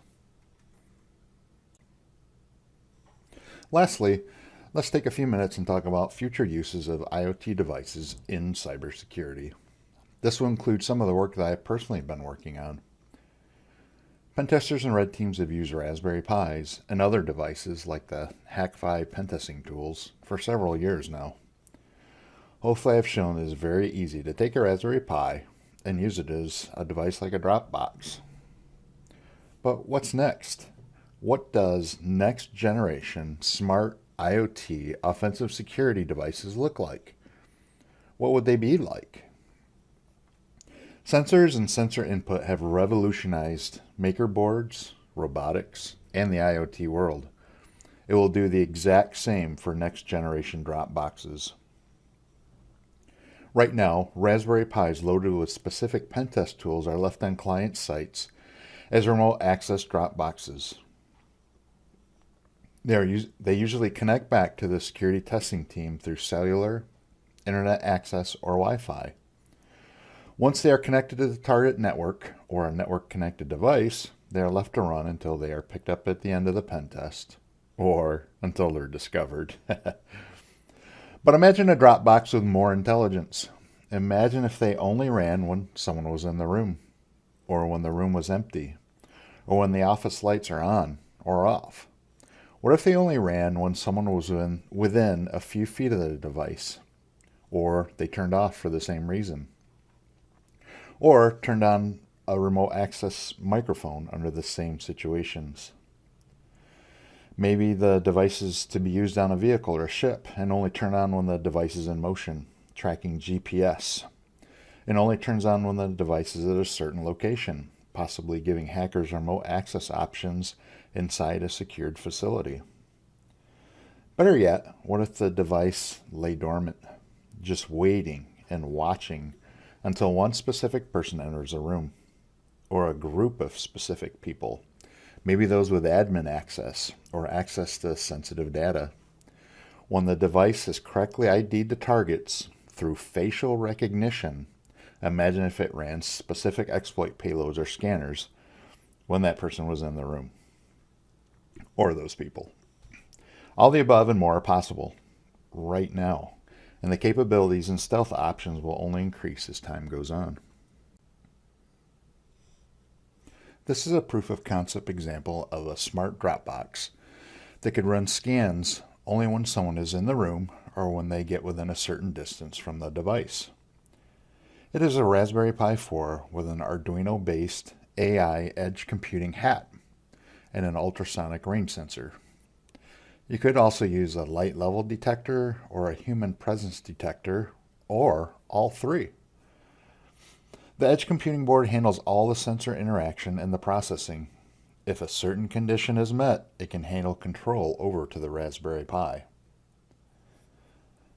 Lastly, let's take a few minutes and talk about future uses of IoT devices in cybersecurity. This will include some of the work that I've personally been working on. Pentesters and red teams have used Raspberry Pis and other devices like the Hack5 pentesting tools for several years now. Hopefully I've shown it is very easy to take a Raspberry Pi and use it as a device like a Dropbox. But what's next? What does next generation smart IoT offensive security devices look like? What would they be like? Sensors and sensor input have revolutionized maker boards, robotics, and the IoT world. It will do the exact same for next generation Dropboxes. Right now, Raspberry Pis loaded with specific pen test tools are left on client sites as remote access Dropboxes. They usually connect back to the security testing team through cellular, internet access, or Wi-Fi. Once they are connected to the target network or a network-connected device, they are left to run until they are picked up at the end of the pen test, or until they're discovered. But imagine a Dropbox with more intelligence. Imagine if they only ran when someone was in the room, or when the room was empty, or when the office lights are on or off. What if they only ran when someone was within a few feet of the device, or they turned off for the same reason, or turned on a remote access microphone under the same situations. Maybe the device is to be used on a vehicle or a ship and only turn on when the device is in motion, tracking GPS. It only turns on when the device is at a certain location, possibly giving hackers remote access options inside a secured facility. Better yet, what if the device lay dormant, just waiting and watching until one specific person enters a room, or a group of specific people, maybe those with admin access or access to sensitive data. When the device is correctly ID'd to targets through facial recognition, imagine if it ran specific exploit payloads or scanners when that person was in the room, or those people. All the above and more are possible right now, and the capabilities and stealth options will only increase as time goes on. This is a proof of concept example of a smart Dropbox that could run scans only when someone is in the room or when they get within a certain distance from the device. It is a Raspberry Pi 4 with an Arduino-based AI edge computing hat and an ultrasonic range sensor. You could also use a light level detector or a human presence detector, or all three. The edge computing board handles all the sensor interaction and the processing. If a certain condition is met, it can handle control over to the Raspberry Pi.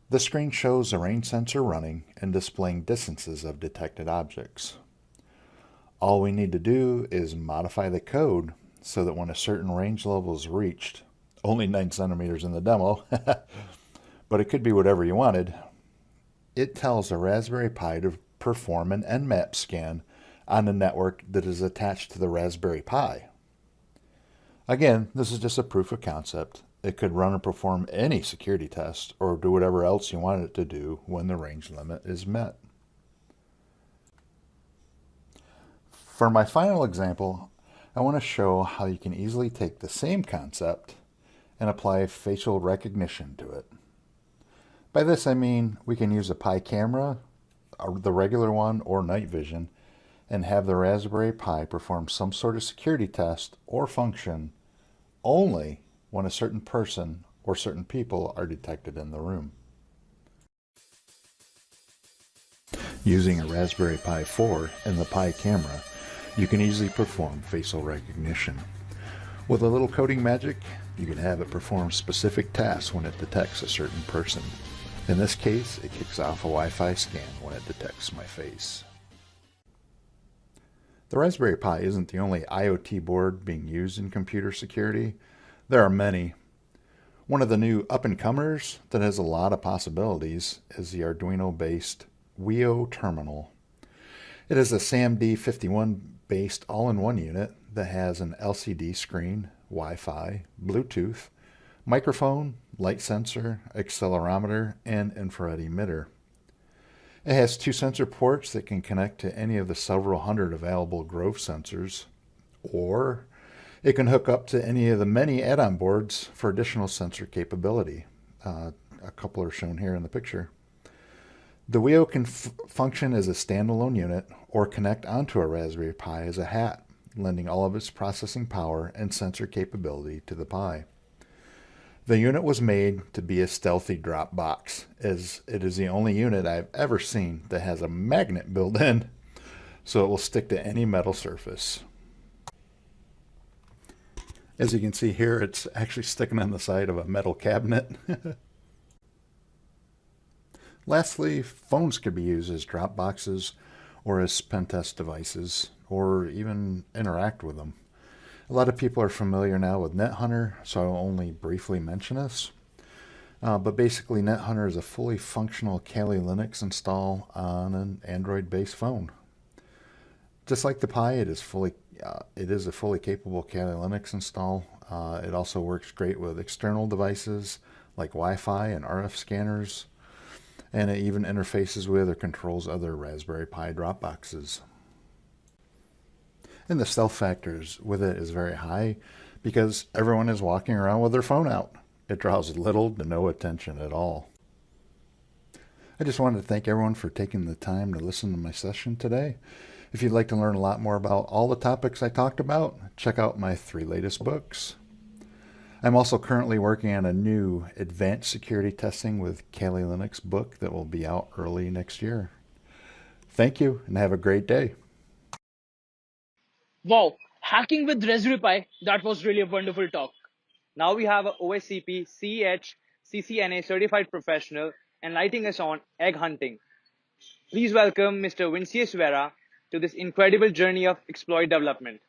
The screen shows the range sensor running and displaying distances of detected objects. All we need to do is modify the code so that when a certain range level is reached, only 9 centimeters in the demo, but it could be whatever you wanted, it tells the Raspberry Pi to perform an Nmap scan on a network that is attached to the Raspberry Pi. Again, this is just a proof of concept. It could run and perform any security test or do whatever else you want it to do when the range limit is met. For my final example, I want to show how you can easily take the same concept and apply facial recognition to it. By this I mean we can use a Pi camera, the regular one or night vision, and have the Raspberry Pi perform some sort of security test or function only when a certain person or certain people are detected in the room. Using a Raspberry Pi 4 and the Pi camera, you can easily perform facial recognition. With a little coding magic, you can have it perform specific tasks when it detects a certain person. In this case, it kicks off a Wi-Fi scan when it detects my face. The Raspberry Pi isn't the only IoT board being used in computer security. There are many. One of the new up-and-comers that has a lot of possibilities is the Arduino-based Wio terminal. It is a SAMD51 based all-in-one unit that has an LCD screen, Wi-Fi, Bluetooth, microphone, light sensor, accelerometer, and infrared emitter. It has 2 sensor ports that can connect to any of the several hundred available Grove sensors, or it can hook up to any of the many add-on boards for additional sensor capability. A couple are shown here in the picture. The Wio can function as a standalone unit or connect onto a Raspberry Pi as a hat, lending all of its processing power and sensor capability to the Pi. The unit was made to be a stealthy drop box, as it is the only unit I've ever seen that has a magnet built in, so it will stick to any metal surface. As you can see here, it's actually sticking on the side of a metal cabinet. Lastly, phones could be used as drop boxes or as pen test devices, or even interact with them. A lot of people are familiar now with NetHunter, so I'll only briefly mention this. But basically, NetHunter is a fully functional Kali Linux install on an Android-based phone. Just like the Pi, it is a fully capable Kali Linux install. It also works great with external devices like Wi-Fi and RF scanners, and it even interfaces with or controls other Raspberry Pi drop boxes. And the stealth factors with it is very high because everyone is walking around with their phone out. It draws little to no attention at all. I just wanted to thank everyone for taking the time to listen to my session today. If you'd like to learn a lot more about all the topics I talked about, check out my 3 latest books. I'm also currently working on a new advanced security testing with Kali Linux book that will be out early next year. Thank you and have a great day. Wow, hacking with Raspberry Pi, that was really a wonderful talk. Now we have a OSCP CCNA certified professional enlightening us on egg hunting. Please welcome Mr. Vincius Vera to this incredible journey of exploit development.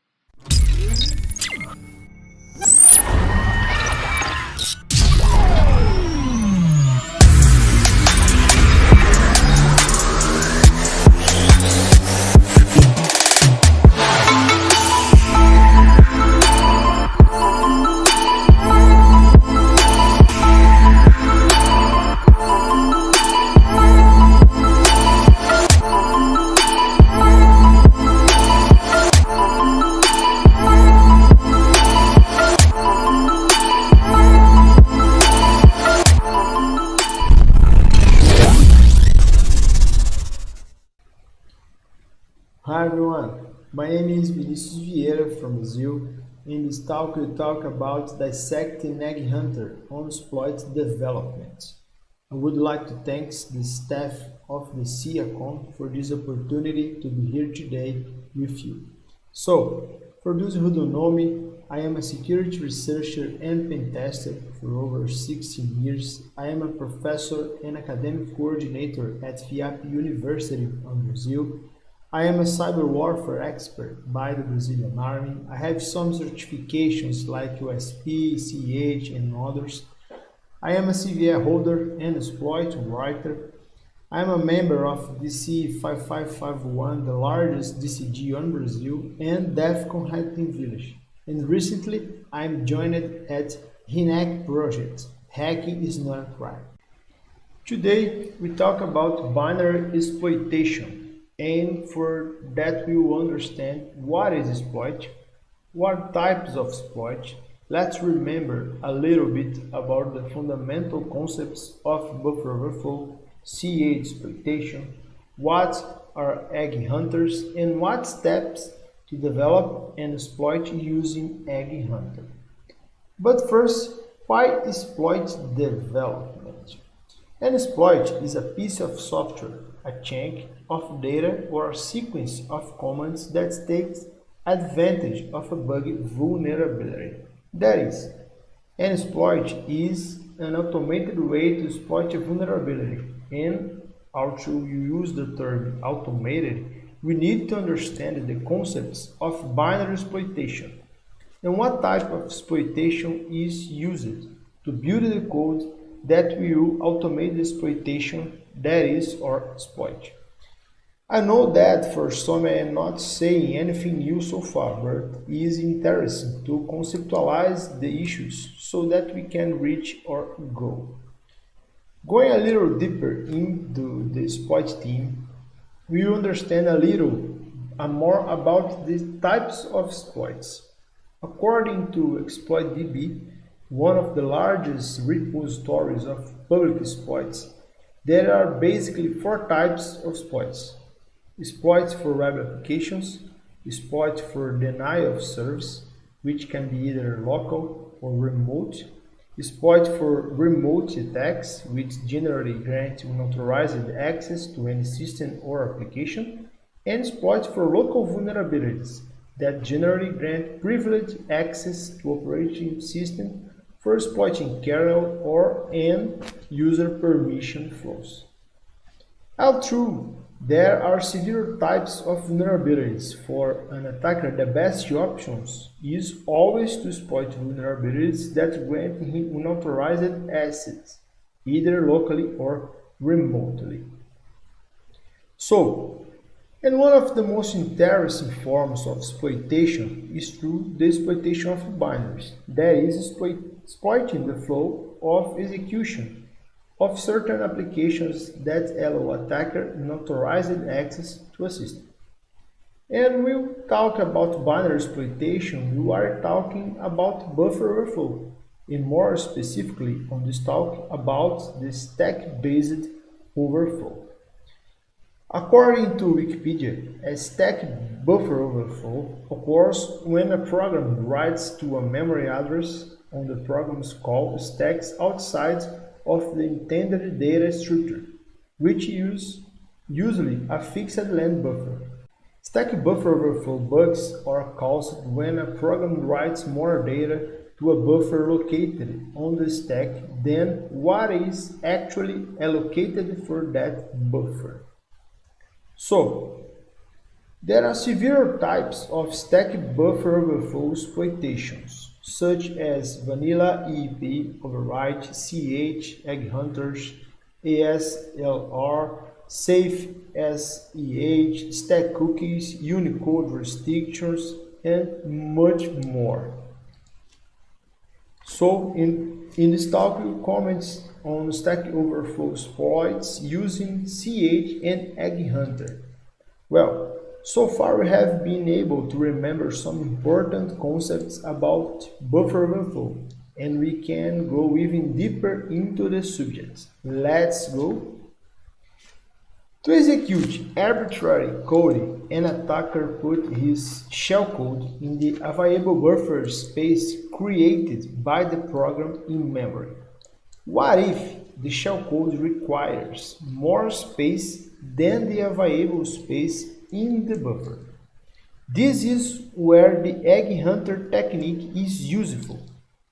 Hi everyone, my name is Vinicius Vieira from Brazil. In this talk we'll talk about dissecting egg hunter on exploit development. I would like to thank the staff of the CIACON for this opportunity to be here today with you. So, for those who don't know me, I am a security researcher and pen tester for over 16 years. I am a professor and academic coordinator at Filipi University in Brazil. I am a cyber warfare expert by the Brazilian Army. I have some certifications like USP, CEH, and others. I am a CVE holder and exploit writer. I am a member of DC 5551, the largest DCG on Brazil, and DEFCON Hacking Village. And recently, I am joined at HINAC project. Hacking is not a crime. Today, we talk about binary exploitation. And for that we will understand what is exploit, what types of exploit. Let's remember a little bit about the fundamental concepts of buffer overflow, CA exploitation, what are egg hunters, and what steps to develop and exploit using egg hunter. But first, why exploit development? An exploit is a piece of software, a chunk of data or a sequence of commands that takes advantage of a bug vulnerability. That is, an exploit is an automated way to exploit a vulnerability. And although you use the term automated, we need to understand the concepts of binary exploitation and what type of exploitation is used to build the code that will automate the exploitation, that is, or exploit. I know that for some I am not saying anything new so far, but it is interesting to conceptualize the issues so that we can reach our goal. Going a little deeper into the exploit theme, we will understand a little more about the types of exploits. According to ExploitDB, one of the largest repositories of public exploits, there are basically 4 types of exploits. Exploits for web applications, exploit for denial of service, which can be either local or remote, exploit for remote attacks, which generally grant unauthorized access to any system or application, and exploit for local vulnerabilities that generally grant privileged access to operating system for exploiting kernel or end user permission flows. Although there are several types of vulnerabilities for an attacker, the best options is always to exploit vulnerabilities that grant him unauthorized access, either locally or remotely. So, and one of the most interesting forms of exploitation is through the exploitation of binaries, that is, exploiting the flow of execution of certain applications that allow attacker unauthorized access to a system. And we'll talk about binary exploitation, we are talking about buffer overflow, and more specifically on this talk about the stack-based overflow. According to Wikipedia, a stack buffer overflow occurs when a program writes to a memory address on the program's call stacks outside of the intended data structure, which is usually a fixed length buffer. Stack buffer overflow bugs are caused when a program writes more data to a buffer located on the stack than what is actually allocated for that buffer. So, there are severe types of stack buffer overflow exploitations, such as vanilla EEP overwrite, CH, egg hunters, ASLR, safe SEH, stack cookies, Unicode restrictions, and much more. So in this talk, we comment on Stack Overflow exploits using CH and Egg Hunter. Well, so far we have been able to remember some important concepts about buffer overflow, and we can go even deeper into the subject. Let's go. To execute arbitrary code, an attacker put his shellcode in the available buffer space created by the program in memory. What if the shellcode requires more space than the available space in the buffer? This is where the Egg Hunter technique is useful.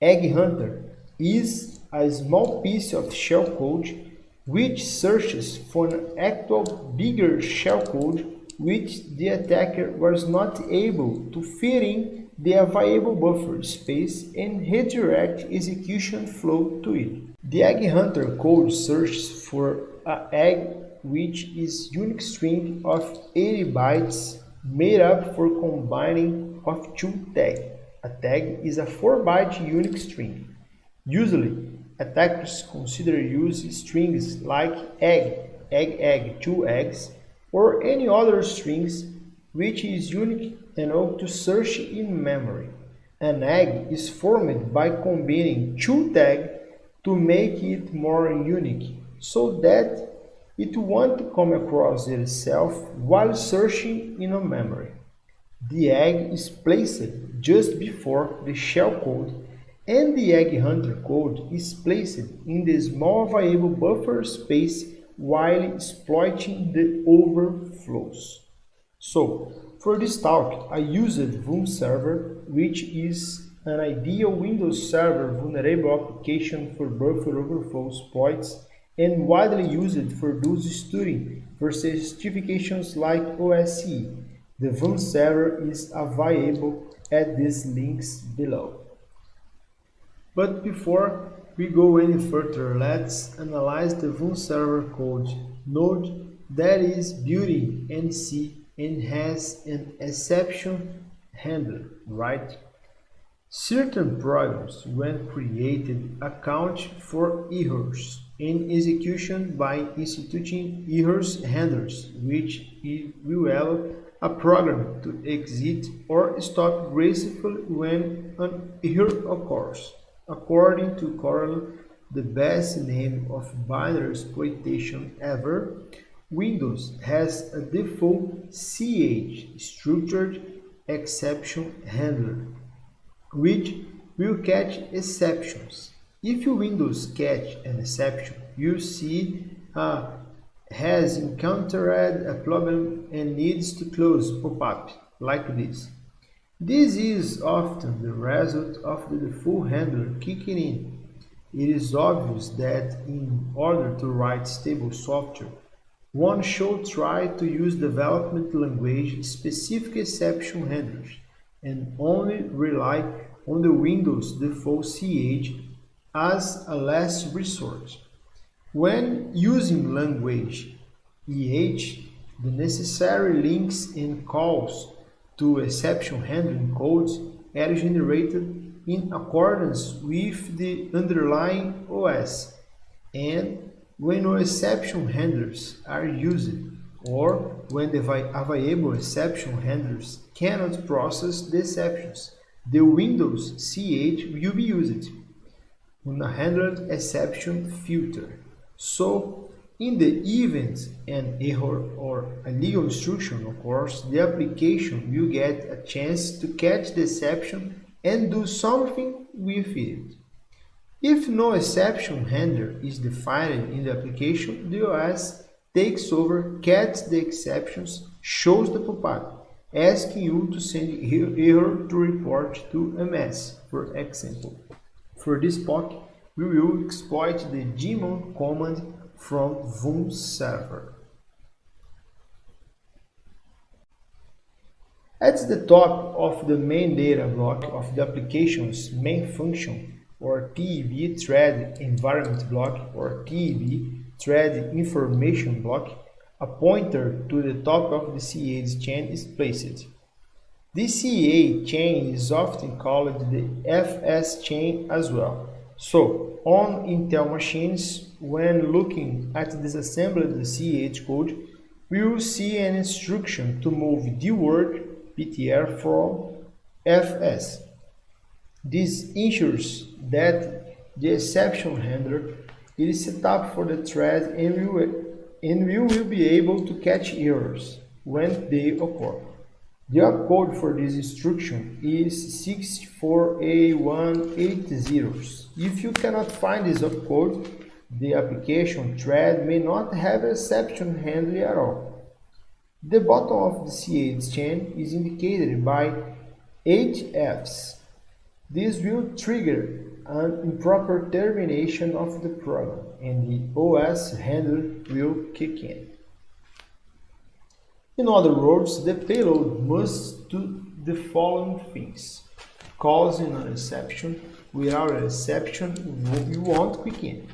Egg Hunter is a small piece of shellcode which searches for an actual bigger shellcode which the attacker was not able to fit in the available buffer space and redirect execution flow to it. The Egg Hunter code searches for an egg which is unique string of 80 bytes made up for combining of two tags. A tag is a 4-byte unique string. Usually, attackers consider using strings like egg, 2 eggs, or any other strings which is unique enough to search in memory. An egg is formed by combining 2 tags to make it more unique, so that it won't come across itself while searching in a memory. The egg is placed just before the shellcode, and the Egg Hunter code is placed in the small available buffer space while exploiting the overflows. So, for this talk, I used Vim Server, which is an ideal Windows Server vulnerable application for buffer overflow exploits and widely used for those studying for certifications like OSCE. The Vim Server is available at these links below. But before we go any further, let's analyze the Vim server code. Note that is building NC and has an exception handler, right? Certain programs, when created, account for errors in execution by instituting errors handlers, which will allow a program to exit or stop gracefully when an error occurs. According to Corel, the best name of binary exploitation ever, Windows has a default CH structured exception handler, which will catch exceptions. If Windows catch an exception, you see has encountered a problem and needs to close pop-up like this. This is often the result of the default handler kicking in. It is obvious that in order to write stable software, one should try to use development language specific exception handlers and only rely on the Windows default CH as a last resort. When using language EH, the necessary links and calls to exception handling codes are generated in accordance with the underlying OS, and when no exception handlers are used, or when the available exception handlers cannot process the exceptions, the Windows CH will be used on a handled exception filter. So, In the event an error or a legal instruction occurs, the application will get a chance to catch the exception and do something with it. If no exception handler is defined in the application, the OS takes over, catches the exceptions, shows the pop-up, asking you to send error to report to MS, for example. For this POC, we will exploit the gmon command from Vim server. At the top of the main data block of the application's main function, or TEB thread environment block, or TEB thread information block, a pointer to the top of the CA chain is placed. This CA chain is often called the FS chain as well. So, on Intel machines, when looking at disassembled CH code, we will see an instruction to move the word PTR from FS. This ensures that the exception handler is set up for the thread and we will be able to catch errors when they occur. The opcode for this instruction is 64A180. If you cannot find this opcode, the application thread may not have exception handling at all. The bottom of the CH chain is indicated by 8 Fs. This will trigger an improper termination of the program and the OS handler will kick in. In other words, the payload must do the following things: causing an exception. Without an exception, you won't quick in.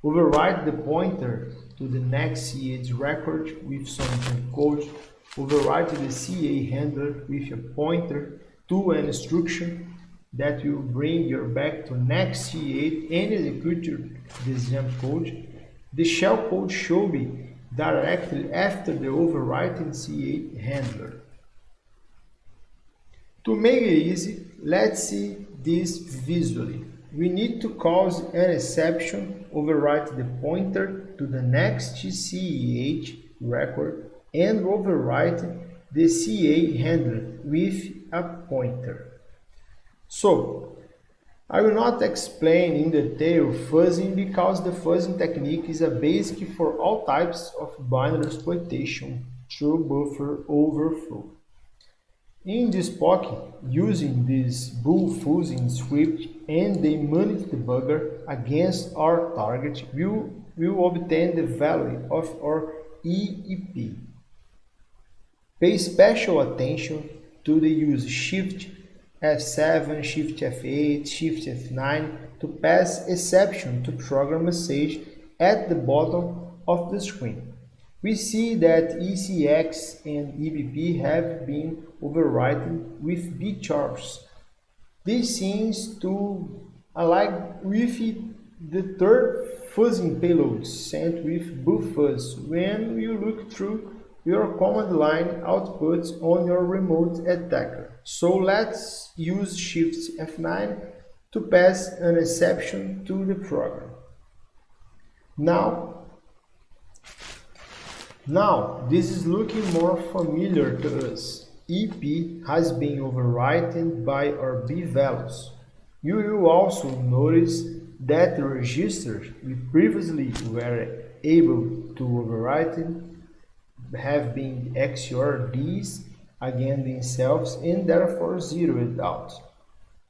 Override the pointer to the next CA record with some jump code. Override the CA handler with a pointer to an instruction that will bring you back to next C8 and execute this jump code. The shell code should be directly after the overwriting C8 handler. To make it easy, let's see this visually. We need to cause an exception, overwrite the pointer to the next CEH record, and overwrite the CA handler with a pointer. So, I will not explain in detail fuzzing because the fuzzing technique is a basic for all types of binary exploitation through buffer overflow. In this POC, using this bool fuzzing script and the immunity debugger against our target, we will obtain the value of our EEP. Pay special attention to the use Shift F7, Shift F8, Shift F9 to pass exception to program message at the bottom of the screen. We see that ECX and EBP have been overwritten with bchars. This seems to align with the third fuzzing payload sent with bufuzz when you look through your command line outputs on your remote attacker. So let's use Shift F9 to pass an exception to the program. Now this is looking more familiar to us. EP has been overwritten by our B values. You will also notice that the registers we previously were able to overwrite have been XORDs against themselves and therefore zeroed out.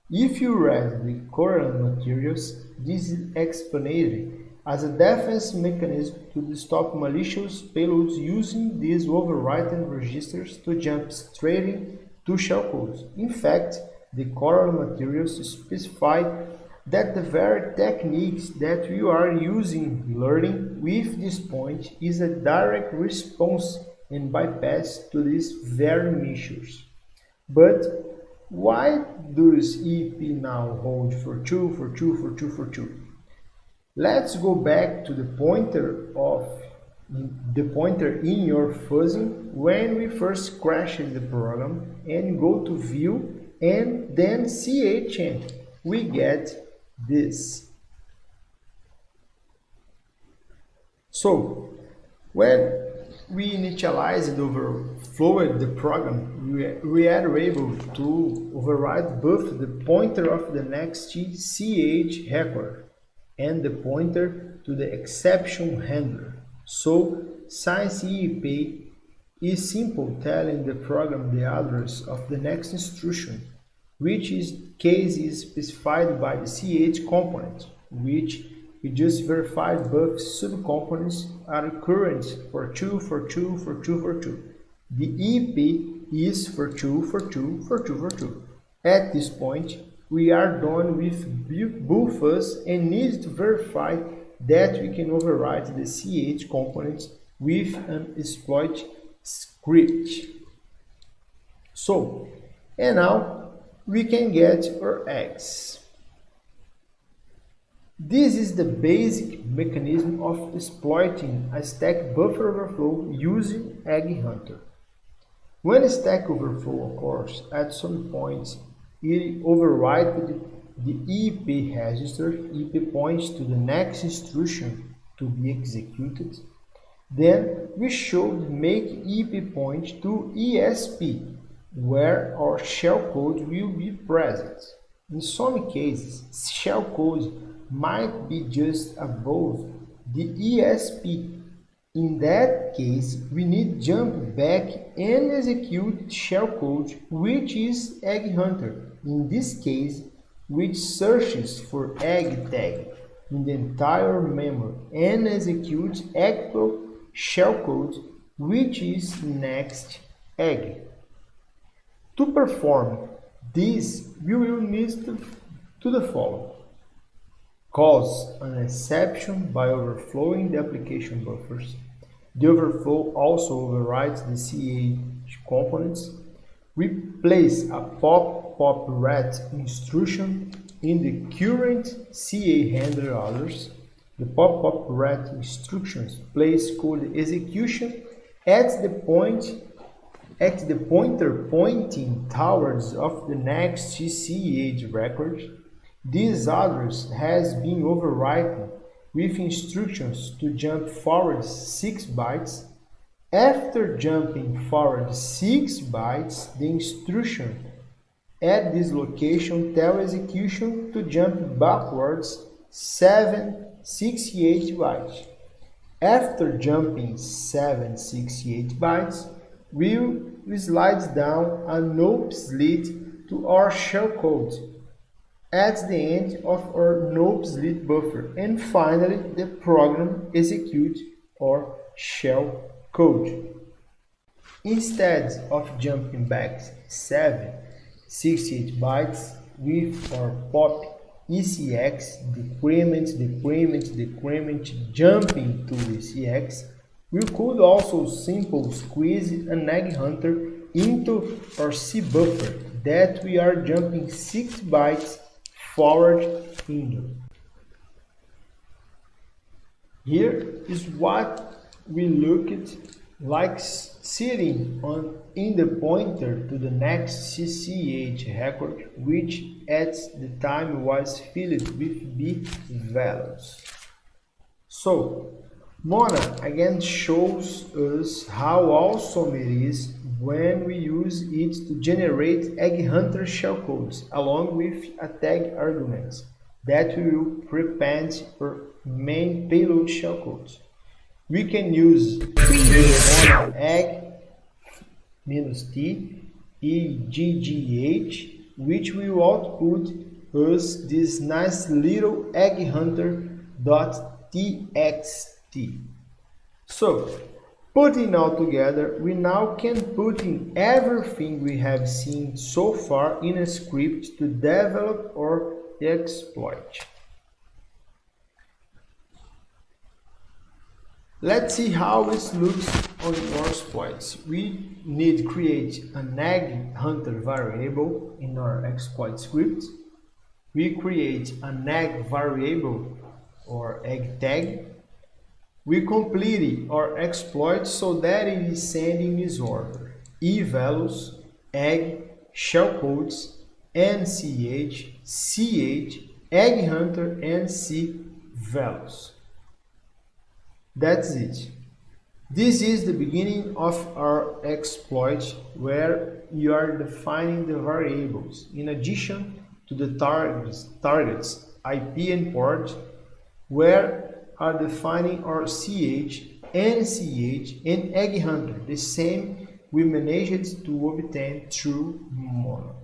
If you read the current materials, this is explained as a defense mechanism to stop malicious payloads using these overwritten registers to jump straight to shellcodes. In fact, the current materials specify that the very techniques that we are using learning with this point is a direct response and bypass to these very measures. But why does EP now hold for true, for true, for true, for true? Let's go back to the pointer in your fuzzing when we first crashed the program and go to view and then CHN. We get this. So When we initialized overflowed the program, we are able to override both the pointer of the next CH record and the pointer to the exception handler. So, since EEP is simple telling the program the address of the next instruction, which case is specified by the CH component, which we just verified both subcomponents are current for 2, for 2, for 2, for 2. The EP is for 2, for 2, for 2, for 2. At this point, we are done with buffers and need to verify that we can override the CH components with an exploit script. So, and now we can get our eggs. This is the basic mechanism of exploiting a stack buffer overflow using Egg Hunter. When a stack overflow occurs, at some point it overrides the EP register. EP points to the next instruction to be executed. Then we should make EP point to ESP, where our shellcode will be present. In some cases, shellcode might be just above the ESP. In that case, we need jump back and execute shellcode, which is Egg Hunter. In this case, which searches for egg tag in the entire memory and executes actual shellcode, which is next egg. To perform this, we will need to the following. Cause an exception by overflowing the application buffers. The overflow also overrides the CH components. Replace a pop-ret instruction in the current CA handler address. The pop-ret instructions place code execution at the pointer pointing towards of the next CH record. This address has been overwritten with instructions to jump forward 6 bytes. After jumping forward 6 bytes, the instruction at this location tells execution to jump backwards 768 bytes. After jumping 768 bytes, we slide down a nope slit to our shellcode at the end of our nope slit buffer, and finally the program executes our shell code. Instead of jumping back 768 bytes with our pop ECX decrement jumping to ECX, we could also simply squeeze an Egg Hunter into our C buffer that we are jumping 6 bytes forward into. Here is what we looked like sitting in the pointer to the next CCH record, which at the time was filled with B values. So, Mona again shows us how awesome it is when we use it to generate Egg Hunter shellcodes along with a tag arguments that we will prepend for main payload shellcodes. We can use egg -t eggh, which will output us this nice little egghunter.txt. So, putting all together, we now can put in everything we have seen so far in a script to develop or exploit. Let's see how it looks on our exploits. We need to create an Egg Hunter variable in our exploit script. We create an egg variable or egg tag. We complete our exploit so that it is sending this order: E values, egg, shellcodes, NCH, CH, Egg Hunter, and C values. That's it. This is the beginning of our exploit where you are defining the variables. In addition to the targets IP and port, where are defining our CH, NCH, and egg hunter, the same we managed to obtain through Mono.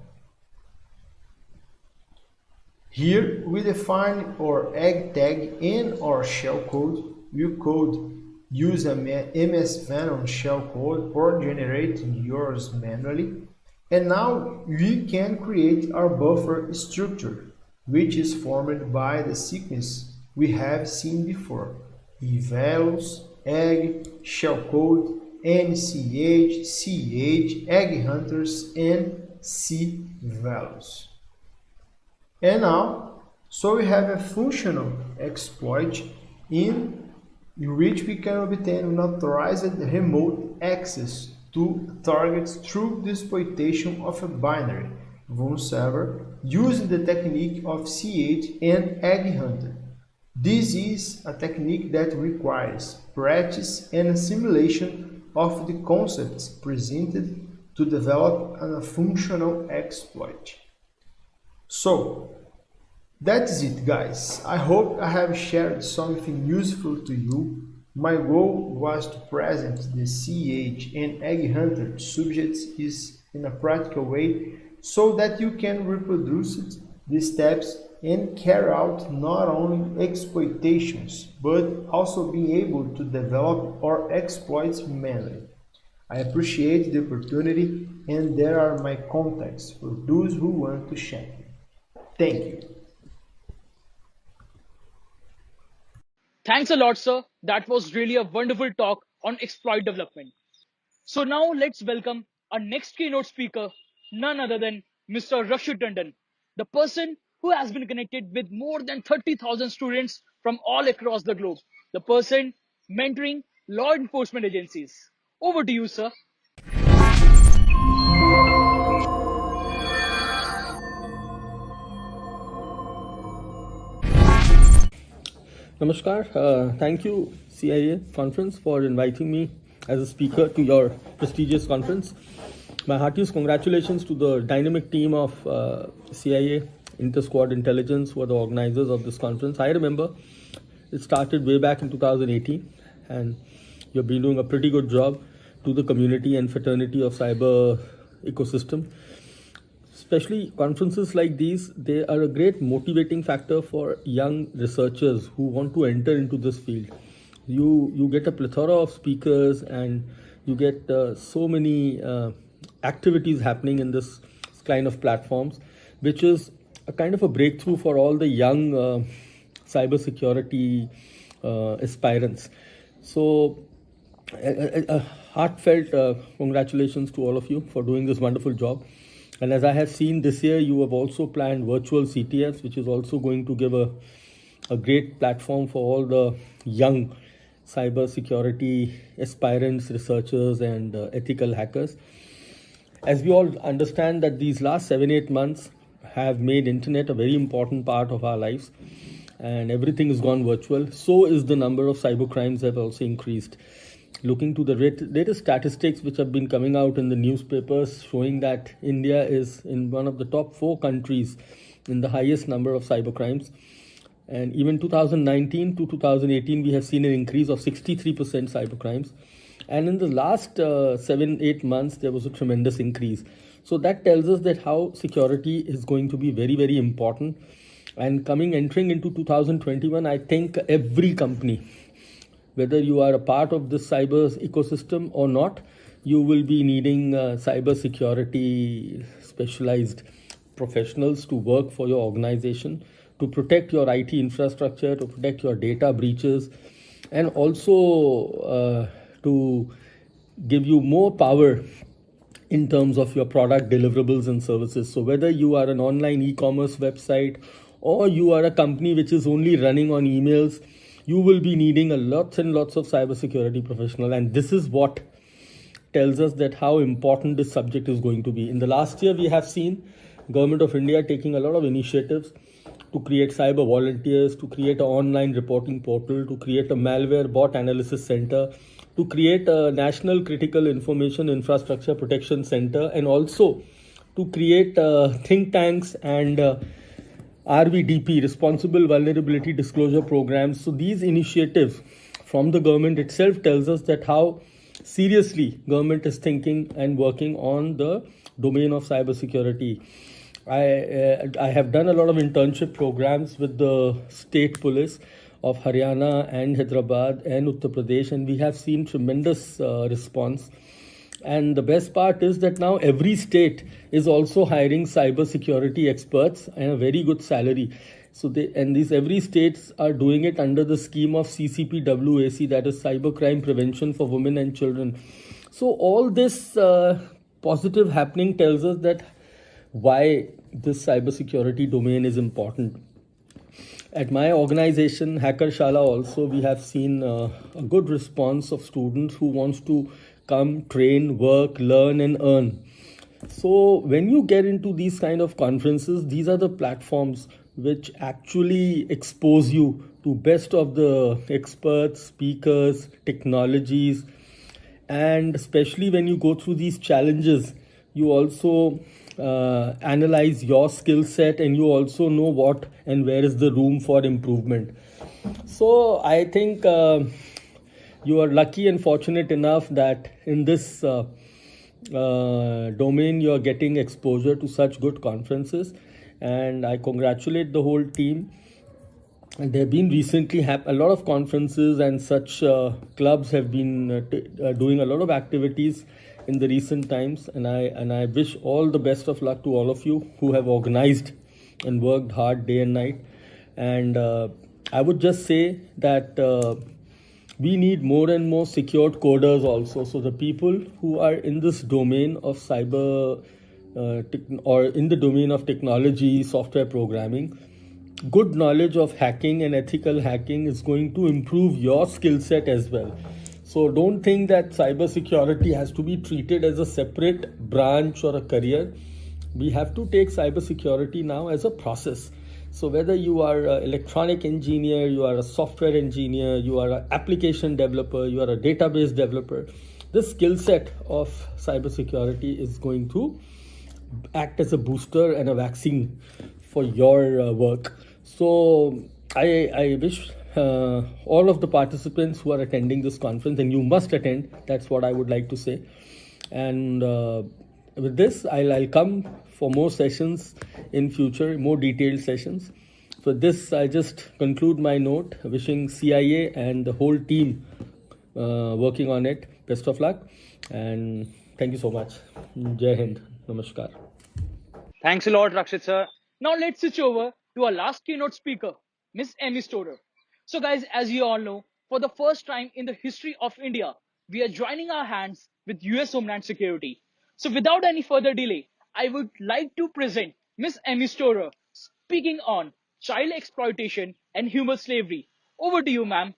Here we define our egg tag and our shellcode. We could use a MS Venom shellcode or generate yours manually. And now we can create our buffer structure, which is formed by the sequence we have seen before: evalues, egg, shellcode, NCH, CH, egg hunters, and C values. And now, so we have a functional exploit in which we can obtain unauthorized remote access to targets through the exploitation of a binary von server using the technique of CH and egg hunter. This is a technique that requires practice and assimilation of the concepts presented to develop a functional exploit. So, that's it, guys. I hope I have shared something useful to you. My goal was to present the CH and egg hunter subjects in a practical way so that you can reproduce the steps and carry out not only exploitations but also be able to develop our exploits manually. I appreciate the opportunity, and there are my contacts for those who want to check me. Thank you. Thanks a lot, sir. That was really a wonderful talk on exploit development. So now let's welcome our next keynote speaker, none other than Mr. Rakshit Tandon, the person who has been connected with more than 30,000 students from all across the globe, the person mentoring law enforcement agencies. Over to you, sir. Namaskar. Thank you, CIA conference, for inviting me as a speaker to your prestigious conference. My heartiest congratulations to the dynamic team of CIA Inter-Squad Intelligence, who are the organizers of this conference. I remember it started way back in 2018, and you've been doing a pretty good job to the community and fraternity of cyber ecosystem. Especially conferences like these, they are a great motivating factor for young researchers who want to enter into this field. You get a plethora of speakers, and you get so many activities happening in this kind of platforms, which is a kind of a breakthrough for all the young cybersecurity aspirants. So a heartfelt congratulations to all of you for doing this wonderful job. And as I have seen this year, you have also planned virtual CTS, which is also going to give a great platform for all the young cybersecurity aspirants, researchers, and ethical hackers. As we all understand that these last 7-8 months have made internet a very important part of our lives, and everything has gone virtual. So is the number of cybercrimes have also increased. Looking to the latest statistics which have been coming out in the newspapers, showing that India is in one of the top 4 countries in the highest number of cybercrimes. And even 2019 to 2018, we have seen an increase of 63% cybercrimes. And in the last 7-8 months, there was a tremendous increase. So that tells us that how security is going to be very, very important. And entering into 2021, I think every company, whether you are a part of this cyber ecosystem or not, you will be needing cyber security specialized professionals to work for your organization, to protect your IT infrastructure, to protect your data breaches, and also to give you more power in terms of your product deliverables and services. So whether you are an online e-commerce website or you are a company which is only running on emails, you will be needing lots and lots of cybersecurity professionals. And this is what tells us that how important this subject is going to be. In the last year, we have seen Government of India taking a lot of initiatives to create cyber volunteers, to create an online reporting portal, to create a malware bot analysis center, to create a national critical information infrastructure protection center, and also to create think tanks and RVDP, responsible vulnerability disclosure programs. So these initiatives from the government itself tells us that how seriously government is thinking and working on the domain of cybersecurity. I have done a lot of internship programs with the state police of Haryana and Hyderabad and Uttar Pradesh, and we have seen tremendous response. And the best part is that now every state is also hiring cybersecurity experts and a very good salary. So these every states are doing it under the scheme of CCPWAC, that is Cybercrime Prevention for Women and Children. So all this positive happening tells us that why this cybersecurity domain is important. At my organization, Hacker Shala, also we have seen a good response of students who wants to come, train, work, learn, and earn. So when you get into these kind of conferences, these are the platforms which actually expose you to best of the experts, speakers, technologies, and especially when you go through these challenges, you also analyze your skill set, and you also know what and where is the room for improvement. So I think you are lucky and fortunate enough that in this domain you are getting exposure to such good conferences, and I congratulate the whole team. And there have been recently a lot of conferences, and such clubs have been doing a lot of activities in the recent times, and I wish all the best of luck to all of you who have organized and worked hard day and night. And I would just say that we need more and more secured coders also. So the people who are in this domain of cyber or in the domain of technology, software programming, good knowledge of hacking and ethical hacking is going to improve your skill set as well. So don't think that cybersecurity has to be treated as a separate branch or a career. We have to take cybersecurity now as a process. So whether you are an electronic engineer, you are a software engineer, you are an application developer, you are a database developer, this skill set of cybersecurity is going to act as a booster and a vaccine for your work. So I wish all of the participants who are attending this conference, and you must attend, that's what I would like to say. And with this, I'll come for more sessions in future, more detailed sessions. For this, I just conclude my note, wishing CIA and the whole team working on it best of luck. And thank you so much. Jai Hind. Namaskar. Thanks a lot, Rakshit sir. Now let's switch over to our last keynote speaker, Ms. Amy Storer. So guys, as you all know, for the first time in the history of India, we are joining our hands with US Homeland Security. So without any further delay, I would like to present Ms. Amy Storer speaking on child exploitation and human slavery. Over to you, ma'am.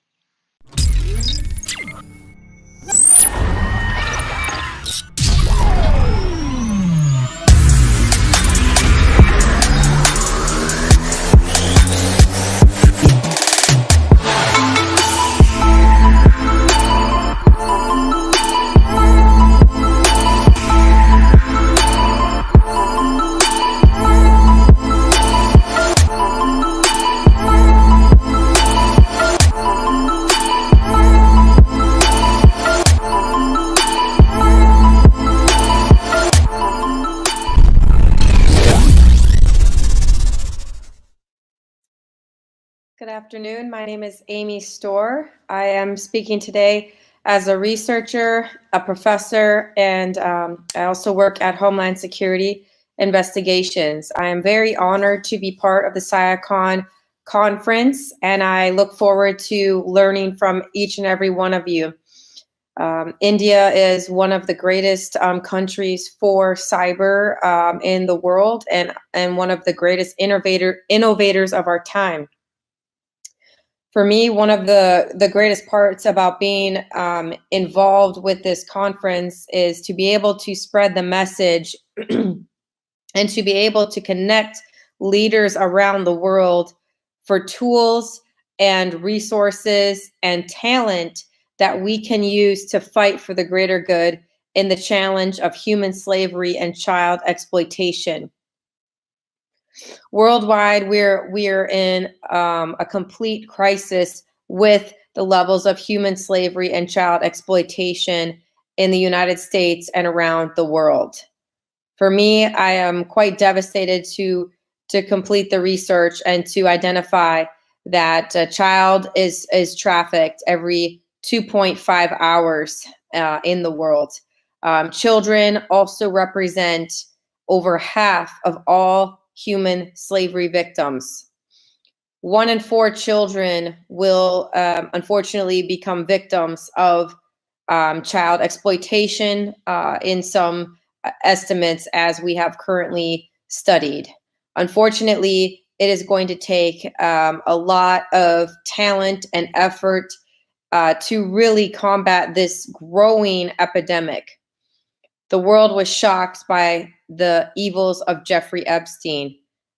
Good afternoon. My name is Amy Storer. I am speaking today as a researcher, a professor, and I also work at Homeland Security Investigations. I am very honored to be part of the CIACON conference, and I look forward to learning from each and every one of you. India is one of the greatest countries for cyber in the world, and one of the greatest innovators of our time. For me, one of the greatest parts about being involved with this conference is to be able to spread the message and to be able to connect leaders around the world for tools and resources and talent that we can use to fight for the greater good in the challenge of human slavery and child exploitation. Worldwide, we're in a complete crisis with the levels of human slavery and child exploitation in the United States and around the world. For me, I am quite devastated to complete the research and to identify that a child is trafficked every 2.5 hours in the world. Children also represent over half of all human slavery victims. 1 in 4 children will unfortunately become victims of child exploitation in some estimates as we have currently studied. Unfortunately, it is going to take a lot of talent and effort to really combat this growing epidemic. The world was shocked by the evils of Jeffrey Epstein.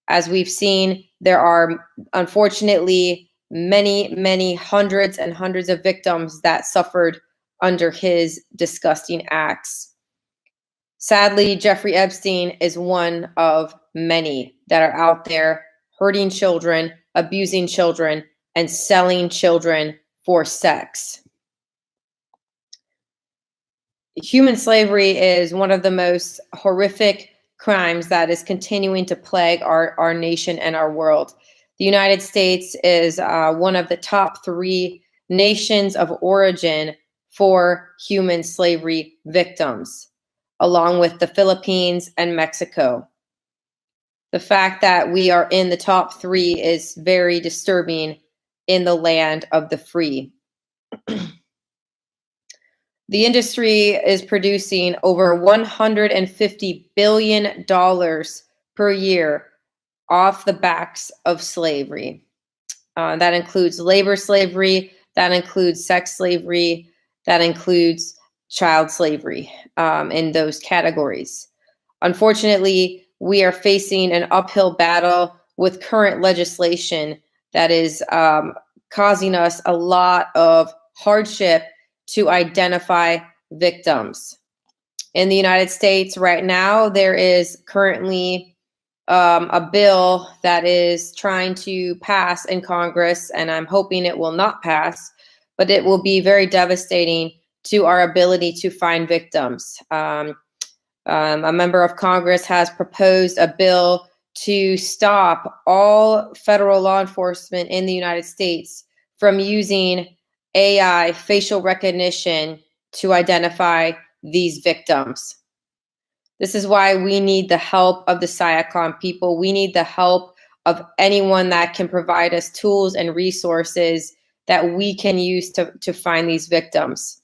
As we've seen, there are unfortunately many hundreds and hundreds of victims that suffered under his disgusting acts. Sadly, Jeffrey Epstein is one of many that are out there hurting children, abusing children, and selling children for sex. Human slavery is one of the most horrific crimes that is continuing to plague our nation and our world. The United States is one of the top 3 nations of origin for human slavery victims, along with the Philippines and Mexico. The fact that we are in the top 3 is very disturbing in the land of the free. The industry is producing over $150 billion per year off the backs of slavery. That includes labor slavery, that includes sex slavery, that includes child slavery in those categories. Unfortunately, we are facing an uphill battle with current legislation that is causing us a lot of hardship to identify victims. In the United States right now, there is currently a bill that is trying to pass in Congress, and I'm hoping it will not pass, but it will be very devastating to our ability to find victims. A member of Congress has proposed a bill to stop all federal law enforcement in the United States from using AI facial recognition to identify these victims. This is why we need the help of the CIACON people. We need the help of anyone that can provide us tools and resources that we can use to find these victims.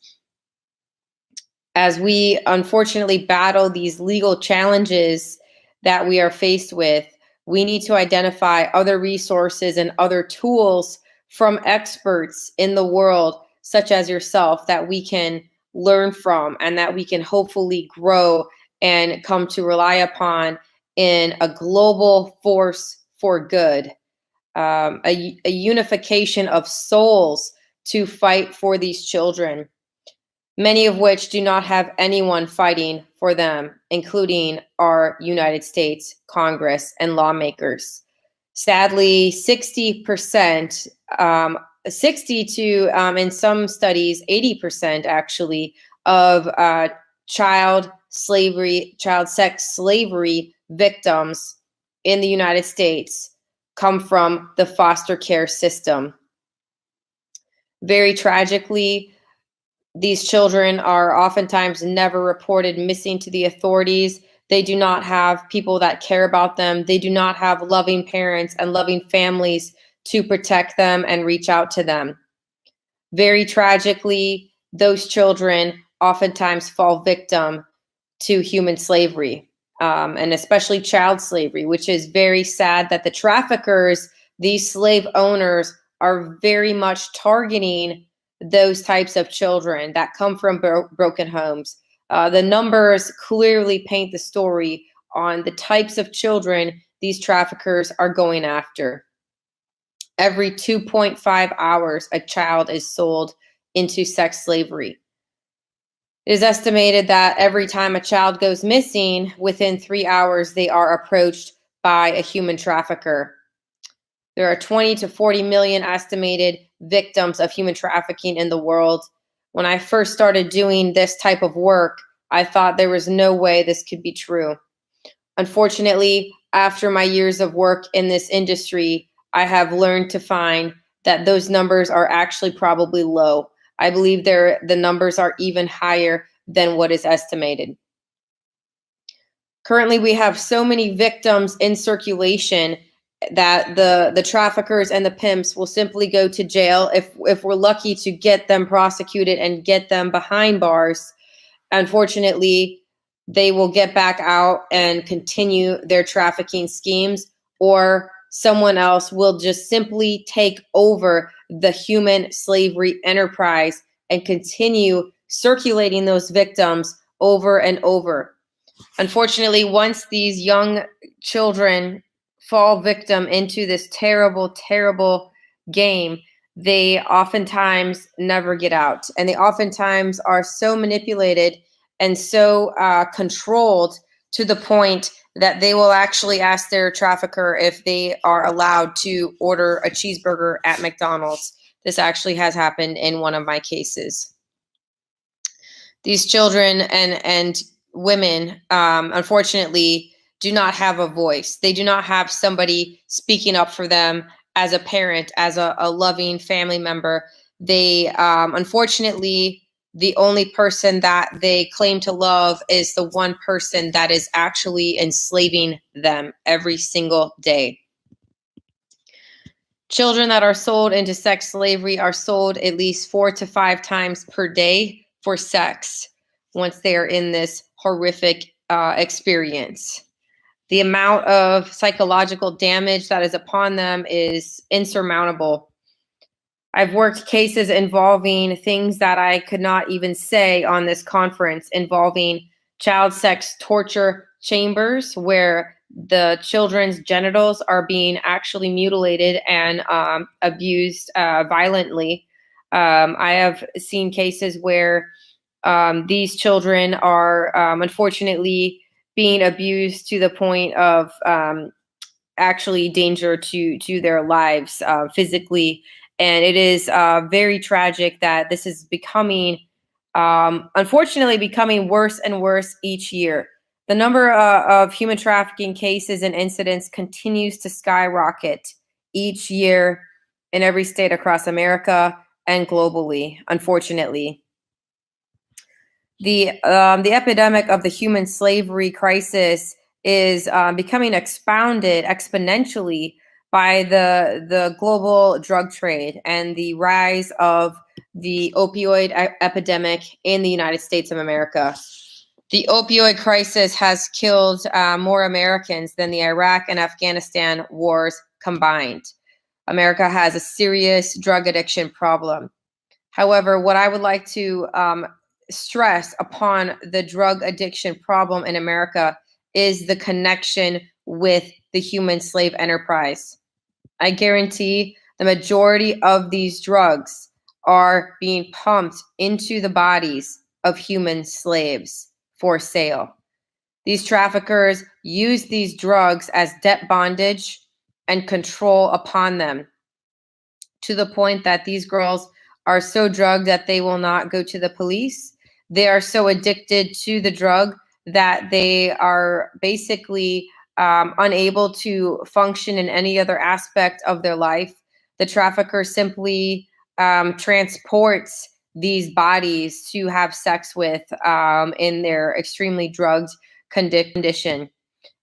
As we unfortunately battle these legal challenges that we are faced with, we need to identify other resources and other tools from experts in the world, such as yourself, that we can learn from and that we can hopefully grow and come to rely upon in a global force for good, a unification of souls to fight for these children, many of which do not have anyone fighting for them, including our United States Congress and lawmakers. Sadly, 60%, 60 to, in some studies, 80% actually, of child sex slavery victims in the United States come from the foster care system. Very tragically, these children are oftentimes never reported missing to the authorities. They do not have people that care about them. They do not have loving parents and loving families to protect them and reach out to them. Very tragically, those children oftentimes fall victim to human slavery, and especially child slavery, which is very sad that the traffickers, these slave owners, are very much targeting those types of children that come from broken homes. The numbers clearly paint the story on the types of children these traffickers are going after. Every 2.5 hours, a child is sold into sex slavery. It is estimated that every time a child goes missing, within 3 hours, they are approached by a human trafficker. There are 20 to 40 million estimated victims of human trafficking in the world. When I first started doing this type of work, I thought there was no way this could be true. Unfortunately, after my years of work in this industry, I have learned to find that those numbers are actually probably low. I believe the numbers are even higher than what is estimated. Currently, we have so many victims in circulation that the traffickers and the pimps will simply go to jail if we're lucky to get them prosecuted and get them behind bars. Unfortunately, they will get back out and continue their trafficking schemes, or someone else will just simply take over the human slavery enterprise and continue circulating those victims over and over. Unfortunately, once these young children fall victim into this terrible, terrible game, they oftentimes never get out. And they oftentimes are so manipulated and so controlled to the point that they will actually ask their trafficker if they are allowed to order a cheeseburger at McDonald's. This actually has happened in one of my cases. These children and women, unfortunately, do not have a voice. They do not have somebody speaking up for them as a parent, as a loving family member. They, unfortunately, the only person that they claim to love is the one person that is actually enslaving them every single day. Children that are sold into sex slavery are sold at least 4 to 5 times per day for sex once they are in this horrific experience. The amount of psychological damage that is upon them is insurmountable. I've worked cases involving things that I could not even say on this conference, involving child sex torture chambers where the children's genitals are being actually mutilated and abused violently. I have seen cases where these children are unfortunately being abused to the point of actually danger to their lives physically. And it is very tragic that this is becoming, unfortunately, becoming worse and worse each year. The number of human trafficking cases and incidents continues to skyrocket each year in every state across America and globally, unfortunately. The epidemic of the human slavery crisis is becoming expounded exponentially by the global drug trade and the rise of the opioid epidemic in the United States of America. The opioid crisis has killed more Americans than the Iraq and Afghanistan wars combined. America has a serious drug addiction problem. However, what I would like to stress upon the drug addiction problem in America is the connection with the human slave enterprise. I guarantee the majority of these drugs are being pumped into the bodies of human slaves for sale. These traffickers use these drugs as debt bondage and control upon them, to the point that these girls are so drugged that they will not go to the police. They are so addicted to the drug that they are basically unable to function in any other aspect of their life. The trafficker simply transports these bodies to have sex with in their extremely drugged condition.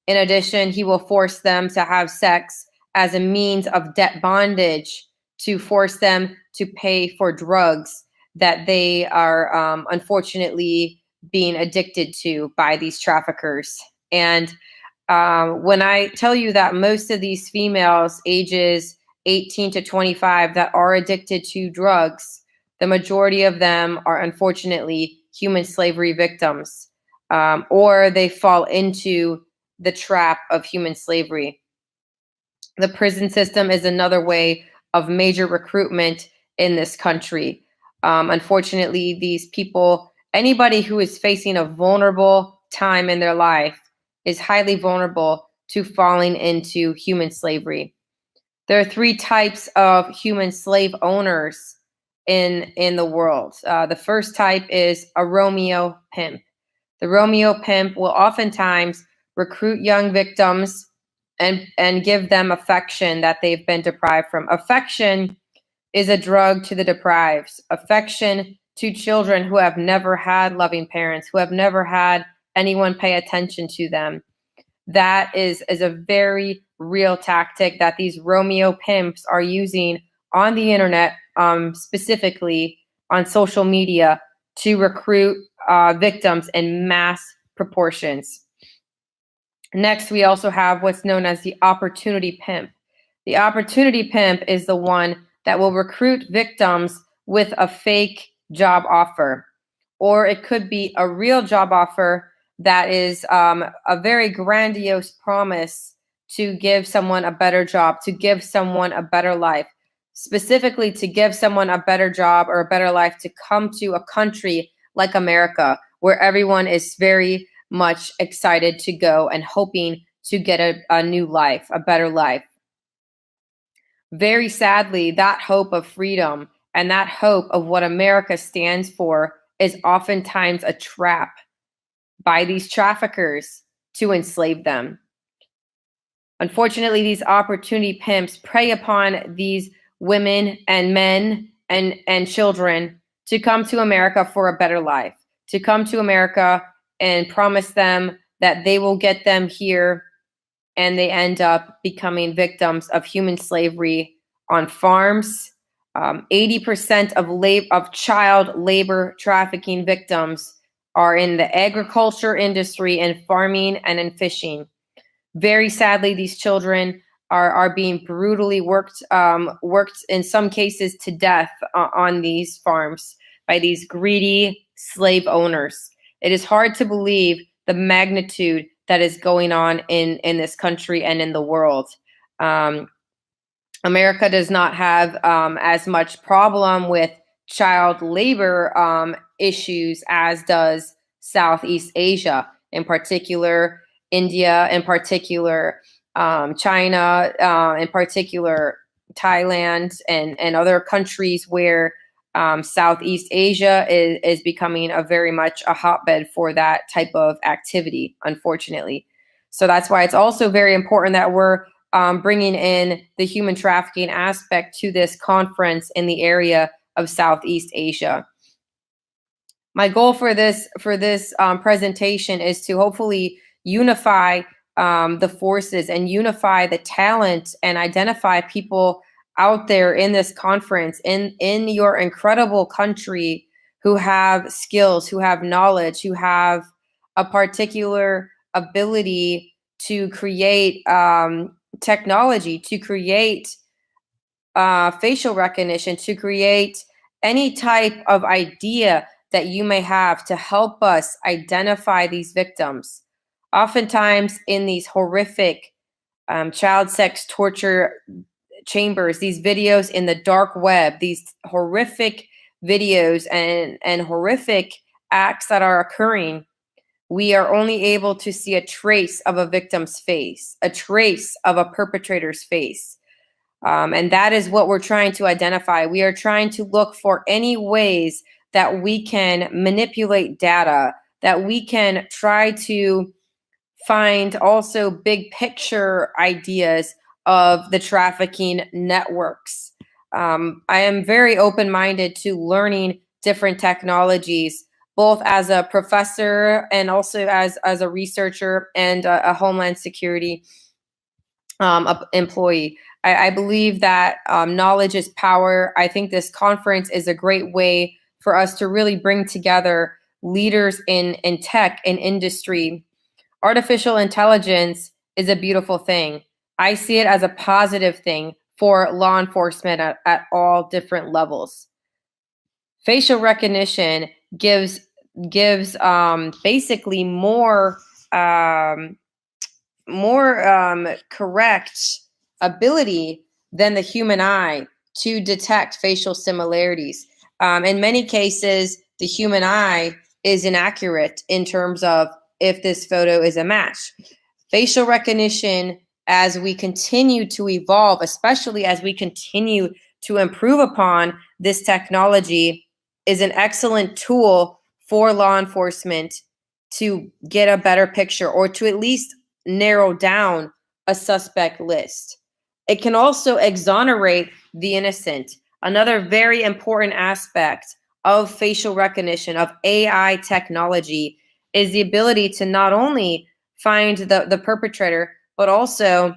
In addition, he will force them to have sex as a means of debt bondage, to force them to pay for drugs that they are unfortunately being addicted to by these traffickers. And when I tell you that most of these females ages 18 to 25 that are addicted to drugs, the majority of them are unfortunately human slavery victims, or they fall into the trap of human slavery. The prison system is another way of major recruitment in this country. Unfortunately, these people, anybody who is facing a vulnerable time in their life is highly vulnerable to falling into human slavery. There are 3 types of human slave owners in the world. The first type is a Romeo pimp. The Romeo pimp will oftentimes recruit young victims and give them affection that they've been deprived from. Affection is a drug to the deprived. Affection to children who have never had loving parents, who have never had anyone pay attention to them. That is a very real tactic that these Romeo pimps are using on the internet, specifically on social media, to recruit victims in mass proportions. Next, we also have what's known as the opportunity pimp. The opportunity pimp is the one that will recruit victims with a fake job offer, or it could be a real job offer that is a very grandiose promise to give someone a better job, to give someone a better life, specifically to give someone a better job or a better life to come to a country like America, where everyone is very much excited to go and hoping to get a new life, a better life. Very sadly, that hope of freedom and that hope of what America stands for is oftentimes a trap by these traffickers to enslave them. Unfortunately, these opportunity pimps prey upon these women and men and children to come to America for a better life, to come to America and promise them that they will get them here, and they end up becoming victims of human slavery on farms. 80% of child labor trafficking victims are in the agriculture industry, in farming, and in fishing. Very sadly, these children are being brutally worked in some cases to death on these farms by these greedy slave owners. It is hard to believe the magnitude that is going on in this country and in the world. America does not have as much problem with child labor issues as does Southeast Asia, in particular India, in particular China, in particular Thailand, and other countries where Southeast Asia is becoming very much a hotbed for that type of activity, unfortunately. So that's why it's also very important that we're bringing in the human trafficking aspect to this conference in the area of Southeast Asia. My goal for this presentation is to hopefully unify the forces and unify the talent and identify people out there in this conference, in your incredible country, who have skills, who have knowledge, who have a particular ability to create technology, to create facial recognition, to create any type of idea that you may have to help us identify these victims. Oftentimes in these horrific child sex torture chambers, these videos in the dark web, these horrific videos and horrific acts that are occurring, we are only able to see a trace of a victim's face, a trace of a perpetrator's face. And that is what we're trying to identify. We are trying to look for any ways that we can manipulate data, that we can try to find also big picture ideas of the trafficking networks. I am very open-minded to learning different technologies, both as a professor and also as a researcher and a Homeland Security employee. I believe that knowledge is power. I think this conference is a great way for us to really bring together leaders in tech and industry. Artificial intelligence is a beautiful thing. I see it as a positive thing for law enforcement at all different levels. Facial recognition gives basically more correct ability than the human eye to detect facial similarities. In many cases, the human eye is inaccurate in terms of if this photo is a match. Facial recognition, as we continue to evolve, especially as we continue to improve upon this technology, is an excellent tool for law enforcement to get a better picture or to at least narrow down a suspect list. It can also exonerate the innocent. Another very important aspect of facial recognition, of AI technology, is the ability to not only find the perpetrator, but also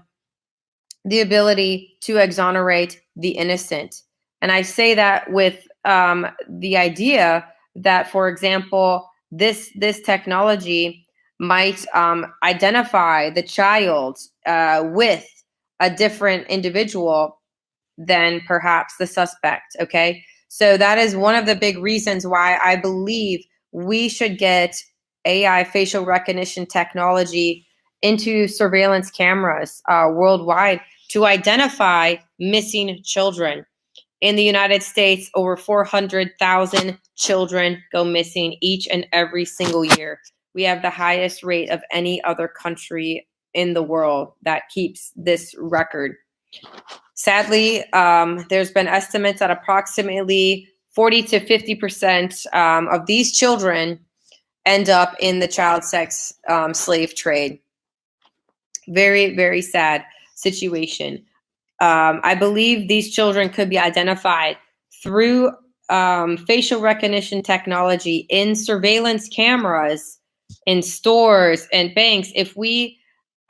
the ability to exonerate the innocent. And I say that with the idea that, for example, this technology might identify the child with a different individual than perhaps the suspect, okay? So that is one of the big reasons why I believe we should get AI facial recognition technology into surveillance cameras worldwide to identify missing children. In the United States, over 400,000 children go missing each and every single year. We have the highest rate of any other country in the world that keeps this record. Sadly, there's been estimates that approximately 40 to 50% of these children end up in the child sex slave trade. Very, very sad situation. I believe these children could be identified through facial recognition technology in surveillance cameras, in stores and banks. If we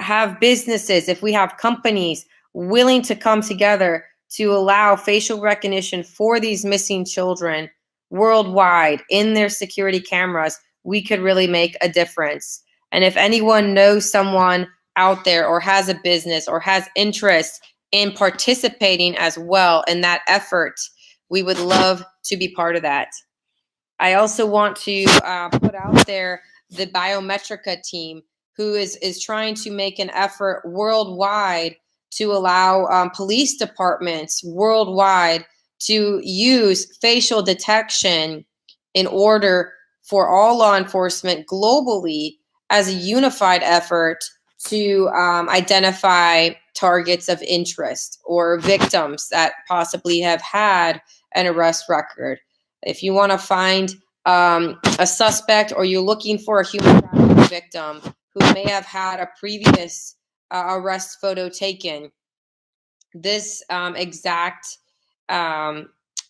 have businesses, if we have companies willing to come together to allow facial recognition for these missing children worldwide in their security cameras, we could really make a difference. And if anyone knows someone out there or has a business or has interest in participating as well in that effort, we would love to be part of that. I also want to put out there the Biometrica team, who is trying to make an effort worldwide to allow police departments worldwide to use facial detection in order for all law enforcement globally as a unified effort to identify targets of interest or victims that possibly have had an arrest record. If you want to find a suspect or you're looking for a human trafficking victim who may have had a previous arrest photo taken, this exact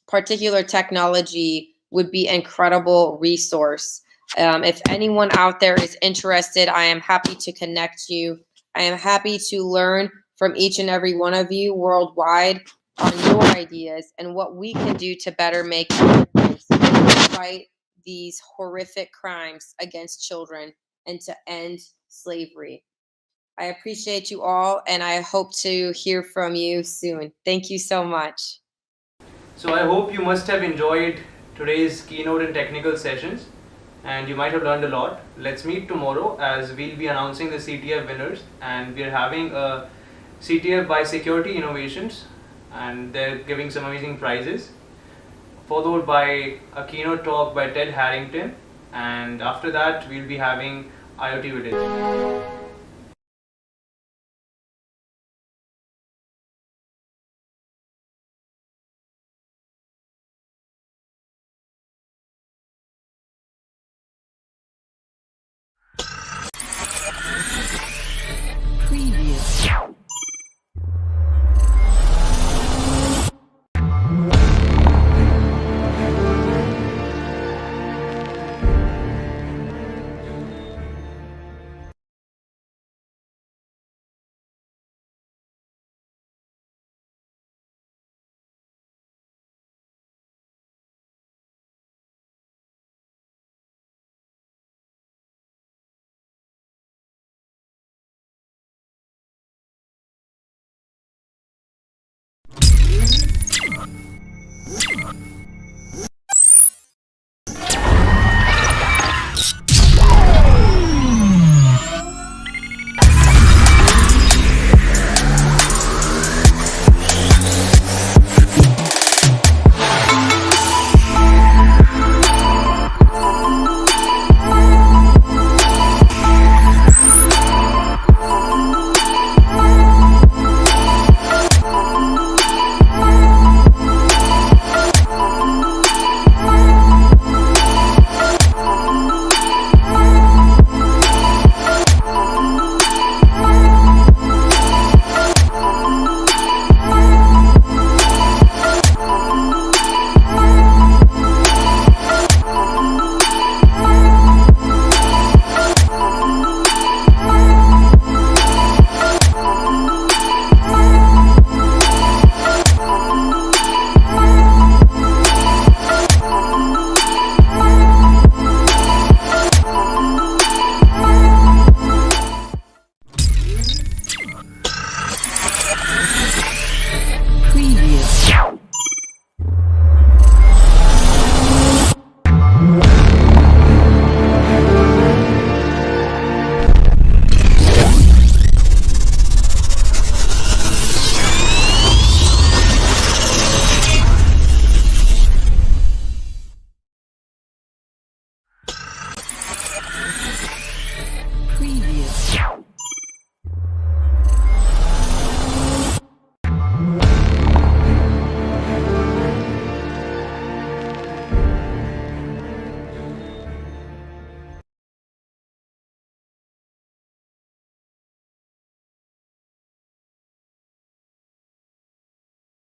particular technology would be an incredible resource. If anyone out there is interested, I am happy to connect you. I am happy to learn from each and every one of you worldwide on your ideas and what we can do to better make a difference to fight these horrific crimes against children and to end slavery. I appreciate you all, and I hope to hear from you soon. Thank you so much. So I hope you must have enjoyed today's keynote and technical sessions, and you might have learned a lot. Let's meet tomorrow as we'll be announcing the CTF winners, and we're having a CTF by Security Innovations, and they're giving some amazing prizes, followed by a keynote talk by Ted Harrington, and after that we'll be having IoT Village.